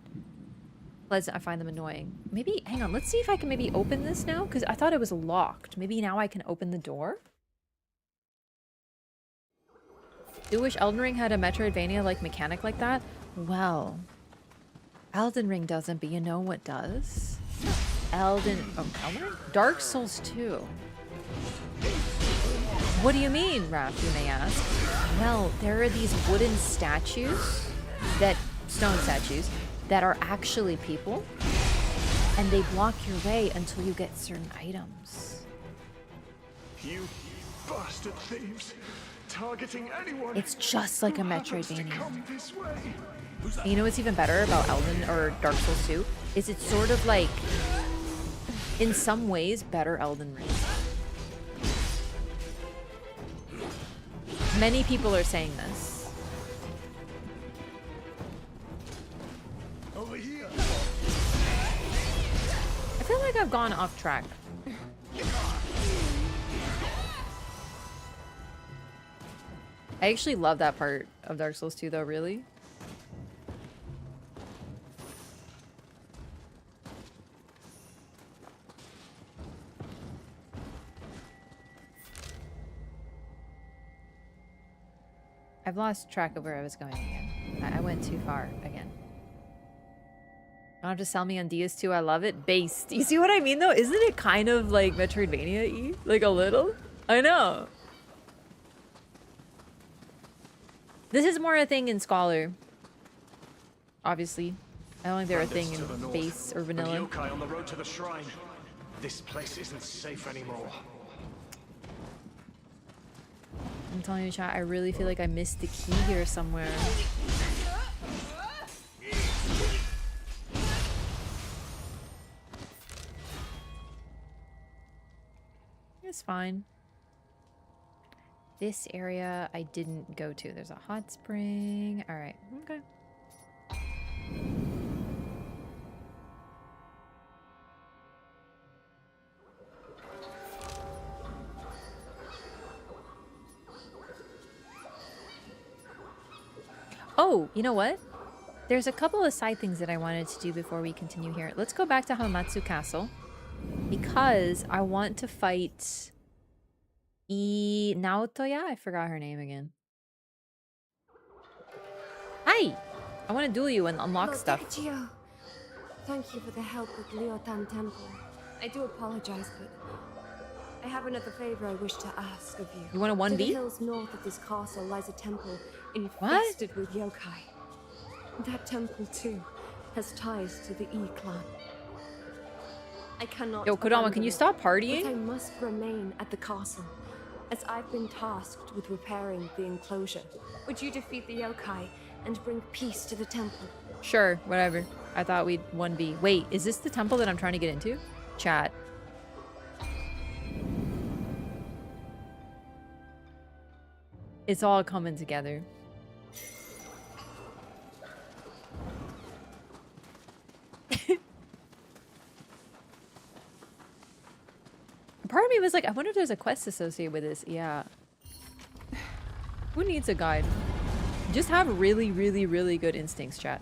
pleasant. I find them annoying. Maybe, hang on, let's see if I can maybe open this now, because I thought it was locked. Maybe now I can open the door? Do wish Elden Ring had a Metroidvania-like mechanic like that? Well, Elden Ring doesn't, but you know what does? Elden Ring? Dark Souls 2. What do you mean, Wraff, you may ask? Well, there are these wooden statues, stone statues, that are actually people, and they block your way until you get certain items. You bastard thieves, targeting anyone. It's just like a Metroidvania. This way. And you know what's even better about Elden or Dark Souls 2? Is it's sort of like, in some ways, better Elden Ring. Many people are saying this. Over here. I feel like I've gone off track. I actually love that part of Dark Souls 2 though, really. I've lost track of where I was going again. I went too far again. Don't have to sell me on DS2. I love it. Based. You see what I mean though? Isn't it kind of like Metroidvania-y? Like a little? I know. This is more a thing in Scholar. Obviously. I don't think they're a thing in base or vanilla. Yokai on the road to the shrine. This place isn't safe anymore. I'm telling you, chat, I really feel like I missed the key here somewhere. It's fine. This area I didn't go to. There's a hot spring. All right. Okay. Oh, you know what? There's a couple of side things that I wanted to do before we continue here. Let's go back to Hamamatsu Castle. Because I want to fight Naotoya? I forgot her name again. Hi, Hi! I want to duel you and unlock Lord stuff. Takachio, thank you for the help with Liotan Temple. I do apologize, but I have another favor I wish to ask of you. You want a 1v? To the hills north of this castle lies a temple infested with yokai. That temple, too, has ties to the E-clan. I cannot. Yo, Kodama, can you stop But I partying? must remain at the castle, as I've been tasked with repairing the enclosure. Would you defeat the yokai and bring peace to the temple? Sure, whatever. I thought we'd 1v. Wait, is this the temple that I'm trying to get into? Chat. It's all coming together. Part of me was like, I wonder if there's a quest associated with this. Yeah. Who needs a guide? Just have really, really, really good instincts, chat.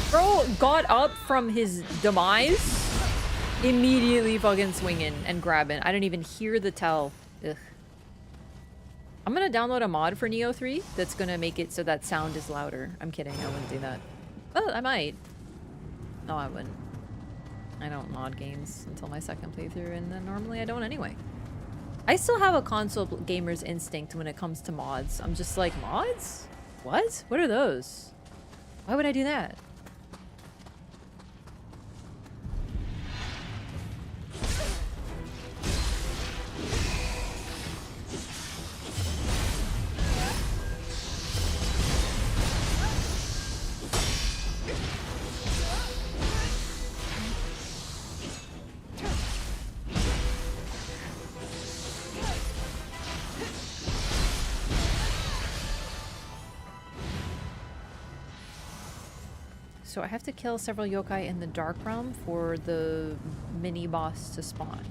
Bro got up from his demise, immediately fucking swinging and grabbing. I didn't even hear the tell. Ugh. I'm gonna download a mod for Nioh 3 that's gonna make it so that sound is louder. I'm kidding, I wouldn't do that. Well, I might. No, I wouldn't. I don't mod games until my second playthrough, and then normally I don't anyway. I still have a console gamer's instinct when it comes to mods. I'm just like, mods? What? What are those? Why would I do that? So I have to kill several yokai in the Dark Realm for the mini boss to spawn.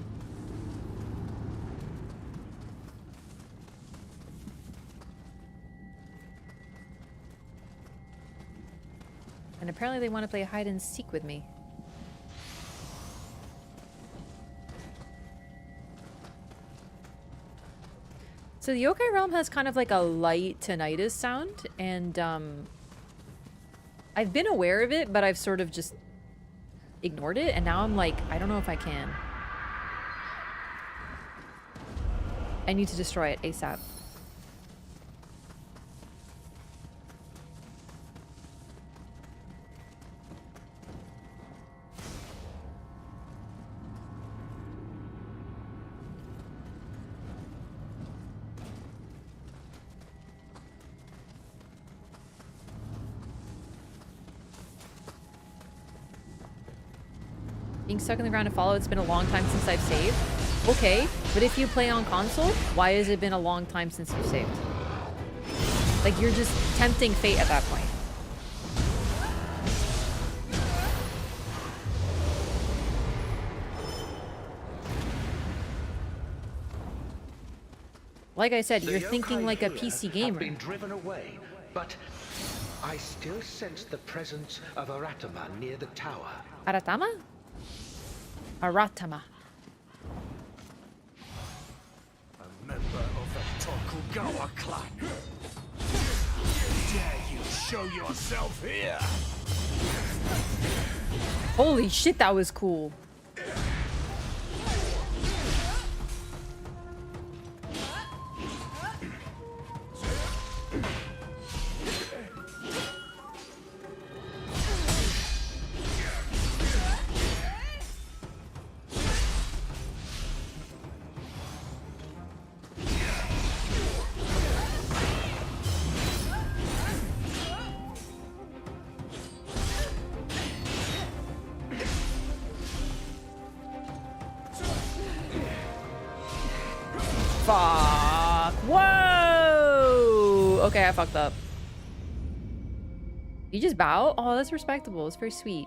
And apparently they want to play hide and seek with me. So the yokai realm has kind of like a light tinnitus sound, and I've been aware of it, but I've sort of just ignored it, and now I'm like, I don't know if I can. I need to destroy it ASAP. Being stuck in the ground to follow, it's been a long time since I've saved. Okay, but if you play on console, why has it been a long time since you've saved? Like, you're just tempting fate at that point. Like I said, you're thinking like a PC gamer. Been driven away, but I still sense the presence of Aratama near the tower. Aratama? Aratama. A member of the Tokugawa clan. Dare you show yourself here? Holy shit, that was cool. Fuck. Whoa! Okay, I fucked up. You just bow? Oh, that's respectable. It's very sweet.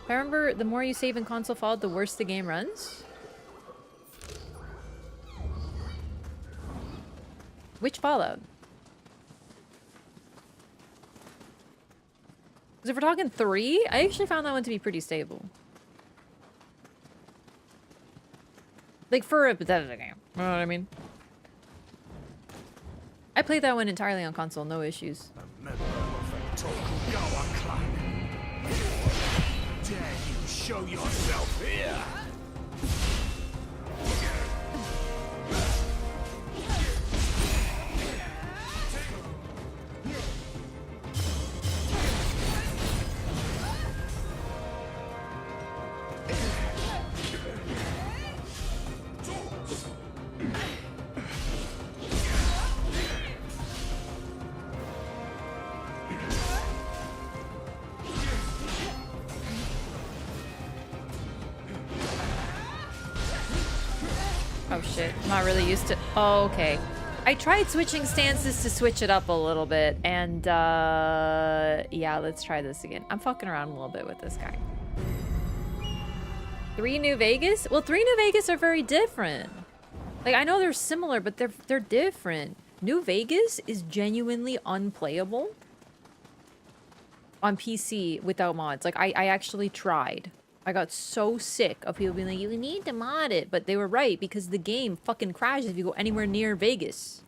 I remember the more you save in console fault, the worse the game runs. Which Fallout? Because if we're talking 3, I actually found that one to be pretty stable. Like, for a Bethesda game. You know what I mean? I played that one entirely on console, no issues. A member of the Tokugawa clan. Dare you show yourself here? Oh shit, I'm not really used to... Oh, okay. I tried switching stances to switch it up a little bit, and yeah, let's try this again. I'm fucking around a little bit with this guy. 3 New Vegas? Well, 3 New Vegas are very different. Like, I know they're similar, but they're different. New Vegas is genuinely unplayable on PC without mods. Like, I actually tried. I got so sick of people being like, you need to mod it. But they were right, because the game fucking crashes if you go anywhere near Vegas.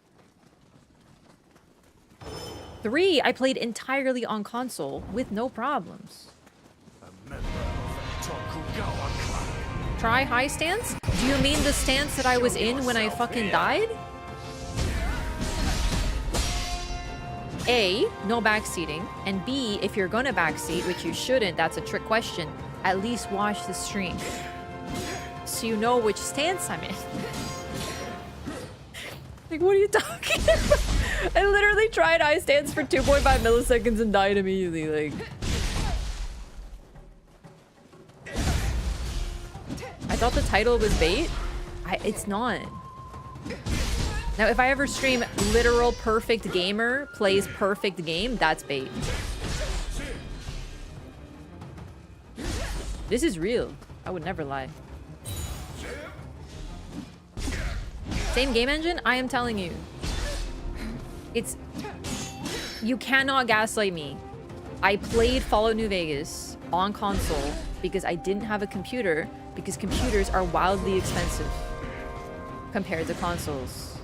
3, I played entirely on console with no problems. Try high stance? Do you mean the stance that I was in when I fucking died? A, no backseating. And B, if you're gonna backseat, which you shouldn't, that's a trick question, at least watch the stream, so you know which stance I'm in. Like, what are you talking about? I literally tried high stance for 2.5 milliseconds and died immediately, like. I thought the title was bait. It's not. Now, if I ever stream literal perfect gamer plays perfect game, that's bait. This is real. I would never lie. Same game engine? I am telling you. It's... You cannot gaslight me. I played Fallout New Vegas on console because I didn't have a computer, because computers are wildly expensive compared to consoles.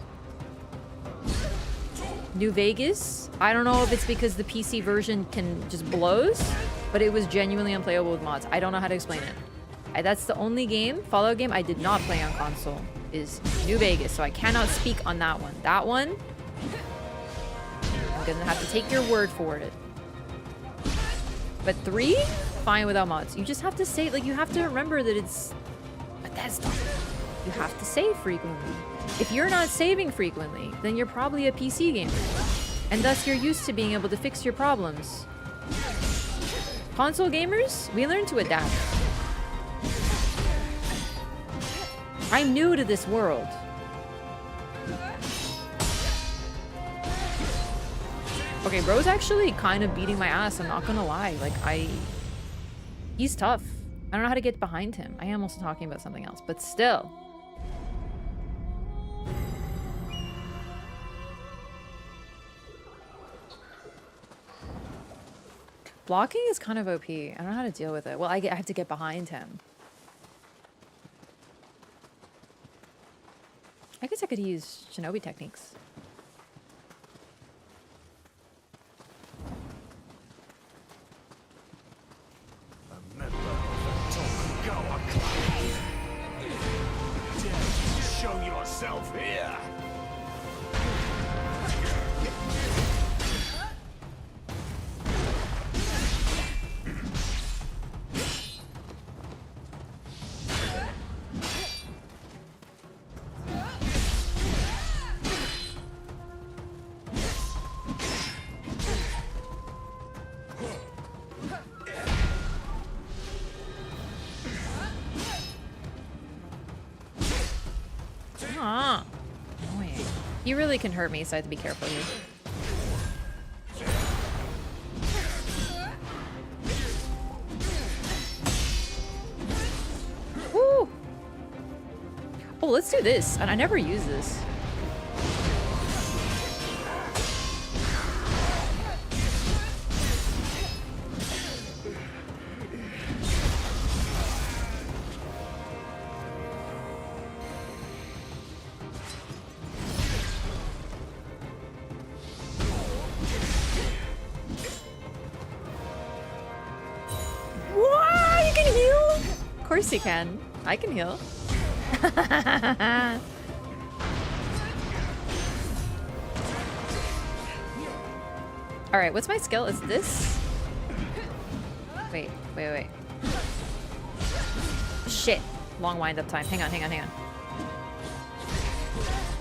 New Vegas? I don't know if it's because the PC version just blows, but it was genuinely unplayable with mods. I don't know how to explain it. That's the only game, Fallout game, I did not play on console, is New Vegas, so I cannot speak on that one. That one, I'm gonna have to take your word for it. But 3, fine without mods. You just have to say, like, you have to remember that it's Bethesda. You have to save frequently. If you're not saving frequently, then you're probably a PC gamer, and thus you're used to being able to fix your problems. Console gamers, we learn to adapt. I'm new to this world. Okay, bro's actually kind of beating my ass, I'm not gonna lie. Like, he's tough. I don't know how to get behind him. I am also talking about something else, but still. Blocking is kind of OP. I don't know how to deal with it. Well, I have to get behind him. I guess I could use shinobi techniques. A member of the Tokugawa clan. Dare you show yourself here? He really can hurt me, so I have to be careful here. Woo! Oh, let's do this. And I never use this. course you can. I can heal. Alright, what's my skill? Is this? Wait. Shit. Long wind up time. Hang on.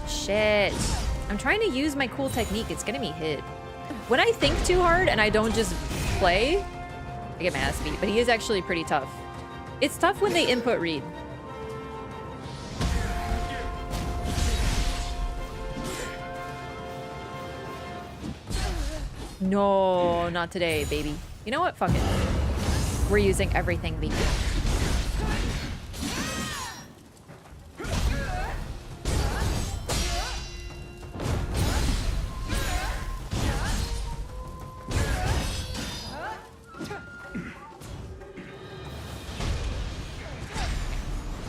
Shit. I'm trying to use my cool technique. It's getting me hit. When I think too hard and I don't just play, I get my ass beat. But he is actually pretty tough. It's tough when they input read. No, not today, baby. You know what? Fuck it. We're using everything we can.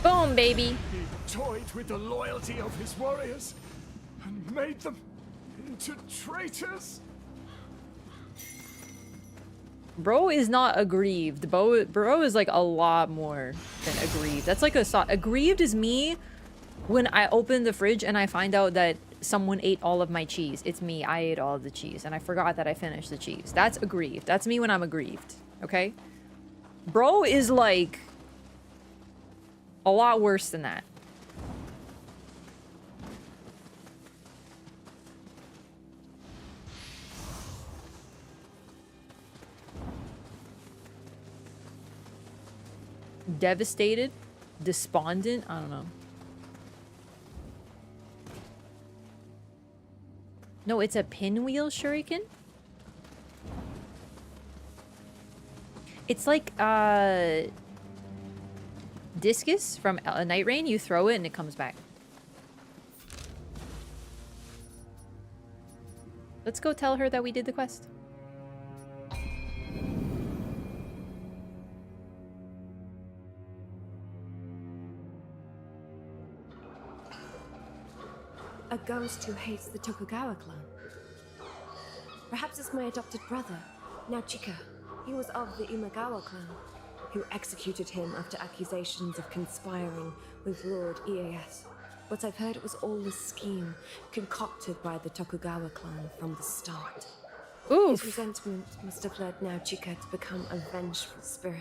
Boom, baby. He toyed with the loyalty of his warriors and made them into traitors. Bro is not aggrieved. Bro is like a lot more than aggrieved. That's like aggrieved is me when I open the fridge and I find out that someone ate all of my cheese. It's me. I ate all of the cheese and I forgot that I finished the cheese. That's aggrieved. That's me when I'm aggrieved. Okay? Bro is like a lot worse than that. Devastated, despondent, I don't know. No, it's a pinwheel shuriken. It's like discus from Night Rain. You throw it and it comes back. Let's go tell her that we did the quest. A ghost who hates the Tokugawa clan. Perhaps it's my adopted brother, Nachika. He was of the Imagawa clan, who executed him after accusations of conspiring with Lord Ieyasu. But I've heard it was all a scheme concocted by the Tokugawa clan from the start. Oof. His resentment must have led Nachika to become a vengeful spirit.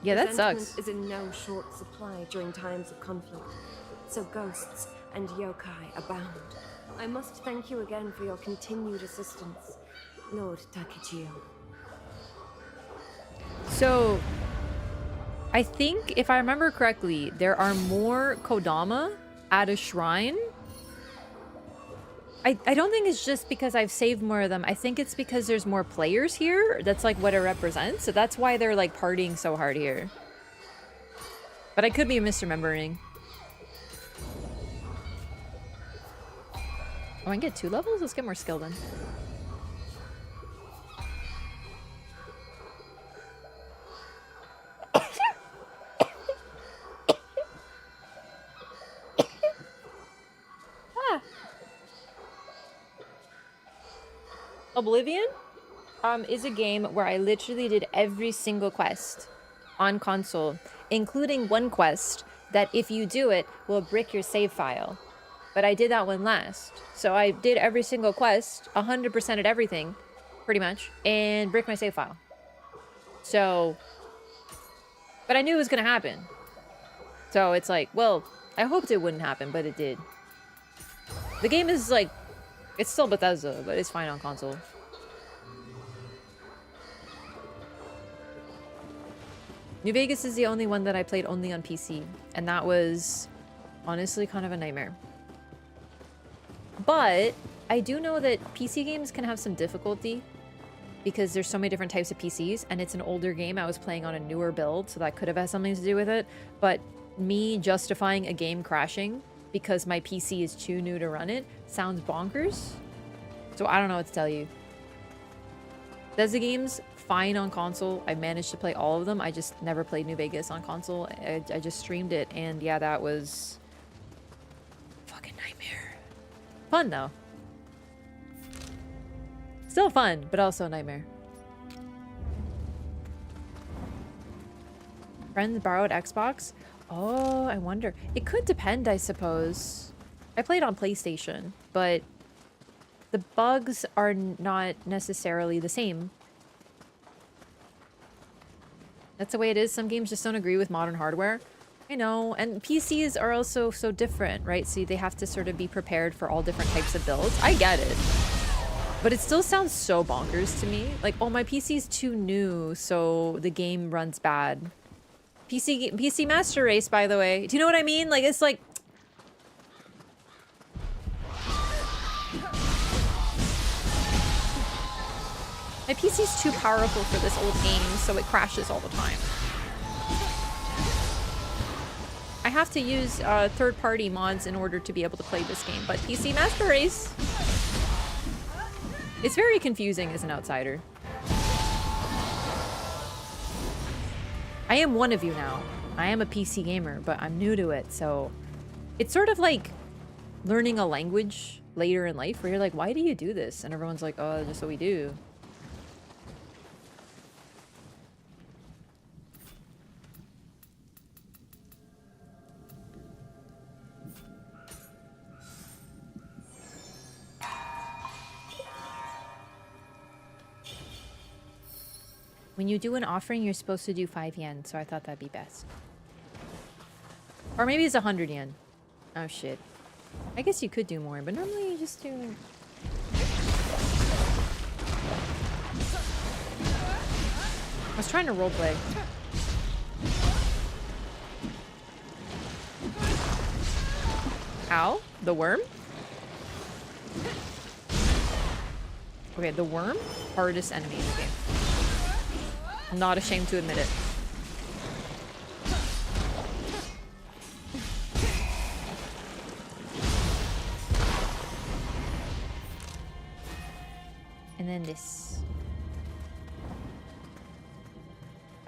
Yeah, that Resentment sucks. is in no short supply during times of conflict, so ghosts and yokai abound. I must thank you again for your continued assistance, Lord Takechiyo. So, I think, if I remember correctly, there are more Kodama at a shrine. I don't think it's just because I've saved more of them. I think it's because there's more players here. That's like what it represents. So that's why they're like partying so hard here. But I could be misremembering. Oh, I can get 2 levels? Let's get more skill then. Oblivion is a game where I literally did every single quest on console, including one quest that if you do it will brick your save file. But I did that one last. So I did every single quest, 100%ed everything, pretty much, and bricked my save file. So, but I knew it was gonna happen. So it's like, well, I hoped it wouldn't happen, but it did. The game is like, it's still Bethesda, but it's fine on console. New Vegas is the only one that I played only on PC, and that was honestly kind of a nightmare. But I do know that PC games can have some difficulty because there's so many different types of PCs, and it's an older game. I was playing on a newer build, so that could have had something to do with it. But me justifying a game crashing because my PC is too new to run it sounds bonkers. So I don't know what to tell you. Bethesda games, fine on console. I managed to play all of them. I just never played New Vegas on console. I just streamed it, and yeah, that was fucking nightmare. Fun though. Still fun, but also a nightmare. Friends borrowed Xbox. Oh, I wonder. It could depend, I suppose. I played on PlayStation, but the bugs are not necessarily the same. That's the way it is. Some games just don't agree with modern hardware. I know, and PCs are also so different, right? So they have to sort of be prepared for all different types of builds. I get it. But it still sounds so bonkers to me. Like, oh, my PC's too new, so the game runs bad. PC Master Race, by the way. Do you know what I mean? Like, it's like... My PC's too powerful for this old game, so it crashes all the time. I have to use third-party mods in order to be able to play this game, but PC Master Race... It's very confusing as an outsider. I am one of you now. I am a PC gamer, but I'm new to it, so... It's sort of like learning a language later in life, where you're like, why do you do this? And everyone's like, oh, just what we do. When you do an offering, you're supposed to do 5 yen, so I thought that'd be best. Or maybe it's 100 yen. Oh shit. I guess you could do more, but normally you just do... I was trying to roleplay. Ow? The worm? Okay, the worm? Hardest enemy in the game. I'm not ashamed to admit it. And then this.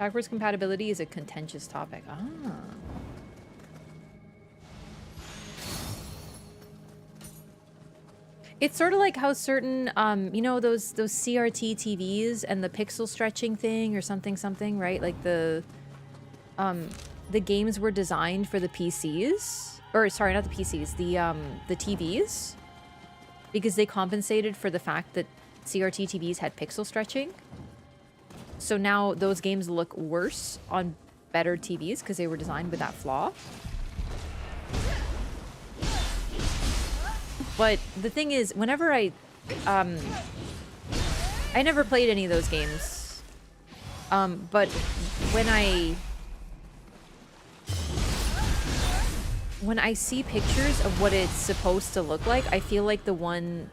Backwards compatibility is a contentious topic. Ah. It's sort of like how certain, you know, those CRT TVs and the pixel stretching thing or something, right? Like the games were designed for the PCs, or sorry, not the PCs, the TVs, because they compensated for the fact that CRT TVs had pixel stretching. So now those games look worse on better TVs because they were designed with that flaw. But the thing is, whenever I never played any of those games. But when I see pictures of what it's supposed to look like, I feel like the one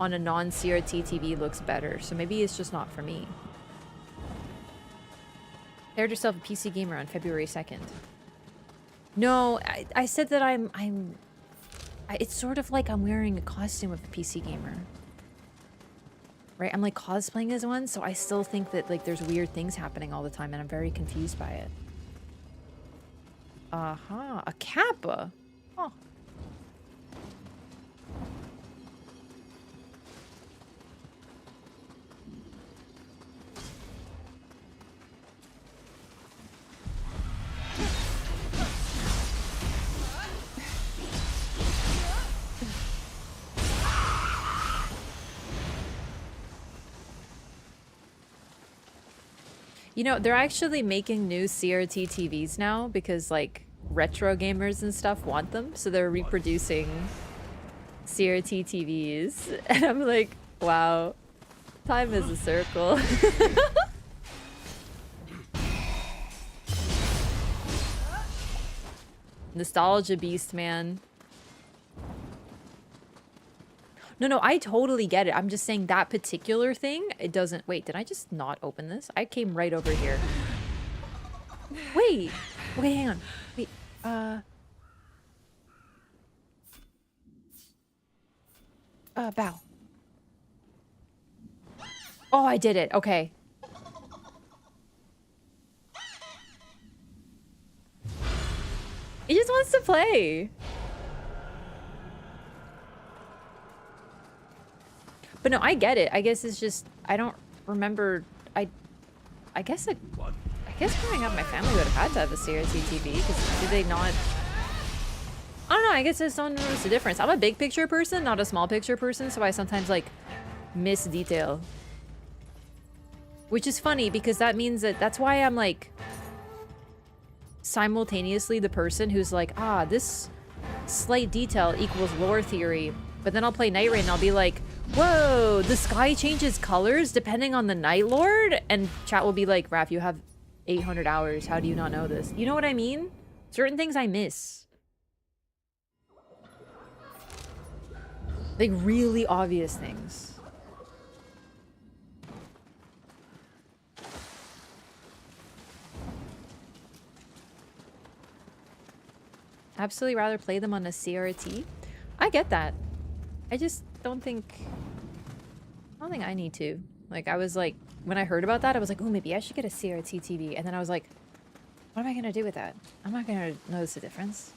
on a non-CRT TV looks better. So maybe it's just not for me. Declared yourself a PC gamer on February 2nd. No, I said that it's sort of like I'm wearing a costume of a PC gamer. Right? I'm like cosplaying as one, so I still think that like there's weird things happening all the time and I'm very confused by it. Uh-huh. A kappa? Oh. You know, they're actually making new CRT TVs now because, like, retro gamers and stuff want them. So they're reproducing CRT TVs. And I'm like, wow, time is a circle. Nostalgia beast, man. No, I totally get it. I'm just saying that particular thing, it doesn't... Wait, did I just not open this? I came right over here. Wait, hang on. Wait, bow. Oh, I did it. Okay. He just wants to play. But no, I get it. I guess it's just I don't remember. I guess I guess growing up, my family would have had to have a CRT TV, because did they not? I don't know, I guess I just don't notice the difference. I'm a big picture person, not a small picture person, so I sometimes, like, miss detail. Which is funny, because that means that's why I'm, like, simultaneously the person who's like, ah, this slight detail equals lore theory. But then I'll play Night Rain and I'll be like, whoa, the sky changes colors depending on the Night Lord? And chat will be like, Wraff, you have 800 hours. How do you not know this? You know what I mean? Certain things I miss. Like, really obvious things. Absolutely rather play them on a CRT. I get that. I just don't think I need to. Like, I was like, when I heard about that, I was like, oh, maybe I should get a CRT TV. And then I was like, what am I gonna do with that? I'm not gonna notice the difference.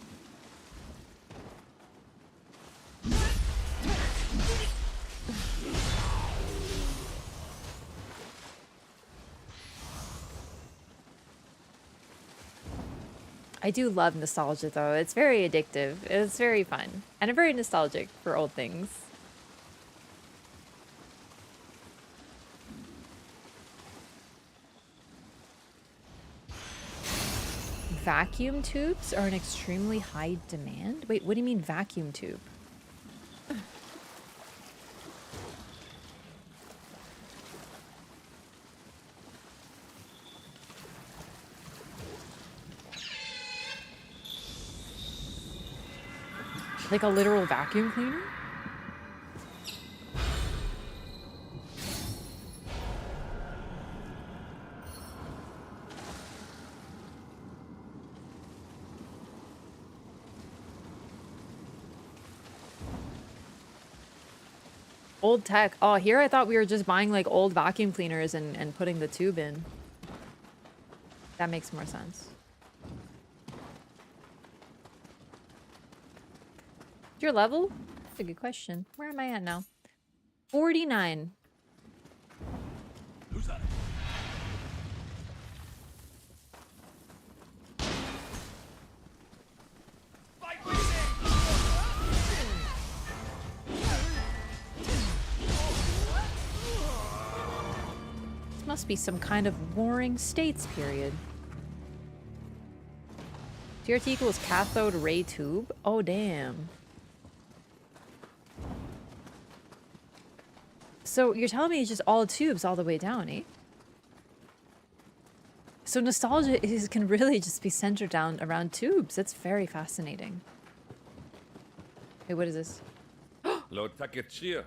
I do love nostalgia, though. It's very addictive. It's very fun. And I'm very nostalgic for old things. Vacuum tubes are in extremely high demand? Wait, what do you mean vacuum tube? Like a literal vacuum cleaner? Old tech. Oh, here I thought we were just buying like old vacuum cleaners and putting the tube in. That makes more sense. Your level? That's a good question. Where am I at now? 49. Who's that? This must be some kind of warring states period. CRT equals cathode ray tube? Oh, damn. So you're telling me it's just all tubes all the way down, eh? So nostalgia can really just be centered down around tubes. That's very fascinating. Hey, what is this? Lord Takechia.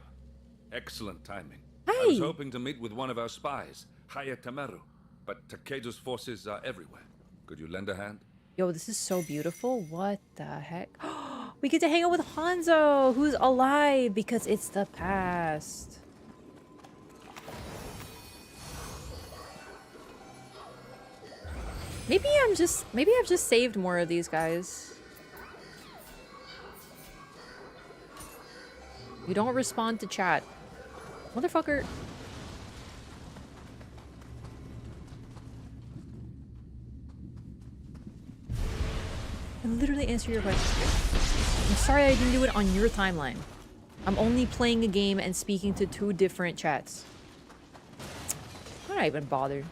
Excellent timing. Hey! I was hoping to meet with one of our spies, Haya Tamaru, but Takedo's forces are everywhere. Could you lend a hand? Yo, this is so beautiful. What the heck? We get to hang out with Hanzo, who's alive because it's the past. Maybe I've just saved more of these guys. You don't respond to chat. Motherfucker. I literally answer your question. I'm sorry I didn't do it on your timeline. I'm only playing a game and speaking to 2 different chats. I'm not even bothered.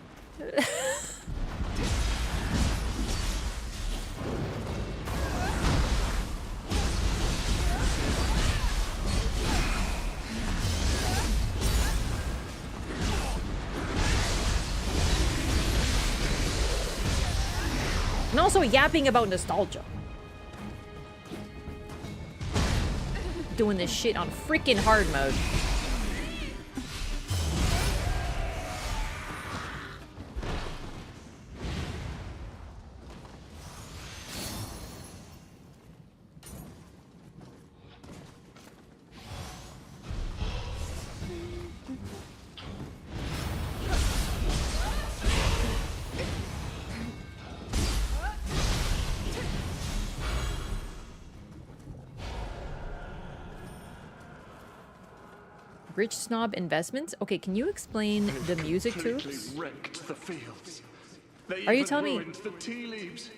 And also yapping about nostalgia. Doing this shit on freaking hard mode. Rich Snob Investments? Okay, can you explain the music tubes? Wrecked the fields. They Are you even telling me? ruined the tea leaves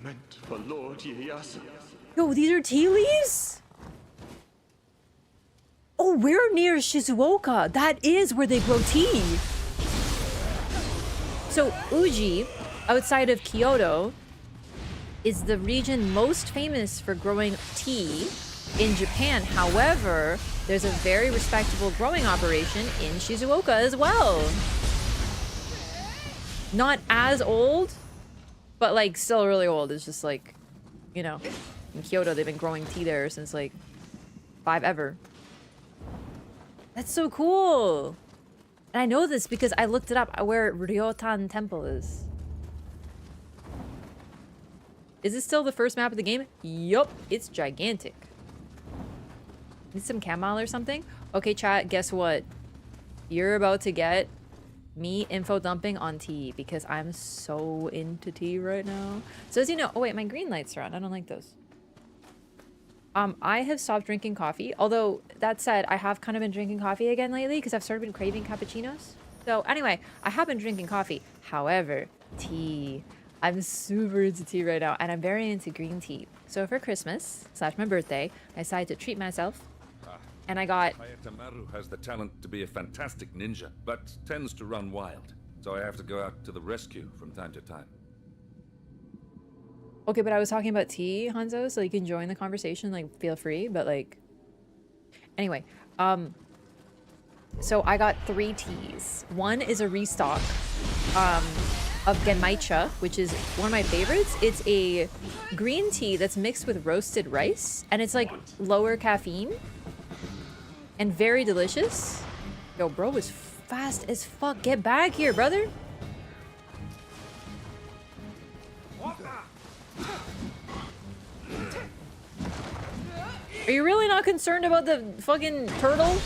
meant for Lord Ieyasu. Yo, these are tea leaves? Oh, we're near Shizuoka. That is where they grow tea. So Uji, outside of Kyoto, is the region most famous for growing tea in Japan. However, there's a very respectable growing operation in Shizuoka as well. Not as old, but like still really old. It's just like, you know, in Kyoto, they've been growing tea there since like 5 ever. That's so cool. And I know this because I looked it up where Ryotan Temple is. Is this still the first map of the game? Yup, it's gigantic. Need some camo or something? Okay, chat, guess what? You're about to get me info dumping on tea because I'm so into tea right now. So as you know, oh wait, my green lights are on. I don't like those. I have stopped drinking coffee. Although, that said, I have kind of been drinking coffee again lately because I've started been craving cappuccinos. So anyway, I have been drinking coffee. However, tea. I'm super into tea right now and I'm very into green tea. So for Christmas, / my birthday, I decided to treat myself. And I got... Hayatamaru has the talent to be a fantastic ninja, but tends to run wild. So I have to go out to the rescue from time to time. Okay, but I was talking about tea, Hanzo, so you can join the conversation, like, feel free, but, like... Anyway, so I got 3 teas. One is a restock, of Genmaicha, which is one of my favorites. It's a green tea that's mixed with roasted rice, and it's, like, lower caffeine, and very delicious. Yo, bro is fast as fuck. Get back here, brother! Are you really not concerned about the fucking turtle?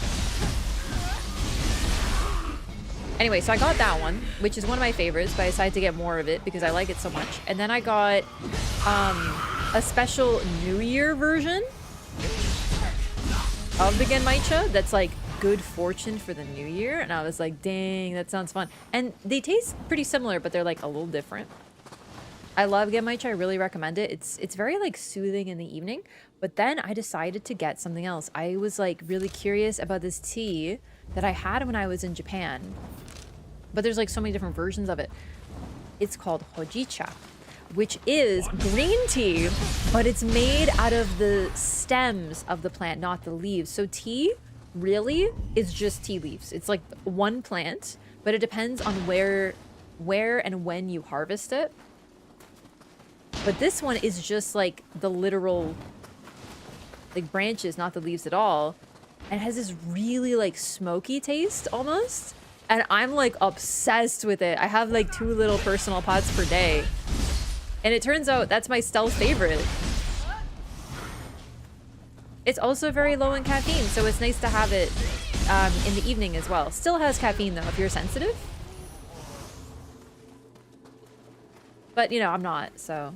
Anyway, so I got that one, which is one of my favorites, but I decided to get more of it because I like it so much. And then I got a special New Year version of the Genmaicha that's like good fortune for the new year. And I was like, dang, that sounds fun. And they taste pretty similar, but they're like a little different. I love Genmaicha. I really recommend it. It's very like soothing in the evening. But then I decided to get something else. I was like really curious about this tea that I had when I was in Japan. But there's like so many different versions of it. It's called hojicha, which is green tea, but it's made out of the stems of the plant, not the leaves. So tea really is just tea leaves. It's like one plant, but it depends on where and when you harvest it. But this one is just like the literal like branches, not the leaves at all. And it has this really like smoky taste almost. And I'm like obsessed with it. I have like 2 little personal pots per day. And it turns out that's my stealth favorite. It's also very low in caffeine, so it's nice to have it in the evening as well. Still has caffeine though, if you're sensitive. But you know, I'm not, so.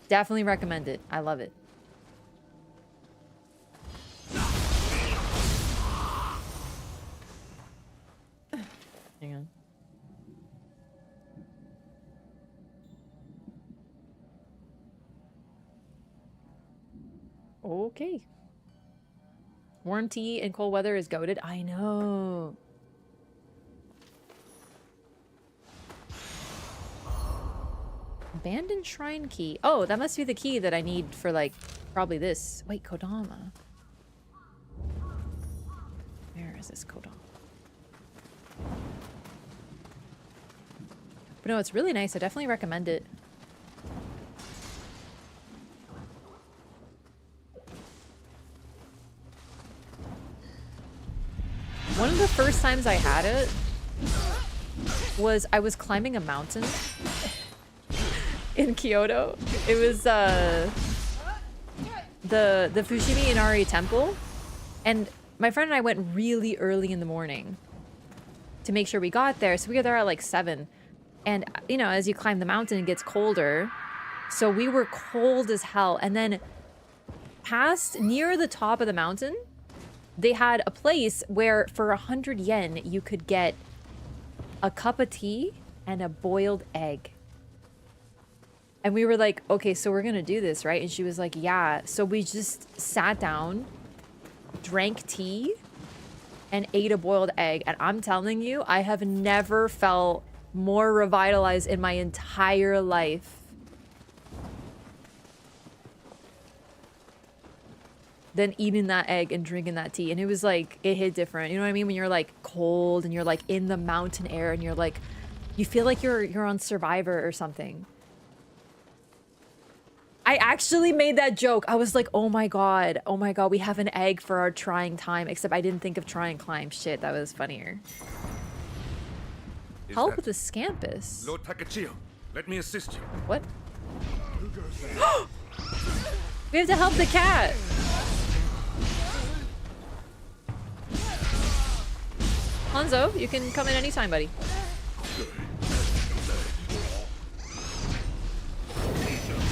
Definitely recommend it. I love it. Hang on. Okay. Warm tea in cold weather is goated. I know. Abandoned shrine key. Oh, that must be the key that I need for like probably this. Wait, Kodama. Where is this Kodama? But no, it's really nice. I definitely recommend it. One of the first times I had it was I was climbing a mountain in Kyoto. It was the Fushimi Inari Temple, and my friend and I went really early in the morning to make sure we got there. So we were there at like 7, and you know, as you climb the mountain, it gets colder. So we were cold as hell, and then past near the top of the mountain, they had a place where for 100 yen you could get a cup of tea and a boiled egg. And we were like, okay, so we're gonna do this, right? And she was like, yeah. So we just sat down, drank tea, and ate a boiled egg. And I'm telling you, I have never felt more revitalized in my entire life than eating that egg and drinking that tea. And it was like, it hit different. You know what I mean? When you're like cold and you're like in the mountain air and you're like, you feel like you're on Survivor or something. I actually made that joke. I was like, oh my god, we have an egg for our trying time. Except I didn't think of trying climb. Shit, that was funnier. Help with the scampus. Lord Takachio, let me assist you. What? We have to help the cat. Hanzo, you can come in anytime, buddy.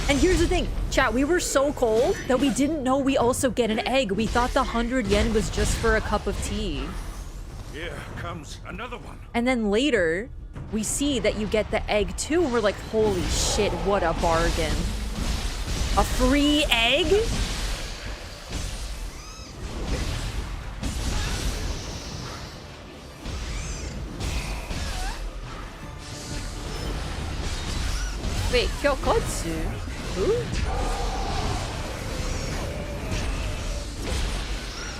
And here's the thing, chat, we were so cold that we didn't know we also get an egg. We thought the 100 yen was just for a cup of tea. Here comes another one. And then later, we see that you get the egg too, and we're like, holy shit, what a bargain. A free egg? Wait, Kyokotsu? Who?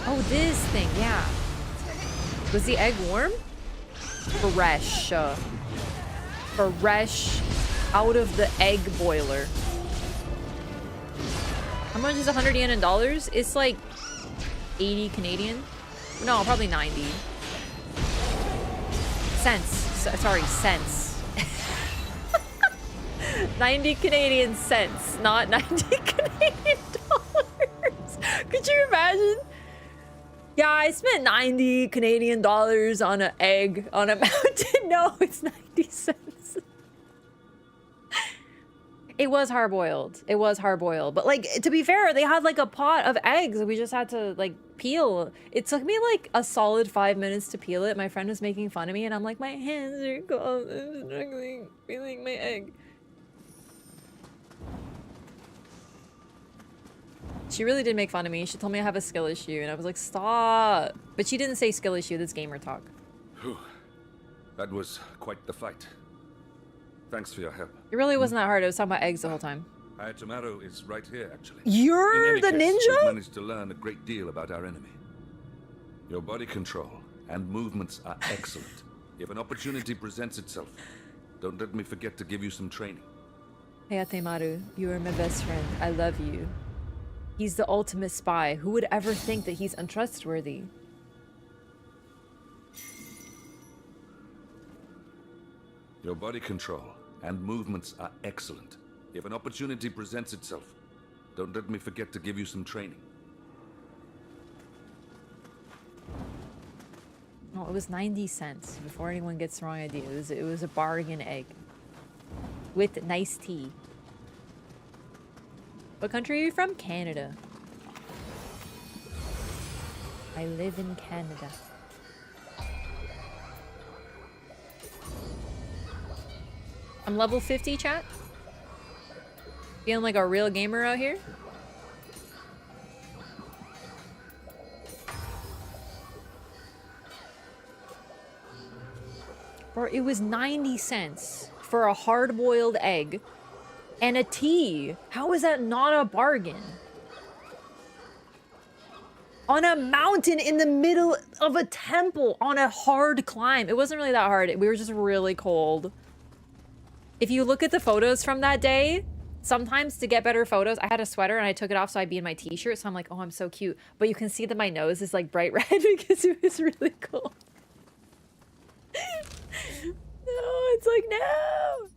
Oh, this thing, yeah. Was the egg warm? Fresh. Fresh out of the egg boiler. How much is 100 yen in dollars? It's like 80 Canadian. No, probably 90. Cents. Sorry, cents. 90 Canadian cents, not 90 Canadian dollars. Could you imagine? Yeah, I spent 90 Canadian dollars on an egg on a mountain. No, it's 90 cents. It was hard-boiled. It was hard-boiled. But, like, to be fair, they had, like, a pot of eggs. We just had to, like, peel. It took me, like, a solid 5 minutes to peel it. My friend was making fun of me, and I'm like, my hands are cold. I'm struggling peeling my egg. She really did make fun of me. She told me I have a skill issue, and I was like, stop. But she didn't say skill issue. That's gamer talk. Whew. That was quite the fight. Thanks for your help. It really wasn't that hard. I was talking about eggs the whole time. Ayatomaru is right here, actually. You're the ninja? We've managed to learn a great deal about our enemy. Your body control and movements are excellent. If an opportunity presents itself, don't let me forget to give you some training. Ayatemaru, you are my best friend. I love you. He's the ultimate spy. Who would ever think that he's untrustworthy? Your body control and movements are excellent. If an opportunity presents itself, don't let me forget to give you some training. No, it was 90 cents. Before anyone gets the wrong idea, it was a bargain egg with nice tea. What country are you from? Canada. I live in Canada. I'm level 50, chat. Feeling like a real gamer out here. Bro, it was 90 cents for a hard-boiled egg and a tea. How is that not a bargain? On a mountain in the middle of a temple on a hard climb. It wasn't really that hard. We were just really cold. If you look at the photos from that day, sometimes to get better photos, I had a sweater and I took it off so I'd be in my t-shirt. So I'm like, oh, I'm so cute. But you can see that my nose is like bright red because it was really cold. No, it's like, no.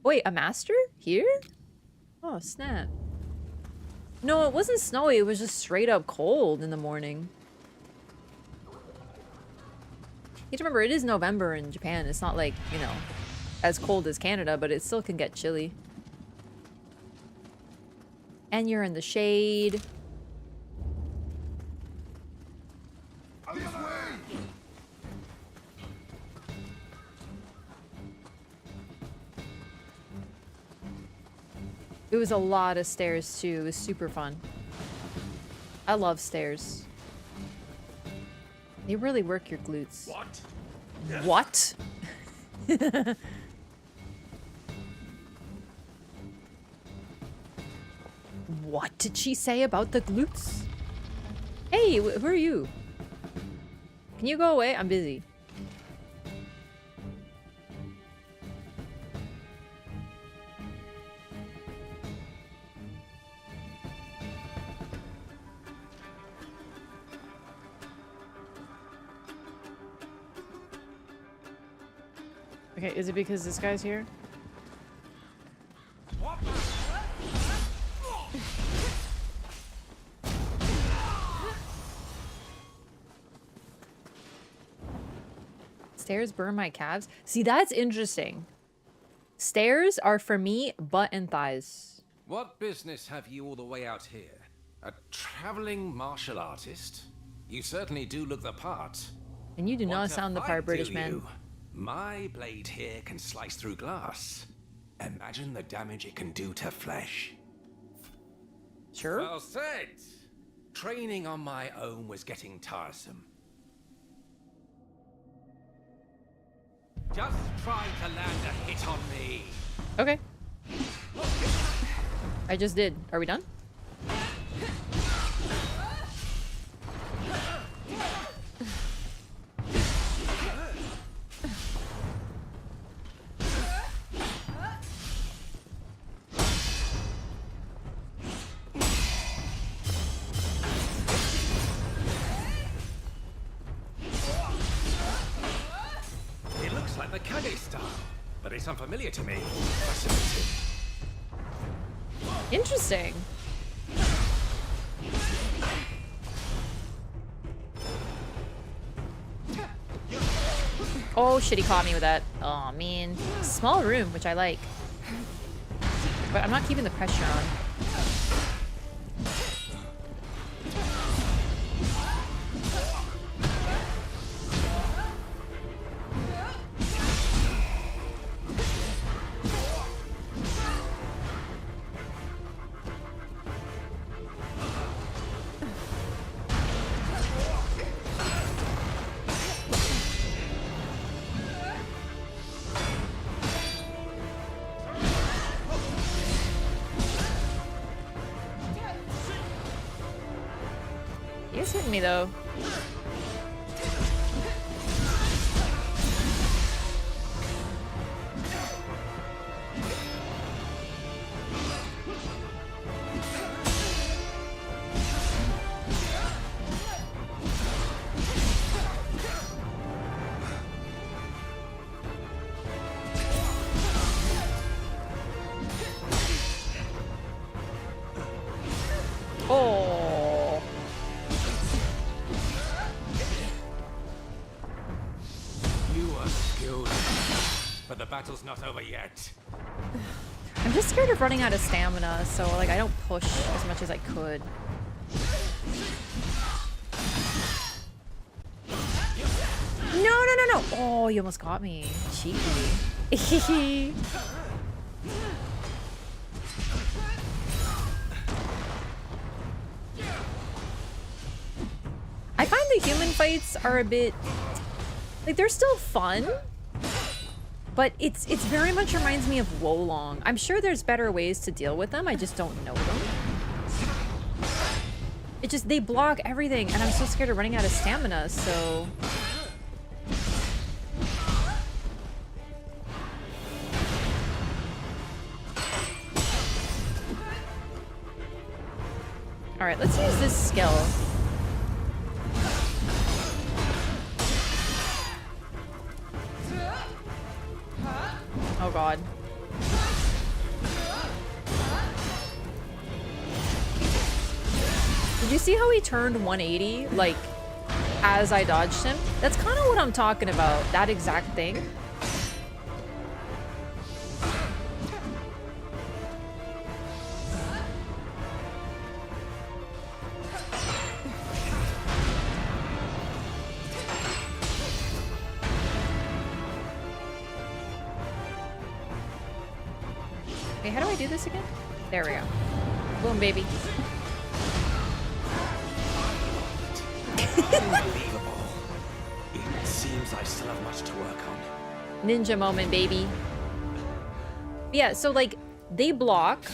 Wait, a master? Here? Oh, snap. No, it wasn't snowy. It was just straight up cold in the morning. You have to remember, it is November in Japan. It's not like, you know, as cold as Canada, but it still can get chilly. And you're in the shade. It was a lot of stairs too. It was super fun. I love stairs. They really work your glutes. What? What? What did she say about the glutes? Hey, who are you? Can you go away? I'm busy. Okay, is it because this guy's here? Stairs burn my calves? See, that's interesting. Stairs are for me butt and thighs. What business have you all the way out here? A traveling martial artist? You certainly do look the part. And you do not sound the part, British do man. you? My blade here can slice through glass. Imagine the damage it can do to flesh. Sure. Well said. Training on my own was getting tiresome. Just try to land a hit on me. Okay. I just did. Are we done? It looks like the Kage style, but it's unfamiliar to me. Fascinating. Interesting. Oh shit, he caught me with that. Oh man. Small room, which I like. But I'm not keeping the pressure on. He's hitting me though. Oh. You are skilled, but the battle's not over yet. I'm just scared of running out of stamina, so like I don't push as much as I could. No. Oh, you almost got me. Cheeky. I find the human fights are a bit like they're still fun, but it's very much reminds me of Wolong. I'm sure there's better ways to deal with them. I just don't know them. It just they block everything, and I'm so scared of running out of stamina. So. All right, let's use this skill. Oh god. Did you see how he turned 180, like, as I dodged him? That's kind of what I'm talking about, that exact thing. Wait, how do I do this again? There we go. Boom, baby. Unbelievable. It seems I still have much to work on. Ninja moment, baby. Yeah, so like they block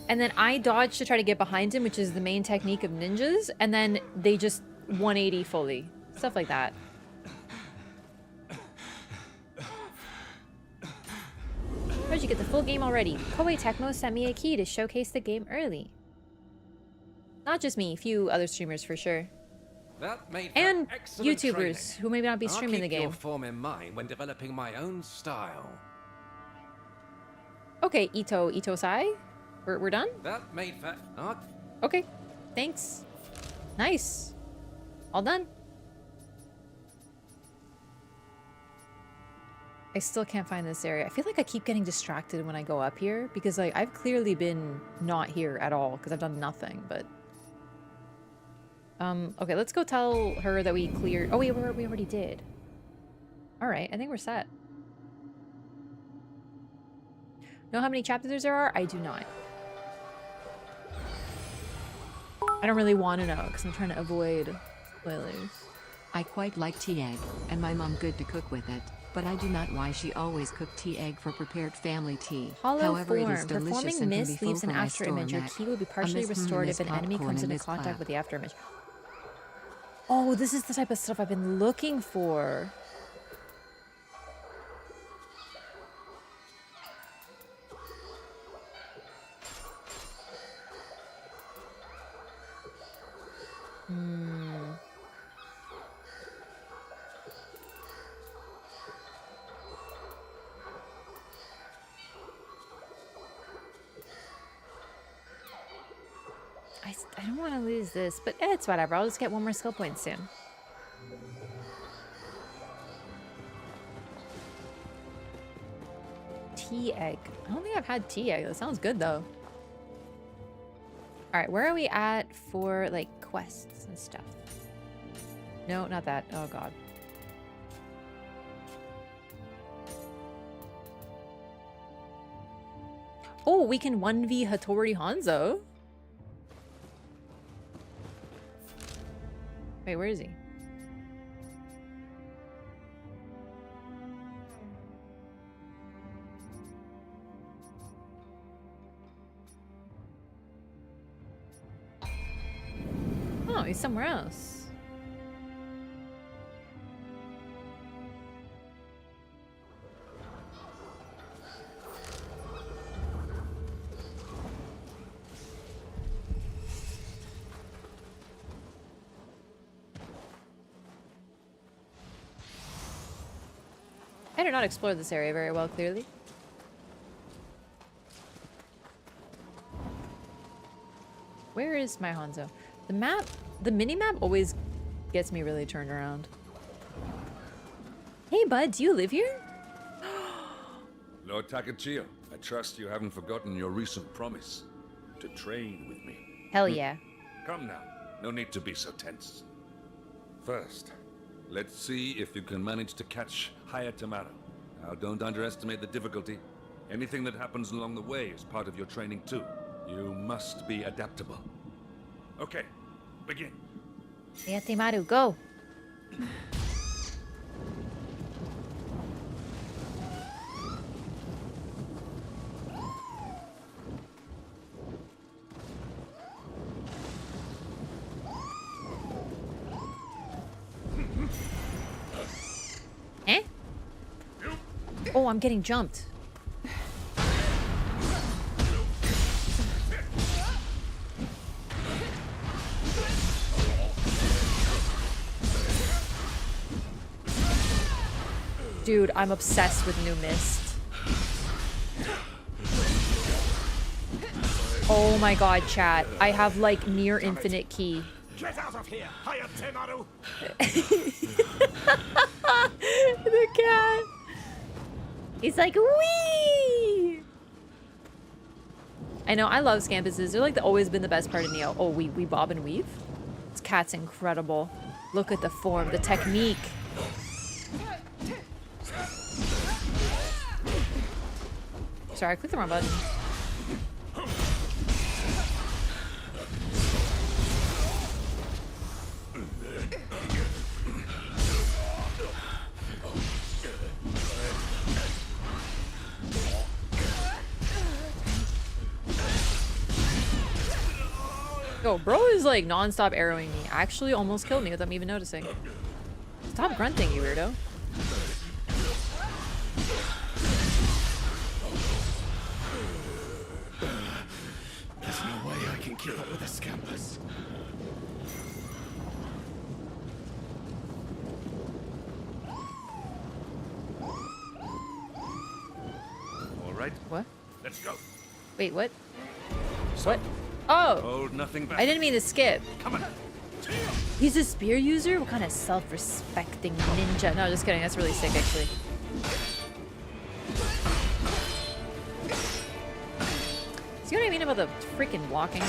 and then I dodge to try to get behind him, which is the main technique of ninjas, and then they just 180 fully. Stuff like that. How'd you get the full game already? Koei Tecmo sent me a key to showcase the game early. Not just me, a few other streamers for sure. That made And excellent YouTubers training. who may not be I'll streaming the keep game. your form in mind when developing my own style. Okay, Ito-sai. We're done? That made for... Okay, thanks. Nice. All done. I still can't find this area. I feel like I keep getting distracted when I go up here because like I've clearly been not here at all because I've done nothing, but... okay, let's go tell her that we cleared... Oh, wait, we already did. Alright, I think we're set. Know how many chapters there are? I do not. I don't really want to know because I'm trying to avoid spoilers. I quite like tea egg, and my mom good to cook with it, but I do not why she always cook tea egg for prepared family tea. Hollow However, form. it is delicious Performing and can be miss full leaves an for my after image. Your store key will be Mac. partially A miss restored miss if an enemy popcorn comes and into miss contact clap. with the after image. Oh, this is the type of stuff I've been looking for. I don't want to lose this, but it's whatever. I'll just get one more skill point soon. Tea egg. I don't think I've had tea egg. That sounds good though. All right, where are we at for like quests and stuff? No, not that. Oh god. Oh, we can 1v Hattori Hanzo. Wait, where is he? Oh, he's somewhere else. I did not explore this area very well, clearly. Where is my Hanzo? The map, the mini-map always gets me really turned around. Hey bud, do you live here? Lord Takachio, I trust you haven't forgotten your recent promise to train with me. Hell yeah. Come now, no need to be so tense. First, let's see if you can manage to catch Hayatamaru. Now, don't underestimate the difficulty. Anything that happens along the way is part of your training too. You must be adaptable. Okay, begin. Hayatamaru, go. Eh? Oh, I'm getting jumped. Dude, I'm obsessed with New Mist. Oh my god, chat. I have like near infinite key. Get out of here, Hayatemaru! The cat. He's like, wee. I know, I love scampuses. They're like always been the best part of Nioh. Oh, we bob and weave? This cat's incredible. Look at the form, the technique. Sorry, I clicked the wrong button. Yo, bro is like non-stop arrowing me. Actually almost killed me without me even noticing. Stop grunting, you weirdo. There's no way I can keep up with the scampers. All right. What? Let's go. Wait, what? So, What? Oh! hold nothing back. I didn't mean to skip. Come on. He's a spear user? What kind of self-respecting ninja? No, just kidding. That's really sick, actually. See what I mean about the freaking blocking?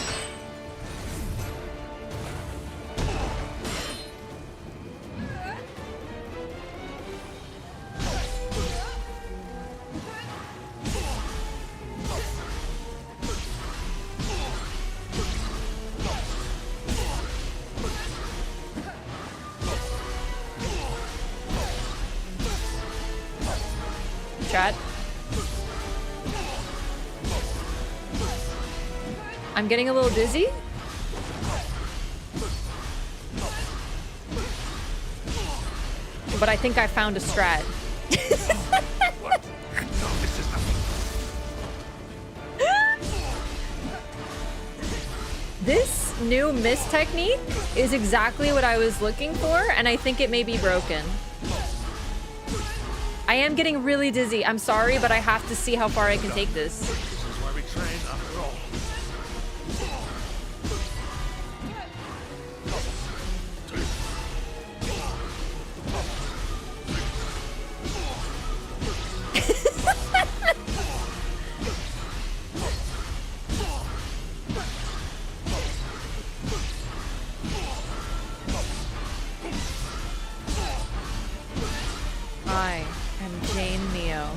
Chat. I'm getting a little dizzy. But I think I found a strat. This new mist technique is exactly what I was looking for, and I think it may be broken. I am getting really dizzy. I'm sorry, but I have to see how far I can take this. This is why we train after all. I am Jane Nioh.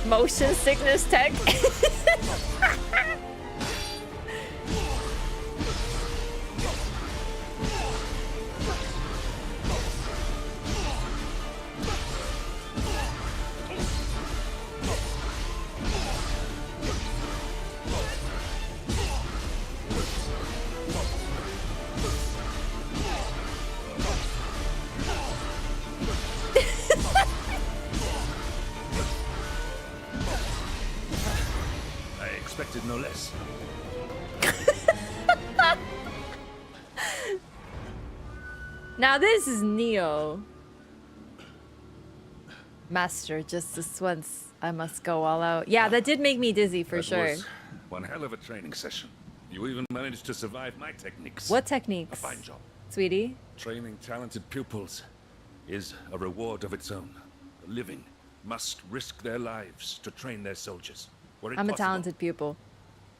Motion sickness tech. I expected no less. Now this is Nioh. Master, just this once, I must go all out. Yeah, that did make me dizzy for That sure. was one hell of a training session. You even managed to survive my techniques. What A techniques? fine job. Sweetie? Training talented pupils is a reward of its own. The living must risk their lives to train their soldiers. Were it I'm a possible, talented pupil.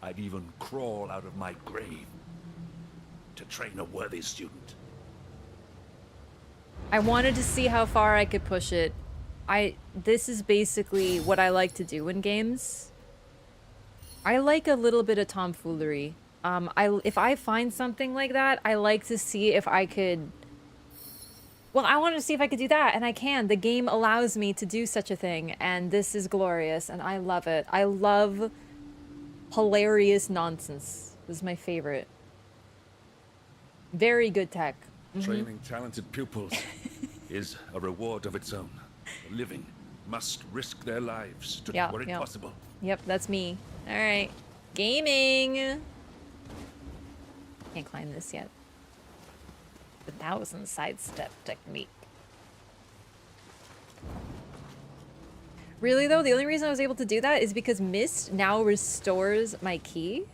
I'd even crawl out of my grave to train a worthy student. I wanted to see how far I could push it. This is basically what I like to do in games. I like a little bit of tomfoolery. If I find something like that, I like to see if I could... Well, I wanted to see if I could do that, and I can. The game allows me to do such a thing, and this is glorious, and I love it. I love hilarious nonsense. This is my favorite. Very good tech. Training talented pupils is a reward of its own. The living must risk their lives to were it possible. Yep, that's me. All right. Gaming. Can't climb this yet. 1,000 sidestep technique. Really though, the only reason I was able to do that is because Mist now restores my key.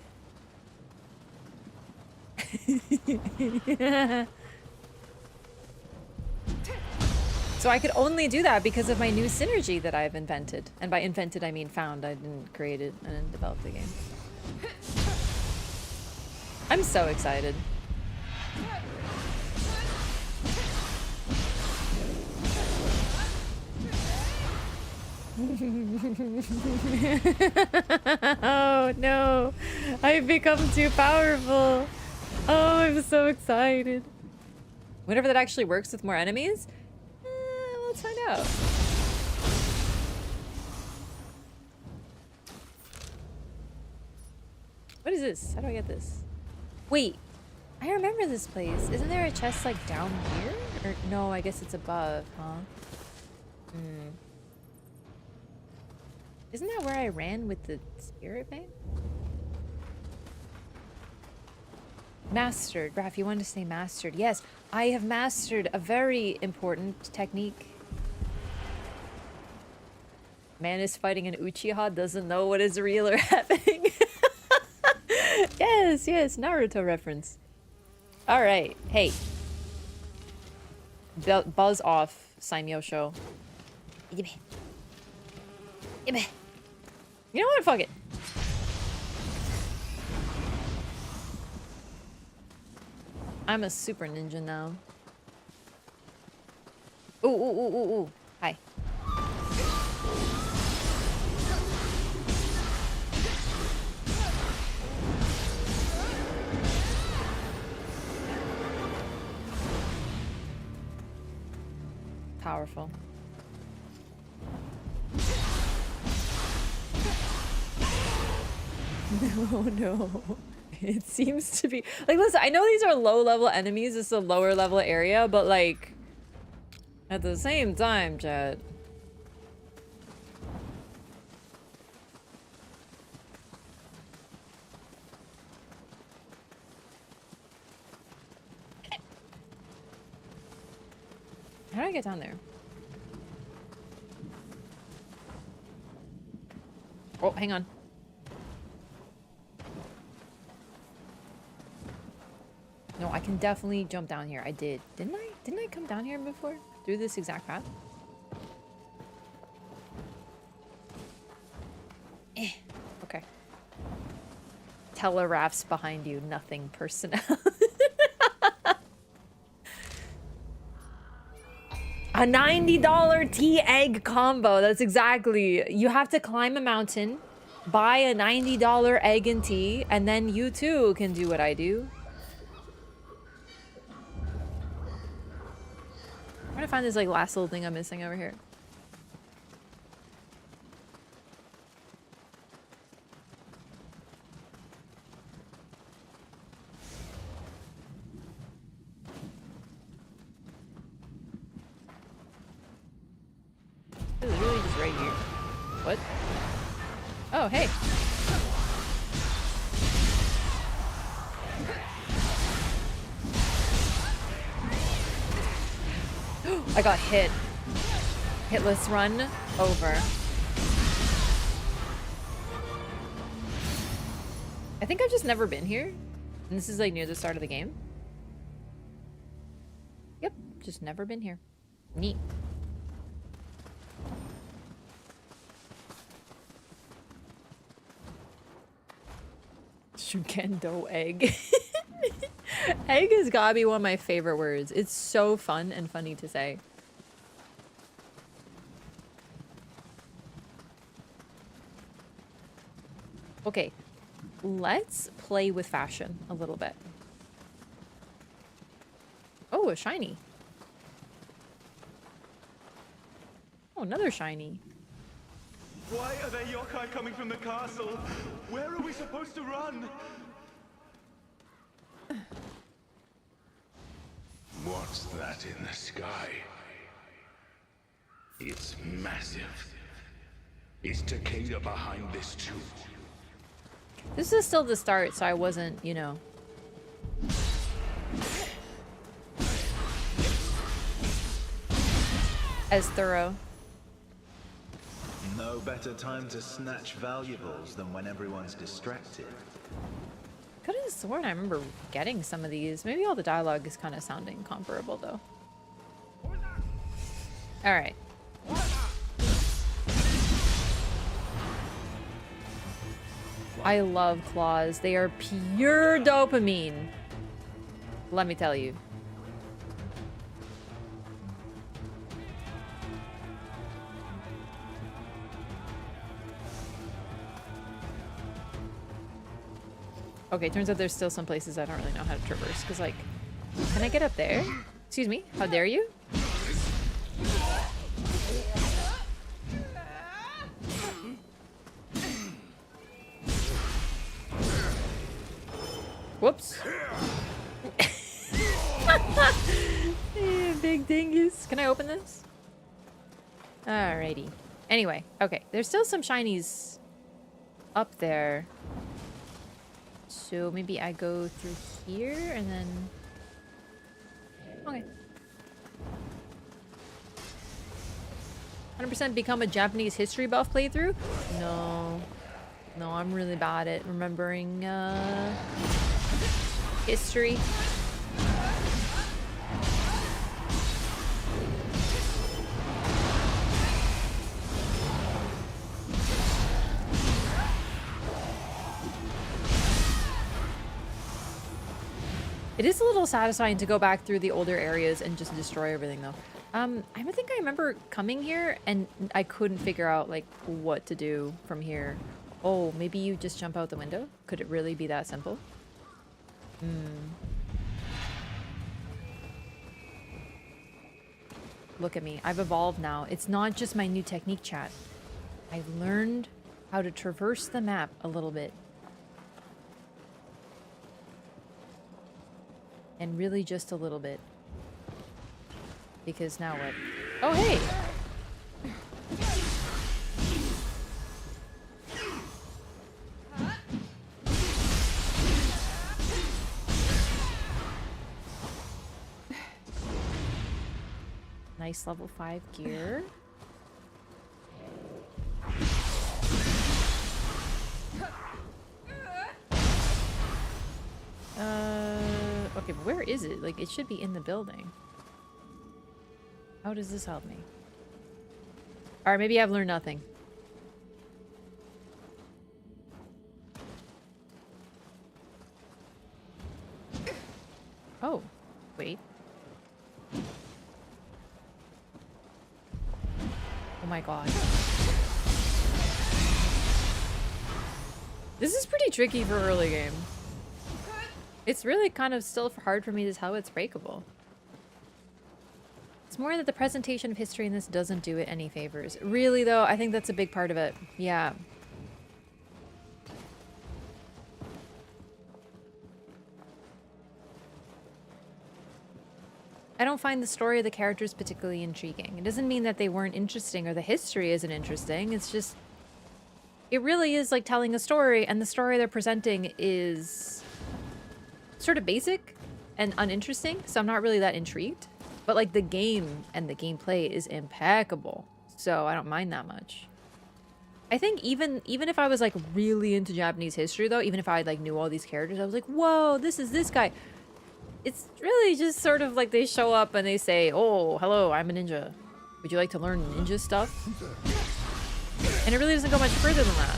So I could only do that because of my new synergy that I've invented. And by invented, I mean found. I didn't create it. I didn't develop the game. I'm so excited. Oh no, I've become too powerful. Oh, I'm so excited. Whenever that actually works with more enemies, let's find out. What is this? How do I get this? Wait, I remember this place. Isn't there a chest like down here? Or no, I guess it's above, huh? Hmm. Isn't that where I ran with the spirit thing? Mastered. Wraff, you wanted to say mastered. Yes, I have mastered a very important technique. Man is fighting an Uchiha, doesn't know what is real or happening. Yes, yes, Naruto reference. Alright, hey. Buzz off, Saimyo show. You know what? Fuck it. I'm a super ninja now. Ooh, ooh, ooh, ooh, ooh. Hi. Powerful. No, no. It seems to be like, listen, I know these are low level enemies, it's a lower level area, but like at the same time, chat. How do I get down there? Oh, hang on. No, I can definitely jump down here. I did. Didn't I? Didn't I come down here before? Through this exact path? Okay. Teleraphs behind you. Nothing personnel. A $90 tea egg combo. That's exactly. You have to climb a mountain, buy a $90 egg and tea, and then you too can do what I do. I'm trying to find this like last little thing I'm missing over here. This is really just right here. What? Oh, hey. I got hit. Hitless run over. I think I've just never been here. And this is like near the start of the game. Yep, just never been here. Neat. Shukendo egg. Egg has gotta be one of my favorite words. It's so fun and funny to say. Okay, let's play with fashion a little bit. Oh, a shiny. Oh, another shiny. Why are there yokai coming from the castle? Where are we supposed to run? What's that in the sky? It's massive. Is Takeda behind this too? This is still the start, so I wasn't, you know. As thorough. No better time to snatch valuables than when everyone's distracted. Could have sworn I remember getting some of these. Maybe all the dialogue is kind of sounding comparable, though. Alright. I love claws. They are pure dopamine. Let me tell you. Okay, turns out there's still some places I don't really know how to traverse, because, like, can I get up there? Excuse me, how dare you? Whoops. Big dingus. Can I open this? Alrighty. Anyway, okay. There's still some shinies up there. So maybe I go through here and then... Okay. 100% become a Japanese history buff playthrough? No. No, I'm really bad at remembering history. It is a little satisfying to go back through the older areas and just destroy everything, though. I think I remember coming here and I couldn't figure out, like, what to do from here. Oh, maybe you just jump out the window? Could it really be that simple? Look at me. I've evolved now. It's not just my new technique, chat. I've learned how to traverse the map a little bit. And really just a little bit. Because now what? Oh, hey! Nice level 5 gear. Okay, but where is it? Like, it should be in the building. How does this help me? Alright, maybe I've learned nothing. Oh, wait. Oh my god. This is pretty tricky for early game. It's really kind of still hard for me to tell it's breakable. It's more that the presentation of history in this doesn't do it any favors. Really, though, I think that's a big part of it. Yeah. I don't find the story of the characters particularly intriguing. It doesn't mean that they weren't interesting or the history isn't interesting. It's just... It really is like telling a story, and the story they're presenting is sort of basic and uninteresting, so I'm not really that intrigued. But like the game and the gameplay is impeccable, so I don't mind that much. I think even if I was like really into Japanese history though, even if I like knew all these characters, I was like, whoa, this is this guy. It's really just sort of like they show up and they say, oh, hello, I'm a ninja. Would you like to learn ninja stuff? And it really doesn't go much further than that.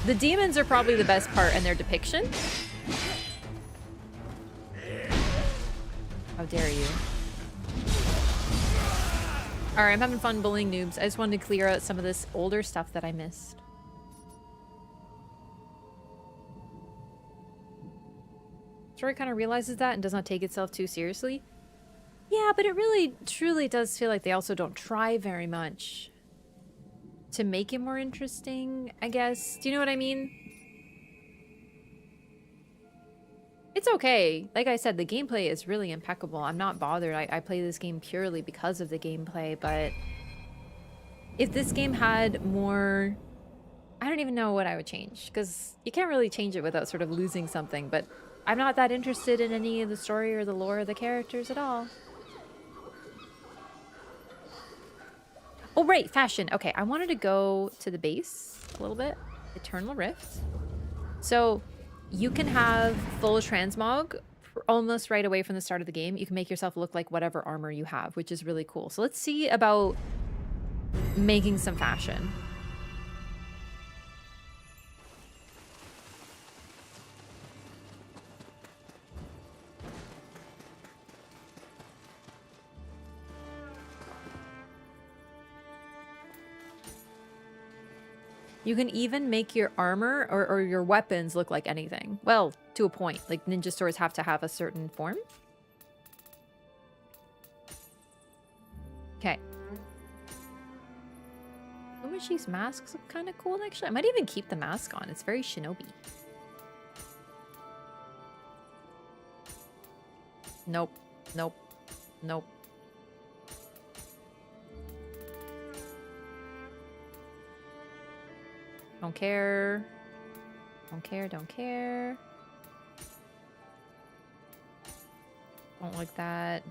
The demons are probably the best part and their depiction. How dare you. Alright, I'm having fun bullying noobs. I just wanted to clear out some of this older stuff that I missed. Story kind of realizes that and does not take itself too seriously. Yeah, but it really, truly does feel like they also don't try very much to make it more interesting, I guess. Do you know what I mean? It's okay. Like I said, the gameplay is really impeccable. I'm not bothered. I play this game purely because of the gameplay, but if this game had more... I don't even know what I would change, because you can't really change it without sort of losing something, but I'm not that interested in any of the story or the lore of the characters at all. Oh, right, fashion. Okay, I wanted to go to the base a little bit. Eternal Rift. So you can have full transmog almost right away from the start of the game. You can make yourself look like whatever armor you have, which is really cool. So let's see about making some fashion. You can even make your armor or your weapons look like anything. Well, to a point. Like, ninja swords have to have a certain form. Okay. Umashi's masks look kind of cool, actually. I might even keep the mask on. It's very shinobi. Nope. Nope. Nope. Don't care. Don't care, don't care. Don't like that.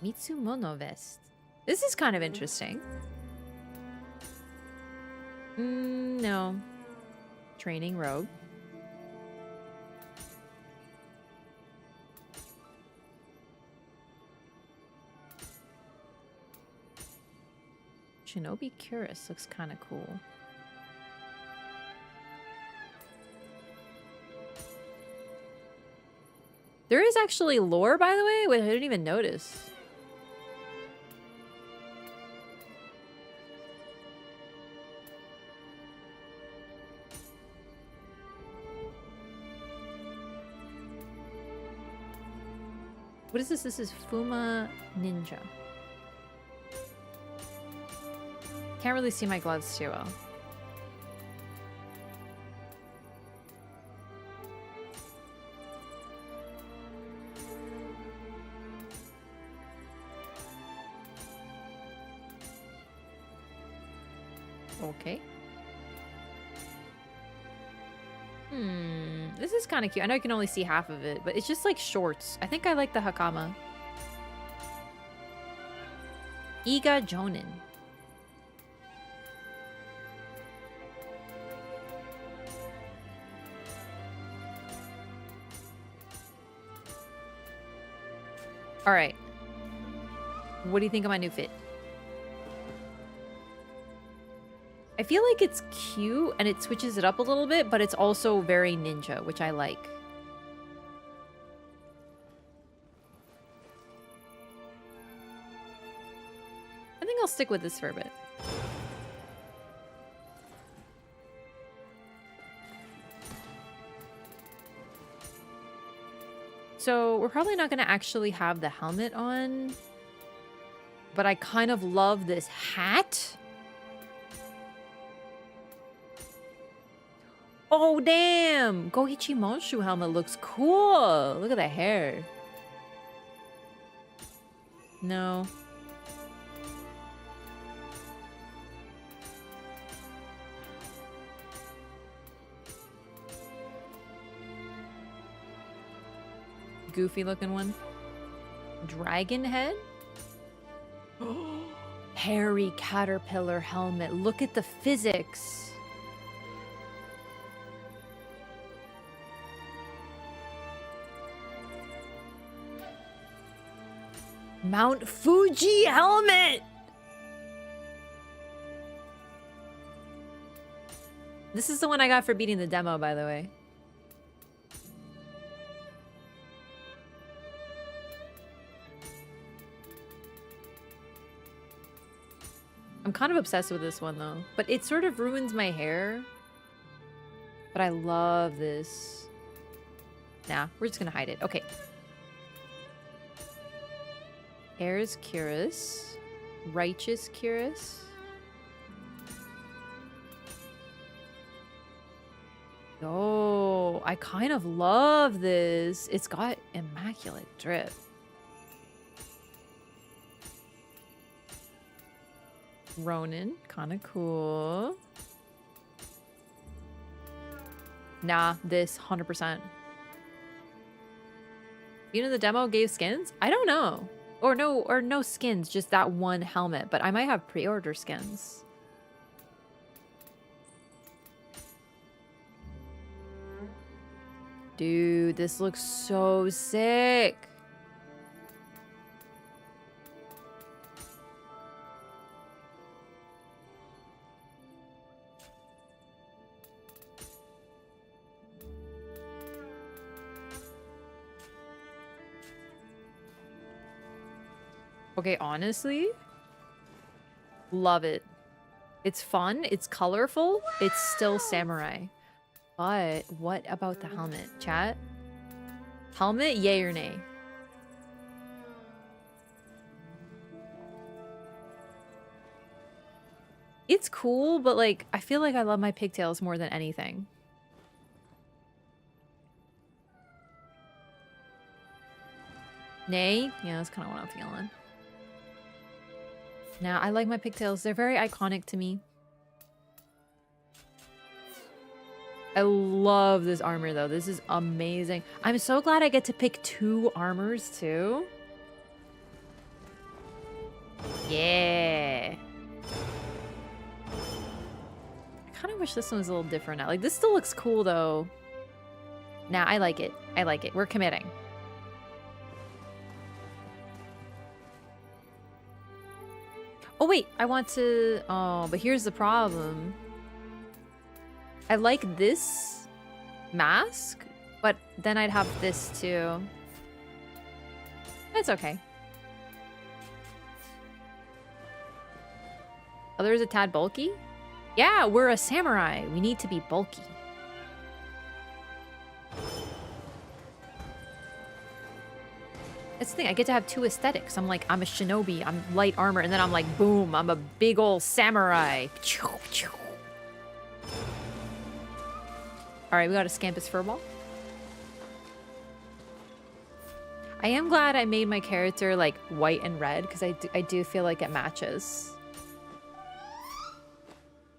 Mitsumono vest. This is kind of interesting. No. Training robe. Shinobi Cuirass looks kind of cool. There is actually lore, by the way. Wait, I didn't even notice. What is this? This is Fuma Ninja. Can't really see my gloves too well. Okay. This is kind of cute. I know you can only see half of it, but it's just like shorts. I think I like the Hakama. Iga Jonin. All right. What do you think of my new fit? I feel like it's cute and it switches it up a little bit, but it's also very ninja, which I like. I think I'll stick with this for a bit. So we're probably not going to actually have the helmet on, but I kind of love this hat. Oh, damn! Goichi Monshu helmet looks cool! Look at the hair. No. Goofy looking one. Dragon head? Hairy caterpillar helmet. Look at the physics. Mount Fuji helmet! This is the one I got for beating the demo, by the way. I'm kind of obsessed with this one, though. But it sort of ruins my hair. But I love this. Nah, we're just gonna hide it. Okay. Heirs Cuirass. Righteous Cuirass. Oh, I kind of love this. It's got immaculate drip. Ronin, kind of cool. Nah, this 100%. You know the demo gave skins? I don't know. Or no skins, just that one helmet. But I might have pre-order skins. Dude, this looks so sick. Okay, honestly, love it. It's fun, it's colorful, it's still samurai. But what about the helmet, chat? Helmet, yay or nay? It's cool, but like, I feel like I love my pigtails more than anything. Nay? Yeah, that's kind of what I'm feeling. Now, I like my pigtails. They're very iconic to me. I love this armor, though. This is amazing. I'm so glad I get to pick 2 armors, too. Yeah. I kind of wish this one was a little different now. Like, this still looks cool, though. Nah, I like it. I like it. We're committing. Oh, wait. I want to... Oh, but here's the problem. I like this mask, but then I'd have this, too. It's okay. Others a tad bulky? Yeah, we're a samurai. We need to be bulky. That's the thing. I get to have 2 aesthetics. I'm like, I'm a shinobi. I'm light armor. And then I'm like, boom, I'm a big ol' samurai. Alright, we got a Scampus Furball. I am glad I made my character like white and red because I do feel like it matches.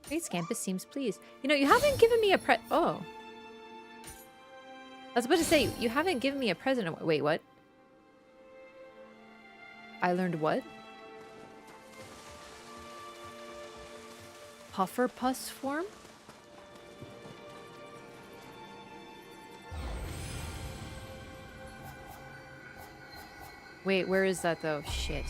Great, Scampus seems pleased. You know, you haven't given me a Oh. I was about to say, you haven't given me a present. Wait, what? I learned what? Puffer pus form? Wait, where is that though? Shit.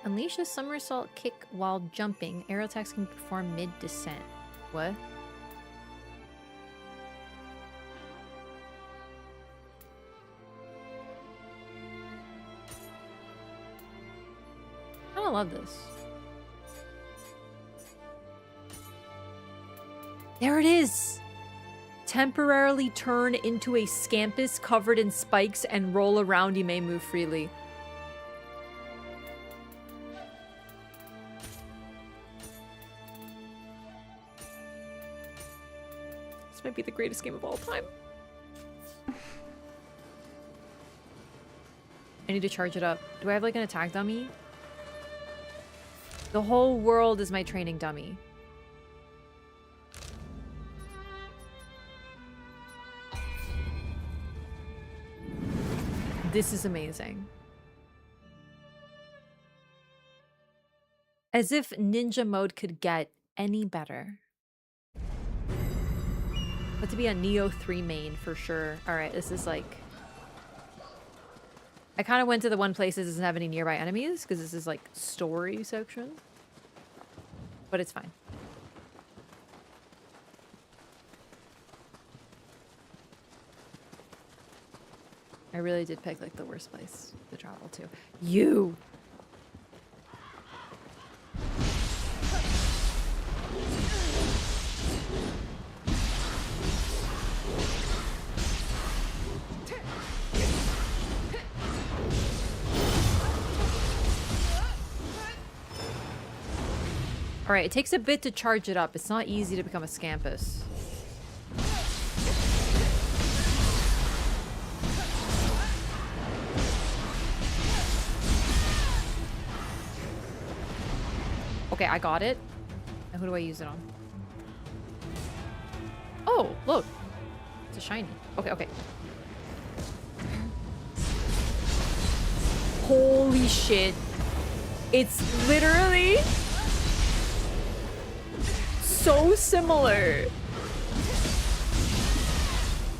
Unleash a somersault kick while jumping. Aero attacks can perform mid-descent. What? I don't love this. There it is! Temporarily turn into a Scampus covered in spikes and roll around. You may move freely. This might be the greatest game of all time. I need to charge it up. Do I have like an attack dummy? The whole world is my training dummy. This is amazing. As if ninja mode could get any better. But to be a Nioh 3 main for sure. Alright, this is like... I kind of went to the one place that doesn't have any nearby enemies because this is like story section. But it's fine. I really did pick like the worst place to travel to. You! Alright, it takes a bit to charge it up. It's not easy to become a Scampus. Okay, I got it. Now who do I use it on? Oh, look. It's a shiny. Okay, okay. Holy shit. It's literally so similar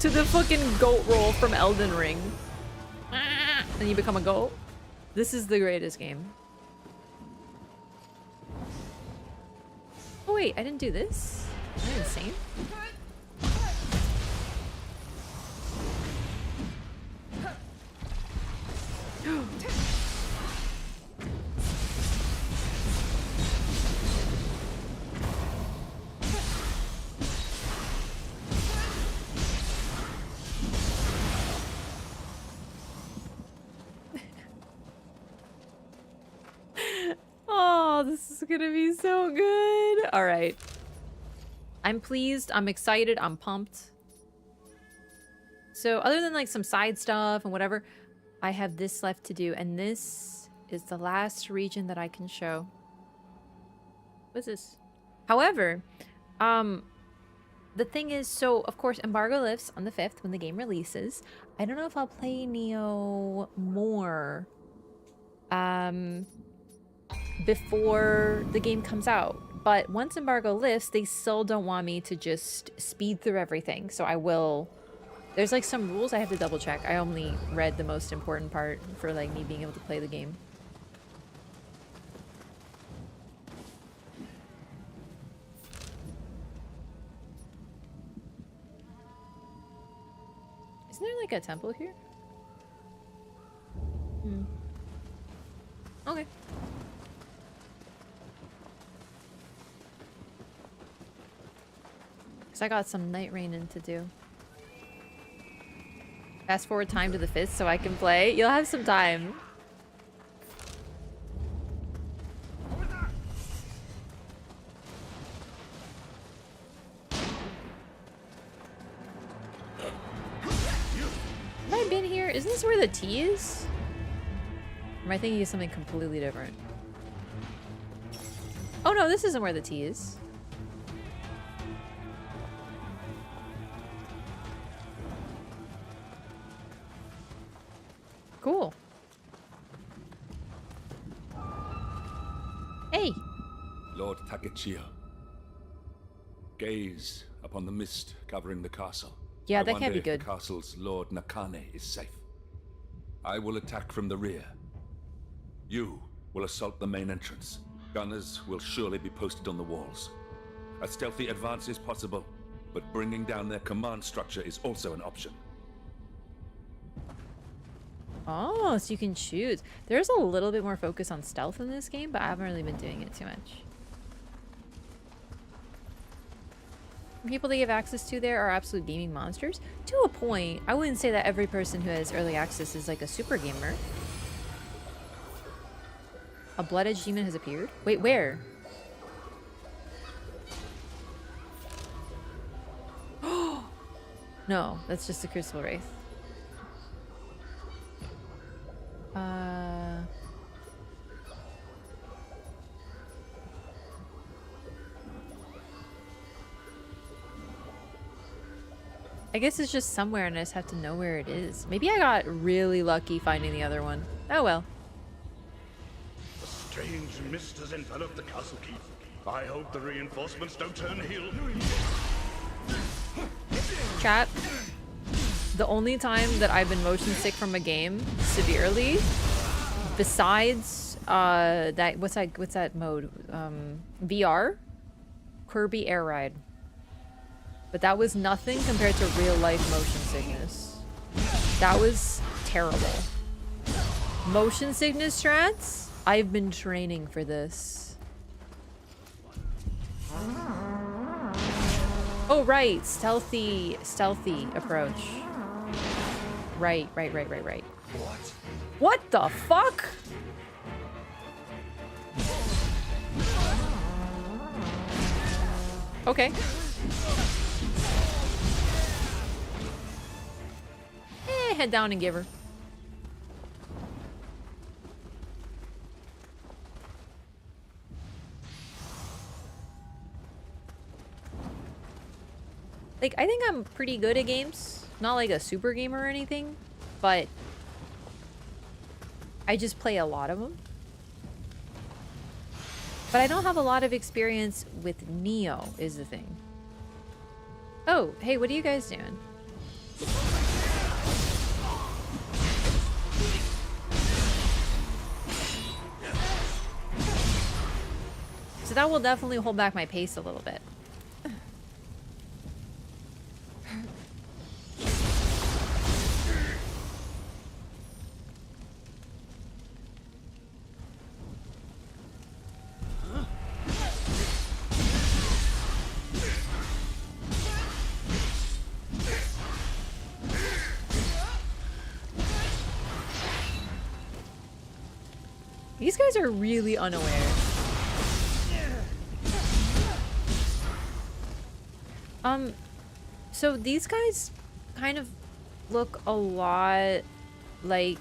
to the fucking goat roll from Elden Ring. And you become a goat. This is the greatest game. Oh wait, I didn't do this? Am I insane? Oh, this is gonna be so good. All right. I'm pleased. I'm excited. I'm pumped. So other than like some side stuff and whatever, I have this left to do. And this is the last region that I can show. What's this? However, the thing is, so of course embargo lifts on the 5th when the game releases. I don't know if I'll play Nioh more before the game comes out, but once embargo lifts, they still don't want me to just speed through everything, so I will. There's like some rules I have to double check. I only read the most important part for like me being able to play the game. Isn't there like a temple here? Hmm. Okay. Cause I got some night raining to do. Fast forward time to the 5th so I can play. You'll have some time. Have I been here? Isn't this where the tea is? Or am I thinking of something completely different? Oh no, this isn't where the tea is. Cool. Hey! Lord Takechiyo. Gaze upon the mist covering the castle. Yeah, I that can't be wonder if good. the castle's Lord Nakane is safe. I will attack from the rear. You will assault the main entrance. Gunners will surely be posted on the walls. A stealthy advance is possible, but bringing down their command structure is also an option. Oh, so you can choose. There's a little bit more focus on stealth in this game, but I haven't really been doing it too much. People they give access to there are absolute gaming monsters. To a point, I wouldn't say that every person who has early access is like a super gamer. A blood edge demon has appeared? Wait, where? No, that's just a Crucible Wraith. I guess it's just somewhere and I just have to know where it is. Maybe I got really lucky finding the other one. Oh well. A strange mist has enveloped the castle keep. I hope the reinforcements don't turn heel. Chat. The only time that I've been motion sick from a game severely, besides that what's that mode? VR? Kirby Air Ride. But that was nothing compared to real life motion sickness. That was terrible. Motion sickness strats? I've been training for this. Oh right, stealthy approach. Right. What the fuck? Okay. Head down and give her. Like, I think I'm pretty good at games. Not like a super gamer or anything, but I just play a lot of them. But I don't have a lot of experience with Nioh, is the thing. Oh, hey, what are you guys doing? So that will definitely hold back my pace a little bit. These guys are really unaware. So these guys kind of look a lot like,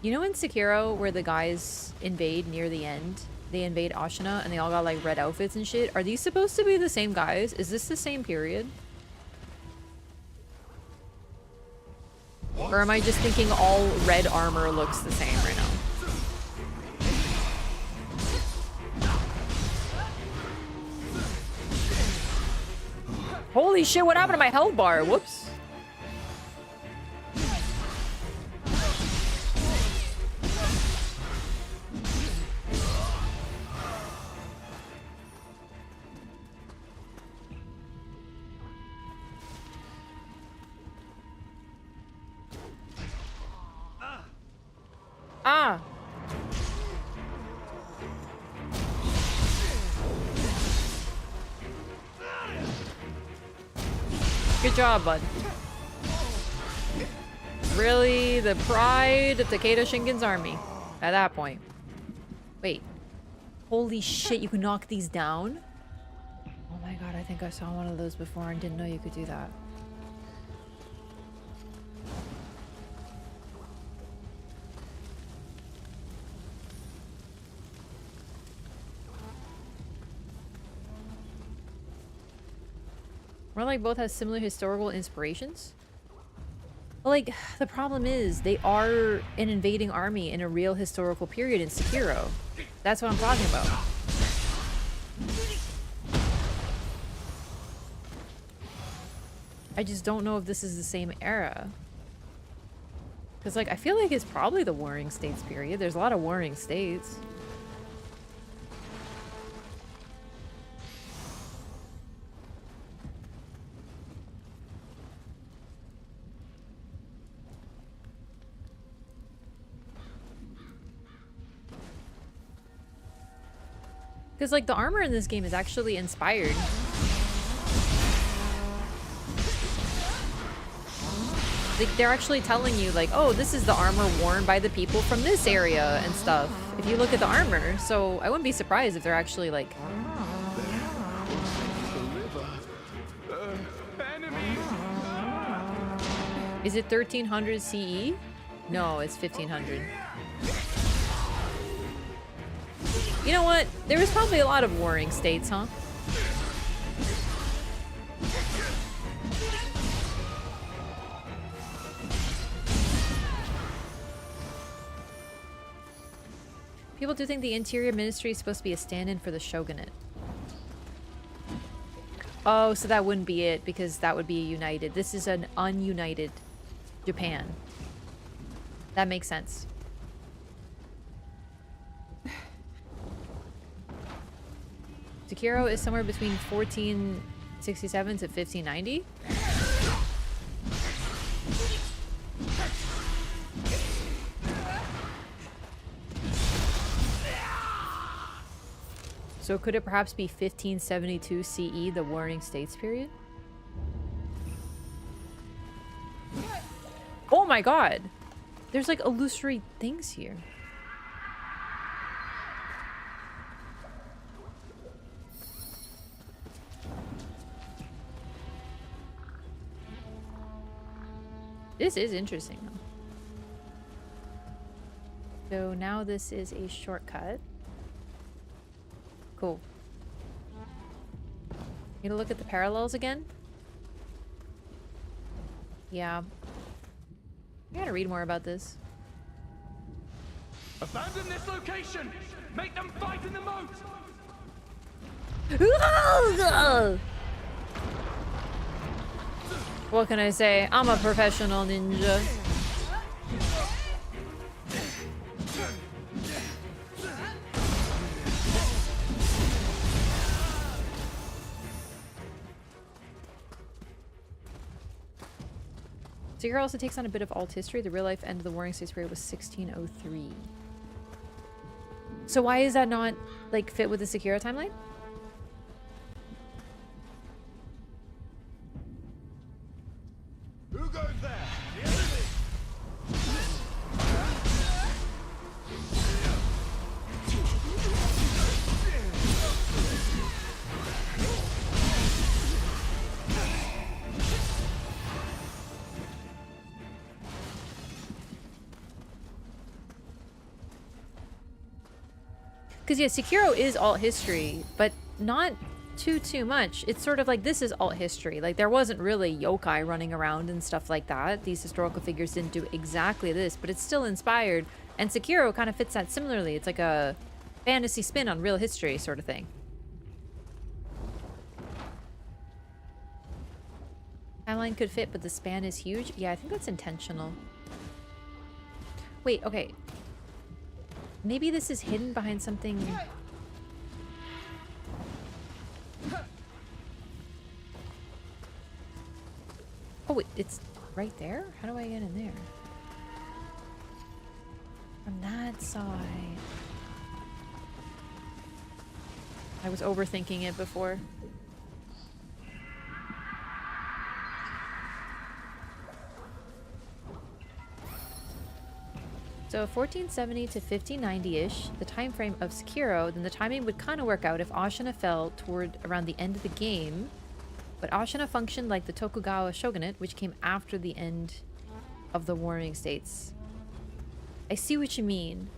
you know in Sekiro where the guys invade near the end? They invade Ashina and they all got like red outfits and shit. Are these supposed to be the same guys? Is this the same period? Or am I just thinking all red armor looks the same right now? Holy shit, what happened to my health bar? Whoops. Ah. Good job, bud. Really? The pride of Takeda Shingen's army. At that point. Wait. Holy shit, you can knock these down? Oh my god, I think I saw one of those before and didn't know you could do that. We're like both have similar historical inspirations. Well, like, the problem is they are an invading army in a real historical period in Sekiro. That's what I'm talking about. I just don't know if this is the same era. Because, like, I feel like it's probably the Warring States period. There's a lot of Warring States. Because, like, the armor in this game is actually inspired. Like, they're actually telling you, like, oh, this is the armor worn by the people from this area and stuff. If you look at the armor. So, I wouldn't be surprised if they're actually, like... Is it 1300 CE? No, it's 1500. You know what? There was probably a lot of warring states, huh? People do think the Interior Ministry is supposed to be a stand-in for the shogunate. Oh, so that wouldn't be it, because that would be a united. This is an ununited Japan. That makes sense. Sekiro is somewhere between 1467 to 1590. So could it perhaps be 1572 CE, the Warring States period? Oh my god! There's like illusory things here. This is interesting though. So now this is a shortcut. Cool. You gonna look at the parallels again? Yeah. I gotta read more about this. Abandon this location! Make them fight in the moat! What can I say? I'm a professional ninja. Sekiro also takes on a bit of alt history. The real life end of the Warring States period was 1603. So why is that not like fit with the Sekiro timeline? Who goes there? The enemy! Because yeah, Sekiro is alt history, but not too much. It's sort of like this is alt history. Like there wasn't really yokai running around and stuff like that. These historical figures didn't do exactly this, but it's still inspired. And Sekiro kind of fits that similarly. It's like a fantasy spin on real history sort of thing. Timeline could fit, but the span is huge. Yeah, I think that's intentional. Wait, okay. Maybe this is hidden behind something. Oh wait, it's right there? How do I get in there? From that side. I was overthinking it before. So 1470 to 1590-ish, the time frame of Sekiro, then the timing would kind of work out if Ashina fell toward around the end of the game. But Ashina functioned like the Tokugawa shogunate, which came after the end of the warring states. I see what you mean.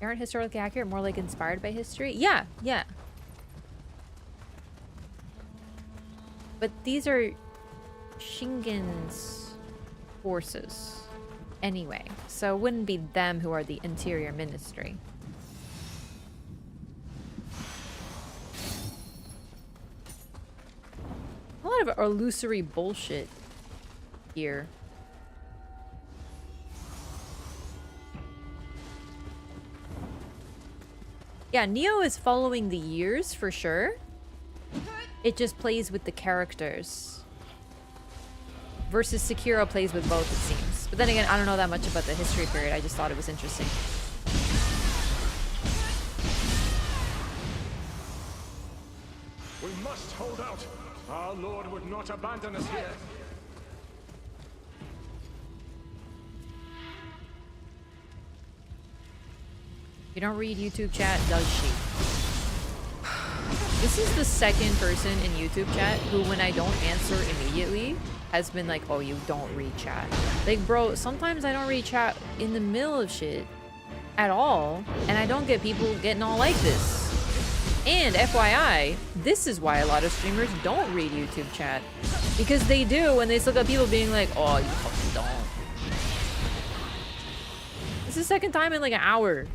They aren't historically accurate, more like inspired by history. Yeah, yeah. But these are Shingen's forces anyway, so it wouldn't be them who are the interior ministry. A lot of illusory bullshit here. Yeah, Nioh is following the years for sure. It just plays with the characters. Versus Sekiro plays with both, it seems. But then again, I don't know that much about the history period. I just thought it was interesting. We must hold out. Our Lord would not abandon us here. You don't read YouTube chat, does she? This is the second person in YouTube chat who, when I don't answer immediately, has been like, oh, you don't read chat. Like, bro, sometimes I don't read chat in the middle of shit at all, and I don't get people getting all like this. And FYI, this is why a lot of streamers don't read YouTube chat. Because they do when they still got people being like, oh, you fucking don't. This is the second time in like an hour.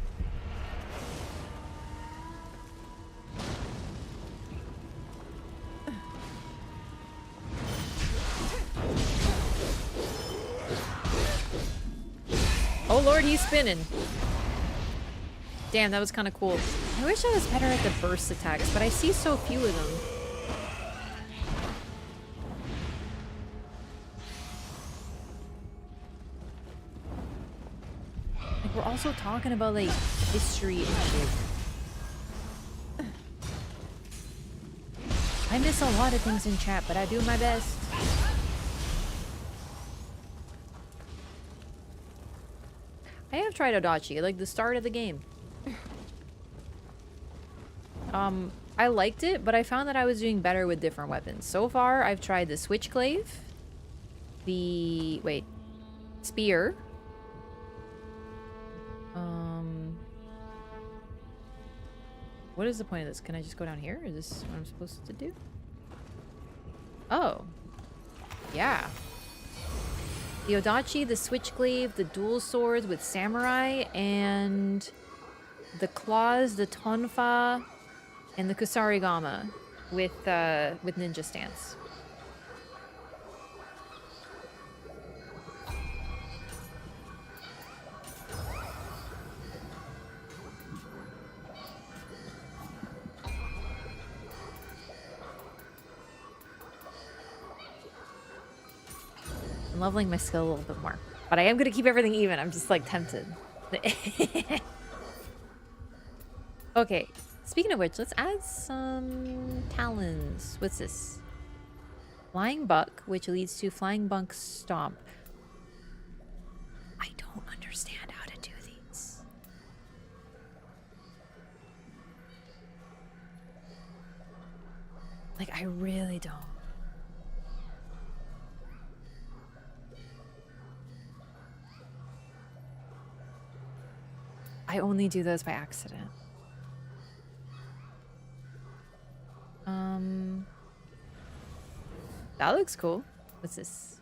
Oh lord, he's spinning. Damn, that was kind of cool. I wish I was better at the burst attacks, but I see so few of them. Like, we're also talking about, like, history and shit. I miss a lot of things in chat, but I do my best. I have tried Odachi, like the start of the game. I liked it, but I found that I was doing better with different weapons. So far, I've tried the Switchclave, the... wait. Spear. What is the point of this? Can I just go down here? Is this what I'm supposed to do? Oh. Yeah. The Odachi, the Switchclave, the dual swords with samurai, and the claws, the tonfa, and the kusarigama with ninja stance. I'm leveling my skill a little bit more. But I am going to keep everything even. I'm just, like, tempted. Okay. Speaking of which, let's add some talons. What's this? Flying Buck, which leads to Flying Buck Stomp. I don't understand how to do these. Like, I really don't. I only do those by accident. That looks cool. What's this?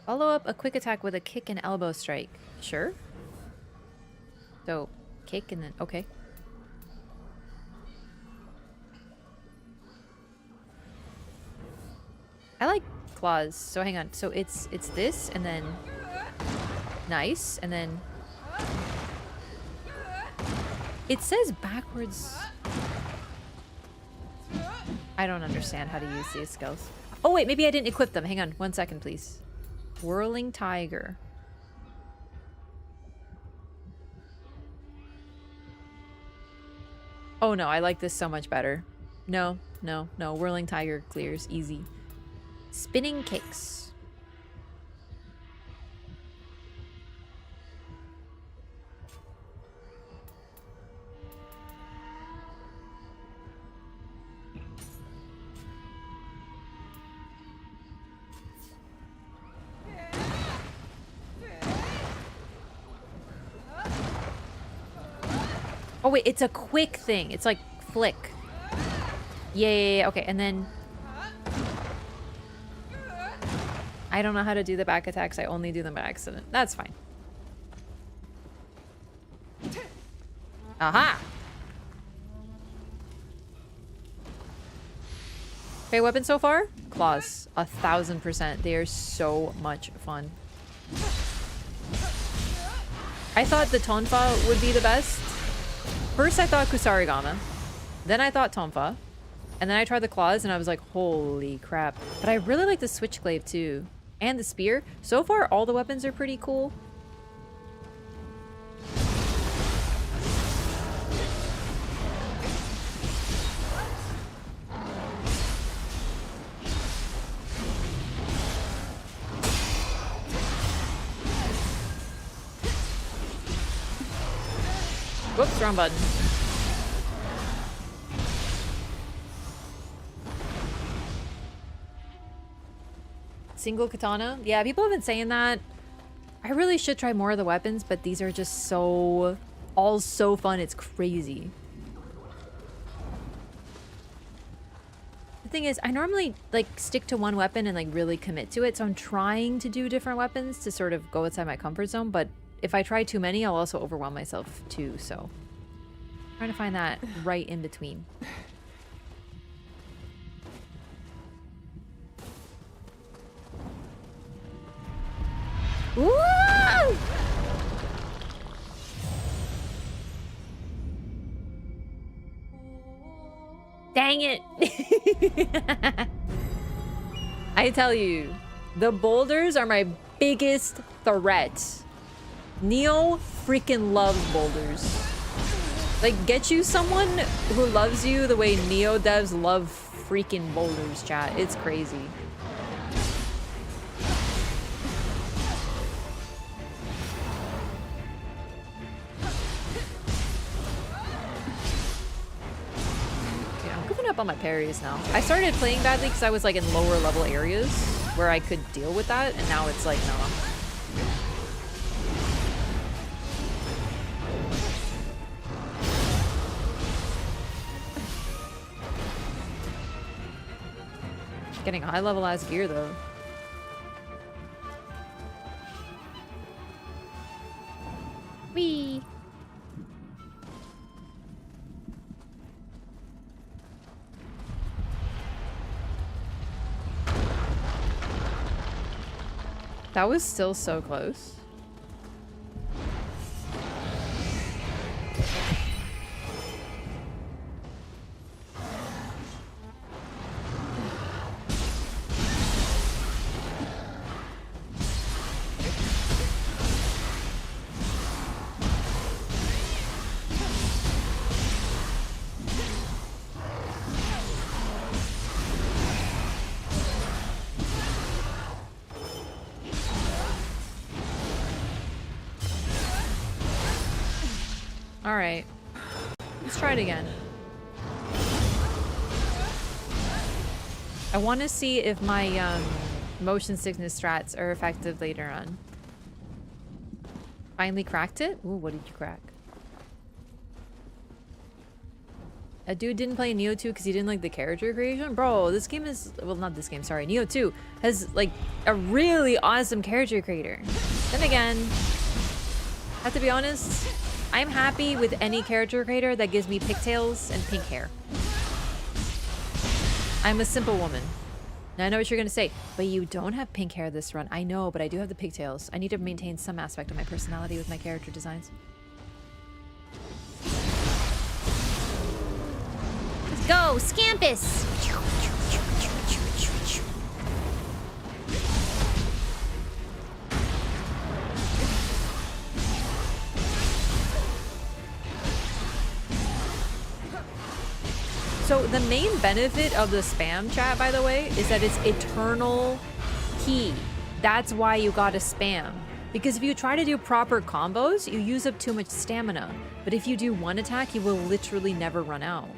Follow up a quick attack with a kick and elbow strike. Sure. So, kick and then... Okay. I like claws. So hang on. So it's this and then... Nice. And then... It says backwards... I don't understand how to use these skills. Oh wait, maybe I didn't equip them. Hang on, 1 second, please. Whirling Tiger. Oh no, I like this so much better. No, no, no. Whirling Tiger clears easy. Spinning Kicks. Oh wait, it's a quick thing. It's like flick. Yeah. Okay, and then... I don't know how to do the back attacks. I only do them by accident. That's fine. Aha! Okay, weapon so far? Claws. 1000%. They are so much fun. I thought the Tonfa would be the best. First I thought Kusarigama, then I thought Tonfa, and then I tried the claws and I was like, holy crap. But I really like the Switchglaive too, and the spear. So far all the weapons are pretty cool. Whoops, wrong button. Single katana? Yeah, people have been saying that. I really should try more of the weapons, but these are just so... all so fun, it's crazy. The thing is, I normally, like, stick to one weapon and, like, really commit to it, so I'm trying to do different weapons to sort of go outside my comfort zone, but if I try too many, I'll also overwhelm myself too, so... trying to find that right in between. Woo! Dang it! I tell you, the boulders are my biggest threat. Nioh freaking loves boulders. Like, get you someone who loves you the way Nioh devs love freaking boulders, chat. It's crazy. Okay, I'm giving up on my parries now. I started playing badly because I was like in lower level areas where I could deal with that, and now it's like, no. Getting high level ass gear though. Whee! That was still so close. Alright. Let's try it again. I want to see if my motion sickness strats are effective later on. Finally cracked it? Ooh, what did you crack? A dude didn't play Nioh 2 because he didn't like the character creation? Bro, this game is... Well, not this game, sorry. Nioh 2 has, like, a really awesome character creator. Then again, I have to be honest, I'm happy with any character creator that gives me pigtails and pink hair. I'm a simple woman. Now, I know what you're going to say, but you don't have pink hair this run. I know, but I do have the pigtails. I need to maintain some aspect of my personality with my character designs. Go, Scampus! So the main benefit of the spam chat, by the way, is that it's eternal key. That's why you gotta spam. Because if you try to do proper combos, you use up too much stamina. But if you do one attack, you will literally never run out.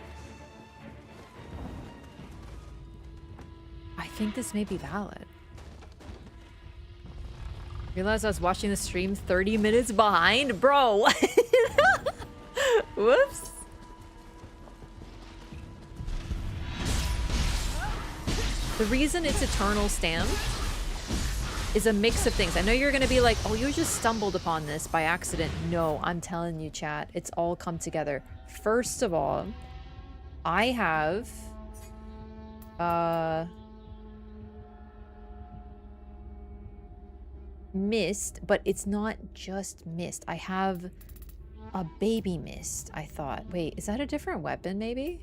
I think this may be valid. Realized I was watching the stream 30 minutes behind? Bro! Whoops. The reason it's eternal stam is a mix of things. I know you're gonna be like, oh, you just stumbled upon this by accident. No, I'm telling you, chat. It's all come together. First of all, I have... mist, but it's not just mist. I have a baby mist, I thought. Wait, is that a different weapon, maybe?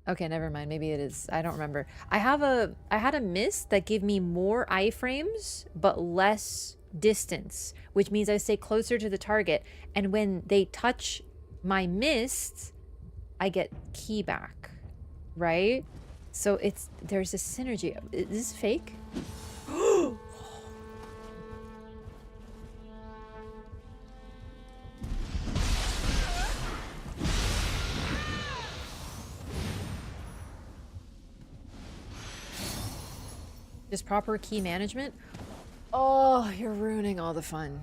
Okay, never mind. Maybe it is. I don't remember. I had a mist that gave me more iframes, but less distance, which means I stay closer to the target. And when they touch my mist, I get key back, right? So there's a synergy. Is this fake? Just proper key management? Oh, you're ruining all the fun.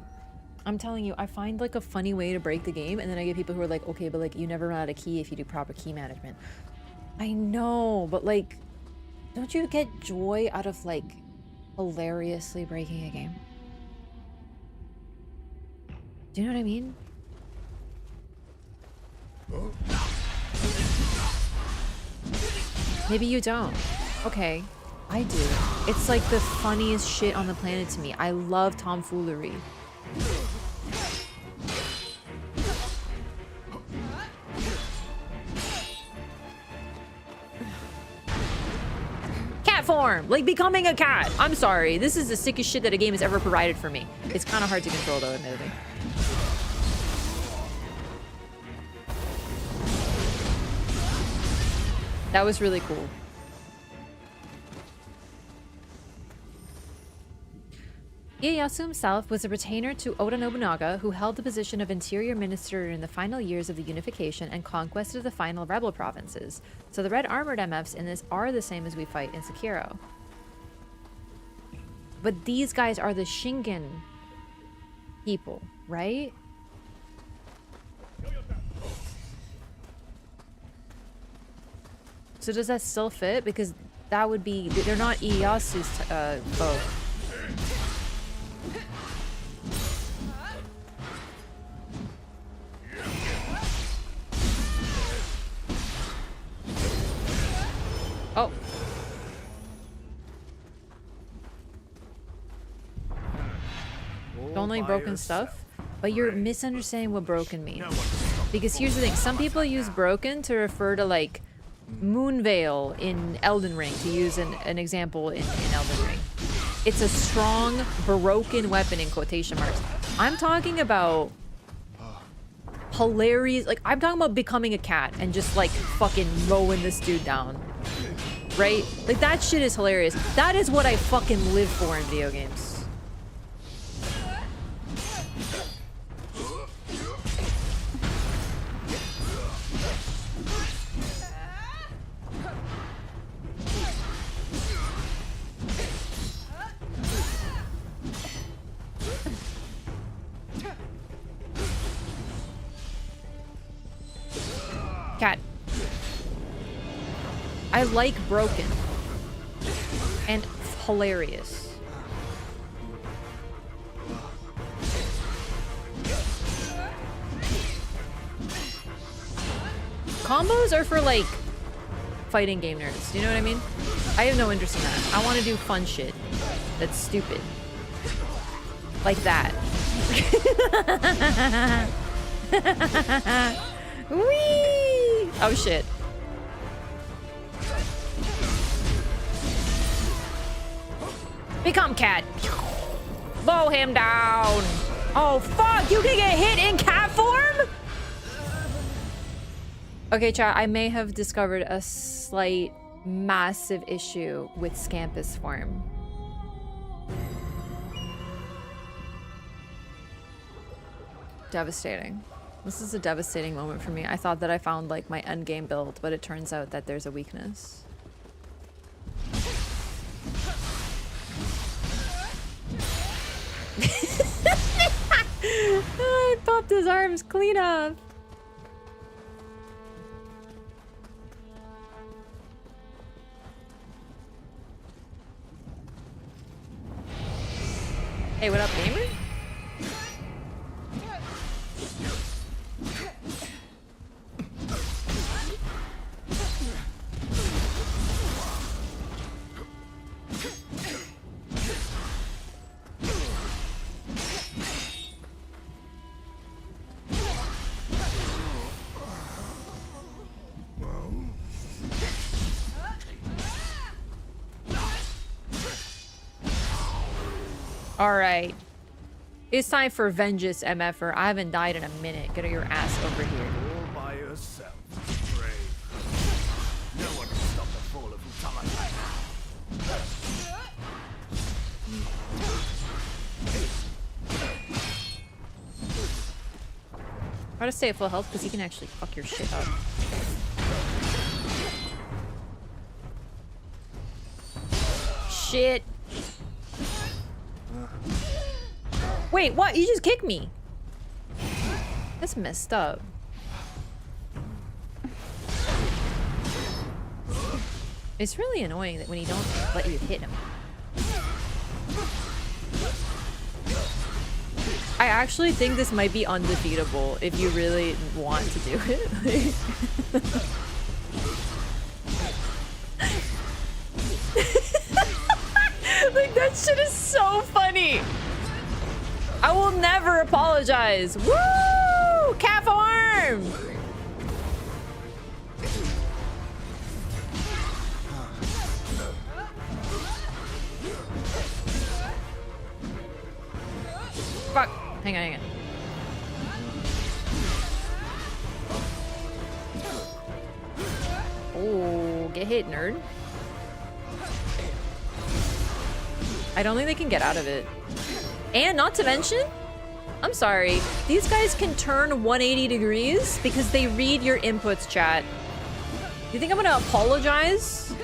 I'm telling you, I find like a funny way to break the game, and then I get people who are like, okay, but like you never run out of key if you do proper key management. I know, but like, don't you get joy out of like hilariously breaking a game? Do you know what I mean? Maybe you don't. Okay, I do. It's like the funniest shit on the planet to me. I love tomfoolery. Cat form! Like becoming a cat! I'm sorry. This is the sickest shit that a game has ever provided for me. It's kind of hard to control though, admittedly. That was really cool. Ieyasu himself was a retainer to Oda Nobunaga, who held the position of interior minister in the final years of the unification and conquest of the final rebel provinces. So the red armored MFs in this are the same as we fight in Sekiro. But these guys are the Shingen people, right? So does that still fit? Because that would be... They're not Ieyasu's bow. Oh. Don't like broken stuff, but you're misunderstanding what broken means. Because here's the thing, some people use broken to refer to like Moonveil in Elden Ring, to use an example in Elden Ring. It's a strong, broken weapon in quotation marks. I'm talking about hilarious, like I'm talking about becoming a cat and just like fucking mowing this dude down. Right? Like that shit is hilarious. That is what I fucking live for in video games. Cat. I like broken. And hilarious. Combos are for like fighting game nerds. Do you know what I mean? I have no interest in that. I want to do fun shit that's stupid. Like that. Whee! Oh shit. Become cat. Bow him down. Oh fuck, you can get hit in cat form? Okay, chat, I may have discovered a slight massive issue with Scampus form. Devastating. This is a devastating moment for me. I thought that I found like my endgame build, but it turns out that there's a weakness. Oh, I popped his arms clean off. Hey, what up, gamer? Alright. It's time for vengeance, MFer. I haven't died in a minute. Get your ass over here. All by yourself, brave. No one can stop the fall of Utama. Try to stay at full health because he can actually fuck your shit up. Shit. Wait, what? You just kicked me. That's messed up. It's really annoying that when you don't let you hit him. I actually think this might be undefeatable if you really want to do it. Like, that shit is so funny. I will never apologize. Woo! Calf arm! Fuck. Hang on, hang on. Oh, get hit, nerd. I don't think they can get out of it. And not to mention, I'm sorry, these guys can turn 180 degrees because they read your inputs, chat. You think I'm gonna apologize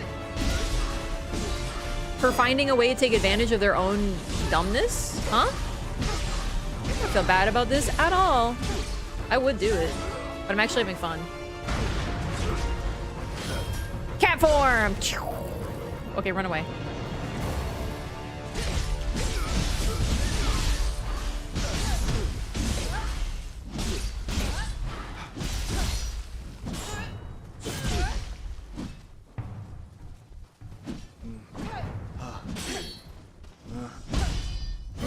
for finding a way to take advantage of their own dumbness? Huh? I don't feel bad about this at all. I would do it, but I'm actually having fun. Cat form! Okay, run away.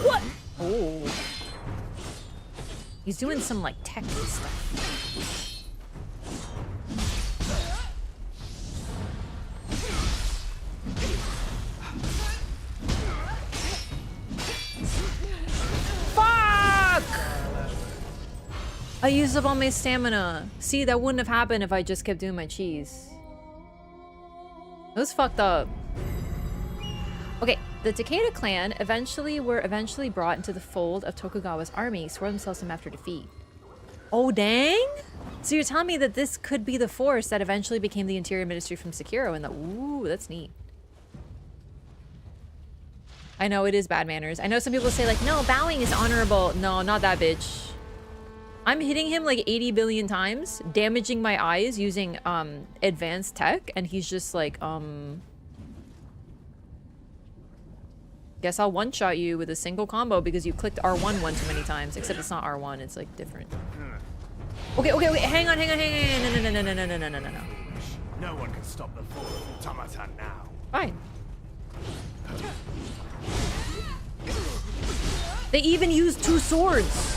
What? Oh. He's doing some like tech stuff. Fuck! I used up all my stamina. See, that wouldn't have happened if I just kept doing my cheese. It was fucked up. Okay, the Takeda clan were eventually brought into the fold of Tokugawa's army, swore themselves him after defeat. Oh, dang? So you're telling me that this could be the force that eventually became the Interior Ministry from Sekiro, and that, ooh, that's neat. I know it is bad manners. I know some people say like, no, bowing is honorable. No, not that bitch. I'm hitting him like 80 billion times, damaging my eyes using advanced tech, and he's just like, guess I'll one-shot you with a single combo because you clicked R1 one too many times. Except it's not R1, it's like different. Okay, hang on. No. No one can stop the fall of Automata now. Fine. They even use 2 swords.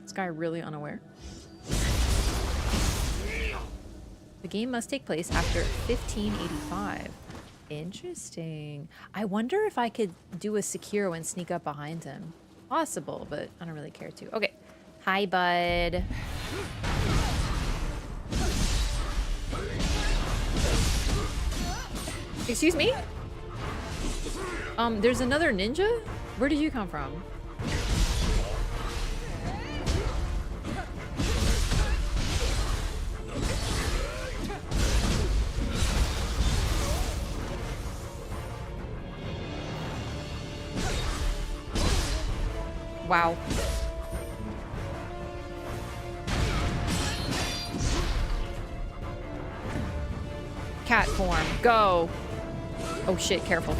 This guy really unaware. The game must take place after 1585. Interesting. I wonder if I could do a secure and sneak up behind him. Possible, but I don't really care to. Okay. Hi, bud. Excuse me? There's another ninja? Where did you come from? Wow. Cat form, go. Oh shit, careful.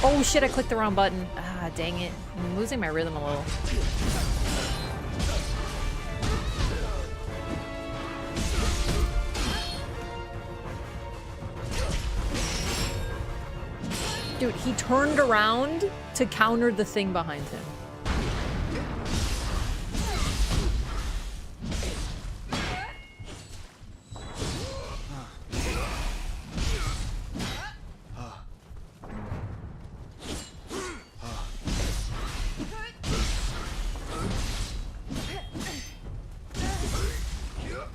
Oh shit, I clicked the wrong button. Ah, dang it. I'm losing my rhythm a little. Dude, he turned around to counter the thing behind him.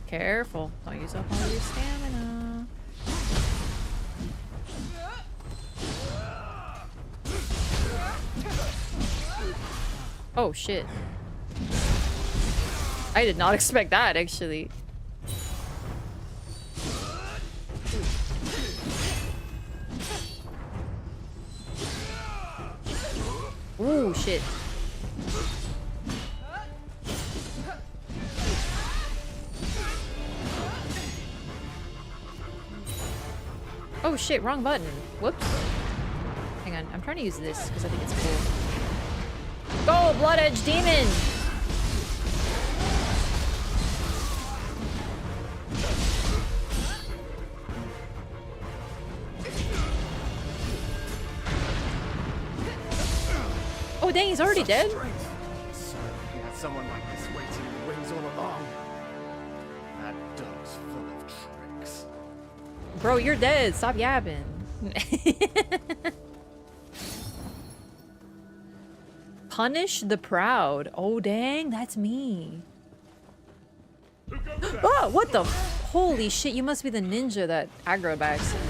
Careful, don't use up all your stamina. Oh shit. I did not expect that, actually. Ooh, shit. Oh shit, wrong button. Whoops. Hang on, I'm trying to use this because I think it's cool. Go, Blood Edge Demon! Oh dang, he's already dead? So he had someone like this waiting in the wings all along. That dog's full of tricks. Bro, you're dead. Stop yapping. Punish the proud. Oh dang, that's me. Oh, what the? Holy shit, you must be the ninja that aggroed by accident.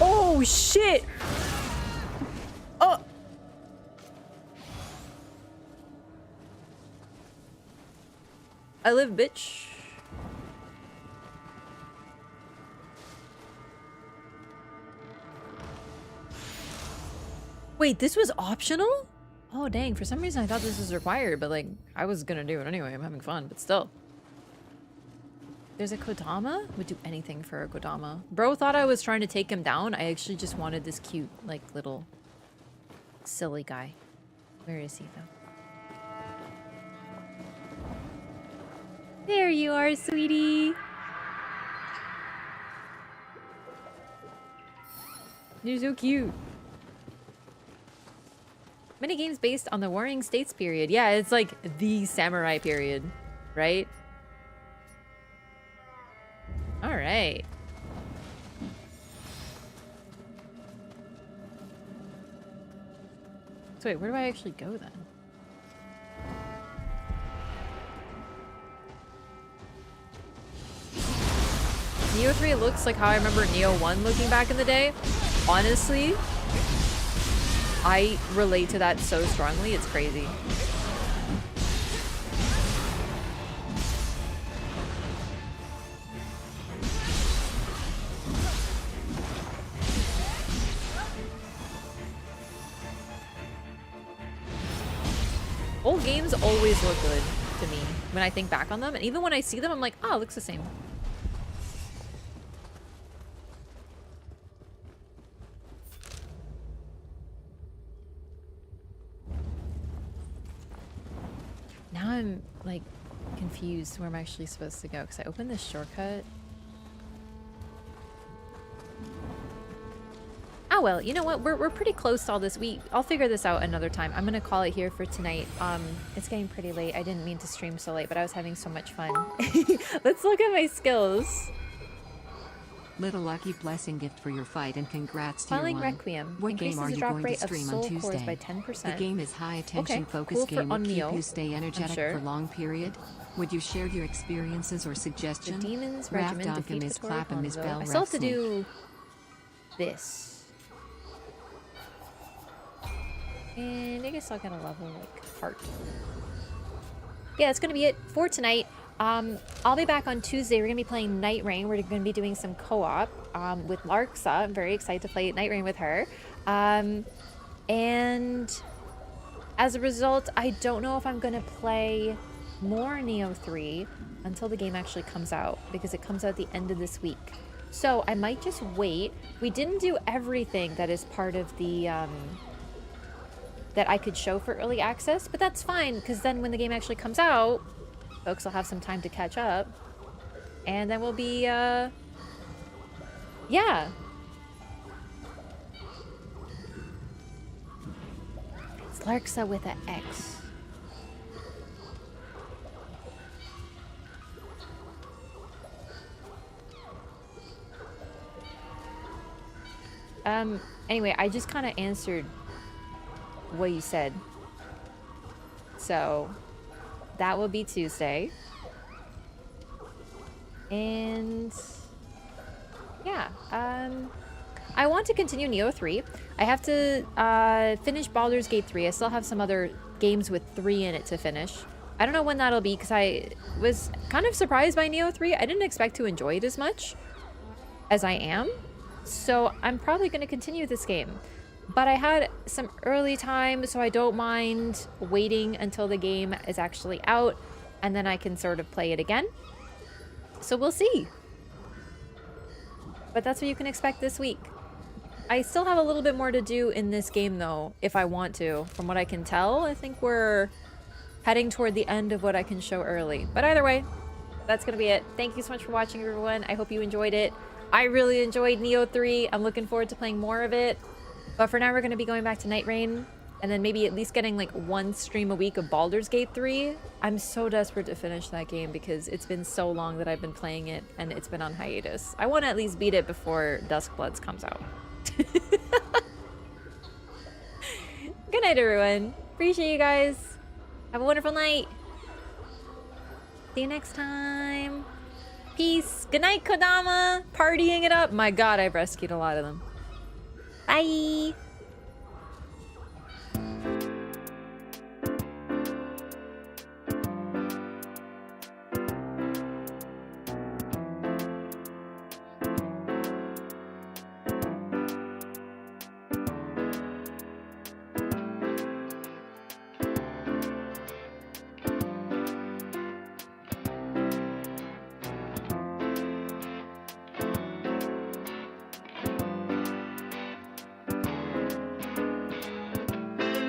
Oh shit! Oh! I live, bitch. Wait, this was optional? Oh dang, for some reason I thought this was required, but like, I was gonna do it anyway. I'm having fun, but still. There's a Kodama? Would do anything for a Kodama. Bro thought I was trying to take him down. I actually just wanted this cute, like, little silly guy. Where is he, though? There you are, sweetie. You're so cute. Many games based on the Warring States period. Yeah, it's like the samurai period, right? All right. So wait, where do I actually go then? Nioh 3 looks like how I remember Nioh 1 looking back in the day. Honestly, I relate to that so strongly, it's crazy. Old games always look good to me when I think back on them, and even when I see them, I'm like, oh, it looks the same. Now I'm like confused where I'm actually supposed to go because I opened this shortcut. Oh well, you know what? We're pretty close to all this. I'll figure this out another time. I'm gonna call it here for tonight. It's getting pretty late. I didn't mean to stream so late, but I was having so much fun. Let's look at my skills. Little lucky blessing gift for your fight, and congrats to Filing your one. Requiem. What Increases game are the you drop going rate to of stream soul on Tuesday? cores by 10%. The game is high attention Okay, focus cool for game. Will keep Nioh, you stay energetic sure. for long period. Would you share your experiences or suggestions? The Demon's Wraff, Regiment, Duncan, defeat Miss Hattori Clap, and Miss Hanzo. Bell. I still have to Snake. do this. And I guess I'll get a level like heart. Yeah, that's gonna be it for tonight. I'll be back on Tuesday. We're gonna be playing Night Rain. We're gonna be doing some co-op with Larksa. I'm very excited to play Night Rain with her. And as a result, I don't know if I'm gonna play more Nioh 3 until the game actually comes out, because it comes out at the end of this week. So I might just wait. We didn't do everything that is part of the that I could show for early access, but that's fine, because then when the game actually comes out, folks will have some time to catch up, and then we'll be yeah. It's Larksa with an X. Anyway, I just kind of answered what you said. So that will be Tuesday. And yeah, I want to continue Nioh 3. I have to finish Baldur's Gate 3. I still have some other games with 3 in it to finish. I don't know when that'll be, because I was kind of surprised by Nioh 3. I didn't expect to enjoy it as much as I am. So I'm probably going to continue this game. But I had some early time, so I don't mind waiting until the game is actually out, and then I can sort of play it again. So we'll see. But that's what you can expect this week. I still have a little bit more to do in this game, though, if I want to. From what I can tell, I think we're heading toward the end of what I can show early. But either way, that's going to be it. Thank you so much for watching, everyone. I hope you enjoyed it. I really enjoyed Nioh 3. I'm looking forward to playing more of it. But for now, we're going to be going back to Night Rain, and then maybe at least getting like one stream a week of Baldur's Gate 3. I'm so desperate to finish that game because it's been so long that I've been playing it, and it's been on hiatus. I want to at least beat it before Duskbloods comes out. Good night, everyone. Appreciate you guys. Have a wonderful night. See you next time. Peace. Good night, Kodama. Partying it up. My god, I've rescued a lot of them. Bye.